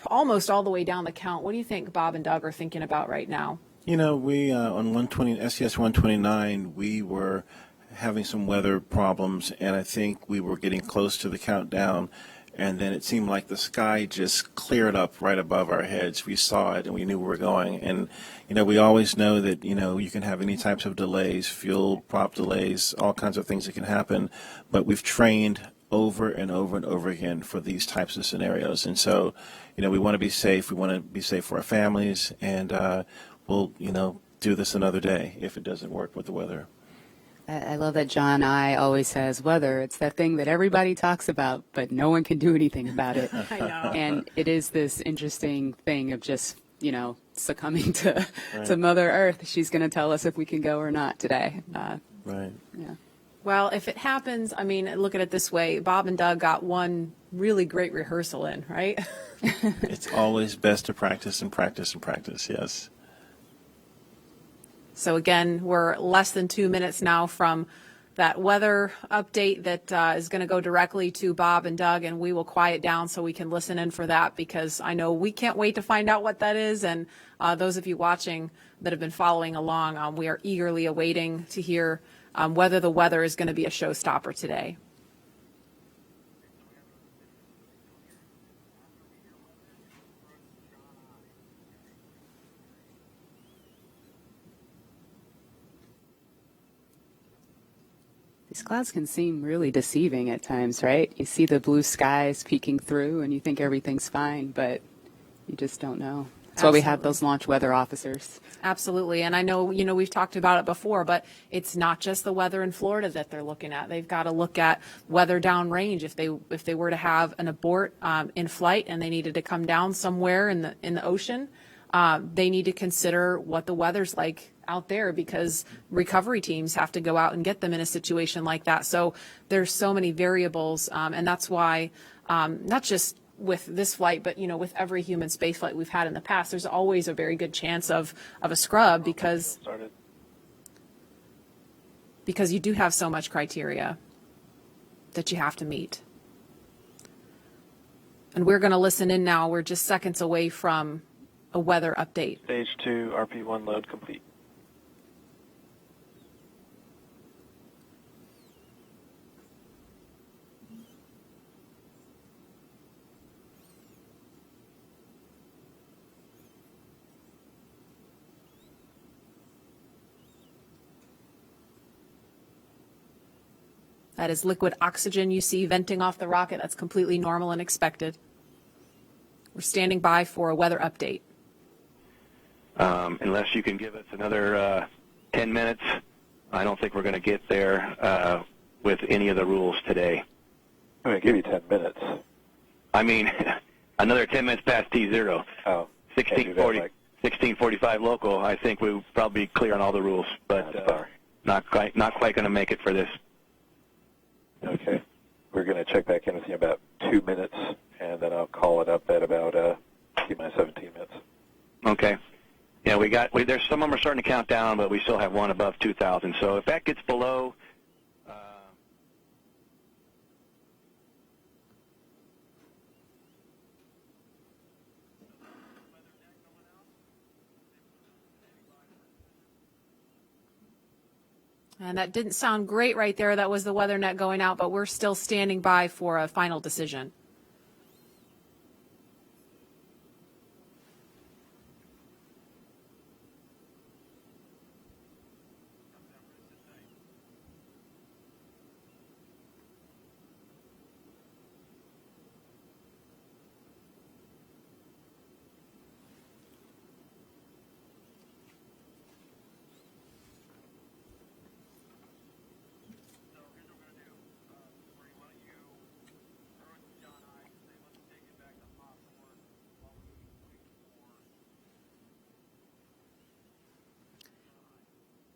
almost all the way down the count. What do you think Bob and Doug are thinking about right now? We on SES 129, we were having some weather problems, and I think we were getting close to the countdown, and then it seemed like the sky just cleared up right above our heads. We saw it, and we knew where we were going. And, we always know that, you can have any types of delays, fuel prop delays, all kinds of things that can happen, but we've trained over and over and over again for these types of scenarios. And so, we want to be safe. We want to be safe for our families, and we'll, do this another day if it doesn't work with the weather. I love that John I always says weather. It's that thing that everybody talks about, but no one can do anything about it. I know. And it is this interesting thing of just, succumbing to Mother Earth. She's going to tell us if we can go or not today. Right. Yeah. Well, if it happens, look at it this way. Bob and Doug got one really great rehearsal in, right? It's always best to practice and practice and practice, yes. So again, we're less than 2 minutes now from that weather update that is going to go directly to Bob and Doug, and we will quiet down so we can listen in for that, because I know we can't wait to find out what that is. And those of you watching that have been following along, we are eagerly awaiting to hear whether the weather is going to be a showstopper today. These clouds can seem really deceiving at times, right? You see the blue skies peeking through and you think everything's fine, but you just don't know. That's why we have those launch weather officers. Absolutely. And I know, we've talked about it before, but it's not just the weather in Florida that they're looking at. They've got to look at weather downrange. If they were to have an abort in flight and they needed to come down somewhere in the ocean, they need to consider what the weather's like out there, because recovery teams have to go out and get them in a situation like that. So there's so many variables, and that's why not just with this flight, but with every human space flight we've had in the past, there's always a very good chance of a scrub, because you do have so much criteria that you have to meet. And we're going to listen in now. We're just seconds away from a weather update. Stage 2, RP1 load complete. That is liquid oxygen you see venting off the rocket. That's completely normal and expected. We're standing by for a weather update. Unless you can give us another 10 minutes, I don't think we're going to get there with any of the rules today. I'm going to give you 10 minutes. I mean, another 10 minutes past T0. Oh, 16:45 local. I think we'll probably be clear on all the rules, but not quite going to make it for this. Okay. We're going to check back in with you in about 2 minutes, and then I'll call it up at about T-minus 17 minutes. Okay. Yeah, there's some of them are starting to count down, but we still have one above 2,000. So if that gets below, And that didn't sound great right there. That was the weather net going out, but we're still standing by for a final decision.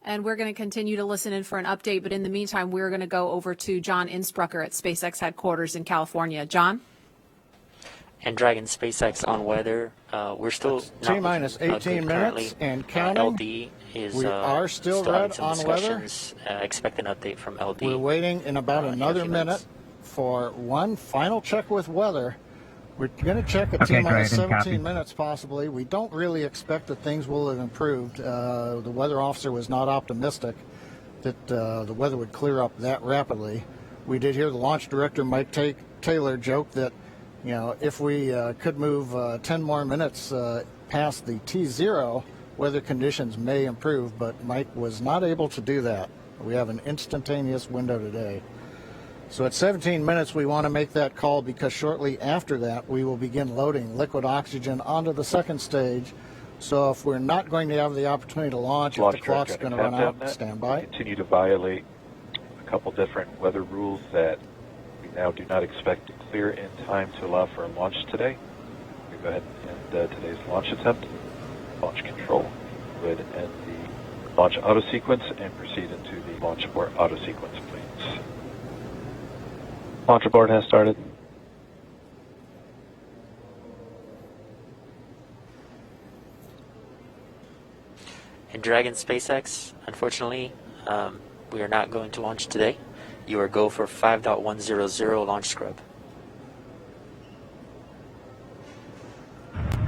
And we're going to continue to listen in for an update. But in the meantime, we're going to go over to John Innsbrucker at SpaceX headquarters in California. John? And Dragon SpaceX on weather. We're still T-minus 18 minutes and counting. LD is we are still red on weather. Expect an update from LD. We're waiting in about another minute for one final check with weather. We're going to check at T-minus 17 minutes possibly. We don't really expect that things will have improved. The weather officer was not optimistic that the weather would clear up that rapidly. We did hear the launch director, Mike Taylor, joke that, if we could move 10 more minutes past the T0, weather conditions may improve, but Mike was not able to do that. We have an instantaneous window today. So at 17 minutes, we want to make that call, because shortly after that, we will begin loading liquid oxygen onto the second stage. So if we're not going to have the opportunity to launch, if the clock's going to run out, stand by. Continue to violate a couple different weather rules that we now do not expect to clear in time to allow for a launch today. We go ahead and end today's launch attempt. Launch control would end the launch auto sequence and proceed into the launch abort auto sequence, please. Launch abort has started. And Dragon SpaceX, unfortunately, We are not going to launch today. You are go for 5.100 launch scrub.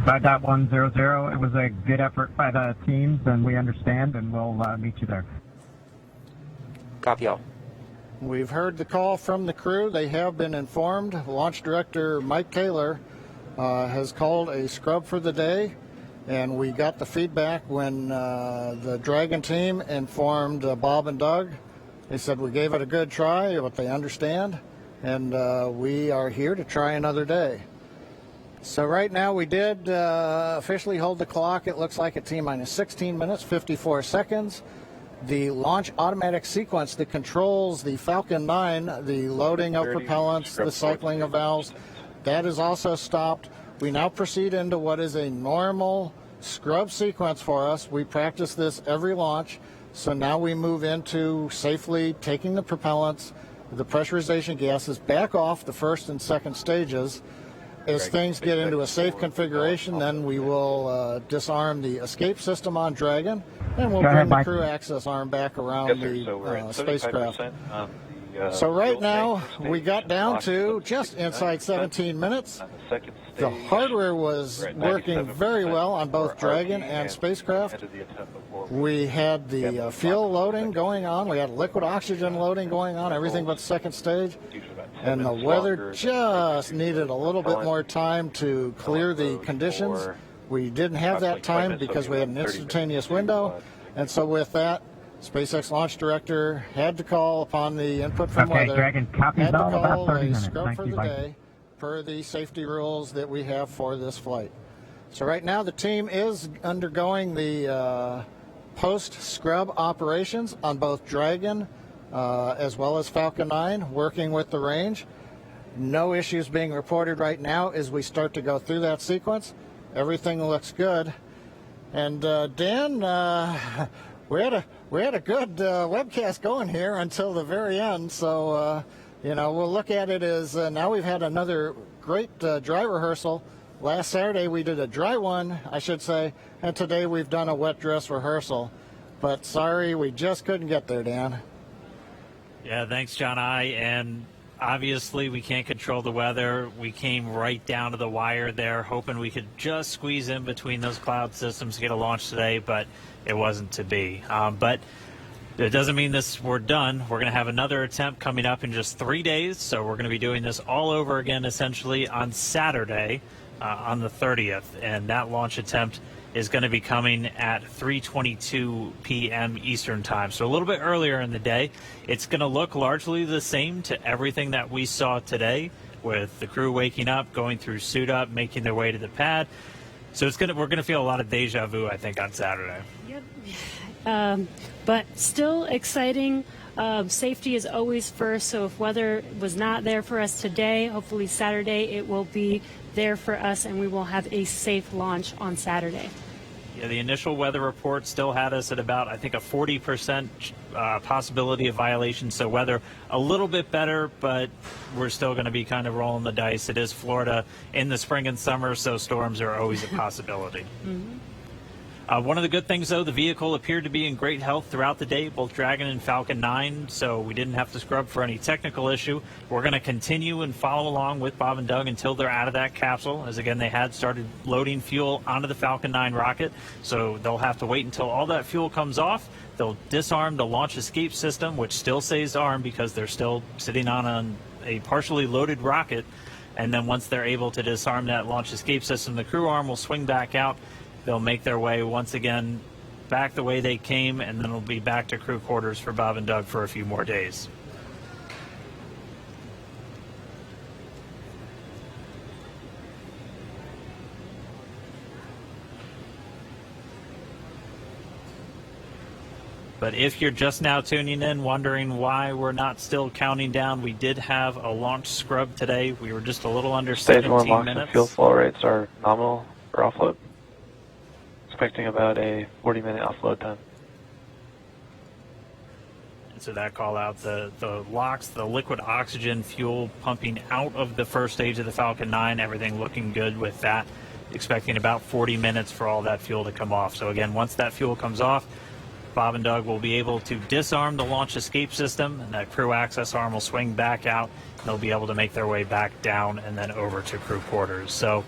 5.100. It was a good effort by the teams, and we understand, and we'll meet you there. Copy all. We've heard the call from the crew. They have been informed. Launch Director Mike Taylor has called a scrub for the day, and we got the feedback when the Dragon team informed Bob and Doug. They said we gave it a good try, but they understand, and we are here to try another day. So right now we did officially hold the clock. It looks like at T-minus 16 minutes, 54 seconds. The launch automatic sequence that controls the Falcon 9, the loading of propellants, the cycling of valves, that is also stopped. We now proceed into what is a normal scrub sequence for us. We practice this every launch. So now we move into safely taking the propellants, the pressurization gases back off the first and second stages. As things get into a safe configuration, then we will disarm the escape system on Dragon, and we'll bring the crew access arm back around the spacecraft. So right now, we got down to just inside 17 minutes. The hardware was working very well on both Dragon and spacecraft. We had the fuel loading going on. We had liquid oxygen loading going on, everything but the second stage. And the weather just needed a little bit more time to clear the conditions. We didn't have that time because we had an instantaneous window. And so with that, SpaceX launch director had to call upon the input from weather, Dragon, copy had to all about call 30 a minutes. scrub Thank for you, the Mike. day per the safety rules that we have for this flight. So right now the team is undergoing the post-scrub operations on both Dragon as well as Falcon 9, working with the range. No issues being reported right now as we start to go through that sequence. Everything looks good. And Dan, we had a good webcast going here until the very end. So we'll look at it as now we've had another great dry rehearsal. Last Saturday we did a dry one, I should say, and today we've done a wet dress rehearsal. But sorry, we just couldn't get there, Dan. Yeah, thanks, John and obviously we can't control the weather. We came right down to the wire there, hoping we could just squeeze in between those cloud systems to get a launch today, but it wasn't to be. But it doesn't mean we're done. We're going to have another attempt coming up in just 3 days, so we're going to be doing this all over again essentially on Saturday on the 30th, and that launch attempt is going to be coming at 3:22 p.m. Eastern Time, so a little bit earlier in the day. It's going to look largely the same to everything that we saw today, with the crew waking up, going through suit up, making their way to the pad. So we're going to feel a lot of deja vu, I think, on Saturday. Yep. But still exciting. Safety is always first, so if weather was not there for us today, hopefully Saturday it will be there for us and we will have a safe launch on Saturday. Yeah, the initial weather report still had us at about, I think, a 40% possibility of violation, so weather a little bit better, but we're still going to be kind of rolling the dice. It is Florida in the spring and summer, so storms are always a possibility. Mm-hmm. One of the good things, though, the vehicle appeared to be in great health throughout the day, both Dragon and Falcon 9, so we didn't have to scrub for any technical issue. We're going to continue and follow along with Bob and Doug until they're out of that capsule, as again, they had started loading fuel onto the Falcon 9 rocket, so they'll have to wait until all that fuel comes off. They'll disarm the launch escape system, which still stays armed because they're still sitting on a partially loaded rocket, and then once they're able to disarm that launch escape system, the crew arm will swing back out. They'll make their way once again back the way they came, and then it'll be back to crew quarters for Bob and Doug for a few more days. But if you're just now tuning in, wondering why we're not still counting down, we did have a launch scrub today. We were just a little under Stage 17 1 launch minutes. and fuel flow rates are nominal for offload. Expecting about a 40-minute offload time. And so that call out the LOX, the liquid oxygen fuel pumping out of the first stage of the Falcon 9, everything looking good with that. Expecting about 40 minutes for all that fuel to come off. So again, once that fuel comes off, Bob and Doug will be able to disarm the launch escape system, and that crew access arm will swing back out. They'll be able to make their way back down and then over to crew quarters. So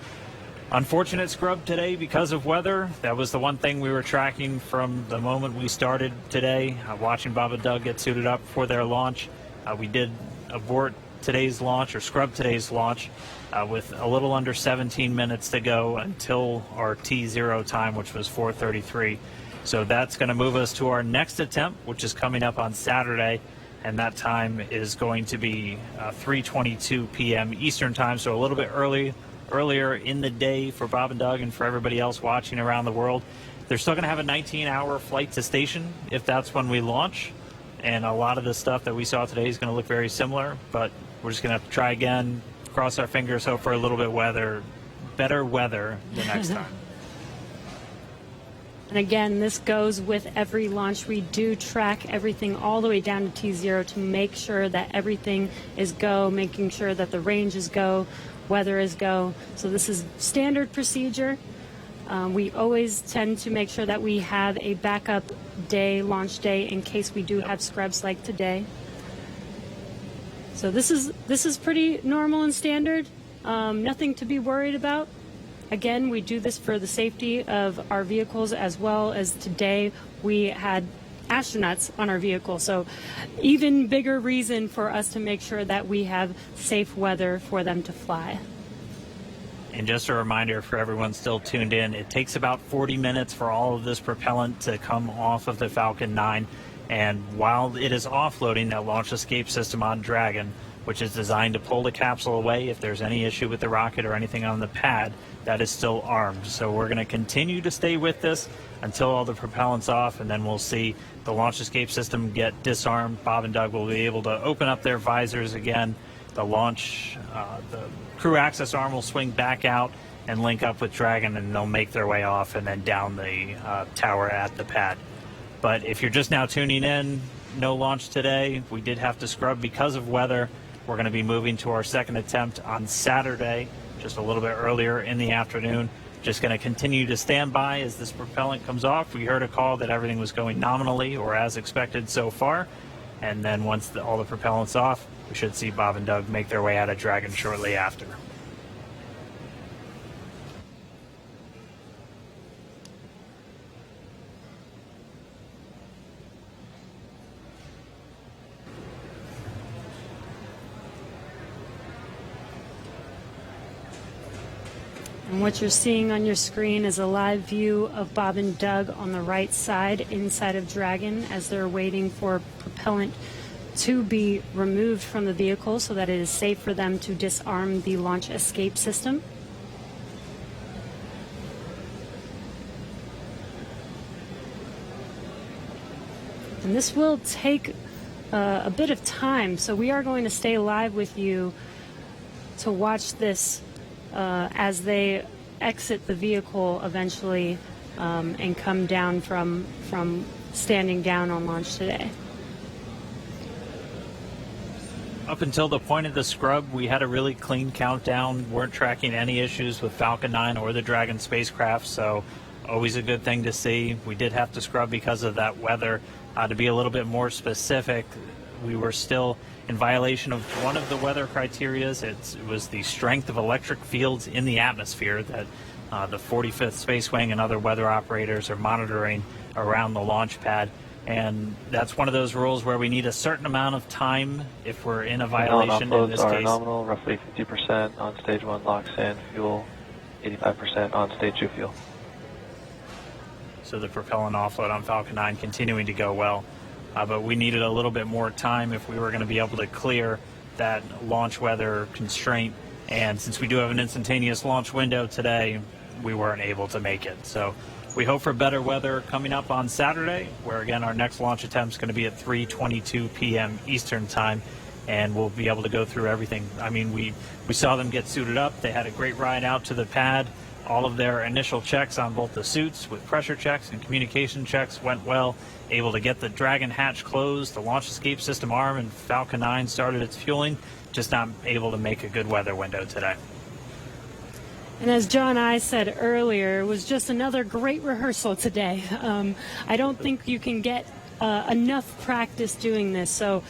unfortunate scrub today because of weather. That was the one thing we were tracking from the moment we started today, watching Bob and Doug get suited up for their launch. We did abort today's launch, or scrub today's launch, with a little under 17 minutes to go until our T0 time, which was 4:33. So that's going to move us to our next attempt, which is coming up on Saturday, and that time is going to be 3:22 p.m. Eastern time, so a little bit earlier in the day for Bob and Doug and for everybody else watching around the world. They're still going to have a 19-hour flight to station if that's when we launch, and a lot of the stuff that we saw today is going to look very similar, but we're just going to have to try again, cross our fingers, hope for a little bit better weather the next time. And again, this goes with every launch. We do track everything all the way down to T0 to make sure that everything is go, making sure that the range is go, weather is go. So this is standard procedure. We always tend to make sure that we have a backup day, launch day, in case we do have scrubs like today. So this is pretty normal and standard. Nothing to be worried about. Again, we do this for the safety of our vehicles, as well as today we had astronauts on our vehicle. So even bigger reason for us to make sure that we have safe weather for them to fly. And just a reminder for everyone still tuned in, it takes about 40 minutes for all of this propellant to come off of the Falcon 9. And while it is offloading that launch escape system on Dragon, which is designed to pull the capsule away if there's any issue with the rocket or anything on the pad, that is still armed. So we're going to continue to stay with this until all the propellant's off, and then we'll see the launch escape system get disarmed. Bob and Doug will be able to open up their visors again. The crew access arm will swing back out and link up with Dragon, and they'll make their way off and then down the tower at the pad. But if you're just now tuning in, no launch today. We did have to scrub because of weather. We're going to be moving to our second attempt on Saturday, just a little bit earlier in the afternoon. Just going to continue to stand by as this propellant comes off. We heard a call that everything was going nominally or as expected so far. And then once all the propellant's off, we should see Bob and Doug make their way out of Dragon shortly after. And what you're seeing on your screen is a live view of Bob and Doug on the right side inside of Dragon as they're waiting for propellant to be removed from the vehicle so that it is safe for them to disarm the launch escape system. And this will take a bit of time, so we are going to stay live with you to watch this as they exit the vehicle eventually and come down from standing down on launch today. Up until the point of the scrub, we had a really clean countdown. Weren't tracking any issues with Falcon 9 or the Dragon spacecraft, so always a good thing to see. We did have to scrub because of that weather. To be a little bit more specific, we were still in violation of one of the weather criterias. It was the strength of electric fields in the atmosphere that the 45th Space Wing and other weather operators are monitoring around the launch pad. And that's one of those rules where we need a certain amount of time if we're in a violation. In this Offloads are case, nominal, roughly 50% on stage 1 LOX and fuel, 85% on stage 2 fuel. So the propellant offload on Falcon 9 continuing to go well. But we needed a little bit more time if we were going to be able to clear that launch weather constraint. And since we do have an instantaneous launch window today, we weren't able to make it. So we hope for better weather coming up on Saturday, where again our next launch attempt is going to be at 3:22 p.m. Eastern time, and we'll be able to go through everything. I mean, we saw them get suited up. They had a great ride out to the pad. All of their initial checks on both the suits with pressure checks and communication checks went well. Able to get the Dragon hatch closed, the launch escape system arm, and Falcon 9 started its fueling. Just not able to make a good weather window today. And as John I said earlier, it was just another great rehearsal today. I don't think you can get enough practice doing this. So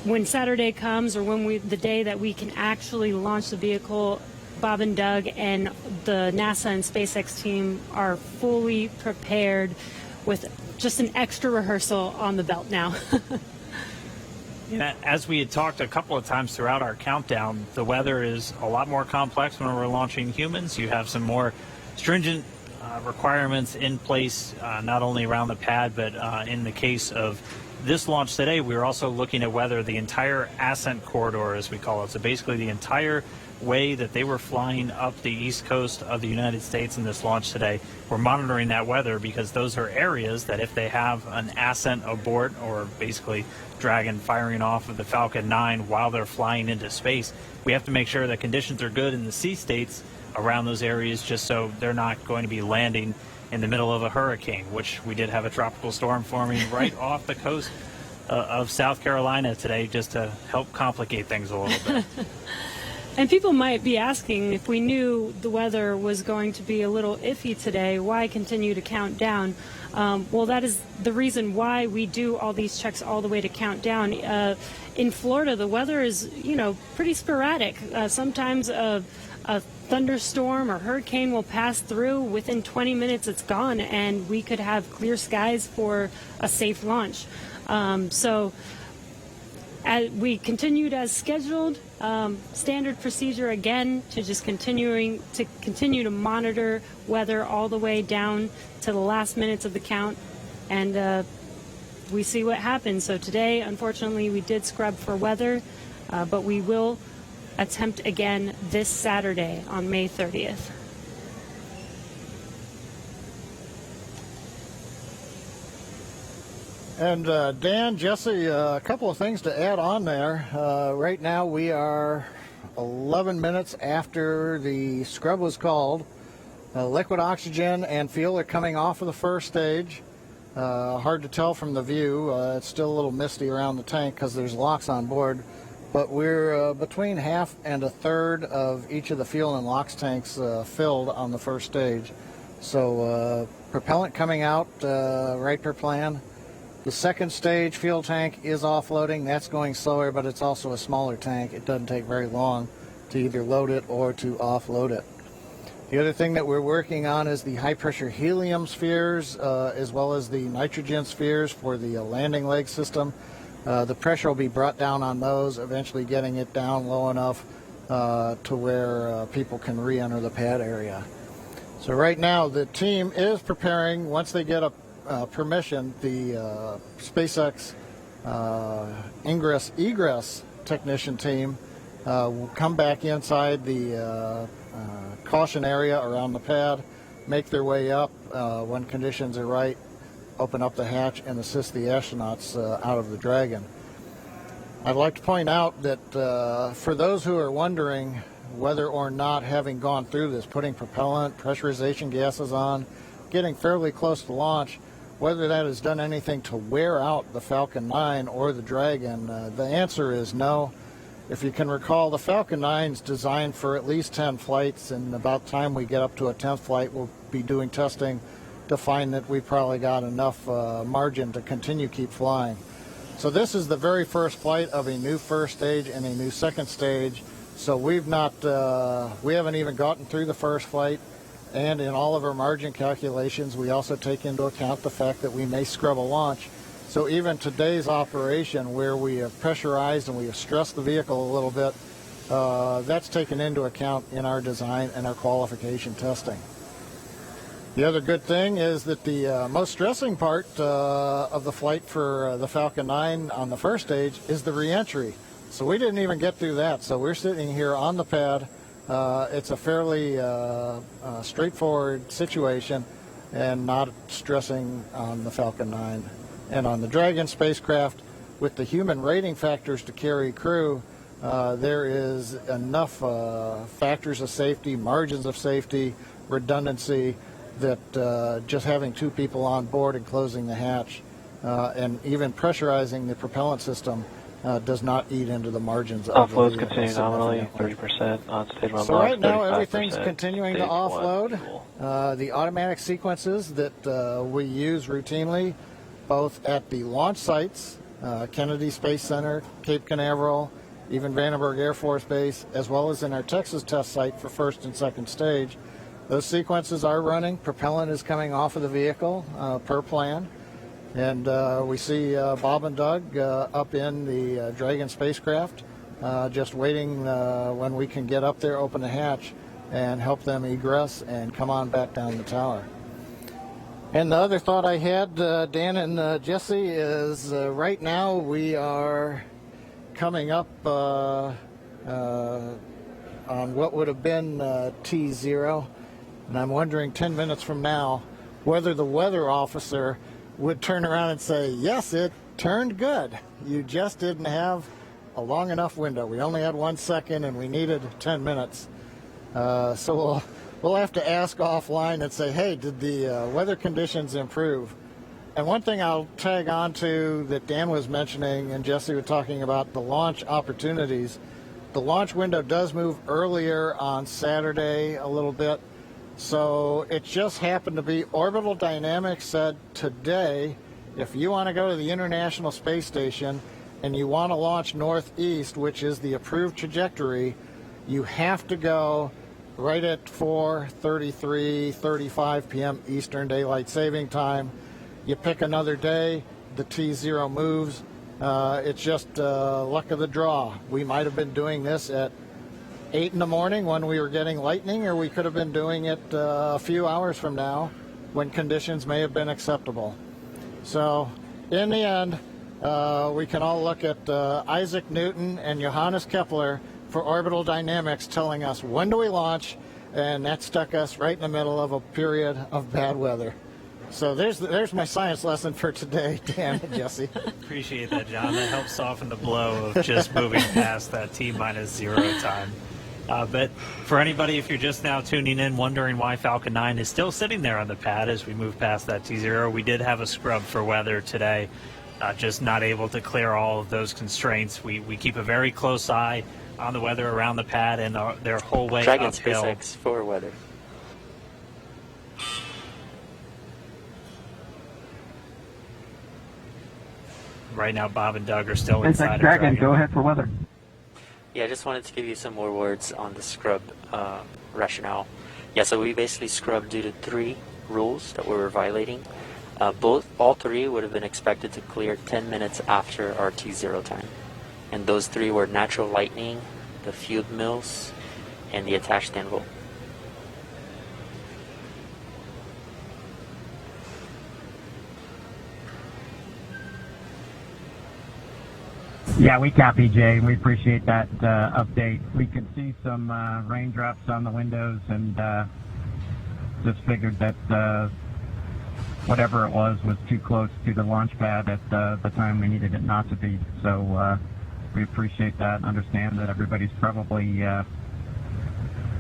when Saturday comes, or the day that we can actually launch the vehicle, Bob and Doug and the NASA and SpaceX team are fully prepared with just an extra rehearsal on the belt now. As we had talked a couple of times throughout our countdown, the weather is a lot more complex when we're launching humans. You have some more stringent requirements in place, not only around the pad, but in the case of this launch today, we were also looking at whether the entire ascent corridor, as we call it, so basically the entire way that they were flying up the east coast of the United States in this launch today, we're monitoring that weather, because those are areas that if they have an ascent abort, or basically Dragon firing off of the Falcon 9 while they're flying into space, we have to make sure that conditions are good in the sea states around those areas, just so they're not going to be landing in the middle of a hurricane, which we did have a tropical storm forming right off the coast of South Carolina today, just to help complicate things a little bit. And people might be asking, if we knew the weather was going to be a little iffy today, why continue to count down? Well, that is the reason why we do all these checks all the way to countdown. In Florida, the weather is, pretty sporadic. Sometimes a thunderstorm or hurricane will pass through. Within 20 minutes, it's gone, and we could have clear skies for a safe launch. So we continued as scheduled. Standard procedure again, to just continue to monitor weather all the way down to the last minutes of the count, and we see what happens. So today, unfortunately, we did scrub for weather, but we will attempt again this Saturday on May 30th. And Dan, Jesse, a couple of things to add on there. Right now we are 11 minutes after the scrub was called. Liquid oxygen and fuel are coming off of the first stage. Hard to tell from the view. It's still a little misty around the tank because there's locks on board. But we're between half and a third of each of the fuel and LOX tanks filled on the first stage. So propellant coming out right per plan. The second stage fuel tank is offloading. That's going slower, but it's also a smaller tank. It doesn't take very long to either load it or to offload it. The other thing that we're working on is the high-pressure helium spheres, as well as the nitrogen spheres for the landing leg system. The pressure will be brought down on those, eventually getting it down low enough to where people can re-enter the pad area. So right now, the team is preparing, once they get a permission, the SpaceX ingress-egress technician team will come back inside the caution area around the pad, make their way up when conditions are right, open up the hatch and assist the astronauts out of the Dragon. I'd like to point out that for those who are wondering whether or not, having gone through this, putting propellant, pressurization gases on, getting fairly close to launch, whether that has done anything to wear out the Falcon 9 or the Dragon, the answer is no. If you can recall, the Falcon 9 is designed for at least 10 flights, and about the time we get up to a 10th flight, we'll be doing testing to find that we probably got enough margin to keep flying. So this is the very first flight of a new first stage and a new second stage. So we haven't even gotten through the first flight. And in all of our margin calculations, we also take into account the fact that we may scrub a launch. So even today's operation, where we have pressurized and we have stressed the vehicle a little bit, that's taken into account in our design and our qualification testing. The other good thing is that the most stressing part of the flight for the Falcon 9 on the first stage is the re-entry. So we didn't even get through that. So we're sitting here on the pad. It's a fairly straightforward situation and not stressing on the Falcon 9. And on the Dragon spacecraft, with the human rating factors to carry crew, there is enough factors of safety, margins of safety, redundancy, that just having 2 people on board and closing the hatch and even pressurizing the propellant system does not eat into the margins of the Offloads vehicle continue nominally, 30% on stage 1 So launch, right now everything's 35% continuing to stage 1 offload. fuel. The automatic sequences that we use routinely, both at the launch sites, Kennedy Space Center, Cape Canaveral, even Vandenberg Air Force Base, as well as in our Texas test site for first and second stage. Those sequences are running. Propellant is coming off of the vehicle per plan. And we see Bob and Doug up in the Dragon spacecraft, just waiting when we can get up there, open the hatch, and help them egress and come on back down the tower. And the other thought I had, Dan and Jesse, is right now we are coming up on what would have been T0, and I'm wondering 10 minutes from now whether the weather officer would turn around and say, yes, it turned good. You just didn't have a long enough window. We only had 1 second and we needed 10 minutes. So we'll have to ask offline and say, hey, did the weather conditions improve? And one thing I'll tag on to that Dan was mentioning and Jesse was talking about, the launch opportunities. The launch window does move earlier on Saturday a little bit. So it just happened to be Orbital Dynamics said today, if you want to go to the International Space Station and you want to launch northeast, which is the approved trajectory, you have to go right at 4:35 p.m. Eastern Daylight Saving Time. You pick another day, the T0 moves. It's just luck of the draw. We might have been doing this at 8 in the morning when we were getting lightning, or we could have been doing it a few hours from now when conditions may have been acceptable. So in the end, we can all look at Isaac Newton and Johannes Kepler for Orbital Dynamics telling us when do we launch, and that stuck us right in the middle of a period of bad weather. So there's my science lesson for today, Dan and Jesse. Appreciate that, John. That helps soften the blow of just moving past that T-0 time. But for anybody, if you're just now tuning in, wondering why Falcon 9 is still sitting there on the pad as we move past that T0, we did have a scrub for weather today, just not able to clear all of those constraints. We keep a very close eye on the weather around the pad and their whole way Dragon uphill. Spacex for weather. Right now, Bob and Doug are still inside of Dragon, go ahead for weather. Yeah, I just wanted to give you some more words on the scrub rationale. Yeah, so we basically scrubbed due to 3 rules that we were violating. All 3 would have been expected to clear 10 minutes after our T0 time. And those 3 were natural lightning, the fuel mills, and the attached anvil. Yeah, we copy, Jay. We appreciate that update. We could see some raindrops on the windows and just figured that whatever it was too close to the launch pad at the time we needed it not to be. So we appreciate that and understand that everybody's probably a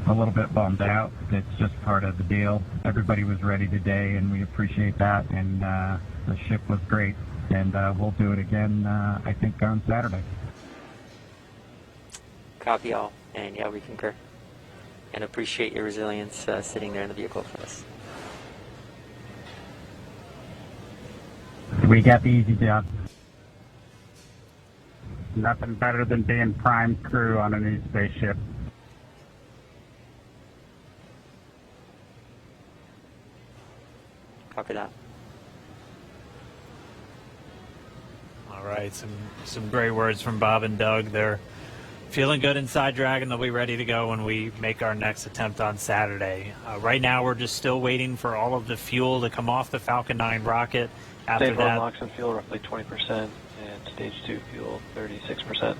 little bit bummed out. It's just part of the deal. Everybody was ready today, and we appreciate that, and the ship was great. And we'll do it again, I think, on Saturday. Copy all, and yeah, we concur. And appreciate your resilience sitting there in the vehicle for us. We got the easy job. Nothing better than being prime crew on a new spaceship. Copy that. All right, some great words from Bob and Doug. They're feeling good inside Dragon. They'll be ready to go when we make our next attempt on Saturday. Right now, we're just still waiting for all of the fuel to come off the Falcon 9 rocket. After Stage 1 that, LOX and fuel roughly 20%, and Stage 2 fuel 36%.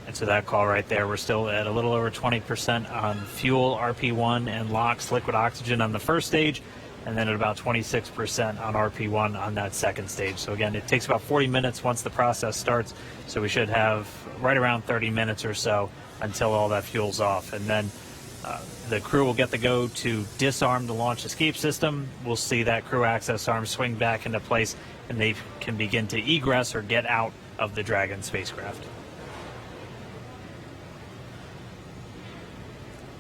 and so that call right there, we're still at a little over 20% on fuel, RP1, and LOX, liquid oxygen on the first stage, and then at about 26% on RP1 on that second stage. So again, it takes about 40 minutes once the process starts, so we should have right around 30 minutes or so until all that fuel's off. And then the crew will get the go to disarm the launch escape system. We'll see that crew access arm swing back into place, and they can begin to egress or get out of the Dragon spacecraft.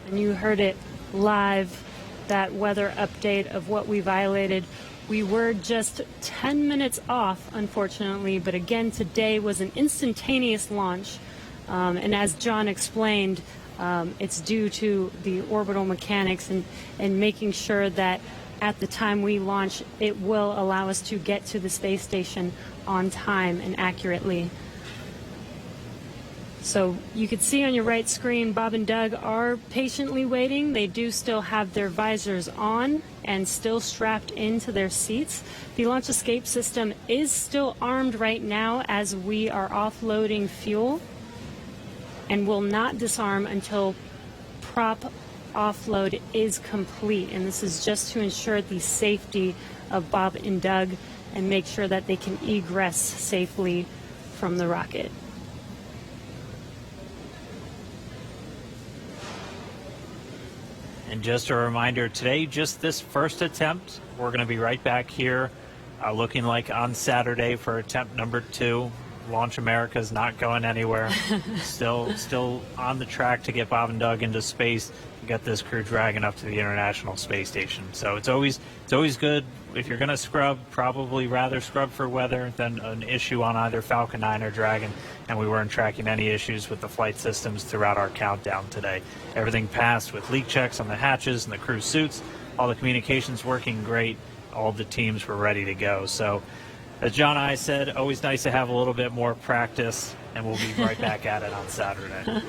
And you heard it live, that weather update of what we violated. We were just 10 minutes off, unfortunately, but again, today was an instantaneous launch. And as John explained, it's due to the orbital mechanics and making sure that at the time we launch, it will allow us to get to the space station on time and accurately. So you can see on your right screen, Bob and Doug are patiently waiting. They do still have their visors on and still strapped into their seats. The launch escape system is still armed right now as we are offloading fuel and will not disarm until prop offload is complete. And this is just to ensure the safety of Bob and Doug and make sure that they can egress safely from the rocket. And just a reminder, today, just this first attempt, we're going to be right back here looking like on Saturday for attempt number 2. Launch America is not going anywhere. still on the track to get Bob and Doug into space and get this Crew Dragon up to the International Space Station. So it's always good. If you're going to scrub, probably rather scrub for weather than an issue on either Falcon 9 or Dragon. And we weren't tracking any issues with the flight systems throughout our countdown today. Everything passed with leak checks on the hatches and the crew suits. All the communications working great. All the teams were ready to go. So as John and I said, always nice to have a little bit more practice, and we'll be right back at it on Saturday.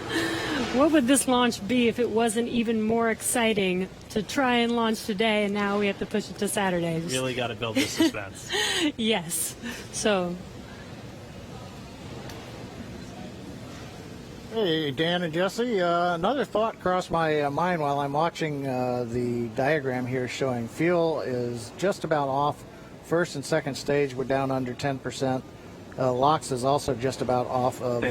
What would this launch be if it wasn't even more exciting to try and launch today, and now we have to push it to Saturday? Really got to build the suspense. Yes. So. Hey, Dan and Jesse. Another thought crossed my mind while I'm watching the diagram here showing fuel is just about off. First and second stage we're down under 10%. LOX is also just about off of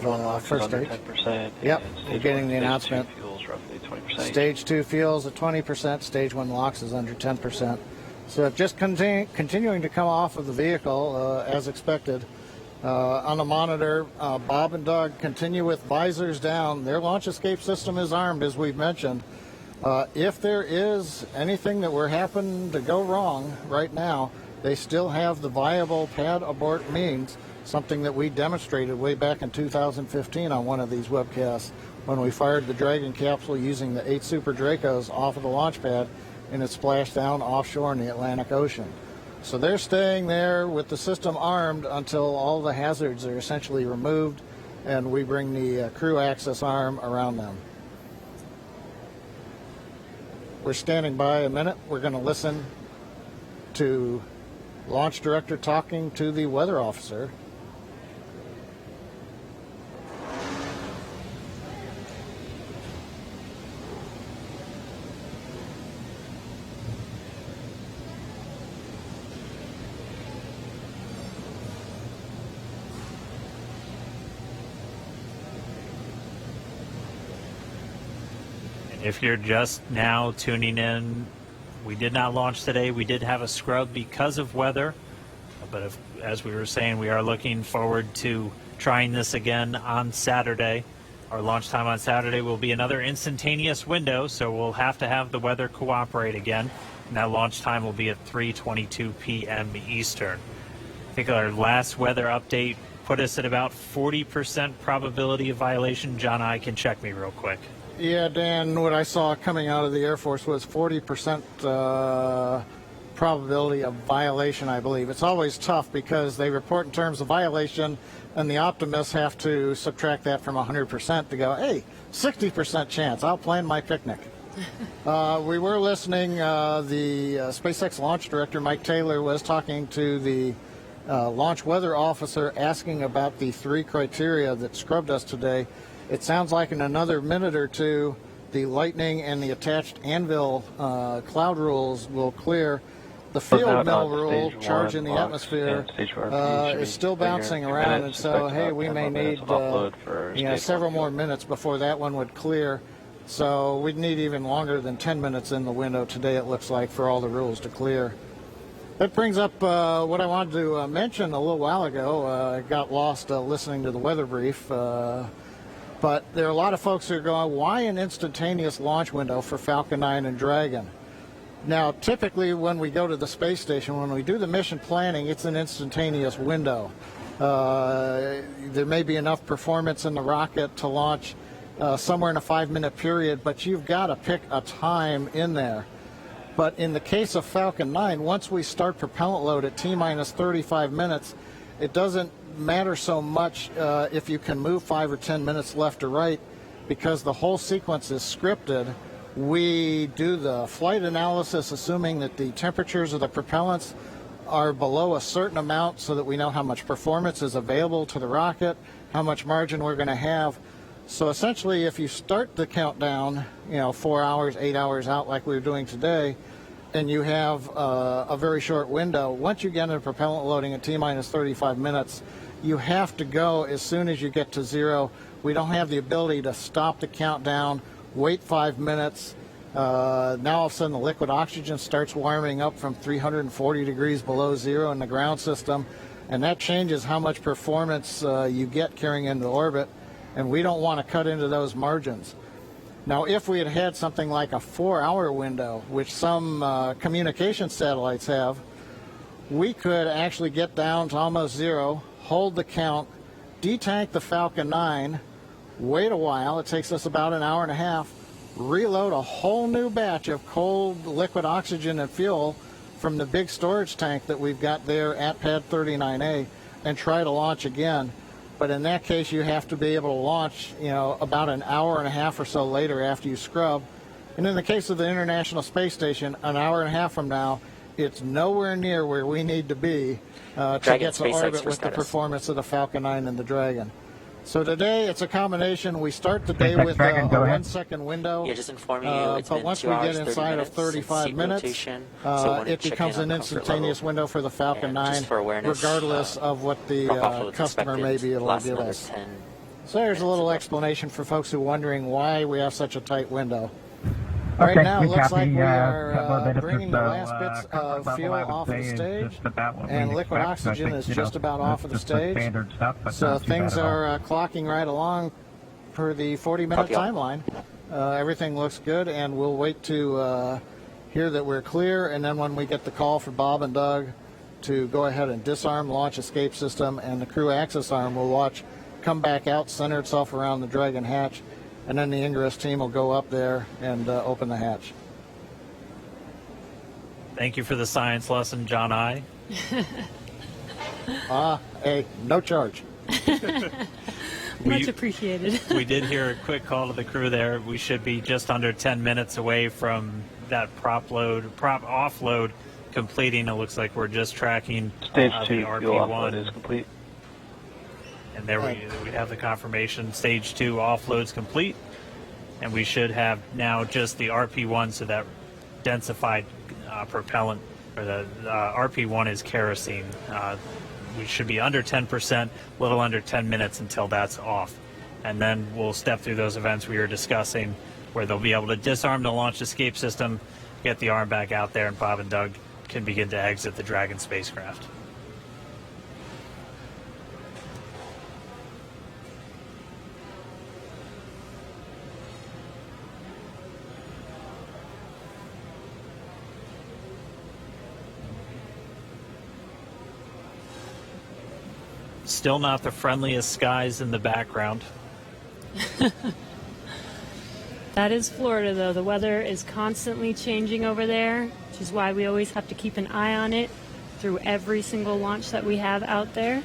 first stage. 10%. Yep, we're getting the announcement. Fuels roughly 20%. Stage 2 fuels at 20%. Stage 1 LOX is under 10%. So just continuing to come off of the vehicle as expected. On the monitor, Bob and Doug continue with visors down. Their launch escape system is armed, as we've mentioned. If there is anything that were happen to go wrong right now, they still have the viable pad abort means, something that we demonstrated way back in 2015 on one of these webcasts when we fired the Dragon capsule using the 8 Super Dracos off of the launch pad and it splashed down offshore in the Atlantic Ocean. So they're staying there with the system armed until all the hazards are essentially removed and we bring the crew access arm around them. We're standing by a minute. We're going to listen to Launch Director talking to the weather officer. If you're just now tuning in, we did not launch today. We did have a scrub because of weather, but as we were saying, we are looking forward to trying this again on Saturday. Our launch time on Saturday will be another instantaneous window, so we'll have to have the weather cooperate again, and that launch time will be at 3:22 p.m. Eastern. I think our last weather update put us at about 40% probability of violation. John, I can check me real quick. Yeah, Dan, what I saw coming out of the Air Force was 40% probability of violation, I believe. It's always tough because they report in terms of violation, and the optimists have to subtract that from 100% to go, hey, 60% chance, I'll plan my picnic. We were listening, the SpaceX launch director, Mike Taylor, was talking to the launch weather officer asking about the 3 criteria that scrubbed us today. It sounds like in another minute or two, the lightning and the attached anvil cloud rules will clear. The field mill rule, charge in the atmosphere, is still bouncing around, and so, hey, we may need several more minutes before that one would clear. So we'd need even longer than 10 minutes in the window today, it looks like, for all the rules to clear. That brings up what I wanted to mention a little while ago. I got lost listening to the weather brief. But there are a lot of folks who are going, why an instantaneous launch window for Falcon 9 and Dragon? Now, typically when we go to the space station, when we do the mission planning, it's an instantaneous window. There may be enough performance in the rocket to launch somewhere in a 5-minute period, but you've got to pick a time in there. But in the case of Falcon 9, once we start propellant load at T-minus 35 minutes, it doesn't matter so much if you can move 5 or 10 minutes left or right, because the whole sequence is scripted. We do the flight analysis assuming that the temperatures of the propellants are below a certain amount so that we know how much performance is available to the rocket, how much margin we're going to have. So essentially, if you start the countdown, 4 hours, 8 hours out like we were doing today, and you have a very short window, once you get into propellant loading at T-minus 35 minutes, you have to go as soon as you get to zero. We don't have the ability to stop the countdown, wait 5 minutes. Now all of a sudden the liquid oxygen starts warming up from 340 degrees below zero in the ground system, and that changes how much performance you get carrying into orbit, and we don't want to cut into those margins. Now, if we had had something like a 4-hour window, which some communication satellites have, we could actually get down to almost zero, hold the count, detank the Falcon 9, wait a while, it takes us about an hour and a half, reload a whole new batch of cold liquid oxygen and fuel from the big storage tank that we've got there at Pad 39A, and try to launch again. But in that case, you have to be able to launch, about an hour and a half or so later after you scrub. And in the case of the International Space Station, an hour and a half from now, it's nowhere near where we need to be to get to orbit with the performance of the Falcon 9 and the Dragon. So today, it's a combination. We start the day with a 1-second window. Yeah, just informing you, it's but been once 2 we hours, get inside of 35 minutes, it becomes an instantaneous window for the Falcon 9, regardless of what the customer may be able to give us. So there's a little explanation for folks who are wondering why we have such a tight window. Right now, it looks like we are bringing the last bits of fuel off of the stage, and liquid oxygen is just about off of the stage. So things are clocking right along per the 40-minute timeline. Everything looks good, and we'll wait to hear that we're clear, and then when we get the call for Bob and Doug to go ahead and disarm the launch escape system, and the crew access arm will come back out, center itself around the Dragon hatch, and then the ingress team will go up there and open the hatch. Thank you for the science lesson, John I. Hey, no charge. Much appreciated. We did hear a quick call to the crew there. We should be just under 10 minutes away from that prop offload completing. It looks like we're just tracking Stage 2 the RP1 fuel offload is complete. And there we have the confirmation. Stage 2 offload's complete, and we should have now just the RP1, so that densified propellant, or the RP1 is kerosene. We should be under 10%, a little under 10 minutes until that's off. And then we'll step through those events we were discussing, where they'll be able to disarm the launch escape system, get the arm back out there, and Bob and Doug can begin to exit the Dragon spacecraft. Still not the friendliest skies in the background. That is Florida, though. The weather is constantly changing over there, which is why we always have to keep an eye on it through every single launch that we have out there.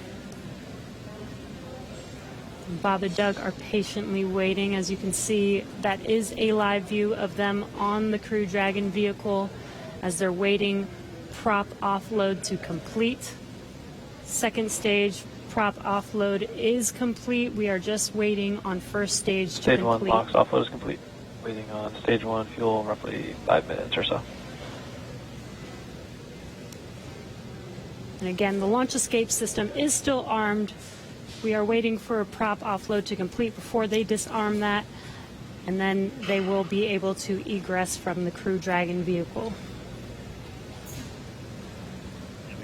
Bob and Doug are patiently waiting. As you can see, that is a live view of them on the Crew Dragon vehicle as they're waiting prop offload to complete. Second stage prop offload is complete. We are just waiting on first stage to complete. Stage 1 box offload is complete. Waiting on stage 1 fuel, roughly 5 minutes or so. And again, the launch escape system is still armed. We are waiting for a prop offload to complete before they disarm that, and then they will be able to egress from the Crew Dragon vehicle.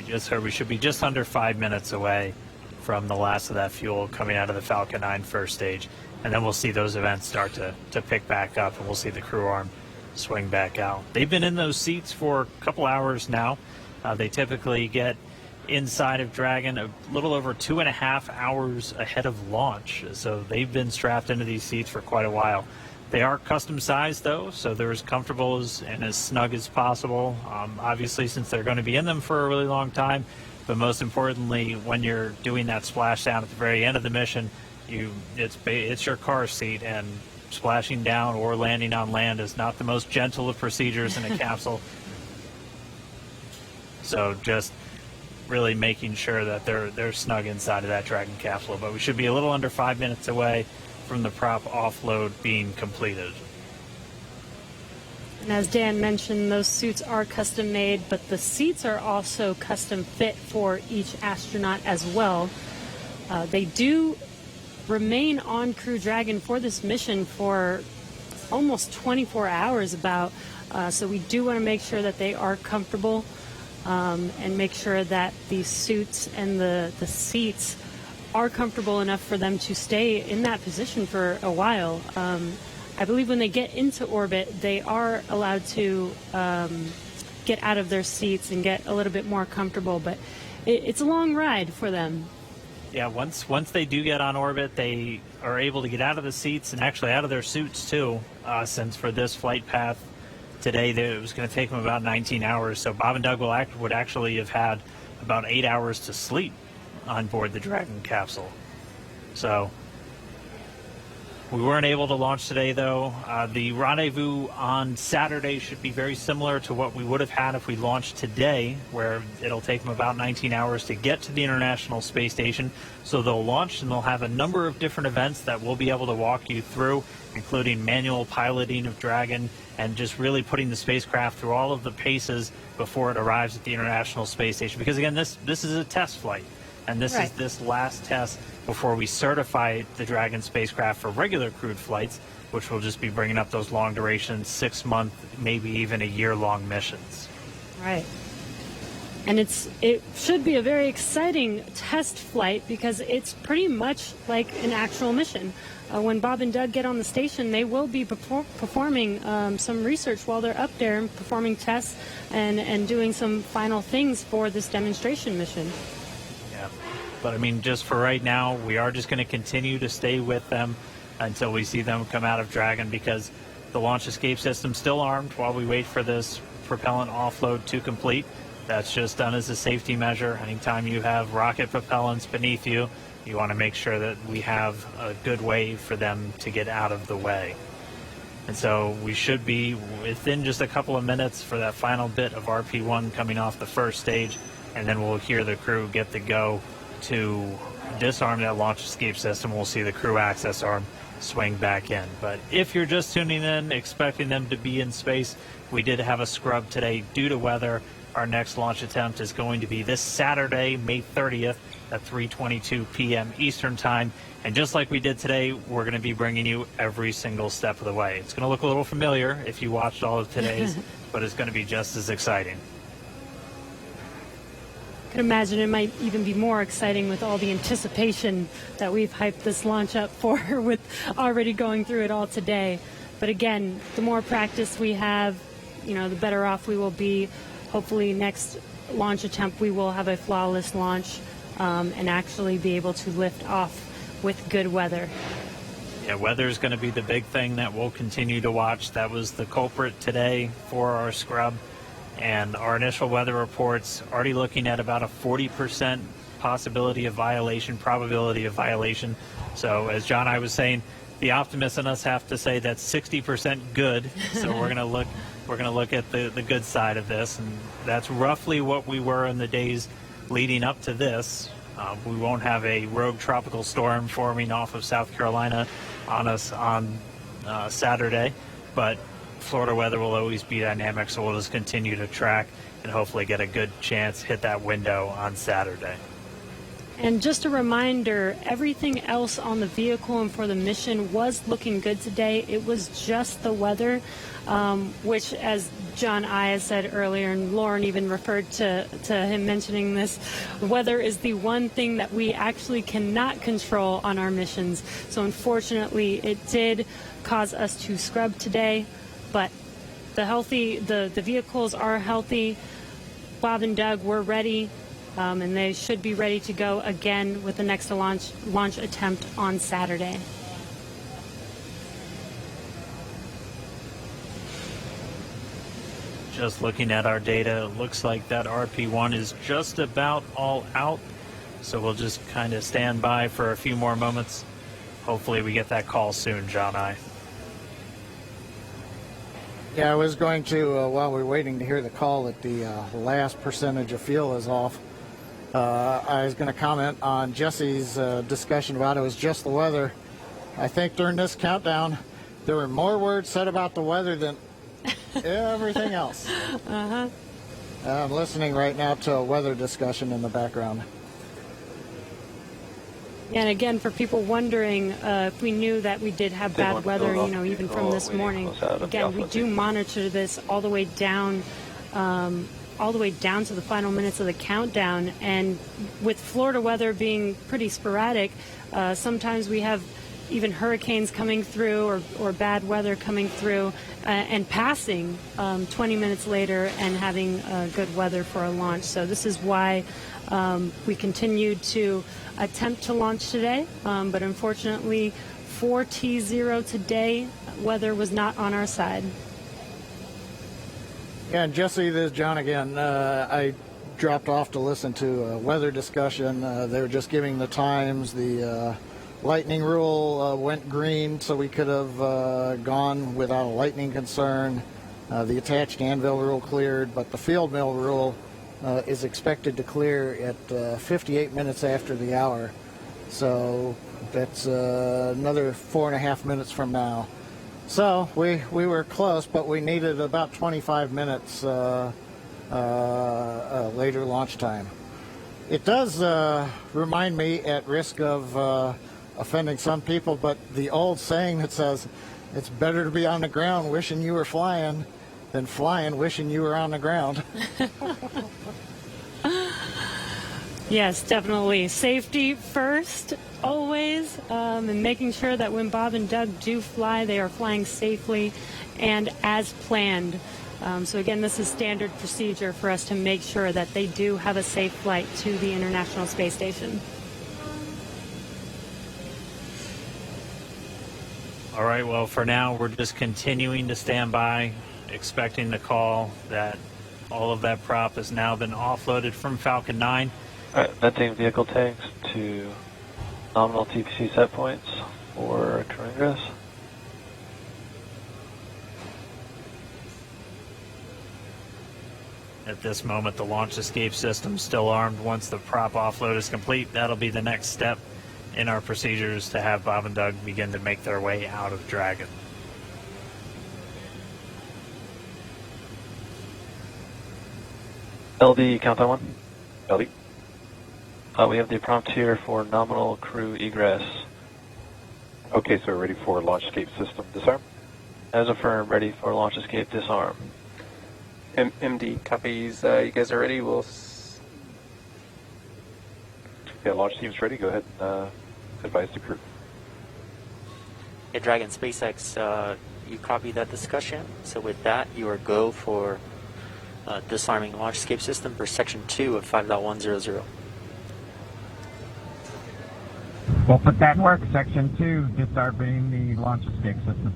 just heard we should be just under 5 minutes away from the last of that fuel coming out of the Falcon 9 first stage. And then we'll see those events start to pick back up, and we'll see the crew arm swing back out. They've been in those seats for a couple hours now. They typically get inside of Dragon a little over 2.5 hours ahead of launch. So they've been strapped into these seats for quite a while. They are custom sized though, so they're as comfortable and as snug as possible. Obviously, since they're going to be in them for a really long time, but most importantly, when you're doing that splashdown at the very end of the mission, it's your car seat, and splashing down or landing on land is not the most gentle of procedures in a capsule. So just really making sure that they're snug inside of that Dragon capsule. But we should be a little under 5 minutes away from the prop offload being completed. And as Dan mentioned, those suits are custom made, but the seats are also custom fit for each astronaut as well. They do remain on Crew Dragon for this mission for almost 24 hours about. So we do want to make sure that they are comfortable and make sure that the suits and the seats are comfortable enough for them to stay in that position for a while. I believe when they get into orbit, they are allowed to get out of their seats and get a little bit more comfortable, but it's a long ride for them. Yeah, once they do get on orbit, they are able to get out of the seats and actually out of their suits too, since for this flight path today, it was going to take them about 19 hours. So Bob and Doug would actually have had about 8 hours to sleep on board the Dragon capsule. So we weren't able to launch today, though. The rendezvous on Saturday should be very similar to what we would have had if we launched today, where it'll take them about 19 hours to get to the International Space Station. So they'll launch, and they'll have a number of different events that we'll be able to walk you through, including manual piloting of Dragon and just really putting the spacecraft through all of the paces before it arrives at the International Space Station. Because, again, this is a test flight. And this is this last test before we certify the Dragon spacecraft for regular crewed flights, which will just be bringing up those long duration, 6-month, maybe even a year-long missions. Right. And it should be a very exciting test flight because it's pretty much like an actual mission. When Bob and Doug get on the station, they will be performing some research while they're up there and performing tests and doing some final things for this demonstration mission. But I mean, just for right now, we are just going to continue to stay with them until we see them come out of Dragon, because the launch escape system's still armed while we wait for this propellant offload to complete. That's just done as a safety measure. Anytime you have rocket propellants beneath you, you want to make sure that we have a good way for them to get out of the way. And so we should be within just a couple of minutes for that final bit of RP1 coming off the first stage, and then we'll hear the crew get the go to disarm that launch escape system. We'll see the crew access arm swing back in. But if you're just tuning in, expecting them to be in space, we did have a scrub today due to weather. Our next launch attempt is going to be this Saturday, May 30th at 3:22 p.m. Eastern Time. And just like we did today, we're going to be bringing you every single step of the way. It's going to look a little familiar if you watched all of today's, but it's going to be just as exciting. I can imagine it might even be more exciting with all the anticipation that we've hyped this launch up for, with already going through it all today. But again, the more practice we have, the better off we will be. Hopefully next launch attempt we will have a flawless launch and actually be able to lift off with good weather. Yeah, weather is going to be the big thing that we'll continue to watch. That was the culprit today for our scrub. And our initial weather reports already looking at about a 40% probability of violation. So as John and I was saying, the optimists in us have to say that's 60% good. So we're going to look at the good side of this, and that's roughly what we were in the days leading up to this. We won't have a rogue tropical storm forming off of South Carolina on us on Saturday, but Florida weather will always be dynamic, so we'll just continue to track and hopefully get a good chance hit that window on Saturday. And just a reminder, everything else on the vehicle and for the mission was looking good today. It was just the weather, which, as John I said earlier, and Lauren even referred to him mentioning this, weather is the one thing that we actually cannot control on our missions. So unfortunately, it did cause us to scrub today, but the vehicles are healthy. Bob and Doug were ready. And they should be ready to go again with the next launch attempt on Saturday. Just looking at our data, it looks like that RP1 is just about all out. So we'll just kind of stand by for a few more moments. Hopefully we get that call soon, John I. Yeah, I was going to, while we're waiting to hear the call, that the last percentage of fuel is off. I was going to comment on Jesse's discussion about it was just the weather. I think during this countdown, there were more words said about the weather than everything else. Uh-huh. I'm listening right now to a weather discussion in the background. And again, for people wondering if we knew that we did have bad weather, even from this morning, again, we do monitor this all the way down to the final minutes of the countdown. And with Florida weather being pretty sporadic, sometimes we have even hurricanes coming through or bad weather coming through and passing 20 minutes later and having good weather for a launch. So this is why we continued to attempt to launch today, but unfortunately for T0 today, weather was not on our side. Yeah, and Jesse, this is John again. I dropped off to listen to a weather discussion. They were just giving the times. The lightning rule went green, so we could have gone without a lightning concern. The attached anvil rule cleared, but the field mill rule is expected to clear at 58 minutes after the hour. So that's another 4.5 minutes from now. So we were close, but we needed about 25 minutes later launch time. It does remind me, at risk of offending some people, but the old saying that says it's better to be on the ground wishing you were flying than flying wishing you were on the ground. Yes, definitely. Safety first, always, and making sure that when Bob and Doug do fly, they are flying safely and as planned. So again, this is standard procedure for us to make sure that they do have a safe flight to the International Space Station. All right, well, for now, we're just continuing to stand by, expecting the call that all of that prop has now been offloaded from Falcon 9. All right, venting vehicle tanks to nominal TPC set points for crew ingress. At this moment, the launch escape system is still armed. Once the prop offload is complete, that'll be the next step in our procedures to have Bob and Doug begin to make their way out of Dragon. LD, countdown 1. LD. We have the prompt here for nominal crew egress. Okay, so we're ready for launch escape system disarm. As affirmed, ready for launch escape disarm. MD copies. You guys are ready? We'll. Yeah, launch team's ready. Go ahead and advise the crew. Yeah, Dragon SpaceX, you copy that discussion. So with that, you are go for disarming launch escape system for section 2 of 5.100. We'll put that in work. Section 2, disarming the launch escape system.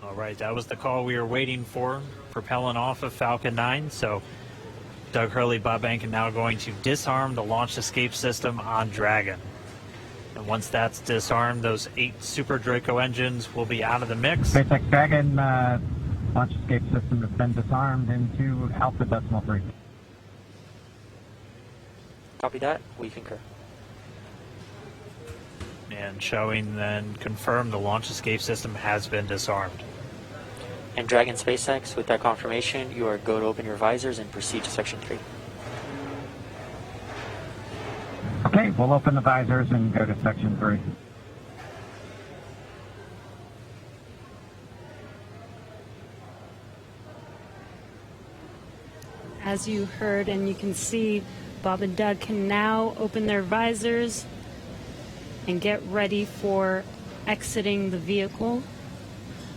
All right, that was the call we were waiting for, propelling off of Falcon 9. So Doug Hurley, Bob Behnken now going to disarm the launch escape system on Dragon. And once that's disarmed, those 8 Super Draco engines will be out of the mix. SpaceX Dragon launch escape system has been disarmed into Alpha Decimal 3. Copy that. We concur. And showing then confirmed the launch escape system has been disarmed. And Dragon SpaceX, with that confirmation, you are go to open your visors and proceed to section 3. Okay, we'll open the visors and go to section 3. As you heard and you can see, Bob and Doug can now open their visors and get ready for exiting the vehicle.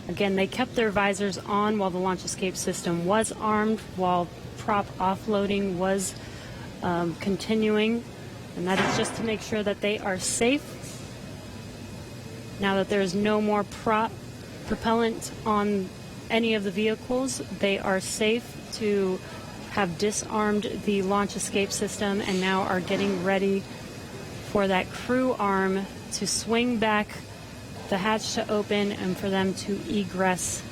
Again, they kept their visors on while the launch escape system was armed, while prop offloading was continuing, and that is just to make sure that they are safe. Now that there is no more propellant on any of the vehicles, they are safe to have disarmed the launch escape system and now are getting ready for that crew arm to swing back, the hatch to open, and for them to egress.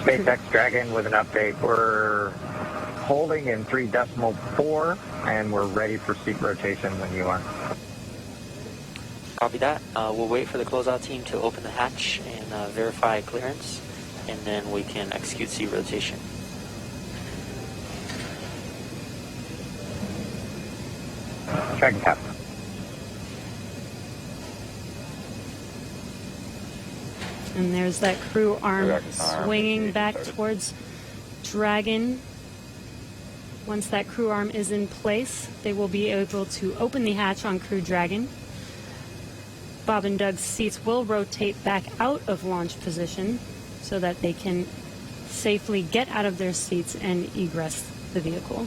SpaceX Dragon with an update. We're holding in 3.4 and we're ready for seat rotation when you are. Copy that. We'll wait for the closeout team to open the hatch and verify clearance, and then we can execute seat rotation. Dragon cap. And there's that crew arm swinging back towards Dragon. Once that crew arm is in place, they will be able to open the hatch on Crew Dragon. Bob and Doug's seats will rotate back out of launch position so that they can safely get out of their seats and egress the vehicle.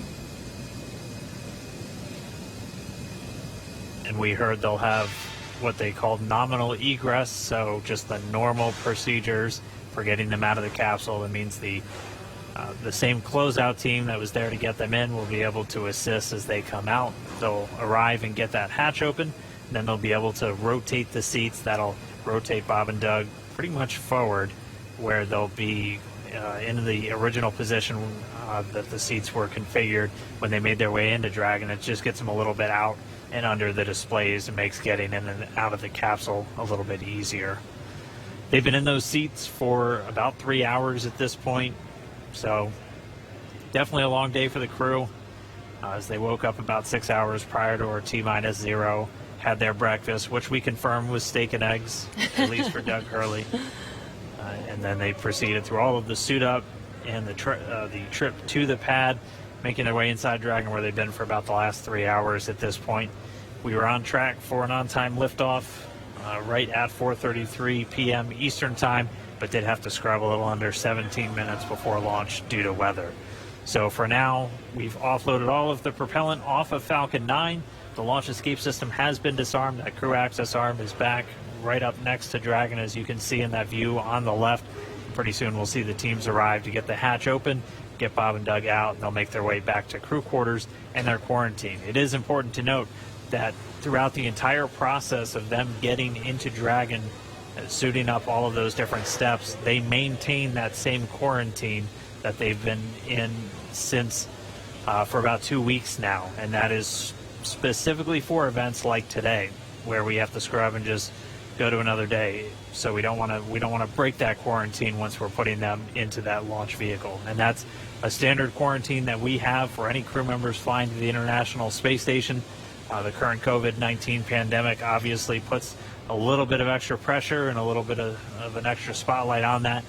And we heard they'll have what they call nominal egress, so just the normal procedures for getting them out of the capsule. That means the same closeout team that was there to get them in will be able to assist as they come out. They'll arrive and get that hatch open, and then they'll be able to rotate the seats. That'll rotate Bob and Doug pretty much forward, where they'll be in the original position that the seats were configured when they made their way into Dragon. It just gets them a little bit out and under the displays and makes getting in and out of the capsule a little bit easier. They've been in those seats for about 3 hours at this point, so definitely a long day for the crew. As they woke up about 6 hours prior to our T-0, had their breakfast, which we confirmed was steak and eggs, at least for Doug Hurley. And then they proceeded through all of the suit up and the trip to the pad, making their way inside Dragon, where they've been for about the last 3 hours at this point. We were on track for an on-time liftoff right at 4:33 p.m. Eastern Time, but did have to scrub a little under 17 minutes before launch due to weather. So for now, we've offloaded all of the propellant off of Falcon 9. The launch escape system has been disarmed. That crew access arm is back right up next to Dragon, as you can see in that view on the left. Pretty soon we'll see the teams arrive to get the hatch open, get Bob and Doug out, and they'll make their way back to crew quarters and their quarantine. It is important to note that throughout the entire process of them getting into Dragon, suiting up all of those different steps, they maintain that same quarantine that they've been in since for about 2 weeks now, and that is specifically for events like today, where we have to scrub and just go to another day. So we don't want to break that quarantine once we're putting them into that launch vehicle. And that's a standard quarantine that we have for any crew members flying to the International Space Station. The current COVID-19 pandemic obviously puts a little bit of extra pressure and a little bit of an extra spotlight on that,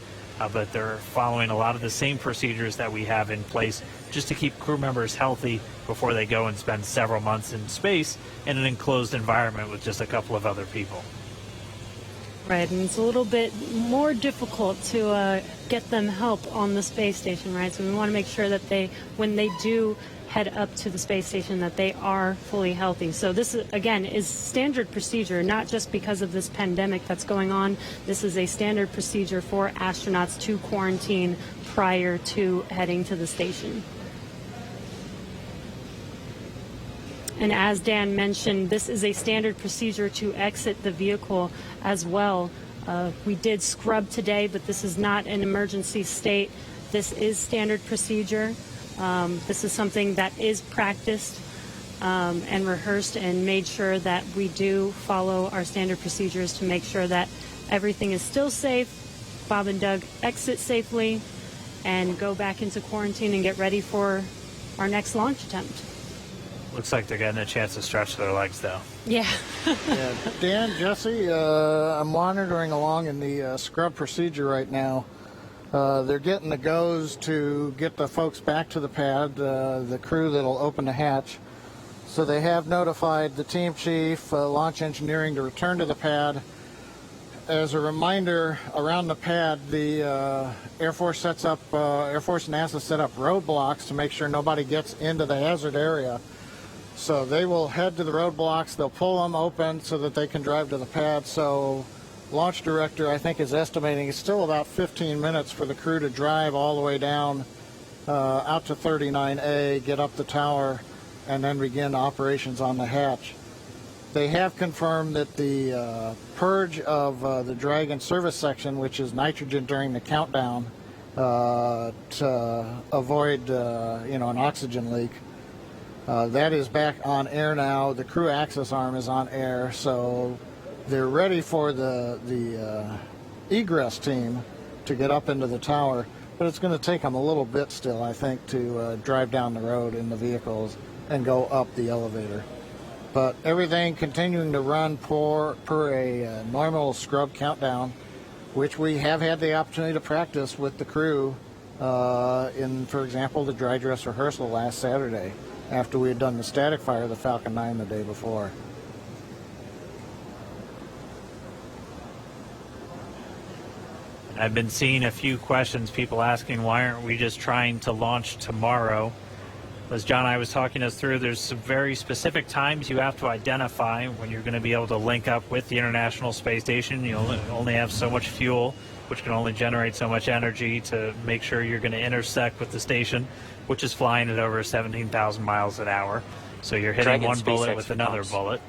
but they're following a lot of the same procedures that we have in place just to keep crew members healthy before they go and spend several months in space in an enclosed environment with just a couple of other people. Right, and it's a little bit more difficult to get them help on the space station, right? So we want to make sure that when they do head up to the space station, that they are fully healthy. So this, again, is standard procedure, not just because of this pandemic that's going on. This is a standard procedure for astronauts to quarantine prior to heading to the station. And as Dan mentioned, this is a standard procedure to exit the vehicle as well. We did scrub today, but this is not an emergency state. This is standard procedure. This is something that is practiced and rehearsed and made sure that we do follow our standard procedures to make sure that everything is still safe. Bob and Doug exit safely and go back into quarantine and get ready for our next launch attempt. Looks like they're getting a chance to stretch their legs, though. Yeah. Yeah. Dan, Jesse, I'm monitoring along in the scrub procedure right now. They're getting the goes to get the folks back to the pad, the crew that'll open the hatch. So they have notified the team chief, launch engineering, to return to the pad. As a reminder, around the pad, the Air Force and NASA set up roadblocks to make sure nobody gets into the hazard area. So they will head to the roadblocks, they'll pull them open so that they can drive to the pad. So launch director, I think, is estimating it's still about 15 minutes for the crew to drive all the way down out to 39A, get up the tower, and then begin operations on the hatch. They have confirmed that the purge of the Dragon service section, which is nitrogen during the countdown to avoid an oxygen leak, that is back on air now. The crew access arm is on air, so they're ready for the egress team to get up into the tower. But it's going to take them a little bit still, I think, to drive down the road in the vehicles and go up the elevator. But everything continuing to run per a normal scrub countdown, which we have had the opportunity to practice with the crew in, for example, the dry dress rehearsal last Saturday after we had done the static fire of the Falcon 9 the day before. I've been seeing a few questions, people asking why aren't we just trying to launch tomorrow? As John and I was talking us through, there's some very specific times you have to identify when you're going to be able to link up with the International Space Station. You only have so much fuel, which can only generate so much energy to make sure you're going to intersect with the station, which is flying at over 17,000 miles an hour. So you're hitting one bullet with another bullet.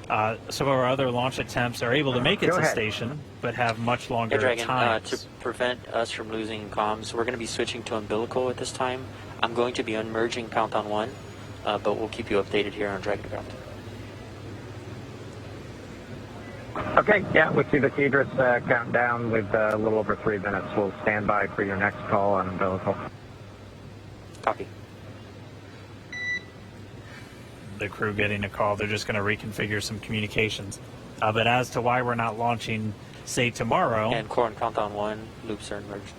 Some of our other launch attempts are able to make it to the station, but have much longer times. To prevent us from losing comms, we're going to be switching to umbilical at this time. I'm going to be unmerging Countdown 1, but we'll keep you updated here on Dragon Ground. Okay, yeah, we see the Tidris countdown with a little over 3 minutes. We'll stand by for your next call on umbilical. Copy. The crew getting a call, they're just going to reconfigure some communications. But as to why we're not launching, say, tomorrow... And core and Countdown 1 loops are merged.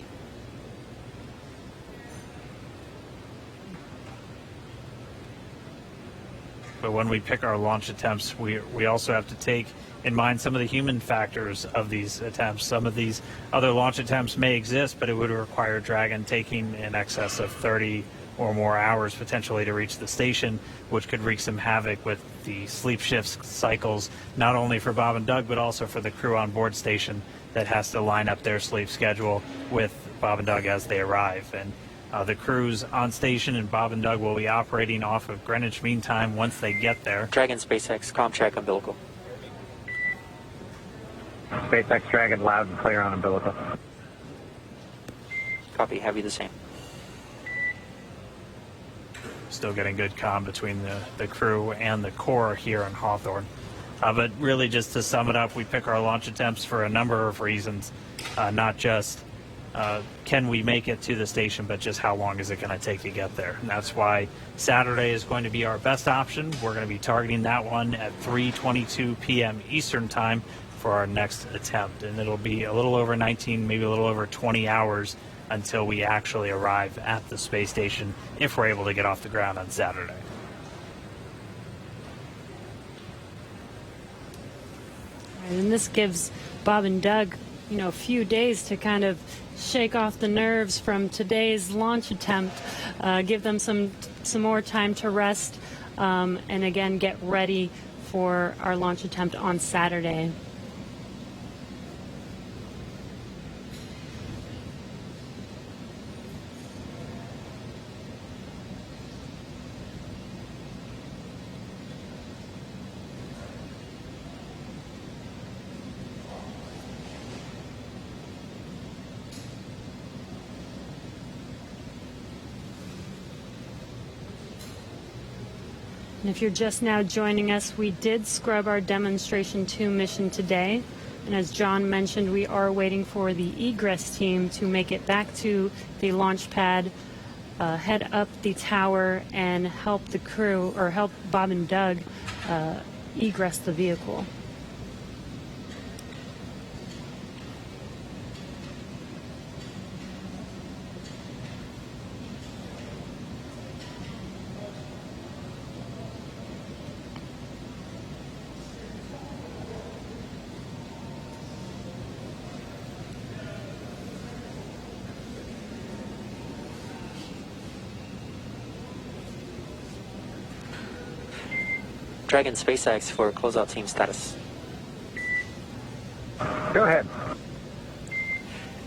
But when we pick our launch attempts, we also have to take in mind some of the human factors of these attempts. Some of these other launch attempts may exist, but it would require Dragon taking in excess of 30 or more hours potentially to reach the station, which could wreak some havoc with the sleep shifts cycles, not only for Bob and Doug, but also for the crew on board station that has to line up their sleep schedule with Bob and Doug as they arrive. And the crews on station and Bob and Doug will be operating off of Greenwich Mean Time once they get there. Dragon SpaceX, comm check umbilical. SpaceX Dragon, loud and clear on umbilical. Copy, heavy the same. Still getting good comm between the crew and the core here on Hawthorne. But really, just to sum it up, we pick our launch attempts for a number of reasons, not just can we make it to the station, but just how long is it going to take to get there. And that's why Saturday is going to be our best option. We're going to be targeting that one at 3:22 p.m. Eastern Time for our next attempt. And it'll be a little over 19, maybe a little over 20 hours until we actually arrive at the space station, if we're able to get off the ground on Saturday. And this gives Bob and Doug, a few days to kind of shake off the nerves from today's launch attempt, give them some more time to rest, and again get ready for our launch attempt on Saturday. And if you're just now joining us, we did scrub our Demonstration 2 mission today. And as John mentioned, we are waiting for the egress team to make it back to the launch pad head up the tower and help the crew, or help Bob and Doug egress the vehicle. Dragon SpaceX for closeout team status. Go ahead.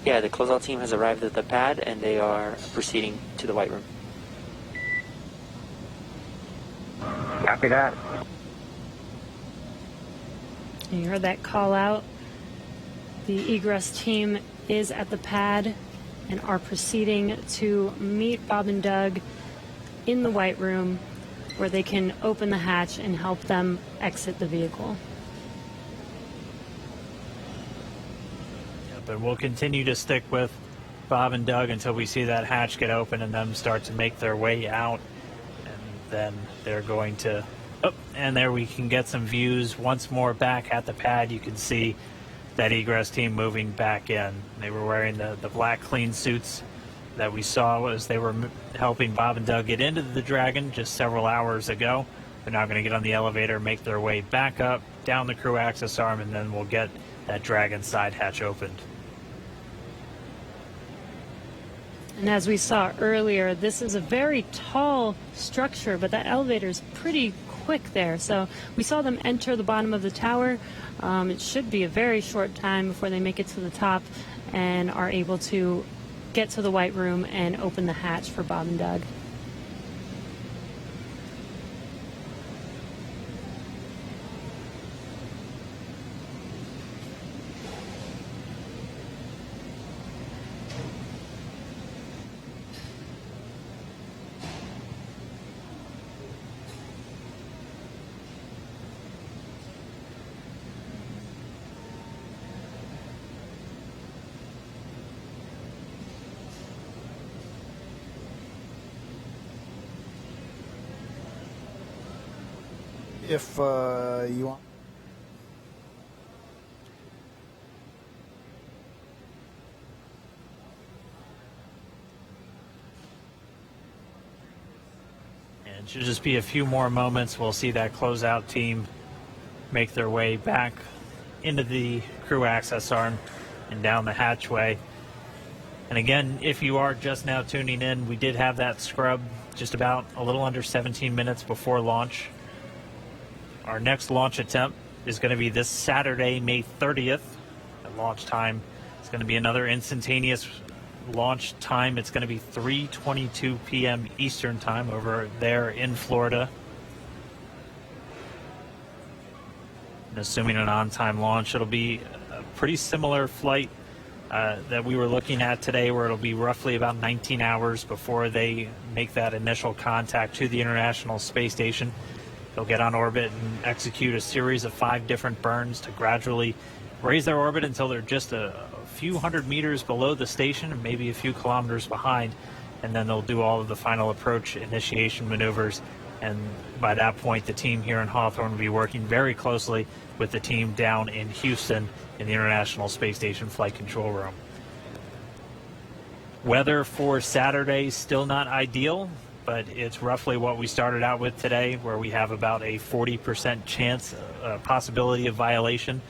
Yeah, the closeout team has arrived at the pad and they are proceeding to the White Room. Copy that. You heard that call out. The egress team is at the pad and are proceeding to meet Bob and Doug in the White Room, where they can open the hatch and help them exit the vehicle. But we'll continue to stick with Bob and Doug until we see that hatch get open and them start to make their way out. And then they're going to, and there we can get some views once more back at the pad. You can see that egress team moving back in. They were wearing the black clean suits that we saw as they were helping Bob and Doug get into the Dragon just several hours ago. They're now going to get on the elevator, make their way back up, down the crew access arm, and then we'll get that Dragon side hatch opened. And as we saw earlier, this is a very tall structure, but that elevator is pretty quick there. So we saw them enter the bottom of the tower. It should be a very short time before they make it to the top and are able to get to the White Room and open the hatch for Bob and Doug. If you want. And it should just be a few more moments. We'll see that closeout team make their way back into the crew access arm and down the hatchway. And again, if you are just now tuning in, we did have that scrub just about a little under 17 minutes before launch. Our next launch attempt is going to be this Saturday, May 30th. At launch time, it's going to be another instantaneous launch time. It's going to be 3:22 p.m. Eastern time over there in Florida. And assuming an on-time launch, it'll be a pretty similar flight that we were looking at today, where it'll be roughly about 19 hours before they make that initial contact to the International Space Station. They'll get on orbit and execute a series of 5 different burns to gradually raise their orbit until they're just a few hundred meters below the station and maybe a few kilometers behind. And then they'll do all of the final approach initiation maneuvers. And by that point, the team here in Hawthorne will be working very closely with the team down in Houston in the International Space Station Flight Control Room. Weather for Saturday still not ideal, but it's roughly what we started out with today, where we have about a 40% chance, possibility of violation,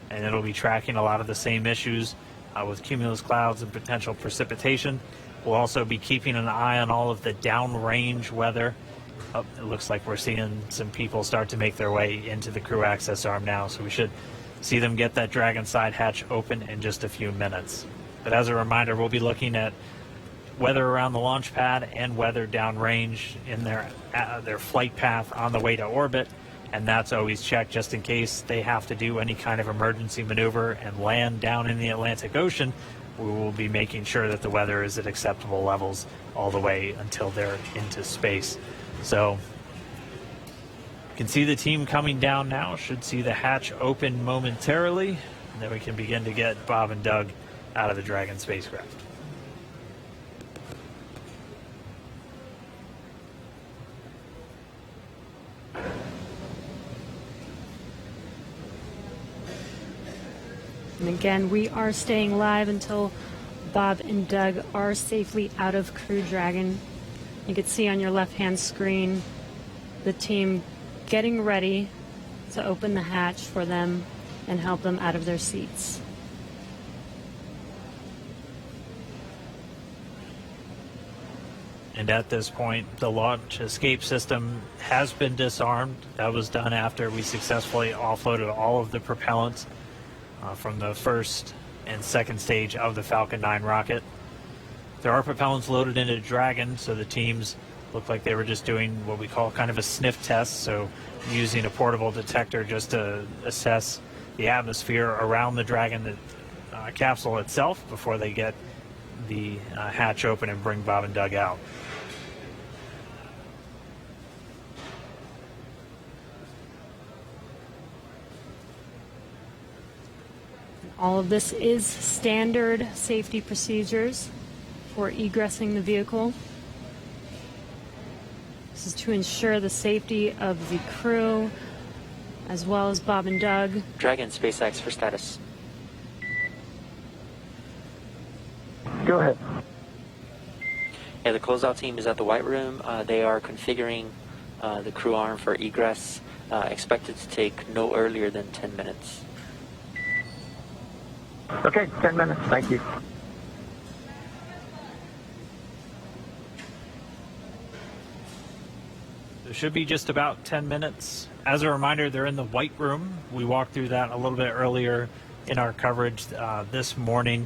and it'll be tracking a lot of the same issues with cumulus clouds and potential precipitation. We'll also be keeping an eye on all of the downrange weather. It looks like we're seeing some people start to make their way into the crew access arm now, so we should see them get that Dragon side hatch open in just a few minutes. But as a reminder, we'll be looking at weather around the launch pad and weather downrange in their flight path on the way to orbit, and that's always checked just in case they have to do any kind of emergency maneuver and land down in the Atlantic Ocean. We will be making sure that the weather is at acceptable levels all the way until they're into space. So you can see the team coming down now. Should see the hatch open momentarily, and then we can begin to get Bob and Doug out of the Dragon spacecraft. And again, we are staying live until Bob and Doug are safely out of Crew Dragon. You can see on your left-hand screen the team getting ready to open the hatch for them and help them out of their seats. And at this point, the launch escape system has been disarmed. That was done after we successfully offloaded all of the propellants from the first and second stage of the Falcon 9 rocket. There are propellants loaded into Dragon, so the teams looked like they were just doing what we call kind of a sniff test, so using a portable detector just to assess the atmosphere around the Dragon capsule itself before they get the hatch open and bring Bob and Doug out. All of this is standard safety procedures for egressing the vehicle. This is to ensure the safety of the crew as well as Bob and Doug. Dragon, SpaceX for status. Go ahead. Yeah, the closeout team is at the White Room. They are configuring the crew arm for egress, expected to take no earlier than 10 minutes. Okay, 10 minutes. Thank you. There should be just about 10 minutes. As a reminder, they're in the White Room. We walked through that a little bit earlier in our coverage this morning.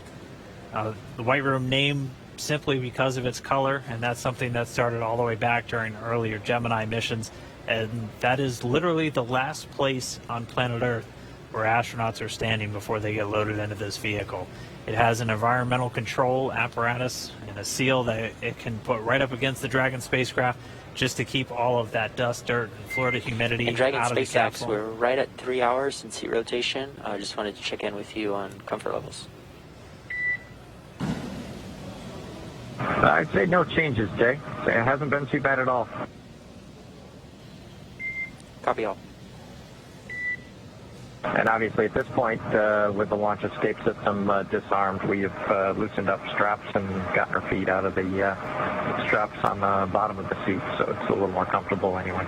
The White Room named simply because of its color, and that's something that started all the way back during earlier Gemini missions. And that is literally the last place on planet Earth where astronauts are standing before they get loaded into this vehicle. It has an environmental control apparatus and a seal that it can put right up against the Dragon spacecraft just to keep all of that dust, dirt, and Florida humidity And Dragon out of the SpaceX, capsule. we're right at 3 hours in seat rotation. I just wanted to check in with you on comfort levels. I'd say no changes, Jay. It hasn't been too bad at all. Copy all. And obviously at this point, with the launch escape system disarmed, we have loosened up straps and gotten our feet out of the straps on the bottom of the seat, so it's a little more comfortable anyway.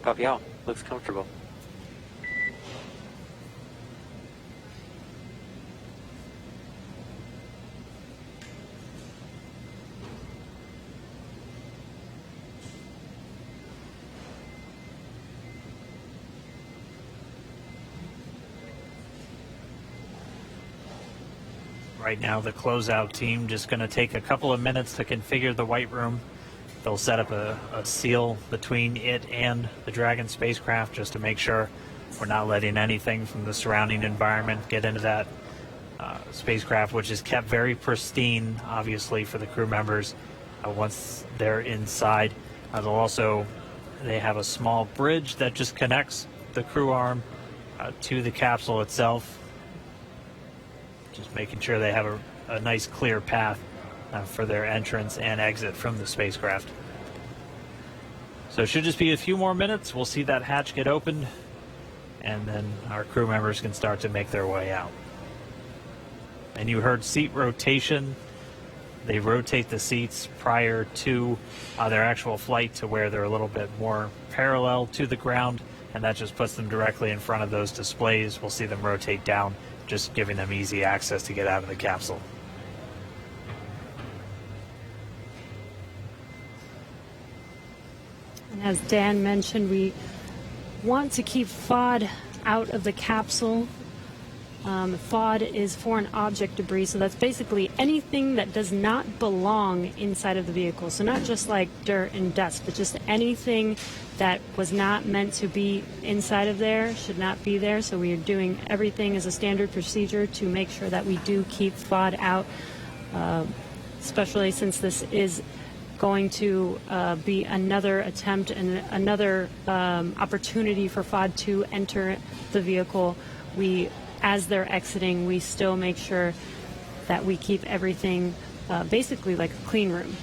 Copy all. Looks comfortable. Right now, the closeout team just going to take a couple of minutes to configure the White Room. They'll set up a seal between it and the Dragon spacecraft just to make sure we're not letting anything from the surrounding environment get into that spacecraft, which is kept very pristine, obviously, for the crew members once they're inside. They have a small bridge that just connects the crew arm to the capsule itself. Just making sure they have a nice clear path for their entrance and exit from the spacecraft. So it should just be a few more minutes. We'll see that hatch get opened, and then our crew members can start to make their way out. And you heard seat rotation. They rotate the seats prior to their actual flight to where they're a little bit more parallel to the ground, and that just puts them directly in front of those displays. We'll see them rotate down, just giving them easy access to get out of the capsule. And as Dan mentioned, we want to keep FOD out of the capsule. FOD is foreign object debris, so that's basically anything that does not belong inside of the vehicle. So not just like dirt and dust, but just anything that was not meant to be inside of there should not be there. So we are doing everything as a standard procedure to make sure that we do keep FOD out, especially since this is going to be another attempt and another opportunity for FOD to enter the vehicle. As they're exiting, we still make sure that we keep everything basically like a clean room.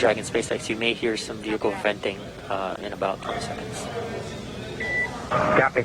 Dragon SpaceX, you may hear some vehicle venting in about 20 seconds. Copy.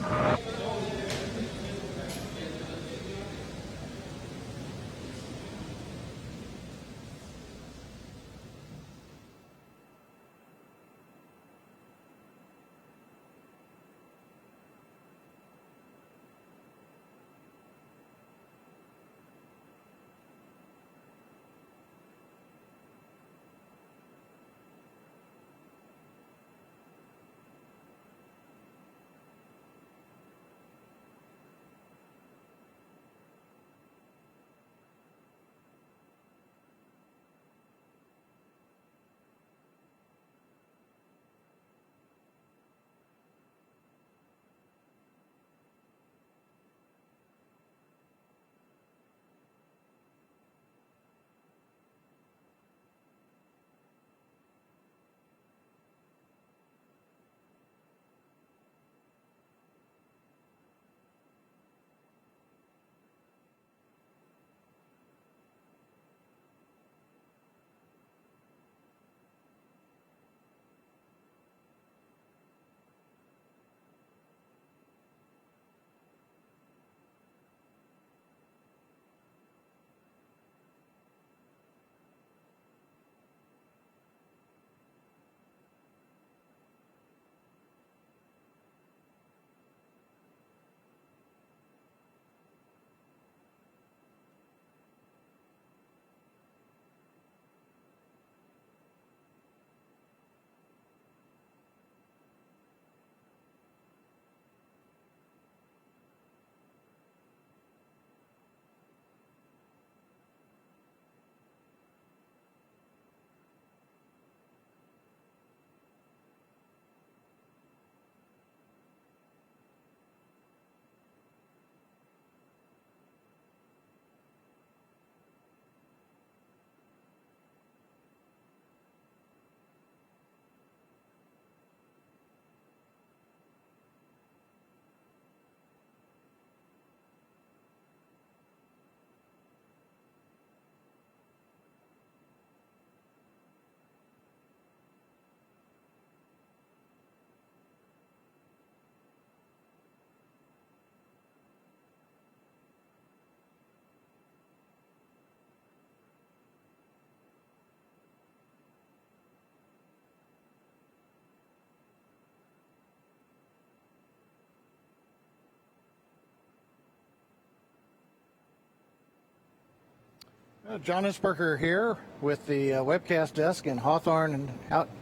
John Isberger here with the webcast desk in Hawthorne,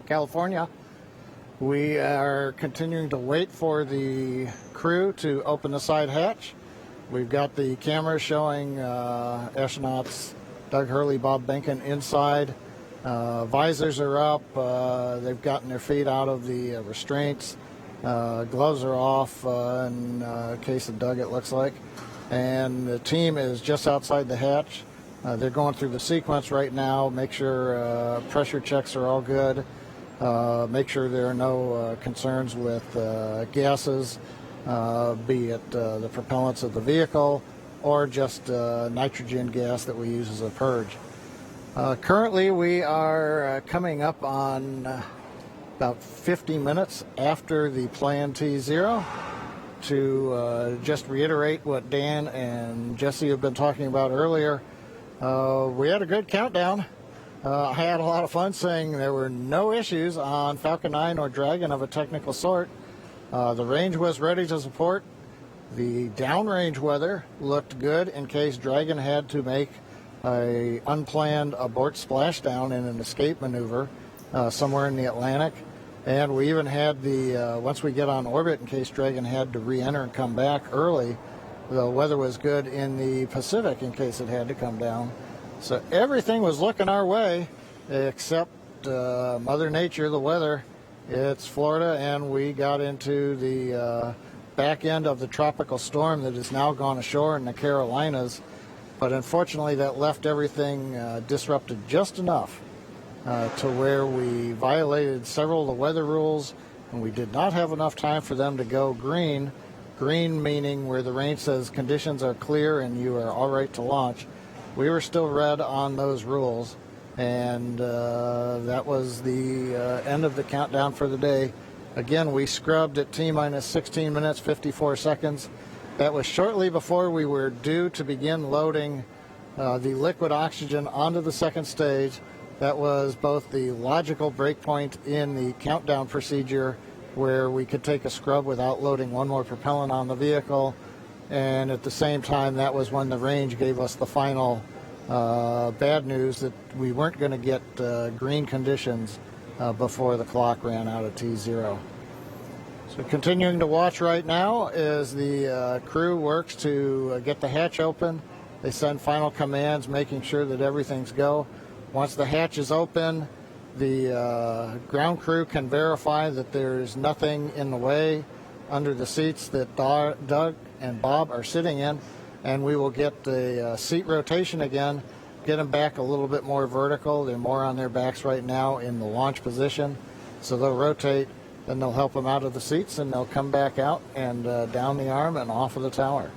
California. We are continuing to wait for the crew to open the side hatch. We've got the camera showing astronauts Doug Hurley, Bob Behnken inside. Visors are up. They've gotten their feet out of the restraints. Gloves are off in case of Doug, it looks like. And the team is just outside the hatch. They're going through the sequence right now, make sure pressure checks are all good, make sure there are no concerns with gases, be it the propellants of the vehicle or just nitrogen gas that we use as a purge. Currently we are coming up on about 50 minutes after the plan T0. To just reiterate what Dan and Jesse have been talking about earlier, we had a good countdown. I had a lot of fun saying there were no issues on Falcon 9 or Dragon of a technical sort. The range was ready to support. The downrange weather looked good in case Dragon had to make a unplanned abort splashdown in an escape maneuver somewhere in the Atlantic. And we even had the, once we get on orbit, in case Dragon had to re-enter and come back early, the weather was good in the Pacific in case it had to come down. So everything was looking our way except Mother Nature, the weather. It's Florida, and we got into the back end of the tropical storm that has now gone ashore in the Carolinas. But unfortunately, that left everything disrupted just enough to where we violated several of the weather rules, and we did not have enough time for them to go green. Green meaning where the range says conditions are clear and you are all right to launch. We were still red on those rules, And that was the end of the countdown for the day. Again, we scrubbed at T-minus 16 minutes, 54 seconds. That was shortly before we were due to begin loading the liquid oxygen onto the second stage. That was both the logical breakpoint in the countdown procedure where we could take a scrub without loading one more propellant on the vehicle. And at the same time, that was when the range gave us the final bad news that we weren't going to get green conditions before the clock ran out of T0. So continuing to watch right now as the crew works to get the hatch open. They send final commands, making sure that everything's go. Once the hatch is open, the ground crew can verify that there's nothing in the way under the seats that Doug and Bob are sitting in, and we will get the seat rotation again, get them back a little bit more vertical. They're more on their backs right now in the launch position, so they'll rotate, then they'll help them out of the seats, and they'll come back out and down the arm and off of the tower.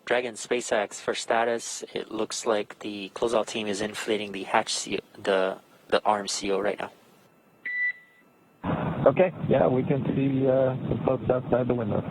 Dragon SpaceX, for status, it looks like the closeout team is inflating the hatch seal, the arm seal right now. Okay, yeah, we can see some folks outside the window.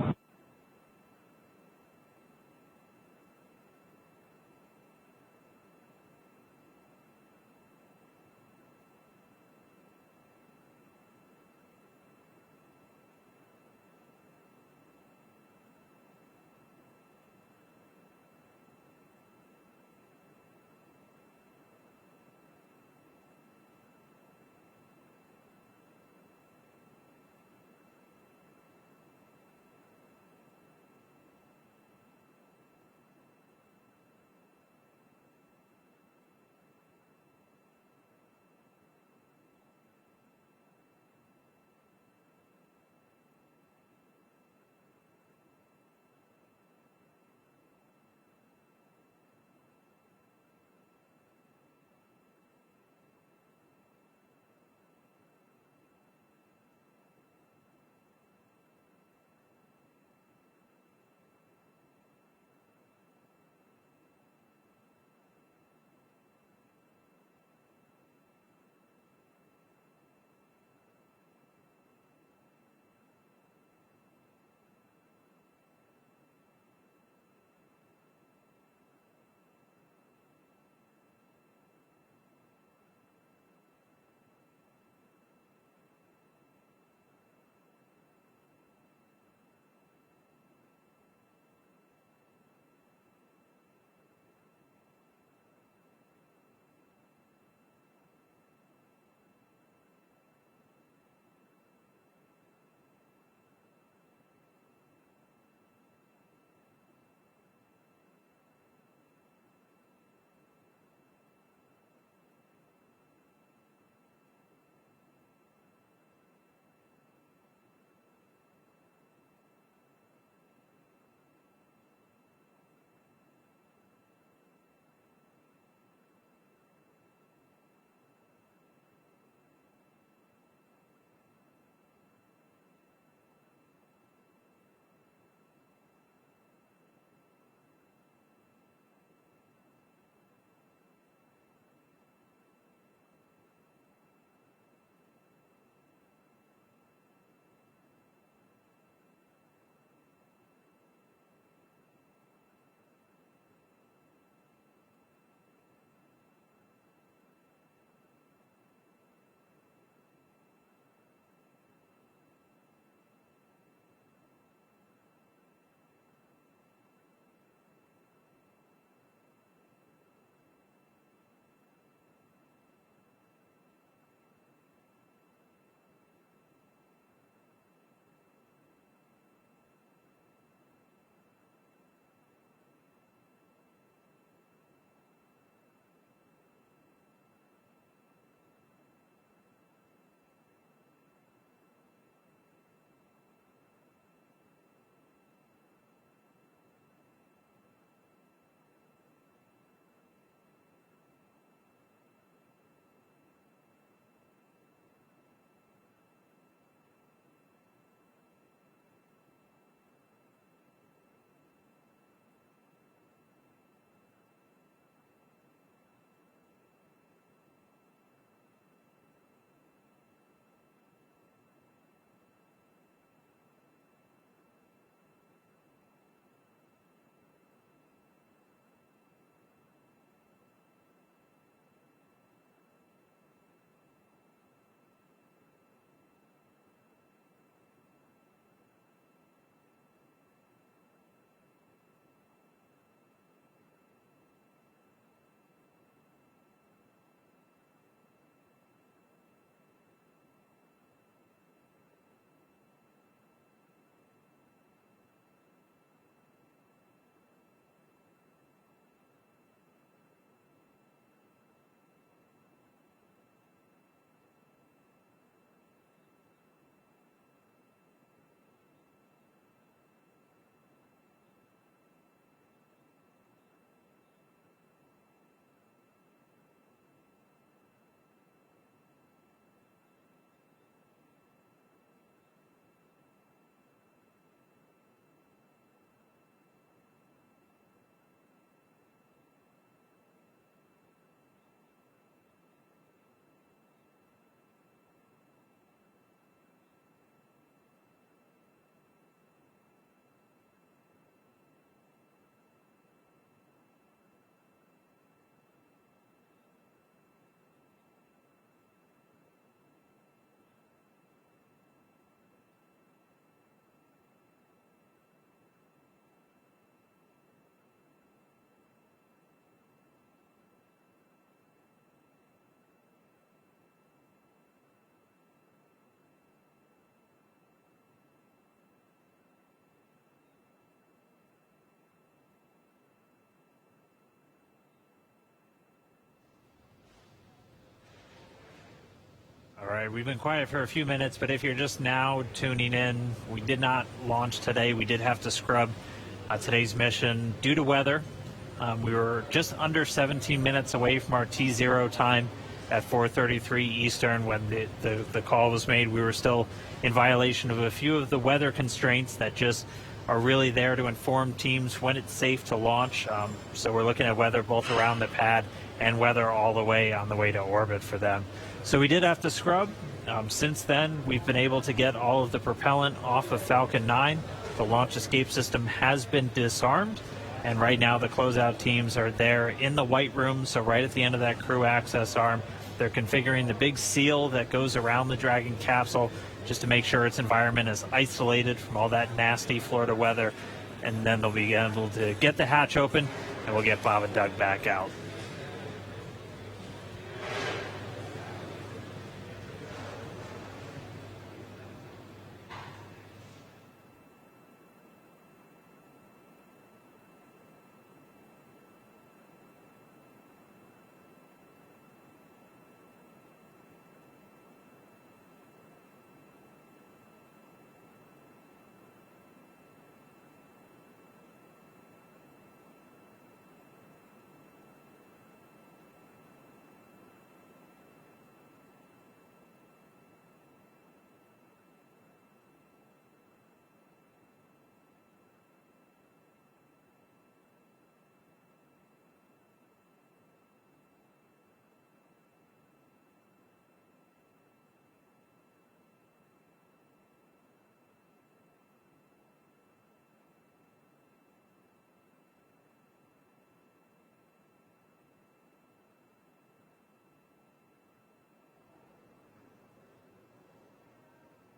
right, we've been quiet for a few minutes, but if you're just now tuning in, we did not launch today. We did have to scrub today's mission due to weather. We were just under 17 minutes away from our T0 time at 4:33 Eastern when the call was made. We were still in violation of a few of the weather constraints that just are really there to inform teams when it's safe to launch. So we're looking at weather both around the pad and weather all the way on the way to orbit for them. So we did have to scrub. Since then, we've been able to get all of the propellant off of Falcon 9. The launch escape system has been disarmed. And right now the closeout teams are there in the white room, so right at the end of that crew access arm. They're configuring the big seal that goes around the Dragon capsule just to make sure its environment is isolated from all that nasty Florida weather. And then they'll be able to get the hatch open, and we'll get Bob and Doug back out.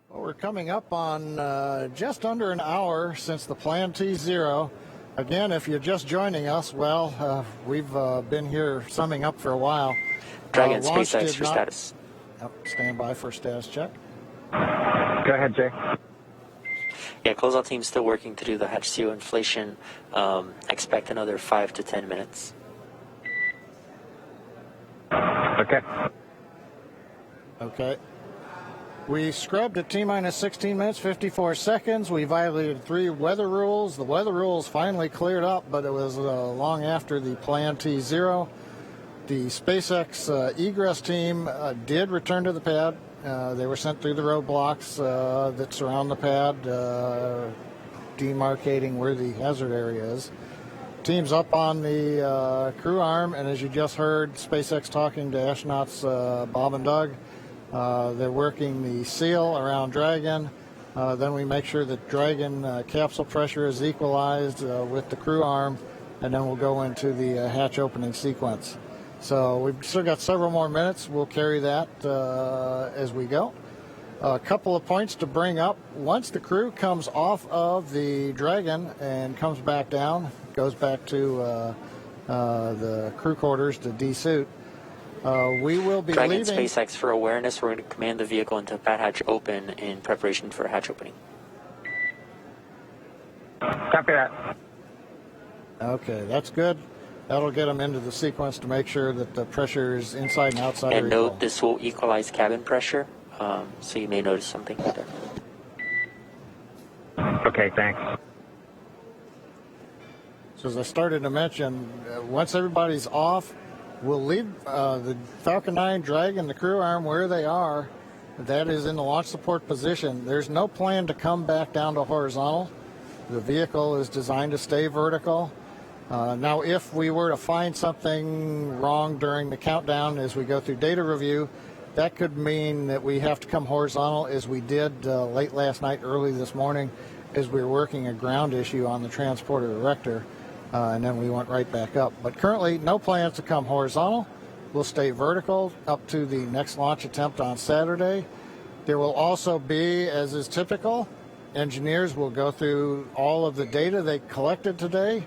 Well, we're coming up on just under an hour since the planned T0. Again, if you're just joining us, well, we've been here summing up for a while. Dragon SpaceX for status. Stand by for status check. Go ahead, Jay. Yeah, closeout team's still working to do the hatch seal inflation. Expect another 5 to 10 minutes. Okay. Okay. We scrubbed at T-minus 16 minutes, 54 seconds. We violated 3 weather rules. The weather rules finally cleared up, but it was long after the planned T0. The SpaceX egress team did return to the pad. They were sent through the roadblocks that surround the pad, demarcating where the hazard area is. Team's up on the crew arm, and as you just heard, SpaceX talking to astronauts Bob and Doug. They're working the seal around Dragon. Then we make sure that Dragon capsule pressure is equalized with the crew arm, and then we'll go into the hatch opening sequence. So we've still got several more minutes. We'll carry that as we go. A couple of points to bring up. Once the crew comes off of the Dragon and comes back down, goes back to the crew quarters to de-suit, we will be Dragon leaving. SpaceX for awareness. We're going to command the vehicle into pad hatch open in preparation for hatch opening. Copy that. Okay, that's good. That'll get them into the sequence to make sure that the pressure is inside and outside. And note, this will equalize cabin pressure, so you may notice something there. Okay, thanks. So as I started to mention, once everybody's off, we'll leave the Falcon 9 Dragon, the crew arm, where they are. That is in the launch support position. There's no plan to come back down to horizontal. The vehicle is designed to stay vertical. Now, if we were to find something wrong during the countdown as we go through data review, that could mean that we have to come horizontal, as we did late last night, early this morning, as we were working a ground issue on the transporter erector, and then we went right back up. But currently, no plans to come horizontal. We'll stay vertical up to the next launch attempt on Saturday. There will also be, as is typical, engineers will go through all of the data they collected today,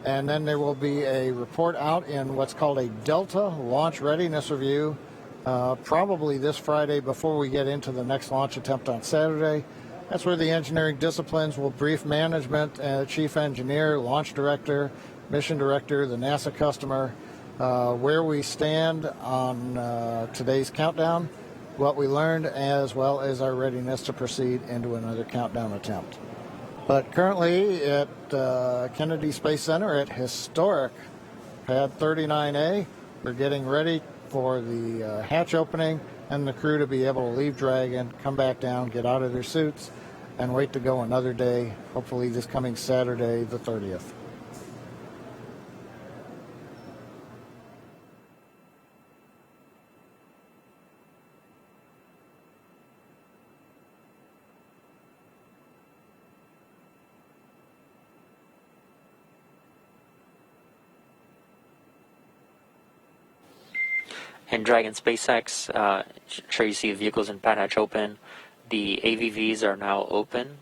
and then there will be a report out in what's called a Delta Launch Readiness Review, probably this Friday before we get into the next launch attempt on Saturday. That's where the engineering disciplines will brief management, chief engineer, launch director, mission director, the NASA customer, where we stand on today's countdown, what we learned as well as our readiness to proceed into another countdown attempt. But currently at Kennedy Space Center at historic Pad 39A, we're getting ready for the hatch opening and the crew to be able to leave Dragon, come back down, get out of their suits, and wait to go another day, hopefully this coming Saturday, the 30th. In Dragon SpaceX, sure you see the vehicles in pad hatch open. The AVVs are now open,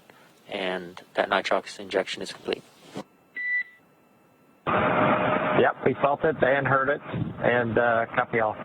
and that nitrox injection is complete. Yep, we felt it and heard it, and copy all.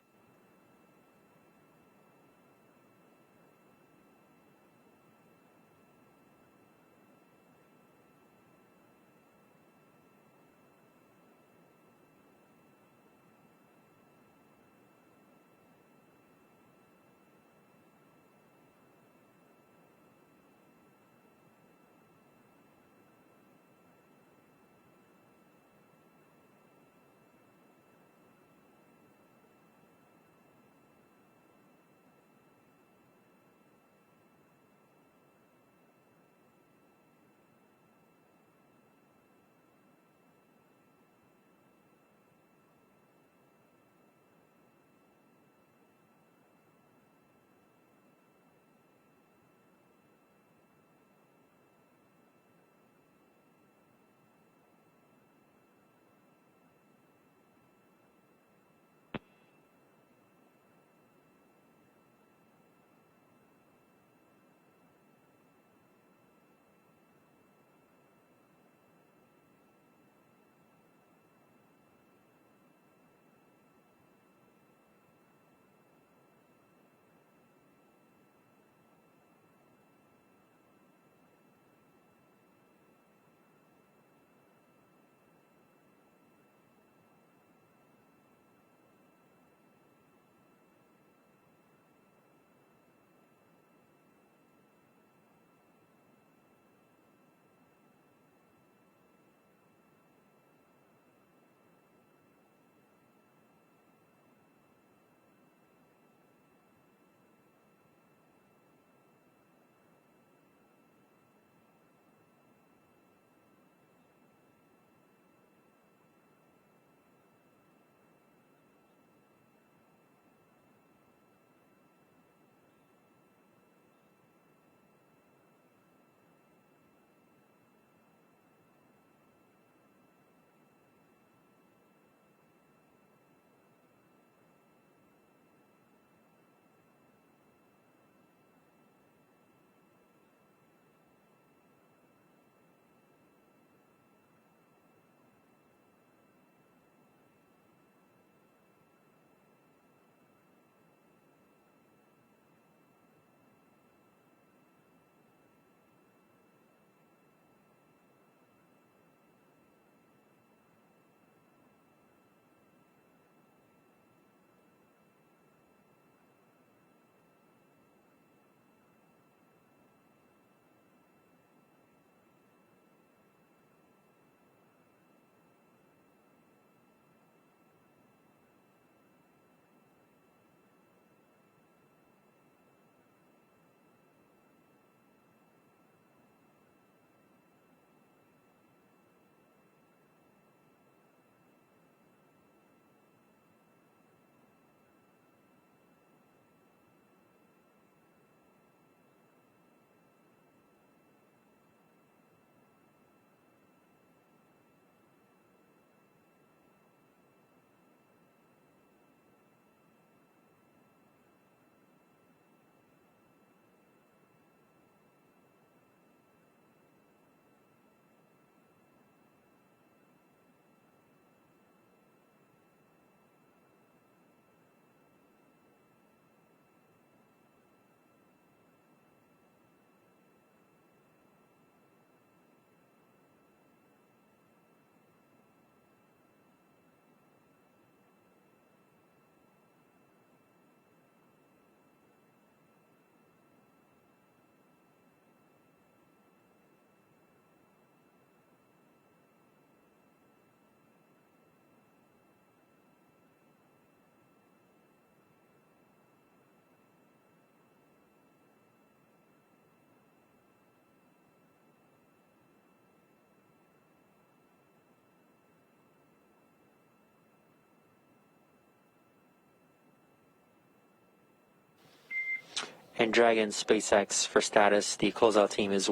And Dragon SpaceX for status, the closeout team is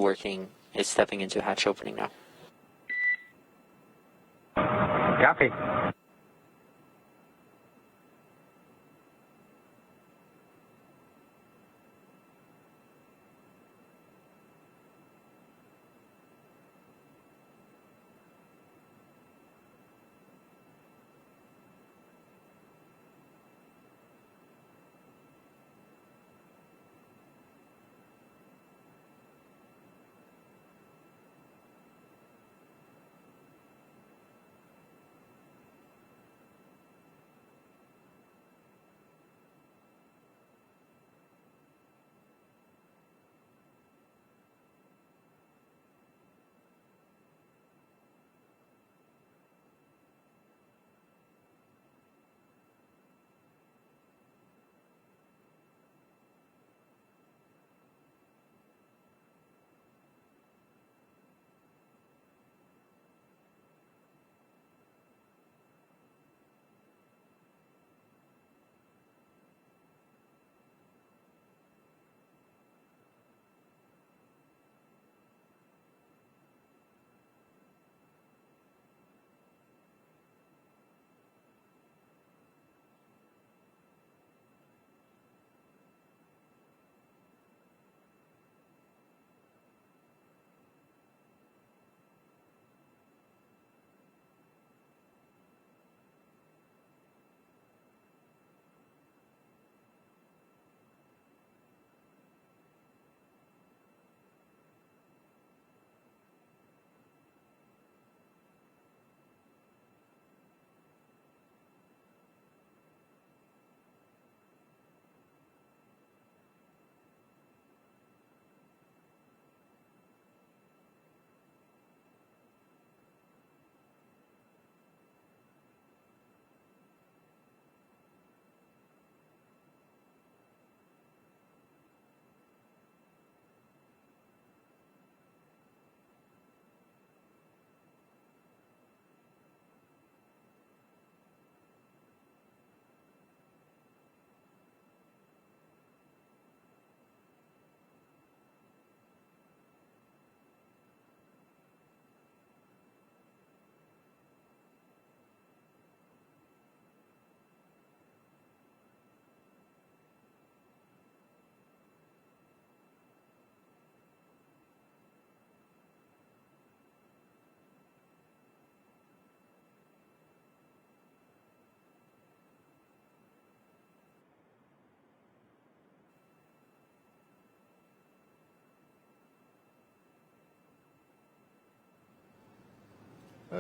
stepping into hatch opening now. Copy.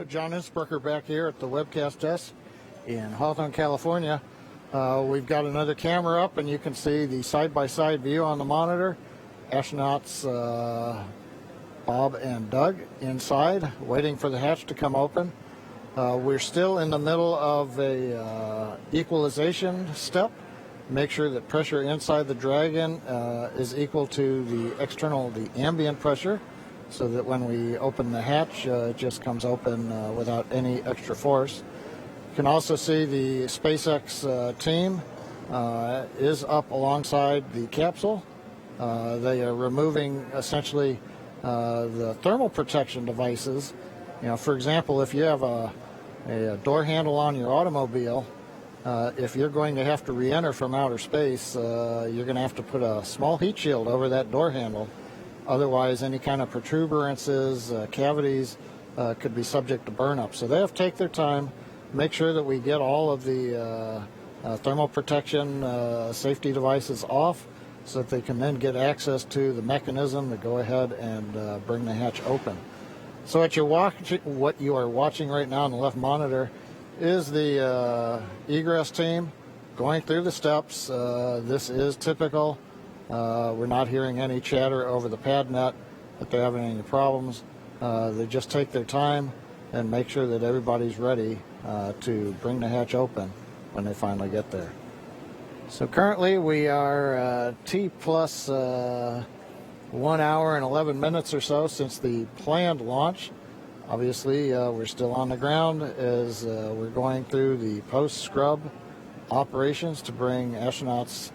John Innsbrucker back here at the webcast desk in Hawthorne, California. We've got another camera up, and you can see the side-by-side view on the monitor. Astronauts Bob and Doug inside, waiting for the hatch to come open. We're still in the middle of a equalization step. Make sure that pressure inside the Dragon is equal to the ambient pressure, so that when we open the hatch, it just comes open without any extra force. You can also see the SpaceX team is up alongside the capsule. They are removing essentially the thermal protection devices. You know, for example, if you have a door handle on your automobile, if you're going to have to re-enter from outer space, you're going to have to put a small heat shield over that door handle. Otherwise, any kind of protuberances, cavities could be subject to burn-up. So they have to take their time, make sure that we get all of the thermal protection safety devices off, so that they can then get access to the mechanism to go ahead and bring the hatch open. So what you are watching right now on the left monitor is the egress team going through the steps. This is typical. We're not hearing any chatter over the pad net that they're having any problems. They just take their time and make sure that everybody's ready to bring the hatch open when they finally get there. So currently we are T plus 1 hour and 11 minutes or so since the planned launch. Obviously, we're still on the ground as we're going through the post-scrub operations to bring astronauts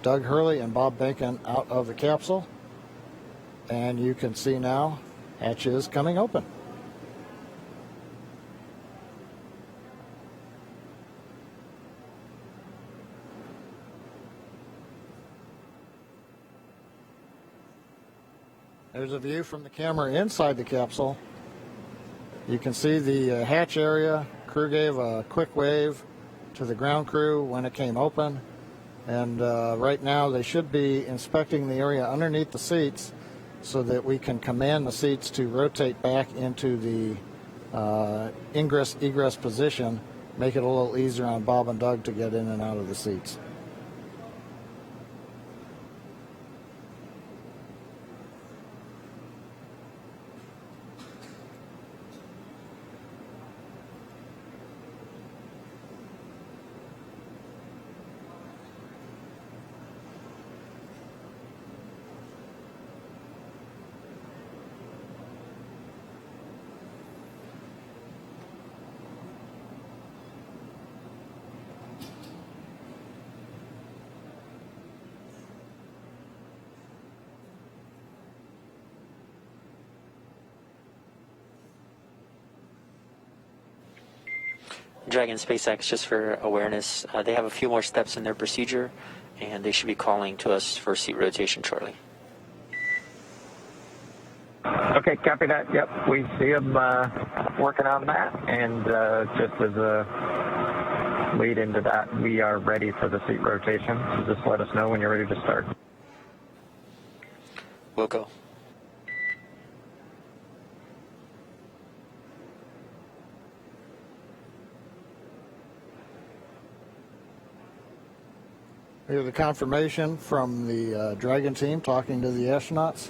Doug Hurley and Bob Behnken out of the capsule. And you can see now hatch is coming open. There's a view from the camera inside the capsule. You can see the hatch area. Crew gave a quick wave to the ground crew when it came open. And right now they should be inspecting the area underneath the seats so that we can command the seats to rotate back into the ingress-egress position, make it a little easier on Bob and Doug to get in and out of the seats. Dragon SpaceX, just for awareness, they have a few more steps in their procedure, and they should be calling to us for seat rotation shortly. Okay, copy that. Yep, we see them working on that, and just as a lead into that, we are ready for the seat rotation, so just let us know when you're ready to start. We'll go. Here's the confirmation from the Dragon team talking to the astronauts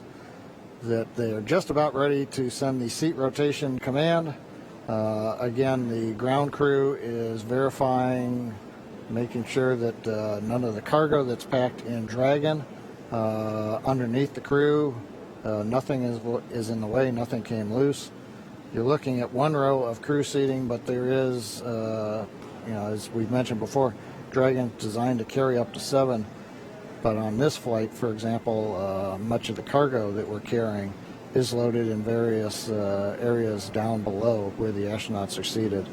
that they're just about ready to send the seat rotation command. Again, the ground crew is verifying, making sure that none of the cargo that's packed in Dragon underneath the crew, nothing is in the way, nothing came loose. You're looking at one row of crew seating, but there is, as we've mentioned before, Dragon designed to carry up to 7, but on this flight, for example, much of the cargo that we're carrying is loaded in various areas down below where the astronauts are seated.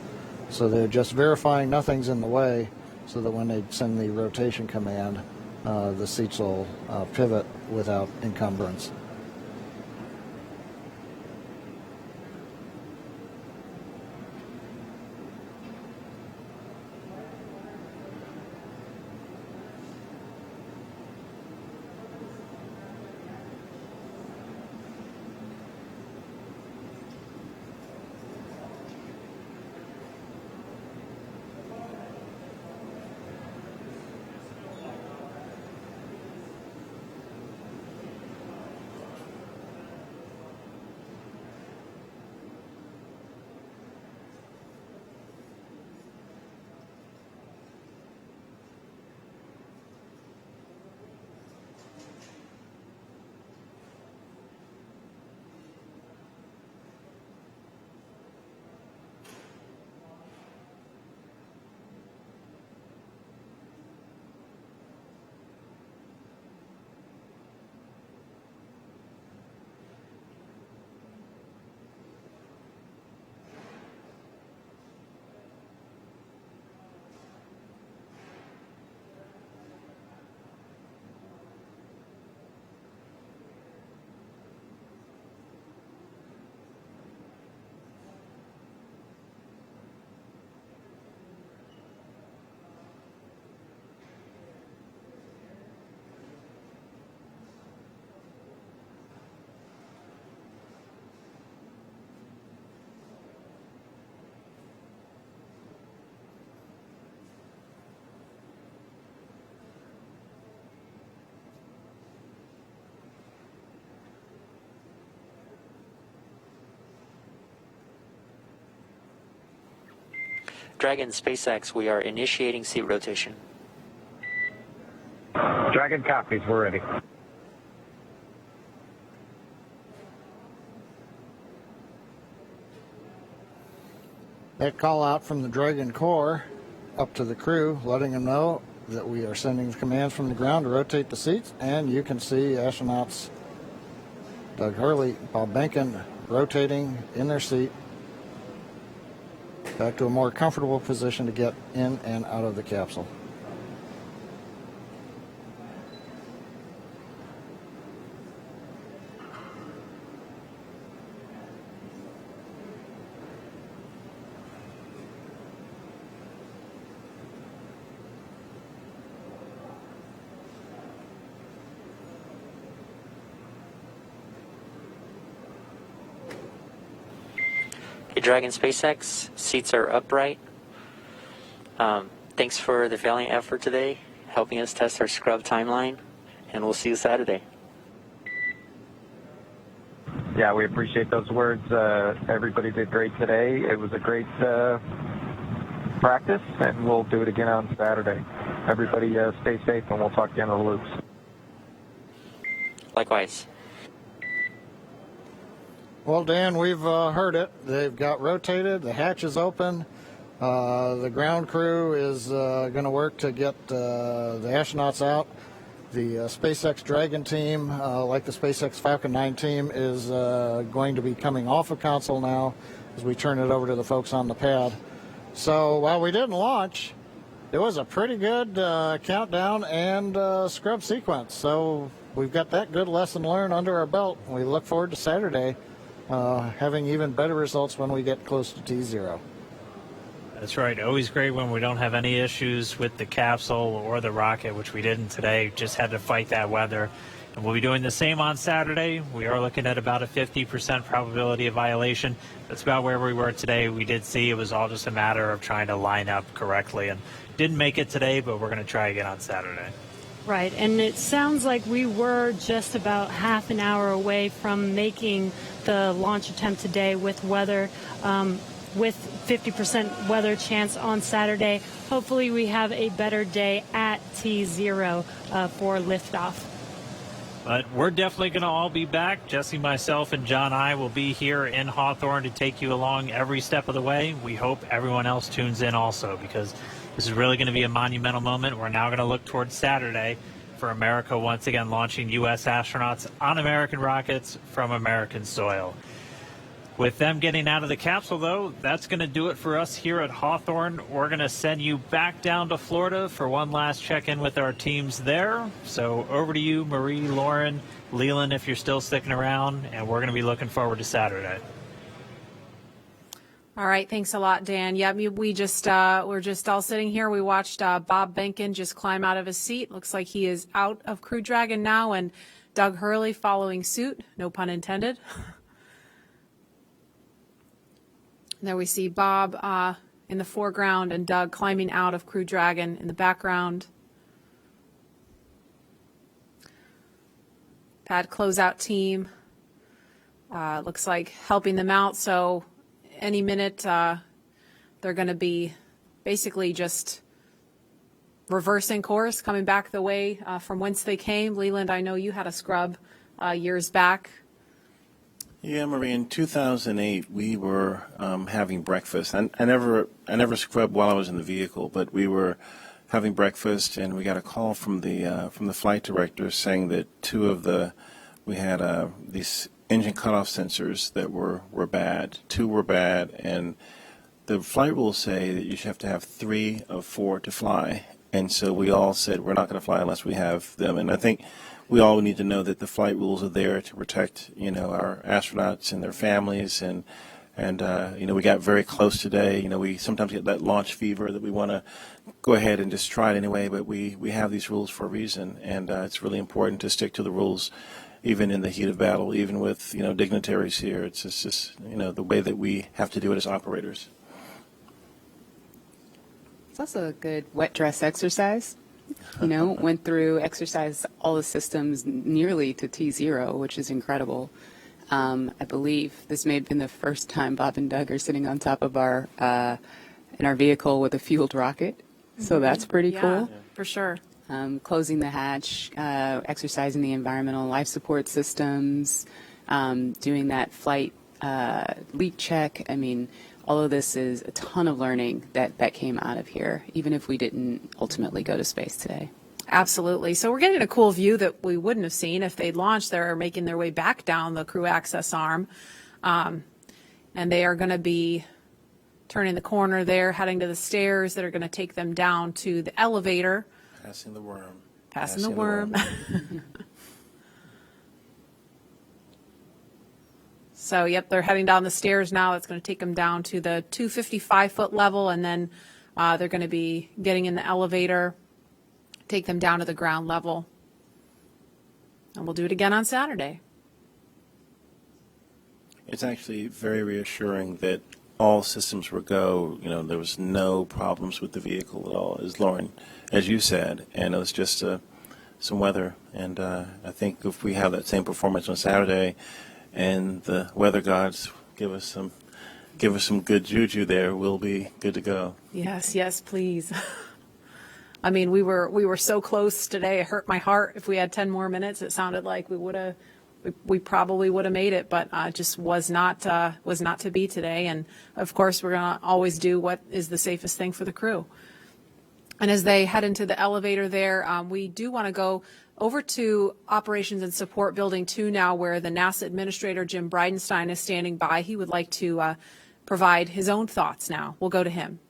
So they're just verifying nothing's in the way so that when they send the rotation command, the seats will pivot without encumbrance. Dragon SpaceX, we are initiating seat rotation. Dragon copies, we're ready. That call out from the Dragon Core up to the crew, letting them know that we are sending the commands from the ground to rotate the seats, and you can see astronauts Doug Hurley, Bob Behnken rotating in their seat back to a more comfortable position to get in and out of the capsule. Dragon SpaceX, seats are upright. Thanks for the valiant effort today, helping us test our scrub timeline, and we'll see you Saturday. Yeah, we appreciate those words. Everybody did great today. It was a great practice, and we'll do it again on Saturday. Everybody stay safe, and we'll talk to you on the loops. Likewise. Well, Dan, we've heard it. They've got rotated. The hatch is open. The ground crew is going to work to get the astronauts out. The SpaceX Dragon team, like the SpaceX Falcon 9 team, is going to be coming off of console now as we turn it over to the folks on the pad. So while we didn't launch, it was a pretty good countdown and scrub sequence. So we've got that good lesson learned under our belt. We look forward to Saturday having even better results when we get close to T0. That's right. Always great when we don't have any issues with the capsule or the rocket, which we didn't today. Just had to fight that weather. And we'll be doing the same on Saturday. We are looking at about a 50% probability of violation. That's about where we were today. We did see it was all just a matter of trying to line up correctly. And didn't make it today, but we're going to try again on Saturday. Right, and it sounds like we were just about half an hour away from making the launch attempt today with weather, with 50% weather chance on Saturday. Hopefully we have a better day at T0 for liftoff. But we're definitely going to all be back. Jesse, myself, and John I will be here in Hawthorne to take you along every step of the way. We hope everyone else tunes in also, because this is really going to be a monumental moment. We're now going to look towards Saturday for America once again launching U.S. astronauts on American rockets from American soil. With them getting out of the capsule, though, that's going to do it for us here at Hawthorne. We're going to send you back down to Florida for one last check-in with our teams there. So over to you, Marie, Lauren, Leland, if you're still sticking around, and we're going to be looking forward to Saturday. All right, thanks a lot, Dan. Yeah, we're just all sitting here. We watched Bob Behnken just climb out of his seat. Looks like he is out of Crew Dragon now, and Doug Hurley following suit. No pun intended. There we see Bob in the foreground and Doug climbing out of Crew Dragon in the background. Pad closeout team looks like helping them out. So any minute they're going to be basically just reversing course, coming back the way from whence they came. Leland, I know you had a scrub years back. Yeah, Marie, in 2008, we were having breakfast. I never scrubbed while I was in the vehicle, but we were having breakfast, and we got a call from the flight director saying that we had these engine cutoff sensors that were bad. 2 were bad, and the flight rules say that you should have to have 3 of 4 to fly. And so we all said we're not going to fly unless we have them. And I think we all need to know that the flight rules are there to protect, our astronauts and their families. And we got very close today. We sometimes get that launch fever that we want to go ahead and just try it anyway. But we have these rules for a reason, and it's really important to stick to the rules, even in the heat of battle, even with dignitaries here. It's just the way that we have to do it as operators. It's also a good wet dress exercise. Went through, exercised all the systems nearly to T0, which is incredible. I believe this may have been the first time Bob and Doug are sitting on top of in our vehicle with a fueled rocket. So that's pretty cool. For sure. Closing the hatch, exercising the environmental life support systems, doing that flight leak check. I mean, all of this is a ton of learning that came out of here, even if we didn't ultimately go to space today. Absolutely. So we're getting a cool view that we wouldn't have seen if they'd launched. They're making their way back down the crew access arm. And they are going to be turning the corner there, heading to the stairs that are going to take them down to the elevator. Passing the worm. Passing the worm. So, yep, they're heading down the stairs now. It's going to take them down to the 255-foot level, and then they're going to be getting in the elevator, take them down to the ground level. And we'll do it again on Saturday. It's actually very reassuring that all systems were go. You know, there was no problems with the vehicle at all, as you said, and it was just some weather. And I think if we have that same performance on Saturday, and the weather gods give us some good juju there, we'll be good to go. Yes, please. I mean, we were so close today. It hurt my heart. If we had 10 more minutes, it sounded like we probably would have made it, but just was not to be today. And of course, we're going to always do what is the safest thing for the crew. And as they head into the elevator there, we do want to go over to Operations and Support Building 2 now, where the NASA Administrator Jim Bridenstine is standing by. He would like to provide his own thoughts now. We'll go to him.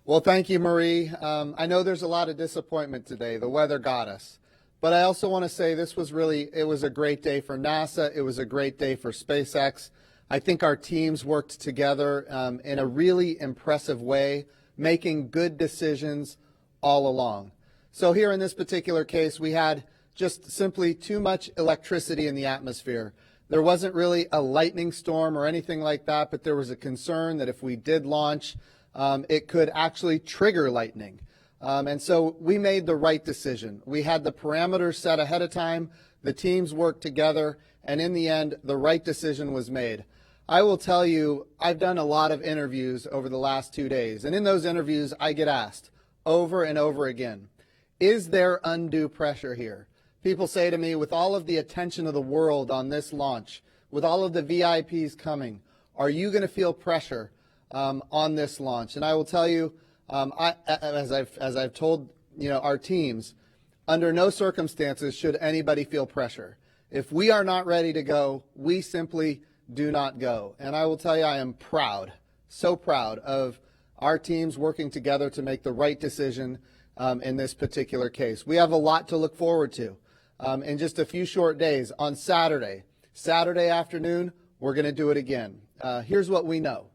Well, thank you, Marie. I know there's a lot of disappointment today. The weather got us. But I also want to say it was a great day for NASA. It was a great day for SpaceX. I think our teams worked together in a really impressive way, making good decisions all along. So here in this particular case, we had just simply too much electricity in the atmosphere. There wasn't really a lightning storm or anything like that, but there was a concern that if we did launch, it could actually trigger lightning. And so we made the right decision. We had the parameters set ahead of time. The teams worked together, and in the end, the right decision was made. I will tell you, I've done a lot of interviews over the last 2 days, and in those interviews, I get asked over and over again, is there undue pressure here? People say to me, with all of the attention of the world on this launch, with all of the VIPs coming, are you going to feel pressure on this launch? And I will tell you, as I've told our teams, under no circumstances should anybody feel pressure. If we are not ready to go, we simply do not go. And I will tell you, I am proud, so proud of our teams working together to make the right decision in this particular case. We have a lot to look forward to. In just a few short days, on Saturday afternoon, we're going to do it again. Here's what we know.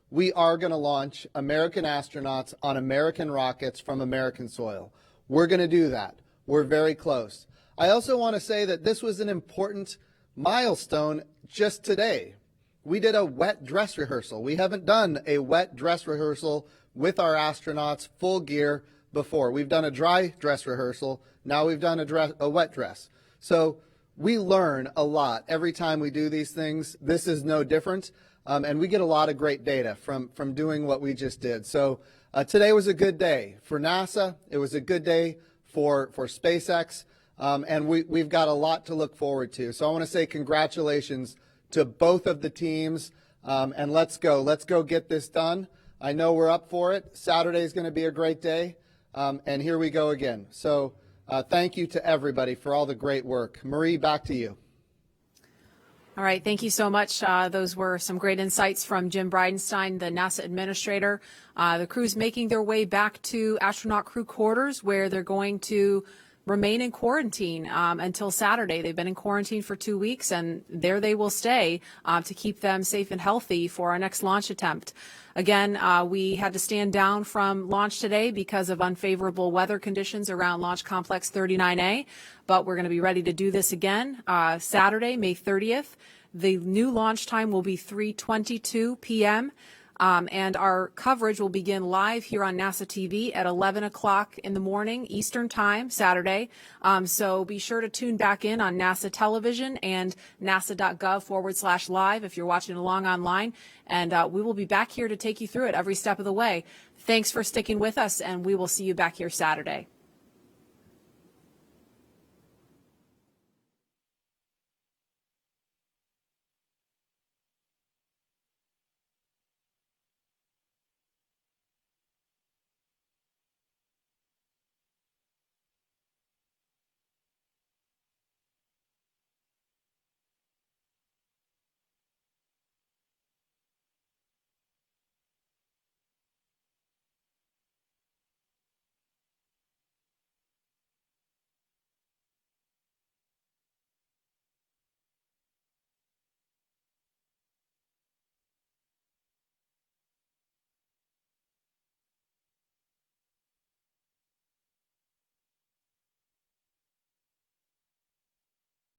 We are going to launch American astronauts on American rockets from American soil. We're going to do that. We're very close. I also want to say that this was an important milestone just today. We did a wet dress rehearsal. We haven't done a wet dress rehearsal with our astronauts full gear before. We've done a dry dress rehearsal. Now we've done a wet dress. So we learn a lot every time we do these things. This is no different. And we get a lot of great data from doing what we just did. So today was a good day for NASA. It was a good day for SpaceX. And we've got a lot to look forward to. So I want to say congratulations to both of the teams. And let's go get this done. I know we're up for it. Saturday is going to be a great day. And here we go again. So thank you to everybody for all the great work. Marie, back to you. All right. Thank you so much. Those were some great insights from Jim Bridenstine, the NASA administrator. The crew's making their way back to astronaut crew quarters, where they're going to remain in quarantine until Saturday. They've been in quarantine for 2 weeks, and there they will stay to keep them safe and healthy for our next launch attempt. Again, we had to stand down from launch today because of unfavorable weather conditions around Launch Complex 39A, but we're going to be ready to do this again Saturday, May 30th. The new launch time will be 3:22 p.m. And our coverage will begin live here on NASA TV at 11 o'clock in the morning Eastern Time, Saturday. So be sure to tune back in on NASA television and nasa.gov/live if you're watching along online. And we will be back here to take you through it every step of the way. Thanks for sticking with us, and we will see you back here Saturday.